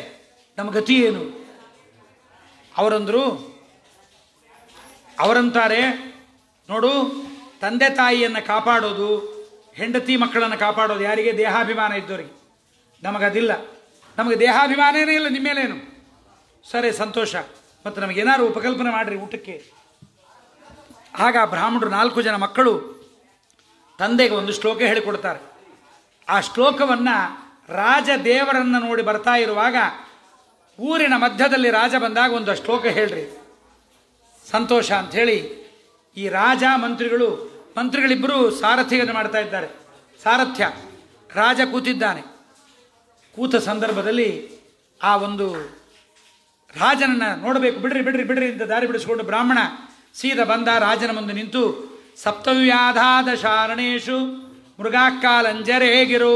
ನಮ್ಮ ಗತಿ ಏನು? ಅವರಂತಾರೆ, ನೋಡು, ತಂದೆ ತಾಯಿಯನ್ನು ಕಾಪಾಡೋದು, ಹೆಂಡತಿ ಮಕ್ಕಳನ್ನು ಕಾಪಾಡೋದು ಯಾರಿಗೆ? ದೇಹಾಭಿಮಾನ ಇದ್ದವರಿಗೆ. ನಮಗದಿಲ್ಲ. ನಮಗೆ ದೇಹಾಭಿಮಾನನೇ ಇಲ್ಲ, ನಿಮ್ಮೇಲೇನು? ಸರಿ, ಸಂತೋಷ, ಮತ್ತು ನಮಗೇನಾದ್ರು ಉಪಕಲ್ಪನೆ ಮಾಡಿರಿ ಊಟಕ್ಕೆ. ಆಗ ಬ್ರಾಹ್ಮಣರು 4 ಜನ ಮಕ್ಕಳು ತಂದೆಗೆ ಒಂದು ಶ್ಲೋಕ ಹೇಳಿಕೊಡ್ತಾರೆ. ಆ ಶ್ಲೋಕವನ್ನು ರಾಜ ದೇವರನ್ನು ನೋಡಿ ಬರ್ತಾ ಇರುವಾಗ ಊರಿನ ಮಧ್ಯದಲ್ಲಿ ರಾಜ ಬಂದಾಗ ಒಂದು ಶ್ಲೋಕ ಹೇಳ್ರಿ, ಸಂತೋಷ ಅಂಥೇಳಿ ಈ ರಾಜ ಮಂತ್ರಿಗಳಿಬ್ಬರೂ ಸಾರಥ್ಯವನ್ನು ಮಾಡ್ತಾ ಇದ್ದಾರೆ. ಸಾರಥ್ಯ ರಾಜ ಕೂತಿದ್ದಾನೆ. ಕೂತ ಸಂದರ್ಭದಲ್ಲಿ ಆ ಒಂದು ರಾಜನನ್ನು ನೋಡಬೇಕು. ಬಿಡ್ರಿ ಅಂತ ದಾರಿ ಬಿಡಿಸ್ಕೊಂಡು ಬ್ರಾಹ್ಮಣ ಸೀದ ಬಂದ ರಾಜನ ಮುಂದೆ ನಿಂತು, ಸಪ್ತವ್ಯಾಧಾದ ಶಾರಣೇಶು ಮೃಗಾಕಾಲಂಜರೇ ಗಿರು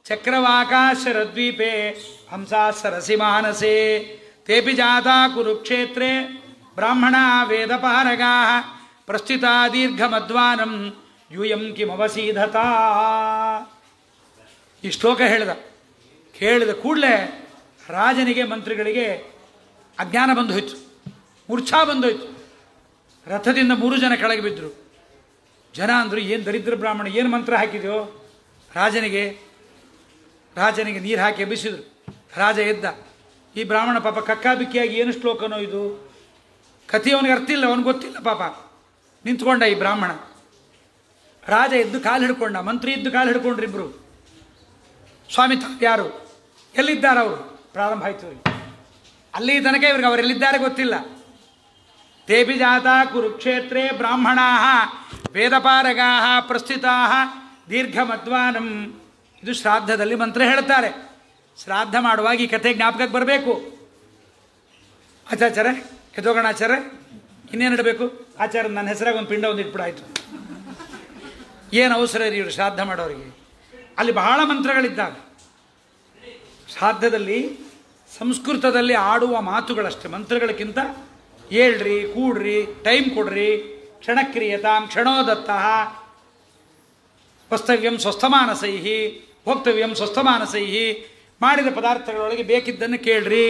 ಚಕ್ರವಾಕಾಶರದ್ವೀಪೆ ಹಂಸಾ ಸರಸಿ ಮಾನಸೇ ತೇಪಿ ಜಾತಾ ಕುರುಕ್ಷೇತ್ರೇ ಬ್ರಾಹ್ಮಣ ವೇದಪಾರಗಾ ಪ್ರಸ್ಥಿತಾ ದೀರ್ಘಮಧ್ವಾನಂ ಯೂಯಂ ಕಿಮವಸೀಧತಾ. ಈ ಶ್ಲೋಕ ಕೇಳಿದ ಕೂಡಲೇ ರಾಜನಿಗೆ ಮಂತ್ರಿಗಳಿಗೆ ಅಜ್ಞಾನ ಬಂದು ಹೋಯ್ತು, ಮೂರ್ಛಾ ಬಂದೋಯ್ತು. ರಥದಿಂದ 3 ಜನ ಕೆಳಗೆ ಬಿದ್ದರು. ಜನ ಅಂದರು, ಏನು ದರಿದ್ರ ಬ್ರಾಹ್ಮಣ, ಏನು ಮಂತ್ರ ಹಾಕಿದೆಯೋ ರಾಜನಿಗೆ ನೀರು ಹಾಕಿ ಎಬ್ಬಿಸಿದ್ರು. ರಾಜ ಎದ್ದ. ಈ ಬ್ರಾಹ್ಮಣ ಪಾಪ ಕಕ್ಕಾಬಿಕ್ಕಿಯಾಗಿ ಏನು ಶ್ಲೋಕನೋ ಇದು, ಕಥೆ ಅವನಿಗೆ ಅರ್ಥ ಇಲ್ಲ, ಅವನಿಗೆ ಗೊತ್ತಿಲ್ಲ ಪಾಪ. ನಿಂತ್ಕೊಂಡ ಈ ಬ್ರಾಹ್ಮಣ. ರಾಜ ಎದ್ದು ಕಾಲು ಹಿಡ್ಕೊಂಡ, ಮಂತ್ರಿ ಎದ್ದು ಕಾಲು ಹಿಡ್ಕೊಂಡ್ರು ಇಬ್ಬರು. ಸ್ವಾಮಿ ಯಾರು, ಎಲ್ಲಿದ್ದಾರೆ ಅವರು? ಪ್ರಾರಂಭ ಆಯಿತು. ಅಲ್ಲಿ ತನಕ ಇವ್ರಿಗೆ ಅವರೆಲ್ಲಿದ್ದಾರೆ ಗೊತ್ತಿಲ್ಲ. ತೇಪಿ ಜಾತಾ ಕುರುಕ್ಷೇತ್ರೇ ಬ್ರಾಹ್ಮಣಾ ವೇದಪಾರಗಾ ಪ್ರಸ್ಥಿತಾ ದೀರ್ಘಮಧ್ವಾನಂ. ಇದು ಶ್ರಾದ್ದದಲ್ಲಿ ಮಂತ್ರ ಹೇಳ್ತಾರೆ. ಶ್ರಾದ್ದ ಮಾಡುವಾಗ ಈ ಕಥೆ ಜ್ಞಾಪಕಕ್ಕೆ ಬರಬೇಕು. ಆಚಾರ್ಯ ಕೆದೋಗಣ ಆಚಾರ್ಯ, ಇನ್ನೇನು ಇಡಬೇಕು ಆಚಾರ್ಯ? ನನ್ನ ಹೆಸರಾಗ ಒಂದು ಪಿಂಡ ಒಂದು ಇಟ್ಬಿಡಾಯ್ತು. ಏನು ಅವಸರ ರೀ ಇವರು ಶ್ರಾದ್ದ ಮಾಡೋರಿಗೆ? ಅಲ್ಲಿ ಬಹಳ ಮಂತ್ರಗಳಿದ್ದಾಗ ಶ್ರಾದ್ದದಲ್ಲಿ ಸಂಸ್ಕೃತದಲ್ಲಿ ಆಡುವ ಮಾತುಗಳಷ್ಟೇ, ಮಂತ್ರಗಳಕ್ಕಿಂತ ಹೇಳ್ರಿ, ಕೂಡ್ರಿ, ಟೈಮ್ ಕೊಡ್ರಿ, ಕ್ಷಣಕ್ರಿಯತಾಂ ಕ್ಷಣೋದತ್ತಃ, ವಸ್ತವ್ಯಂ ಸ್ವಸ್ಥಮಾನಸೈಹಿ, ಭೋಕ್ತವ್ಯಂ ಸ್ವಸ್ಥಮಾನಸೈಹಿ, ಮಾಡಿದ ಪದಾರ್ಥಗಳೊಳಗೆ ಬೇಕಿದ್ದನ್ನು ಕೇಳ್ರಿ,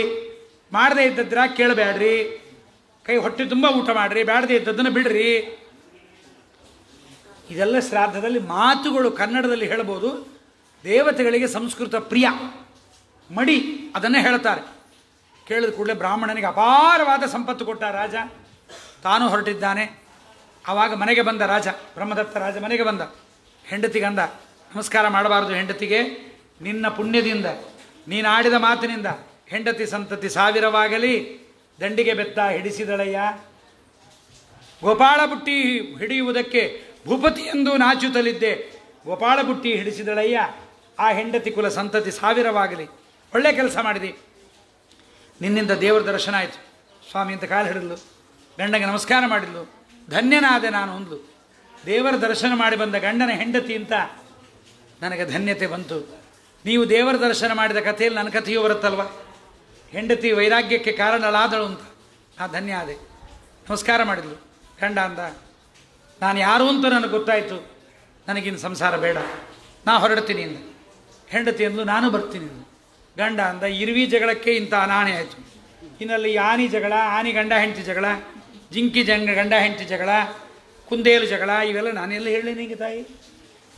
ಮಾಡದೇ ಇದ್ದದ್ರ ಕೇಳಬೇಡ್ರಿ, ಕೈ ಹೊಟ್ಟೆ ತುಂಬ ಊಟ ಮಾಡಿರಿ, ಬೇಡದೇ ಇದ್ದದ್ದನ್ನು ಬಿಡ್ರಿ. ಇದೆಲ್ಲ ಶ್ರಾದ್ದದಲ್ಲಿ ಮಾತುಗಳು. ಕನ್ನಡದಲ್ಲಿ ಹೇಳ್ಬೋದು, ದೇವತೆಗಳಿಗೆ ಸಂಸ್ಕೃತ ಪ್ರಿಯ, ಮಡಿ ಅದನ್ನೇ ಹೇಳ್ತಾರೆ. ಕೇಳಿದ ಕೂಡಲೇ ಬ್ರಾಹ್ಮಣನಿಗೆ ಅಪಾರವಾದ ಸಂಪತ್ತು ಕೊಟ್ಟ ರಾಜ. ತಾನು ಹೊರಟಿದ್ದಾನೆ. ಆವಾಗ ಮನೆಗೆ ಬಂದ ರಾಜ, ಬ್ರಹ್ಮದತ್ತ ರಾಜ ಮನೆಗೆ ಬಂದ. ಹೆಂಡತಿಗಂದ, ನಮಸ್ಕಾರ ಮಾಡಬಾರದು ಹೆಂಡತಿಗೆ, ನಿನ್ನ ಪುಣ್ಯದಿಂದ, ನೀನಾಡಿದ ಮಾತಿನಿಂದ ಹೆಂಡತಿ ಸಂತತಿ ಸಾವಿರವಾಗಲಿ, ದಂಡಿಗೆ ಬೆತ್ತ ಹಿಡಿಸಿದಳಯ್ಯ. ಗೋಪಾಳ ಬುಟ್ಟಿ ಹಿಡಿಯುವುದಕ್ಕೆ ಭೂಪತಿ ಎಂದು ನಾಚುತ್ತಲಿದ್ದೆ, ಗೋಪಾಳ ಬುಟ್ಟಿ ಹಿಡಿಸಿದಳಯ್ಯ. ಆ ಹೆಂಡತಿ ಕುಲ ಸಂತತಿ ಸಾವಿರವಾಗಲಿ. ಒಳ್ಳೆ ಕೆಲಸ ಮಾಡಿದಿ, ನಿನ್ನಿಂದ ದೇವರ ದರ್ಶನ ಆಯಿತು. ಸ್ವಾಮಿ ಅಂತ ಕಾಲು ಹಿಡಿದ್ಲು, ಗಂಡಗೆ ನಮಸ್ಕಾರ ಮಾಡಿದ್ಲು. ಧನ್ಯನಾದೆ ನಾನು ಅಂದ್ಲು. ದೇವರ ದರ್ಶನ ಮಾಡಿ ಬಂದ ಗಂಡನ ಹೆಂಡತಿ ಅಂತ ನನಗೆ ಧನ್ಯತೆ ಬಂತು. ನೀವು ದೇವರ ದರ್ಶನ ಮಾಡಿದ ಕಥೆಯಲ್ಲಿ ನನ್ನ ಕಥೆಯೂ ಬರುತ್ತಲ್ವ, ಹೆಂಡತಿ ವೈರಾಗ್ಯಕ್ಕೆ ಕಾರಣಳಾದಳು ಅಂತ. ನಾ ಧನ್ಯ ಆದೆ. ನಮಸ್ಕಾರ ಮಾಡಿದ್ಲು. ಗಂಡ ಅಂದ, ನಾನು ಯಾರು ಅಂತ ನನಗೆ ಗೊತ್ತಾಯಿತು, ನನಗಿನ್ನು ಸಂಸಾರ ಬೇಡ, ನಾ ಹೊರಡ್ತೀನಿ ಅಂದ. ಹೆಂಡತಿ ಅಂದ್ಲು, ನಾನು ಬರ್ತೀನಿ ಅಂದು. ಗಂಡ ಅಂದ, ಇರುವಿ ಜಗಳಕ್ಕೆ ಇಂಥ ಅನಾಣೆ ಆಯಿತು, ಇನ್ನಲ್ಲಿ ಆನಿ ಜಗಳ, ಆನಿ ಗಂಡ ಹೆಂಡತಿ ಜಗಳ, ಜಿಂಕಿ ಗಂಡ ಹೆಂಡತಿ ಜಗಳ, ಕುಂದೇಲು ಜಗಳ, ಇವೆಲ್ಲ ನಾನೆಲ್ಲ ಹೇಳಿ ನಿಂಗೆ ತಾಯಿ,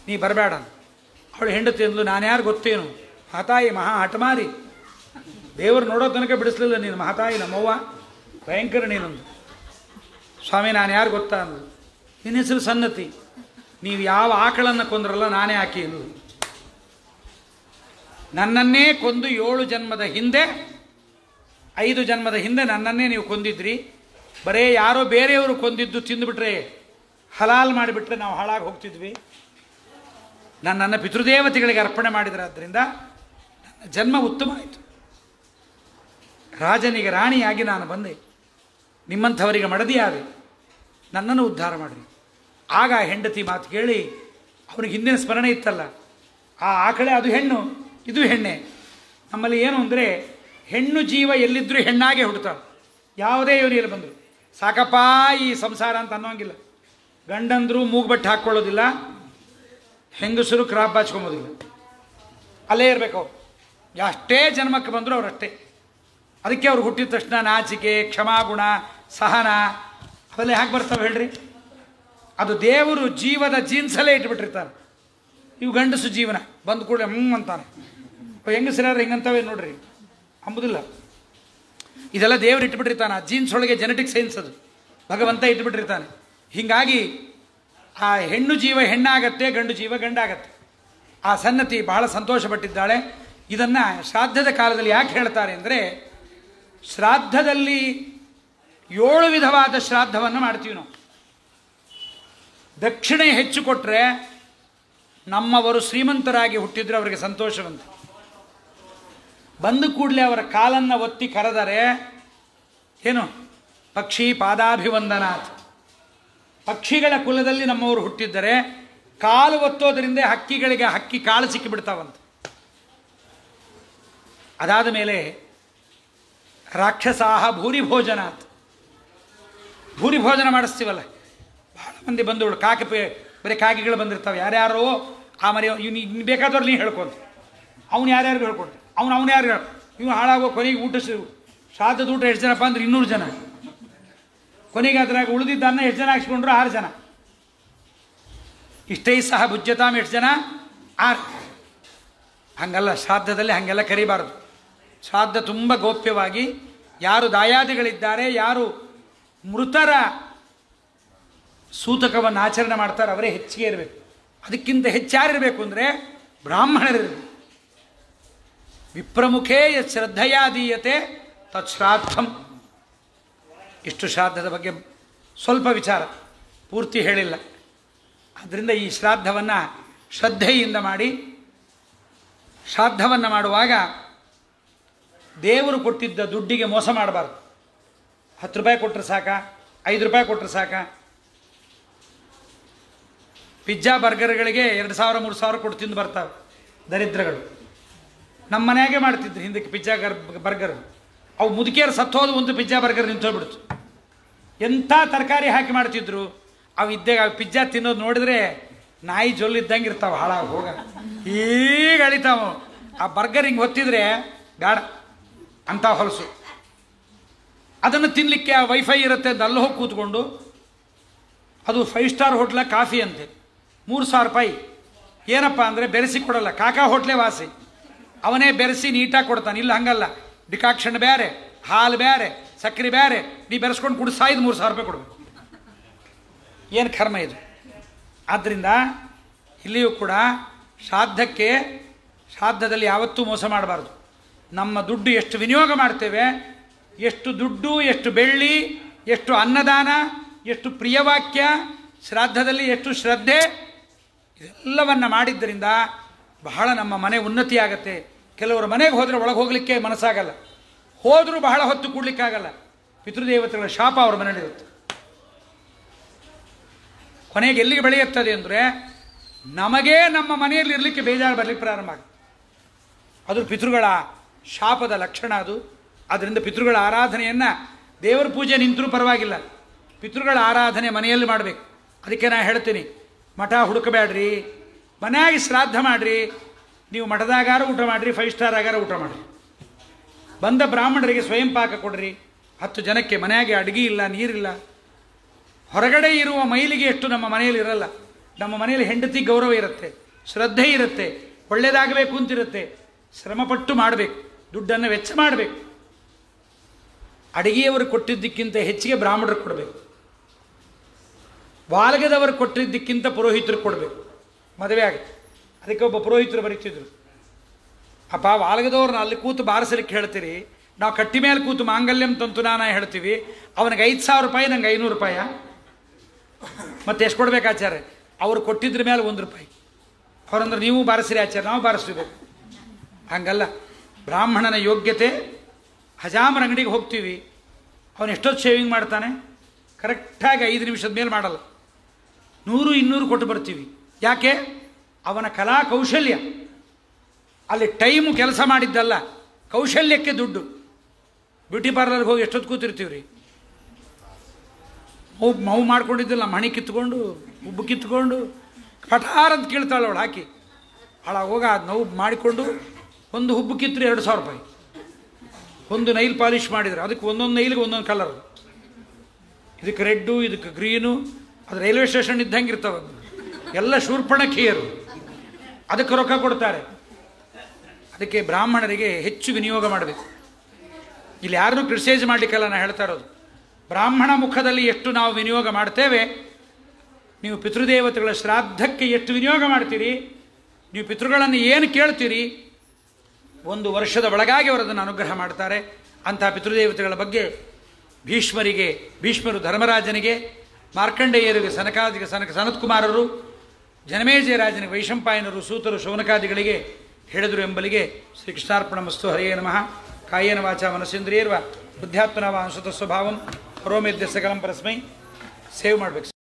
ನೀ ಬರಬೇಡ. ಅವಳು ಹೆಂಡತಿ ಅಂದ್ಲು, ನಾನು ಯಾರು ಗೊತ್ತೇನು, ಮಹಾತಾಯಿ ಮಹಾ ಹಠಮಾರಿ, ದೇವರು ನೋಡೋ ತನಕ ಬಿಡಿಸ್ಲಿಲ್ಲ ನೀನು, ಮಹಾತಾಯಿ ನಮ್ಮವ್ವ ಭಯಂಕರ ನೀನೊಂದು. ಸ್ವಾಮಿ ನಾನು ಯಾರು ಗೊತ್ತಾ ಅಂದ್ಲು. ನಿನ್ನ ಹೆಸರು ಸನ್ನತಿ, ನೀವು ಯಾವ ಆಕಳನ್ನು ಕೊಂದ್ರಲ್ಲ ನಾನೇ ಆಕೆ ಅಂದ್ಲು. ನನ್ನನ್ನೇ ಕೊಂದು 7 ಜನ್ಮದ ಹಿಂದೆ, 5 ಜನ್ಮದ ಹಿಂದೆ ನನ್ನನ್ನೇ ನೀವು ಕೊಂದಿದ್ರಿ. ಬರೇ ಯಾರೋ ಬೇರೆಯವರು ಕೊಂದಿದ್ದು ತಿಂದುಬಿಟ್ರೆ, ಹಲಾಲ್ ಮಾಡಿಬಿಟ್ರೆ ನಾವು ಹಾಳಾಗಿ ಹೋಗ್ತಿದ್ವಿ. ನನ್ನನ್ನು ಪಿತೃದೇವತೆಗಳಿಗೆ ಅರ್ಪಣೆ ಮಾಡಿದ್ರಾದ್ದರಿಂದ ನನ್ನ ಜನ್ಮ ಉತ್ತಮ ಆಯಿತು. ರಾಜನಿಗೆ ರಾಣಿಯಾಗಿ ನಾನು ಬಂದೆ, ನಿಮ್ಮಂಥವರಿಗೆ ಮಡದಿಯಾದೆ, ನನ್ನನ್ನು ಉದ್ಧಾರ ಮಾಡಿರಿ. ಆಗ ಹೆಂಡತಿ ಮಾತು ಕೇಳಿ ಅವನಿಗೆ ಹಿಂದಿನ ಸ್ಮರಣೆ ಇತ್ತಲ್ಲ, ಆ ಆಕಳೆ ಅದು ಹೆಣ್ಣು, ಇದು ಹೆಣ್ಣೆ. ನಮ್ಮಲ್ಲಿ ಏನು ಅಂದರೆ, ಹೆಣ್ಣು ಜೀವ ಎಲ್ಲಿದ್ದರೂ ಹೆಣ್ಣಾಗೆ ಹುಡ್ತಾಳೆ. ಯಾವುದೇ ಯೋನಿಯಲ್ಲಿ ಬಂದರು ಸಾಕಪ್ಪ ಈ ಸಂಸಾರ ಅಂತ ಅನ್ನೋಂಗಿಲ್ಲ. ಗಂಡಂದರು ಮೂಗುಬಟ್ಟೆ ಹಾಕ್ಕೊಳ್ಳೋದಿಲ್ಲ, ಹೆಂಗಸರು ಕ್ರಾಪ್ ಬಾಚ್ಕೊಂಬೋದಿಲ್ಲ, ಅಲ್ಲೇ ಇರಬೇಕು ಅವ್ರು. ಎಷ್ಟೇ ಜನ್ಮಕ್ಕೆ ಬಂದರೂ ಅವರಷ್ಟೇ. ಅದಕ್ಕೆ ಅವ್ರು ಹುಟ್ಟಿದ ತಕ್ಷಣ ನಾಚಿಕೆ, ಕ್ಷಮಾಗುಣ, ಸಹನ ಅವೆಲ್ಲ ಹೇಗೆ ಬರ್ತಾವೆ ಹೇಳ್ರಿ? ಅದು ದೇವರು ಜೀವದ ಜೀನ್ಸಲ್ಲೇ ಇಟ್ಬಿಟ್ಟಿರ್ತಾನೆ. ಇವು ಗಂಡಸು ಜೀವನ ಬಂದು ಕೂಡ ಅಂತಾನೆ. ಹೆಂಗಸರಾದ್ರೆ ಹಿಂಗಂತವೇ ನೋಡ್ರಿ ಅಂಬುದಿಲ್ಲ. ಇದೆಲ್ಲ ದೇವರು ಇಟ್ಬಿಟ್ಟಿರ್ತಾನೆ. ಆ ಜೀನ್ಸ್ ಒಳಗೆ ಜೆನೆಟಿಕ್ ಸೈನ್ಸ್ ಅದು ಭಗವಂತ ಇಟ್ಬಿಟ್ಟಿರ್ತಾನೆ. ಹೀಗಾಗಿ ಆ ಹೆಣ್ಣು ಜೀವ ಹೆಣ್ಣಾಗತ್ತೆ, ಗಂಡು ಜೀವ ಗಂಡಾಗತ್ತೆ. ಆ ಸನ್ನತಿ ಬಹಳ ಸಂತೋಷಪಟ್ಟಿದ್ದಾಳೆ. ಇದನ್ನು ಶ್ರಾದ್ದದ ಕಾಲದಲ್ಲಿ ಯಾಕೆ ಹೇಳ್ತಾರೆ ಅಂದರೆ, ಶ್ರಾದ್ದದಲ್ಲಿ 7 ವಿಧವಾದ ಶ್ರಾದ್ದವನ್ನು ಮಾಡ್ತೀವಿ ನಾವು. ದಕ್ಷಿಣೆ ಹೆಚ್ಚು ಕೊಟ್ಟರೆ ನಮ್ಮವರು ಶ್ರೀಮಂತರಾಗಿ ಹುಟ್ಟಿದ್ರೆ ಅವರಿಗೆ ಸಂತೋಷವಂತ. ಬಂದು ಕೂಡಲೇ ಅವರ ಕಾಲನ್ನು ಒತ್ತಿ ಕರೆದರೆ ಏನು ಪಕ್ಷಿ ಪಾದಾಭಿವಂದನಾಥ್. ಪಕ್ಷಿಗಳ ಕುಲದಲ್ಲಿ ನಮ್ಮವರು ಹುಟ್ಟಿದ್ದರೆ ಕಾಲು ಒತ್ತೋದರಿಂದ ಹಕ್ಕಿಗಳಿಗೆ ಹಕ್ಕಿ ಕಾಳು ಸಿಕ್ಕಿಬಿಡ್ತಾವಂತ. ಅದಾದ ಮೇಲೆ ರಾಕ್ಷಸಾಹ ಭೂರಿ ಭೋಜನಾಥ್. ಭೂರಿ ಭೋಜನ ಮಾಡಿಸ್ತೀವಲ್ಲ, ಭಾಳ ಮಂದಿ ಬಂದವಳು ಬರೀ ಕಾಗಿಗಳು ಬಂದಿರ್ತಾವೆ. ಯಾರ್ಯಾರೋ ಆ ಮರಿ ಇನ್ನು ಬೇಕಾದವ್ರು ನೀ ಹೇಳ್ಕೊಂತ, ಅವ್ನು ಯಾರ್ಯಾರಿಗೂ ಹೇಳ್ಕೊಡ್ತ, ಅವ್ನು ಯಾರು ಇವು ಹಾಳಾಗೋ ಕೊನೆಗೆ ಶ್ರಾದ್ದದ ಊಟ ಎಷ್ಟು ಜನಪ್ಪ ಅಂದ್ರೆ 200 ಜನ. ಕೊನೆಗೆ ಅದ್ರಾಗ ಉಳಿದಿದ್ದನ್ನು ಎಷ್ಟು ಜನ ಹಾಕ್ಸ್ಕೊಂಡ್ರು 6 ಜನ. ಇಷ್ಟೇ ಸಹ ಭುಜ್ಯತಾಮ್ ಎಷ್ಟು ಜನ 6. ಹಂಗಲ್ಲ, ಶ್ರಾದ್ದದಲ್ಲಿ ಹಾಗೆಲ್ಲ ಕರಿಬಾರದು. ಶ್ರಾದ್ದ ತುಂಬ ಗೌಪ್ಯವಾಗಿ, ಯಾರು ದಾಯಾದಿಗಳಿದ್ದಾರೆ, ಯಾರು ಮೃತರ ಸೂತಕವನ್ನು ಆಚರಣೆ ಮಾಡ್ತಾರೆ ಅವರೇ ಹೆಚ್ಚಿಗೆ ಇರಬೇಕು. ಅದಕ್ಕಿಂತ ಹೆಚ್ಚಾರಿರಬೇಕು ಅಂದರೆ ಬ್ರಾಹ್ಮಣರಿರಬೇಕು. ವಿಪ್ರಮುಖೇ ಯತ್ ಶ್ರದ್ಧೆಯಾದೀಯತೆ ತತ್ ಶ್ರಾದ್ದಂ. ಇಷ್ಟು ಶ್ರಾದ್ದದ ಬಗ್ಗೆ ಸ್ವಲ್ಪ ವಿಚಾರ, ಪೂರ್ತಿ ಹೇಳಿಲ್ಲ. ಆದ್ದರಿಂದ ಈ ಶ್ರಾದ್ದವನ್ನು ಶ್ರದ್ಧೆಯಿಂದ ಮಾಡಿ, ಶ್ರಾದ್ದವನ್ನು ಮಾಡುವಾಗ ದೇವರು ಕೊಟ್ಟಿದ್ದ ದುಡ್ಡಿಗೆ ಮೋಸ ಮಾಡಬಾರ್ದು. 10 ರೂಪಾಯಿ ಕೊಟ್ಟರೆ ಸಾಕ, 5 ರೂಪಾಯಿ ಕೊಟ್ಟರೆ ಸಾಕ. ಪಿಜ್ಜಾ ಬರ್ಗರ್ಗಳಿಗೆ 2000-3000 ಕೊಟ್ಟು ತಿಂದು ಬರ್ತಾವೆ ದರಿದ್ರಗಳು. ನಮ್ಮ ಮನೆಯಾಗೆ ಮಾಡ್ತಿದ್ರು ಹಿಂದಕ್ಕೆ ಪಿಜ್ಜಾ ಬರ್ಗರ್. ಅವು ಮುದುಕಿಯರು ಸತ್ತೋದು ಒಂದು ಪಿಜ್ಜಾ ಬರ್ಗರ್ ನಿಂತೋಗ್ಬಿಡ್ತು. ಎಂಥ ತರಕಾರಿ ಹಾಕಿ ಮಾಡ್ತಿದ್ರು. ಅವು ಇದ್ದಾಗ ಪಿಜ್ಜಾ ತಿನ್ನೋದು ನೋಡಿದ್ರೆ ನಾಯಿ ಜೊಲ್ಲಿದ್ದಂಗೆ ಇರ್ತಾವೆ, ಹಾಳಾಗಿ ಹೋಗ ಈಗ ಅಳಿತಾವ. ಆ ಬರ್ಗರ್ ಹಿಂಗೆ ಹೊತ್ತಿದ್ರೆ ಬೇಡ ಅಂಥ ಹೊಲಸು. ಅದನ್ನು ತಿನ್ನಲಿಕ್ಕೆ ಆ ವೈಫೈ ಇರುತ್ತೆ ಅಂತ ಅಲ್ಲಿ ಹೋಗಿ ಕೂತ್ಕೊಂಡು, ಅದು 5 ಸ್ಟಾರ್ ಹೋಟ್ಲ ಕಾಫಿ ಅಂತೆ 3000 ರೂಪಾಯಿ. ಏನಪ್ಪ ಅಂದರೆ ಬೆರೆಸಿ ಕೊಡಲ್ಲ, ಕಾಕಾ ಹೋಟ್ಲೇ ವಾಸಿ. ಅವನೇ ಬೆರೆಸಿ ನೀಟಾಗಿ ಕೊಡ್ತಾನೆ. ಇಲ್ಲ ಹಂಗಲ್ಲ, ಡಿಕಾಕ್ಷನ್ ಬೇರೆ, ಹಾಲು ಬೇರೆ, ಸಕ್ಕರೆ ಬೇರೆ, ನೀ ಬೆರೆಸ್ಕೊಂಡು ಕುಡಿಸಾಯ್ದು 3000 ರೂಪಾಯಿ ಕೊಡಬೇಕು. ಏನು ಕರ್ಮ ಇದು. ಆದ್ದರಿಂದ ಇಲ್ಲಿಯೂ ಕೂಡ ಶ್ರಾದ್ದದಲ್ಲಿ ಯಾವತ್ತೂ ಮೋಸ ಮಾಡಬಾರ್ದು. ನಮ್ಮ ದುಡ್ಡು ಎಷ್ಟು ವಿನಿಯೋಗ ಮಾಡ್ತೇವೆ, ಎಷ್ಟು ದುಡ್ಡು, ಎಷ್ಟು ಬೆಳ್ಳಿ, ಎಷ್ಟು ಅನ್ನದಾನ, ಎಷ್ಟು ಪ್ರಿಯವಾಕ್ಯ, ಶ್ರಾದ್ದದಲ್ಲಿ ಎಷ್ಟು ಶ್ರದ್ಧೆ, ಇದೆಲ್ಲವನ್ನು ಮಾಡಿದ್ದರಿಂದ ಬಹಳ ನಮ್ಮ ಮನೆ ಉನ್ನತಿ ಆಗತ್ತೆ. ಕೆಲವರು ಮನೆಗೆ ಹೋದರೆ ಒಳಗೆ ಹೋಗಲಿಕ್ಕೆ ಮನಸ್ಸಾಗಲ್ಲ, ಹೋದರೂ ಬಹಳ ಹೊತ್ತು ಕೂಡಲಿಕ್ಕಾಗಲ್ಲ. ಪಿತೃದೇವತೆಗಳ ಶಾಪ ಅವ್ರ ಮನೆಯಲ್ಲಿರುತ್ತೆ. ಕೊನೆಗೆ ಎಲ್ಲಿಗೆ ಬೆಳೆಯುತ್ತದೆ ಅಂದರೆ ನಮಗೇ ನಮ್ಮ ಮನೆಯಲ್ಲಿ ಇರಲಿಕ್ಕೆ ಬೇಜಾರು ಬರಲಿಕ್ಕೆ ಪ್ರಾರಂಭ ಆಗುತ್ತೆ. ಅದು ಪಿತೃಗಳ ಶಾಪದ ಲಕ್ಷಣ ಅದು. ಆದ್ದರಿಂದ ಪಿತೃಗಳ ಆರಾಧನೆಯನ್ನು, ದೇವರ ಪೂಜೆ ನಿಂತರೂ ಪರವಾಗಿಲ್ಲ, ಪಿತೃಗಳ ಆರಾಧನೆ ಮನೆಯಲ್ಲಿ ಮಾಡಬೇಕು. ಅದಕ್ಕೆ ನಾನು ಹೇಳ್ತೀನಿ, ಮಠ ಹುಡುಕಬೇಡ್ರಿ, ಮನೆಯಾಗಿ ಶ್ರಾದ್ದ ಮಾಡಿರಿ. ನೀವು ಮಠದಾಗಾರ ಊಟ ಮಾಡಿರಿ, 5 ಸ್ಟಾರ್ ಆಗಾರ ಊಟ ಮಾಡಿರಿ. ಬಂದ ಬ್ರಾಹ್ಮಣರಿಗೆ ಸ್ವಯಂ ಪಾಕ ಕೊಡ್ರಿ. 10 ಜನಕ್ಕೆ ಮನೆಯಾಗೆ ಅಡುಗೆ ಇಲ್ಲ, ನೀರಿಲ್ಲ. ಹೊರಗಡೆ ಇರುವ ಮೈಲಿಗೆ ಎಷ್ಟು ನಮ್ಮ ಮನೆಯಲ್ಲಿ ಇರಲ್ಲ. ನಮ್ಮ ಮನೆಯಲ್ಲಿ ಹೆಂಡತಿ ಗೌರವ ಇರುತ್ತೆ, ಶ್ರದ್ಧೆ ಇರುತ್ತೆ, ಒಳ್ಳೆಯದಾಗಬೇಕು ಅಂತಿರುತ್ತೆ. ಶ್ರಮಪಟ್ಟು ಮಾಡಬೇಕು, ದುಡ್ಡನ್ನು ವೆಚ್ಚ ಮಾಡಬೇಕು. ಅಡಿಗೆಯವರು ಕೊಟ್ಟಿದ್ದಕ್ಕಿಂತ ಹೆಚ್ಚಿಗೆ ಬ್ರಾಹ್ಮಣರು ಕೊಡಬೇಕು. ವಾಲ್ಗದವರು ಕೊಟ್ಟಿದ್ದಕ್ಕಿಂತ ಪುರೋಹಿತರು ಕೊಡಬೇಕು. ಮದುವೆ ಆಗುತ್ತೆ. ಅದಕ್ಕೆ ಒಬ್ಬ ಪುರೋಹಿತರು ಬರೀತಿದ್ರು, ಅಪ್ಪ ವಾಲ್ಗದವ್ರನ್ನ ಅಲ್ಲಿ ಕೂತು ಬಾರಿಸಲಿಕ್ಕೆ ಹೇಳ್ತೀರಿ, ನಾವು ಕಟ್ಟಿ ಮೇಲೆ ಕೂತು ಮಾಂಗಲ್ಯಂ ತಂತು ನಾನು ಹೇಳ್ತೀವಿ, ಅವನಿಗೆ 5000 ರೂಪಾಯಿ, ನಂಗೆ 500 ರೂಪಾಯಿ, ಮತ್ತೆ ಎಷ್ಟು ಕೊಡ್ಬೇಕು ಆಚಾರ್ಯ? ಅವ್ರು ಕೊಟ್ಟಿದ್ರ ಮೇಲೆ 1 ರೂಪಾಯಿ. ಅವರಂದ್ರೆ ನೀವು ಬಾರಿಸಿರಿ ಆಚಾರ್ಯ, ನಾವು ಬಾರಿಸ್ಬೇಕು. ಹಂಗಲ್ಲ. ಬ್ರಾಹ್ಮಣನ ಯೋಗ್ಯತೆ, ಹಜಾಮರ ಅಂಗಡಿಗೆ ಹೋಗ್ತೀವಿ, ಅವನು ಎಷ್ಟೊತ್ತು ಶೇವಿಂಗ್ ಮಾಡ್ತಾನೆ, ಕರೆಕ್ಟಾಗಿ 5 ನಿಮಿಷದ ಮೇಲೆ ಮಾಡಲ್ಲ, 100-200 ಕೊಟ್ಟು ಬರ್ತೀವಿ. ಯಾಕೆ? ಅವನ ಕಲಾ ಕೌಶಲ್ಯ. ಅಲ್ಲಿ ಟೈಮು ಕೆಲಸ ಮಾಡಿದ್ದಲ್ಲ, ಕೌಶಲ್ಯಕ್ಕೆ ದುಡ್ಡು. ಬ್ಯೂಟಿ ಪಾರ್ಲರ್ಗೆ ಹೋಗಿ ಎಷ್ಟೊತ್ತು ಕೂತಿರ್ತೀವಿ ರೀ, ಮೌ ಮಾಡ್ಕೊಂಡಿದ್ದಿಲ್ಲ, ಮಣಿ ಕಿತ್ಕೊಂಡು ಉಬ್ಬು ಕಿತ್ಕೊಂಡು ಪಠಾರ್ ಅಂತ ಕೇಳ್ತಾಳೆ ಅವಳು ಹಾಕಿ. ಹೋಗ ಅದು ನೋವು ಮಾಡಿಕೊಂಡು ಒಂದು ಹುಬ್ಬು ಕಿತ್ತರೆ 2000 ರೂಪಾಯಿ. ಒಂದು ನೈಲ್ ಪಾಲಿಷ್ ಮಾಡಿದರೆ ಅದಕ್ಕೆ ಒಂದೊಂದು ನೈಲಿಗೆ ಒಂದೊಂದು ಕಲರು, ಇದಕ್ಕೆ ರೆಡ್ಡು, ಇದಕ್ಕೆ ಗ್ರೀನು. ಅದು ರೈಲ್ವೆ ಸ್ಟೇಷನ್ ಇದ್ದಂಗೆ ಇರ್ತಾವೆ ಎಲ್ಲ. ಶೂರ್ಪಣಖಿಯರು ಅದಕ್ಕೆ ರೊಕ್ಕ ಕೊಡ್ತಾರೆ. ಅದಕ್ಕೆ ಬ್ರಾಹ್ಮಣರಿಗೆ ಹೆಚ್ಚು ವಿನಿಯೋಗ ಮಾಡಬೇಕು. ಇಲ್ಲಿ ಯಾರನ್ನೂ ಕ್ರಿಟಿಸೈಸ್ ಮಾಡಲಿಕ್ಕಲ್ಲ ನಾನು ಹೇಳ್ತಾ ಇರೋದು. ಬ್ರಾಹ್ಮಣ ಮುಖದಲ್ಲಿ ಎಷ್ಟು ನಾವು ವಿನಿಯೋಗ ಮಾಡ್ತೇವೆ, ನೀವು ಪಿತೃದೇವತೆಗಳ ಶ್ರಾದ್ದಕ್ಕೆ ಎಷ್ಟು ವಿನಿಯೋಗ ಮಾಡ್ತೀರಿ, ನೀವು ಪಿತೃಗಳನ್ನು ಏನು ಕೇಳ್ತೀರಿ, 1 ವರ್ಷದ ಒಳಗಾಗಿ ಅವರದನ್ನು ಅನುಗ್ರಹ ಮಾಡ್ತಾರೆ. ಅಂತಹ ಪಿತೃದೇವತೆಗಳ ಬಗ್ಗೆ ಭೀಷ್ಮರು ಧರ್ಮರಾಜನಿಗೆ, ಮಾರ್ಕಂಡೇಯರಿಗೆ ಸನತ್ಕುಮಾರರು, ಜನಮೇಜಯ ರಾಜನಿಗೆ ವೈಶಂಪಾಯನರು, ಸೂತರು ಶೌನಕಾದಿಗಳಿಗೆ ಹೇಳಿದರು ಎಂಬಲಿಗೆ ಶ್ರೀಕೃಷ್ಣಾರ್ಪಣಮಸ್ತು. ಹರೇ ನಮಃ. ಕಾಯೇನ ವಾಚ ಮನಸ್ಸೇಂದ್ರಿಯರ್ವ ಬುದ್ಧ್ಯಾತ್ಮನ ವಾ ಅನುಸೃತ ಸ್ವಭಾವಂ ಕರೋಮೇದ್ಯ ಸಕಲಂ ಪರಸ್ಮೈ. ಸೇವ್ ಮಾಡಬೇಕು.